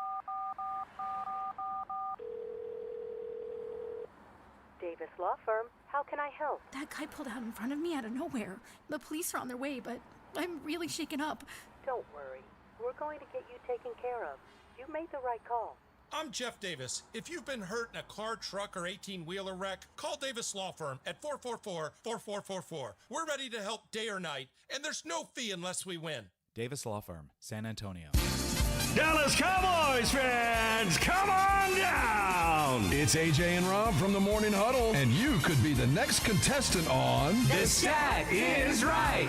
Davis Law Firm, how can I help? That guy pulled out in front of me out of nowhere. The police are on their way, but I'm really shaken up. Don't worry. We're going to get you taken care of. You made the right call. I'm Jeff Davis. If you've been hurt in a car, truck, or 18-wheeler wreck, call Davis Law Firm at 444-4444. We're ready to help day or night, and there's no fee unless we win. Davis Law Firm, San Antonio. Dallas Cowboys fans, come on down! It's AJ and Rob from the Morning Huddle, and you could be the next contestant on The Stat Is Right.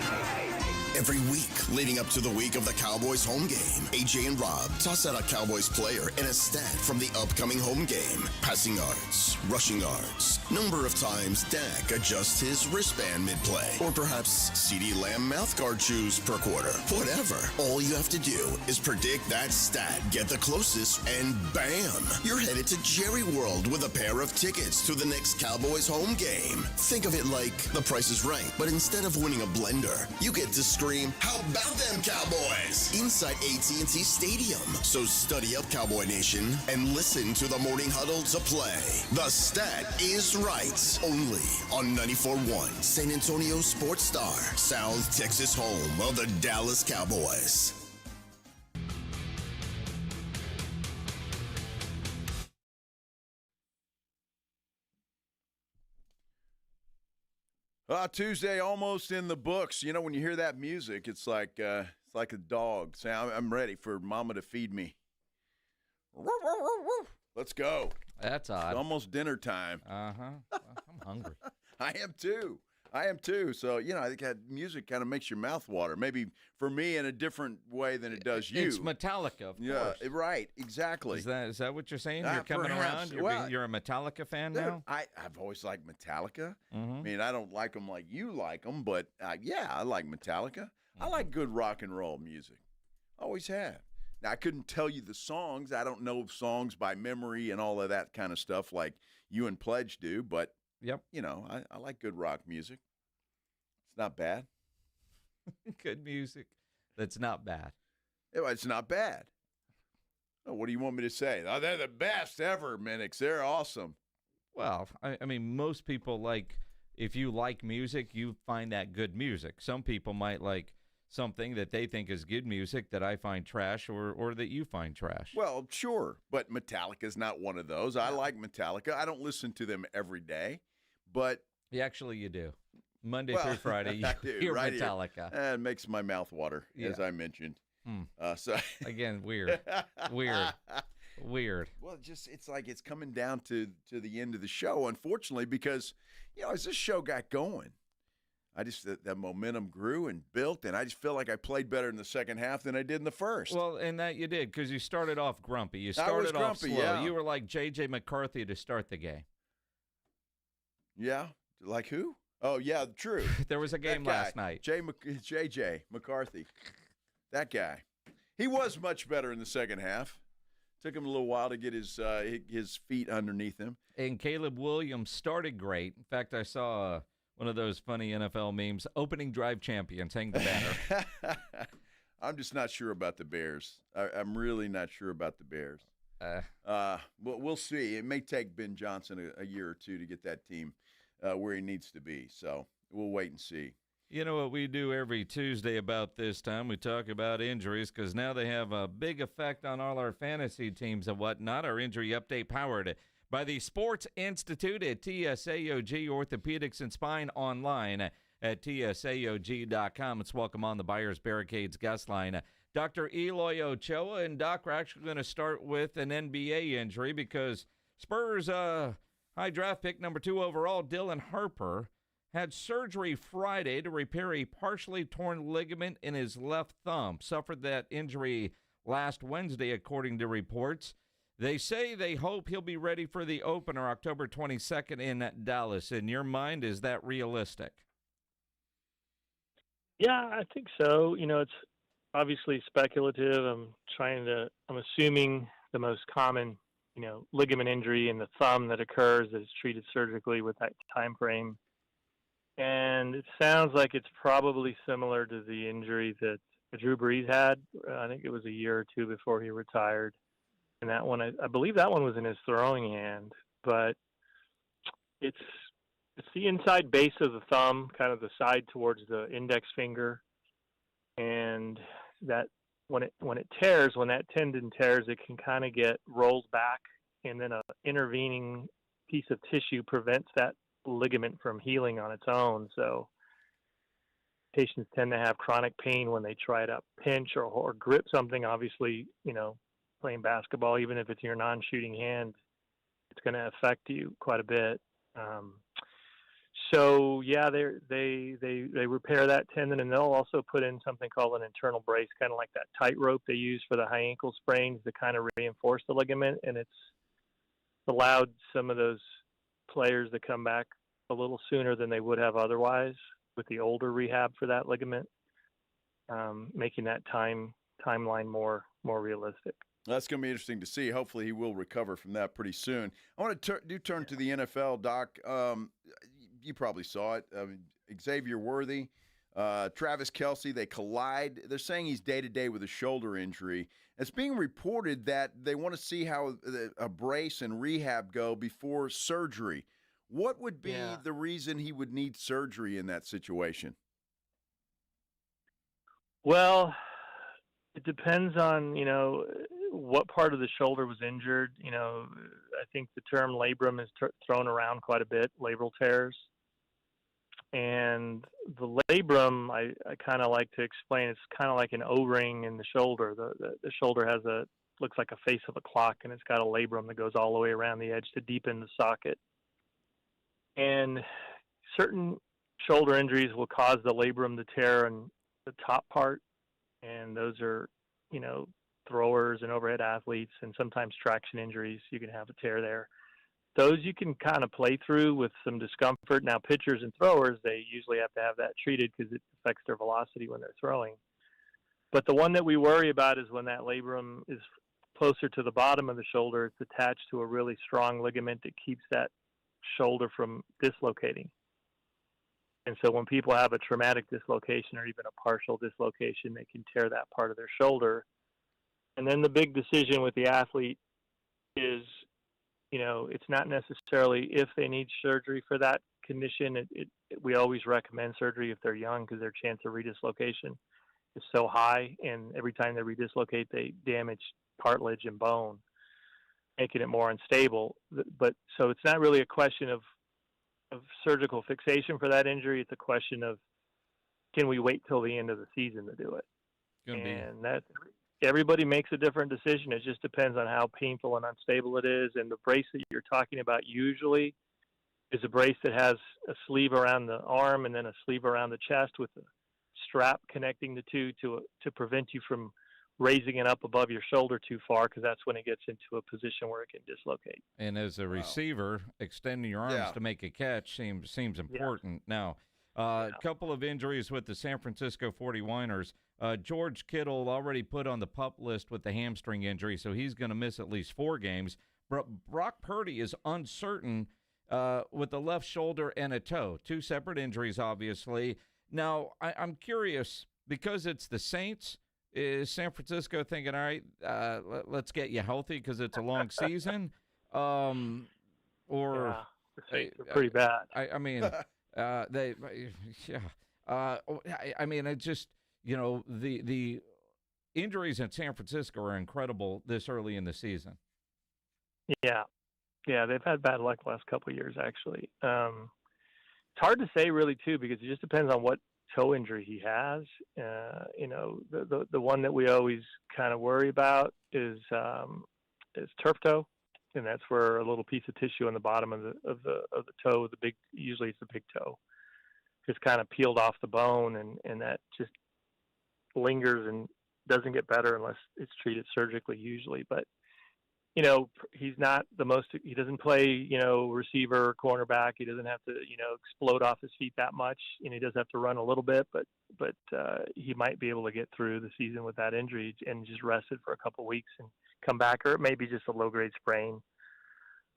Every week leading up to the week of the Cowboys home game, AJ and Rob toss out a Cowboys player and a stat from the upcoming home game. Passing yards, rushing yards, number of times Dak adjusts his wristband mid-play, or perhaps CeeDee Lamb mouthguard chews per quarter. Whatever. All you have to do is predict that stat, get the closest, and bam! You're headed to Jerry World with a pair of tickets to the next Cowboys home game. Think of it like The Price is Right, but instead of winning a blender, you get to scream, "How about them Cowboys?" inside AT&T Stadium. So study up, Cowboy Nation, and listen to the Morning Huddle to play. The Stat is Right, only on 94.1 San Antonio Sports Star, South Texas home of the Dallas Cowboys. Tuesday almost in the books. You know, when you hear that music, it's like a dog saying, "I'm ready for Mama to feed me." Let's go. That's odd. It's almost dinner time. I'm hungry. I am too. So, you know, I think that music kind of makes your mouth water. Maybe for me in a different way than it does you. It's Metallica, of course. course. Right, exactly. Is that what you're saying? You're coming perhaps. around? Well, You're a Metallica fan now? I've always liked Metallica. Mm-hmm. I mean, I don't like them like you like them, but yeah, I like Metallica. Mm-hmm. I like good rock and roll music. Always have. Now, I couldn't tell you the songs. I don't know songs by memory and all of that kind of stuff like you and Pledge do, but, yep, you know, I like good rock music. It's not bad. Good music. That's not bad. It's not bad. Oh, what do you want me to say? Oh, they're the best ever, Minix. They're awesome. Well, I mean, most people like, if you like music, you find that good music. Some people might like something that they think is good music that I find trash or that you find trash. Well, sure, but Metallica's not one of those. I like Metallica. I don't listen to them every day, but... Yeah, actually, you do. Monday through Friday, you're right Metallica. It makes my mouth water, as I mentioned. So again, weird. Well, it's like it's coming down to the end of the show, unfortunately, because, you know, as this show got going, that momentum grew and built, and I just feel like I played better in the second half than I did in the first. Well, and that you did, because you started off grumpy. You started off slow. Yeah. You were like J.J. McCarthy to start the game. Yeah? Like who? Oh, yeah, true. There was a game last night. J.J. McCarthy. That guy. He was much better in the second half. Took him a little while to get his feet underneath him. And Caleb Williams started great. In fact, I saw one of those funny NFL memes, opening drive champions, hang the banner. I'm just not sure about the Bears. I'm really not sure about the Bears. We'll see. It may take Ben Johnson a year or two to get that team where he needs to be. So we'll wait and see. You know what we do every Tuesday about this time? We talk about injuries because now they have a big effect on all our fantasy teams and whatnot. Our injury update powered by the Sports Institute at TSAOG Orthopedics and Spine online at TSAOG.com. Let's welcome on the Buyers Barricades guest line, Dr. Eloy Ochoa. And, Doc, we're actually going to start with an NBA injury because Spurs high draft pick number 2 overall, Dylan Harper, had surgery Friday to repair a partially torn ligament in his left thumb. Suffered that injury last Wednesday, according to reports. They say they hope he'll be ready for the opener October 22nd in Dallas. In your mind, is that realistic? Yeah, I think so. You know, it's obviously speculative. I'm assuming the most common, ligament injury in the thumb that occurs that is treated surgically with that time frame. And it sounds like it's probably similar to the injury that Drew Brees had. I think it was a year or two before he retired. And that one, I believe that one was in his throwing hand. But it's the inside base of the thumb, kind of the side towards the index finger. And that when it tears, when that tendon tears, it can kind of get rolled back, and then an intervening piece of tissue prevents that ligament from healing on its own. So patients tend to have chronic pain when they try to pinch or grip something. Obviously, playing basketball, even if it's your non-shooting hand, it's going to affect you quite a bit. So yeah, they repair that tendon, and they'll also put in something called an internal brace, kind of like that tightrope they use for the high ankle sprains to kind of reinforce the ligament, and it's allowed some of those players to come back a little sooner than they would have otherwise with the older rehab for that ligament, making that timeline more realistic. That's going to be interesting to see. Hopefully he will recover from that pretty soon. I want to turn to the NFL, Doc. You probably saw it. Xavier Worthy, Travis Kelce, they collide. They're saying he's day-to-day with a shoulder injury. It's being reported that they want to see how a brace and rehab go before surgery. What would be the reason he would need surgery in that situation? Well, it depends on, what part of the shoulder was injured. I think the term labrum is thrown around quite a bit, labral tears. And the labrum, I kind of like to explain, it's kind of like an O-ring in the shoulder. The shoulder looks like a face of a clock, and it's got a labrum that goes all the way around the edge to deepen the socket. And certain shoulder injuries will cause the labrum to tear in the top part, and those are, throwers and overhead athletes, and sometimes traction injuries. You can have a tear there. Those you can kind of play through with some discomfort. Now, pitchers and throwers, they usually have to have that treated because it affects their velocity when they're throwing. But the one that we worry about is when that labrum is closer to the bottom of the shoulder. It's attached to a really strong ligament that keeps that shoulder from dislocating. And so when people have a traumatic dislocation or even a partial dislocation, they can tear that part of their shoulder. And then the big decision with the athlete is, it's not necessarily if they need surgery for that condition. We always recommend surgery if they're young because their chance of redislocation is so high. And every time they redislocate, they damage cartilage and bone, making it more unstable. But so it's not really a question of surgical fixation for that injury. It's a question of, can we wait till the end of the season to do it? That everybody makes a different decision. It just depends on how painful and unstable it is. And the brace that you're talking about usually is a brace that has a sleeve around the arm and then a sleeve around the chest with a strap connecting the two to prevent you from raising it up above your shoulder too far, because that's when it gets into a position where it can dislocate. And as a receiver, extending your arms to make a catch seems important. Now, a couple of injuries with the San Francisco 49ers. George Kittle already put on the PUP list with the hamstring injury, so he's going to miss at least 4 games. Brock Purdy is uncertain with the left shoulder and a toe. 2 separate injuries, obviously. Now, I'm curious, because it's the Saints, is San Francisco thinking, all right, let's get you healthy because it's a long season? The Saints are pretty bad. I mean, it just, the injuries in San Francisco are incredible this early in the season. Yeah, they've had bad luck the last couple of years, actually. It's hard to say, really, too, because it just depends on what toe injury he has. The one that we always kind of worry about is turf toe, and that's where a little piece of tissue on the bottom of the toe, usually it's the big toe, just kind of peeled off the bone, and that just lingers and doesn't get better unless it's treated surgically usually. But he's not he doesn't play receiver or cornerback. He doesn't have to explode off his feet that much, and he does have to run a little bit, but he might be able to get through the season with that injury and just rest it for a couple of weeks and come back, or it may be just a low grade sprain.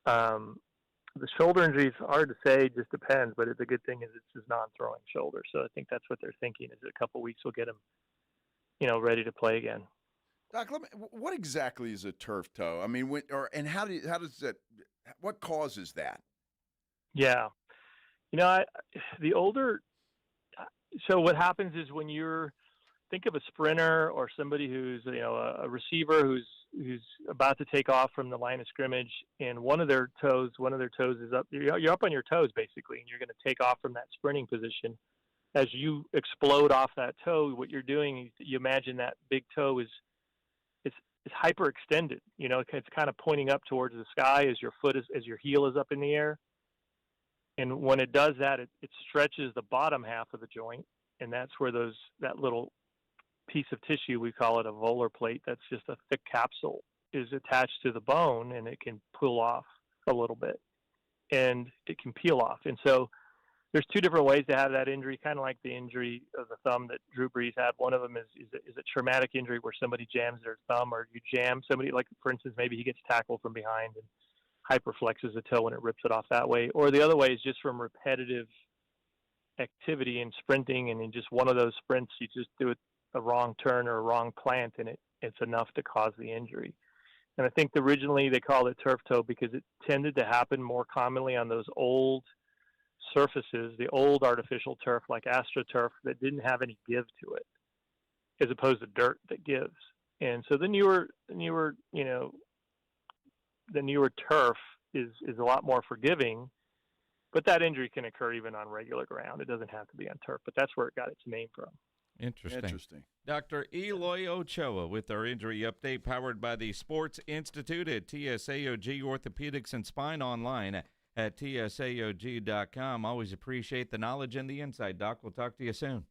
The shoulder injury is hard to say, it just depends, but the good thing is it's his non-throwing shoulder. So I think that's what they're thinking, is a couple of weeks will get him, ready to play again. Doc, what exactly is a turf toe? I mean, how does that? What causes that? Yeah, So what happens is when think of a sprinter or somebody who's a receiver who's about to take off from the line of scrimmage, and one of their toes is up. You're up on your toes basically, and you're going to take off from that sprinting position. As you explode off that toe, what you're doing is you imagine that big toe is hyperextended. It's kind of pointing up towards the sky as your heel is up in the air. And when it does that, it stretches the bottom half of the joint, and that's where that little piece of tissue, we call it a volar plate, that's just a thick capsule, is attached to the bone, and it can pull off a little bit, and it can peel off. And so there's two different ways to have that injury, kind of like the injury of the thumb that Drew Brees had. One of them is a traumatic injury where somebody jams their thumb, or you jam somebody, like, for instance, maybe he gets tackled from behind and hyperflexes the toe and it rips it off that way. Or the other way is just from repetitive activity and sprinting, and in just one of those sprints, you just do a wrong turn or a wrong plant, and it's enough to cause the injury. And I think originally they called it turf toe because it tended to happen more commonly on those old surfaces, the old artificial turf like AstroTurf, that didn't have any give to it, as opposed to dirt that gives. And so the newer turf is a lot more forgiving, but that injury can occur even on regular ground. It doesn't have to be on turf, but that's where it got its name from. Interesting. Dr. Eloy Ochoa with our injury update, powered by the Sports Institute at TSAOG Orthopedics and Spine, online at TSAOG.com. Always appreciate the knowledge and the insight, Doc. We'll talk to you soon.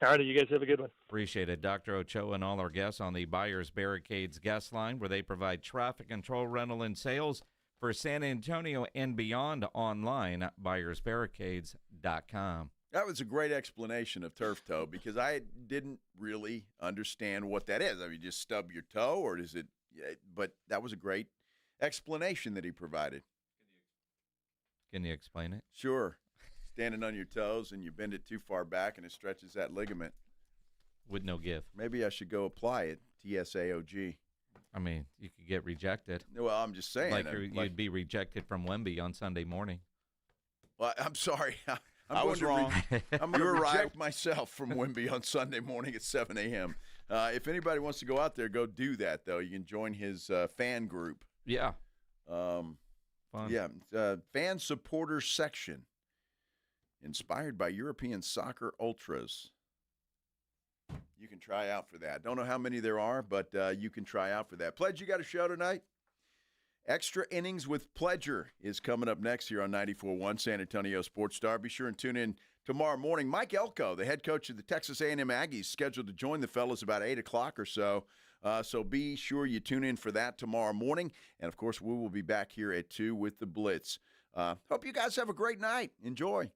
All right, you guys have a good one. Appreciate it. Dr. Ochoa and all our guests on the Buyers Barricades guest line, where they provide traffic control, rental, and sales for San Antonio and beyond, online, buyersbarricades.com. That was a great explanation of turf toe, because I didn't really understand what that is. I mean, just stub your toe, or is it? But that was a great explanation that he provided. Can you explain it? Sure. Standing on your toes and you bend it too far back and it stretches that ligament. With no give. Maybe I should go apply it, TSAOG. I mean, you could get rejected. Well, I'm just saying. You'd be rejected from Wemby on Sunday morning. Well, I'm sorry. I was wrong. I'm going to reject myself from Wemby on Sunday morning at 7 a.m. If anybody wants to go out there, go do that, though. You can join his fan group. Yeah. Fun. Yeah. Fan supporters section. Inspired by European soccer ultras. You can try out for that. Don't know how many there are, but you can try out for that. Pledge, you got a show tonight? Extra Innings with Pledger is coming up next here on 94.1 San Antonio Sports Star. Be sure and tune in tomorrow morning. Mike Elko, the head coach of the Texas A&M Aggies, scheduled to join the fellas about 8 o'clock or so. So be sure you tune in for that tomorrow morning. And, of course, we will be back here at 2 with the Blitz. Hope you guys have a great night. Enjoy.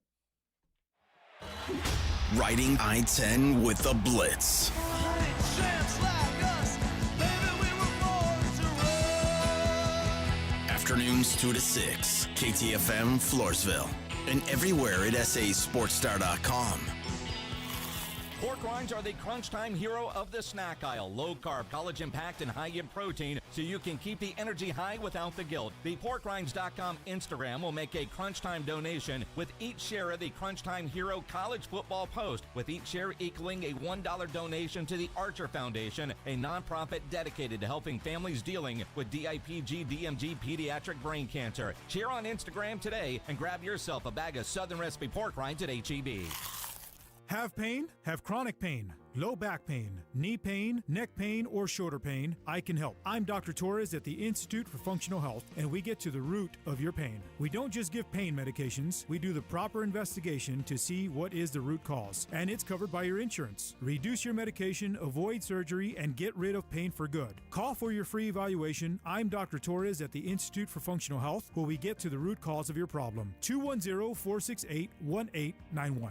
Riding I-10 with the Blitz. Afternoons 2 to 6, KTFM Floresville, and everywhere at sasportstar.com. Pork rinds are the crunch time hero of the snack aisle. Low carb, college impact, and high in protein, so you can keep the energy high without the guilt. The porkrinds.com Instagram will make a crunch time donation with each share of the Crunch Time Hero college football post, with each share equaling a $1 donation to the Archer Foundation, a nonprofit dedicated to helping families dealing with DIPG, DMG, pediatric brain cancer. Share on Instagram today and grab yourself a bag of Southern Recipe pork rinds at H-E-B. Have pain? Have chronic pain, low back pain, knee pain, neck pain, or shoulder pain? I can help. I'm Dr. Torres at the Institute for Functional Health, and we get to the root of your pain. We don't just give pain medications. We do the proper investigation to see what is the root cause, and it's covered by your insurance. Reduce your medication, avoid surgery, and get rid of pain for good. Call for your free evaluation. I'm Dr. Torres at the Institute for Functional Health, where we get to the root cause of your problem. 210-468-1891.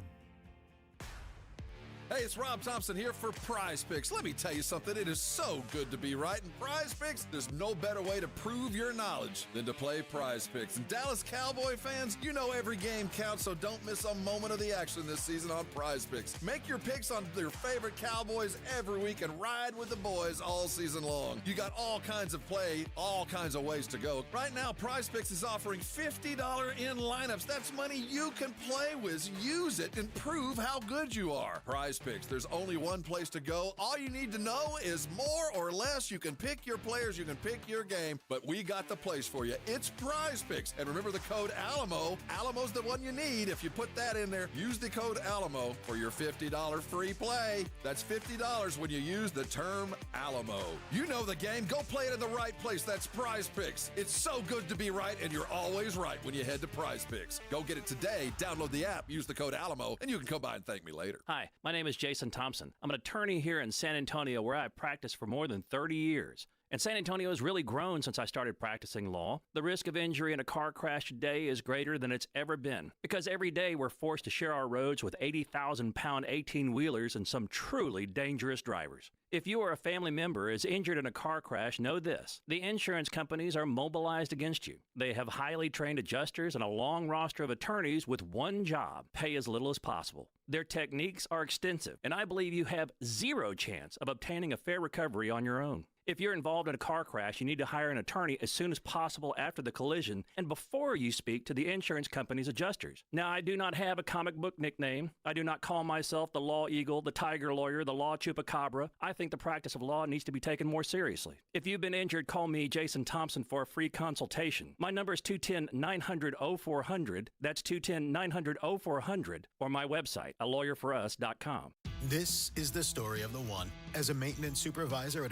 Hey, it's Rob Thompson here for Prize Picks. Let me tell you something. It is so good to be right. In Prize Picks, there's no better way to prove your knowledge than to play Prize Picks. And Dallas Cowboy fans, you know every game counts, so don't miss a moment of the action this season on Prize Picks. Make your picks on your favorite Cowboys every week and ride with the boys all season long. You got all kinds of play, all kinds of ways to go. Right now, Prize Picks is offering $50 in lineups. That's money you can play with. Use it and prove how good you are. Prize Prize Picks. There's only one place to go. All you need to know is more or less. You can pick your players, you can pick your game, but we got the place for you. It's Prize Picks. And remember the code ALAMO. Alamo's the one you need. If you put that in there, use the code ALAMO for your $50 free play. That's $50 when you use the term Alamo. You know the game. Go play it in the right place. That's Prize Picks. It's so good to be right, and you're always right when you head to Prize Picks. Go get it today. Download the app. Use the code ALAMO, and you can come by and thank me later. Hi, my name is Jason Thompson. I'm an attorney here in San Antonio where I've practiced for more than 30 years. And San Antonio has really grown since I started practicing law. The risk of injury in a car crash today is greater than it's ever been because every day we're forced to share our roads with 80,000-pound 18-wheelers and some truly dangerous drivers. If you or a family member is injured in a car crash, know this. The insurance companies are mobilized against you. They have highly trained adjusters and a long roster of attorneys with one job: pay as little as possible. Their techniques are extensive, and I believe you have zero chance of obtaining a fair recovery on your own. If you're involved in a car crash, you need to hire an attorney as soon as possible after the collision and before you speak to the insurance company's adjusters. Now, I do not have a comic book nickname. I do not call myself the Law Eagle, the Tiger Lawyer, the Law Chupacabra. I think the practice of law needs to be taken more seriously. If you've been injured, call me, Jason Thompson, for a free consultation. My number is 210-900-0400. That's 210-900-0400, or my website, alawyerforus.com. This is the story of the one. As a maintenance supervisor at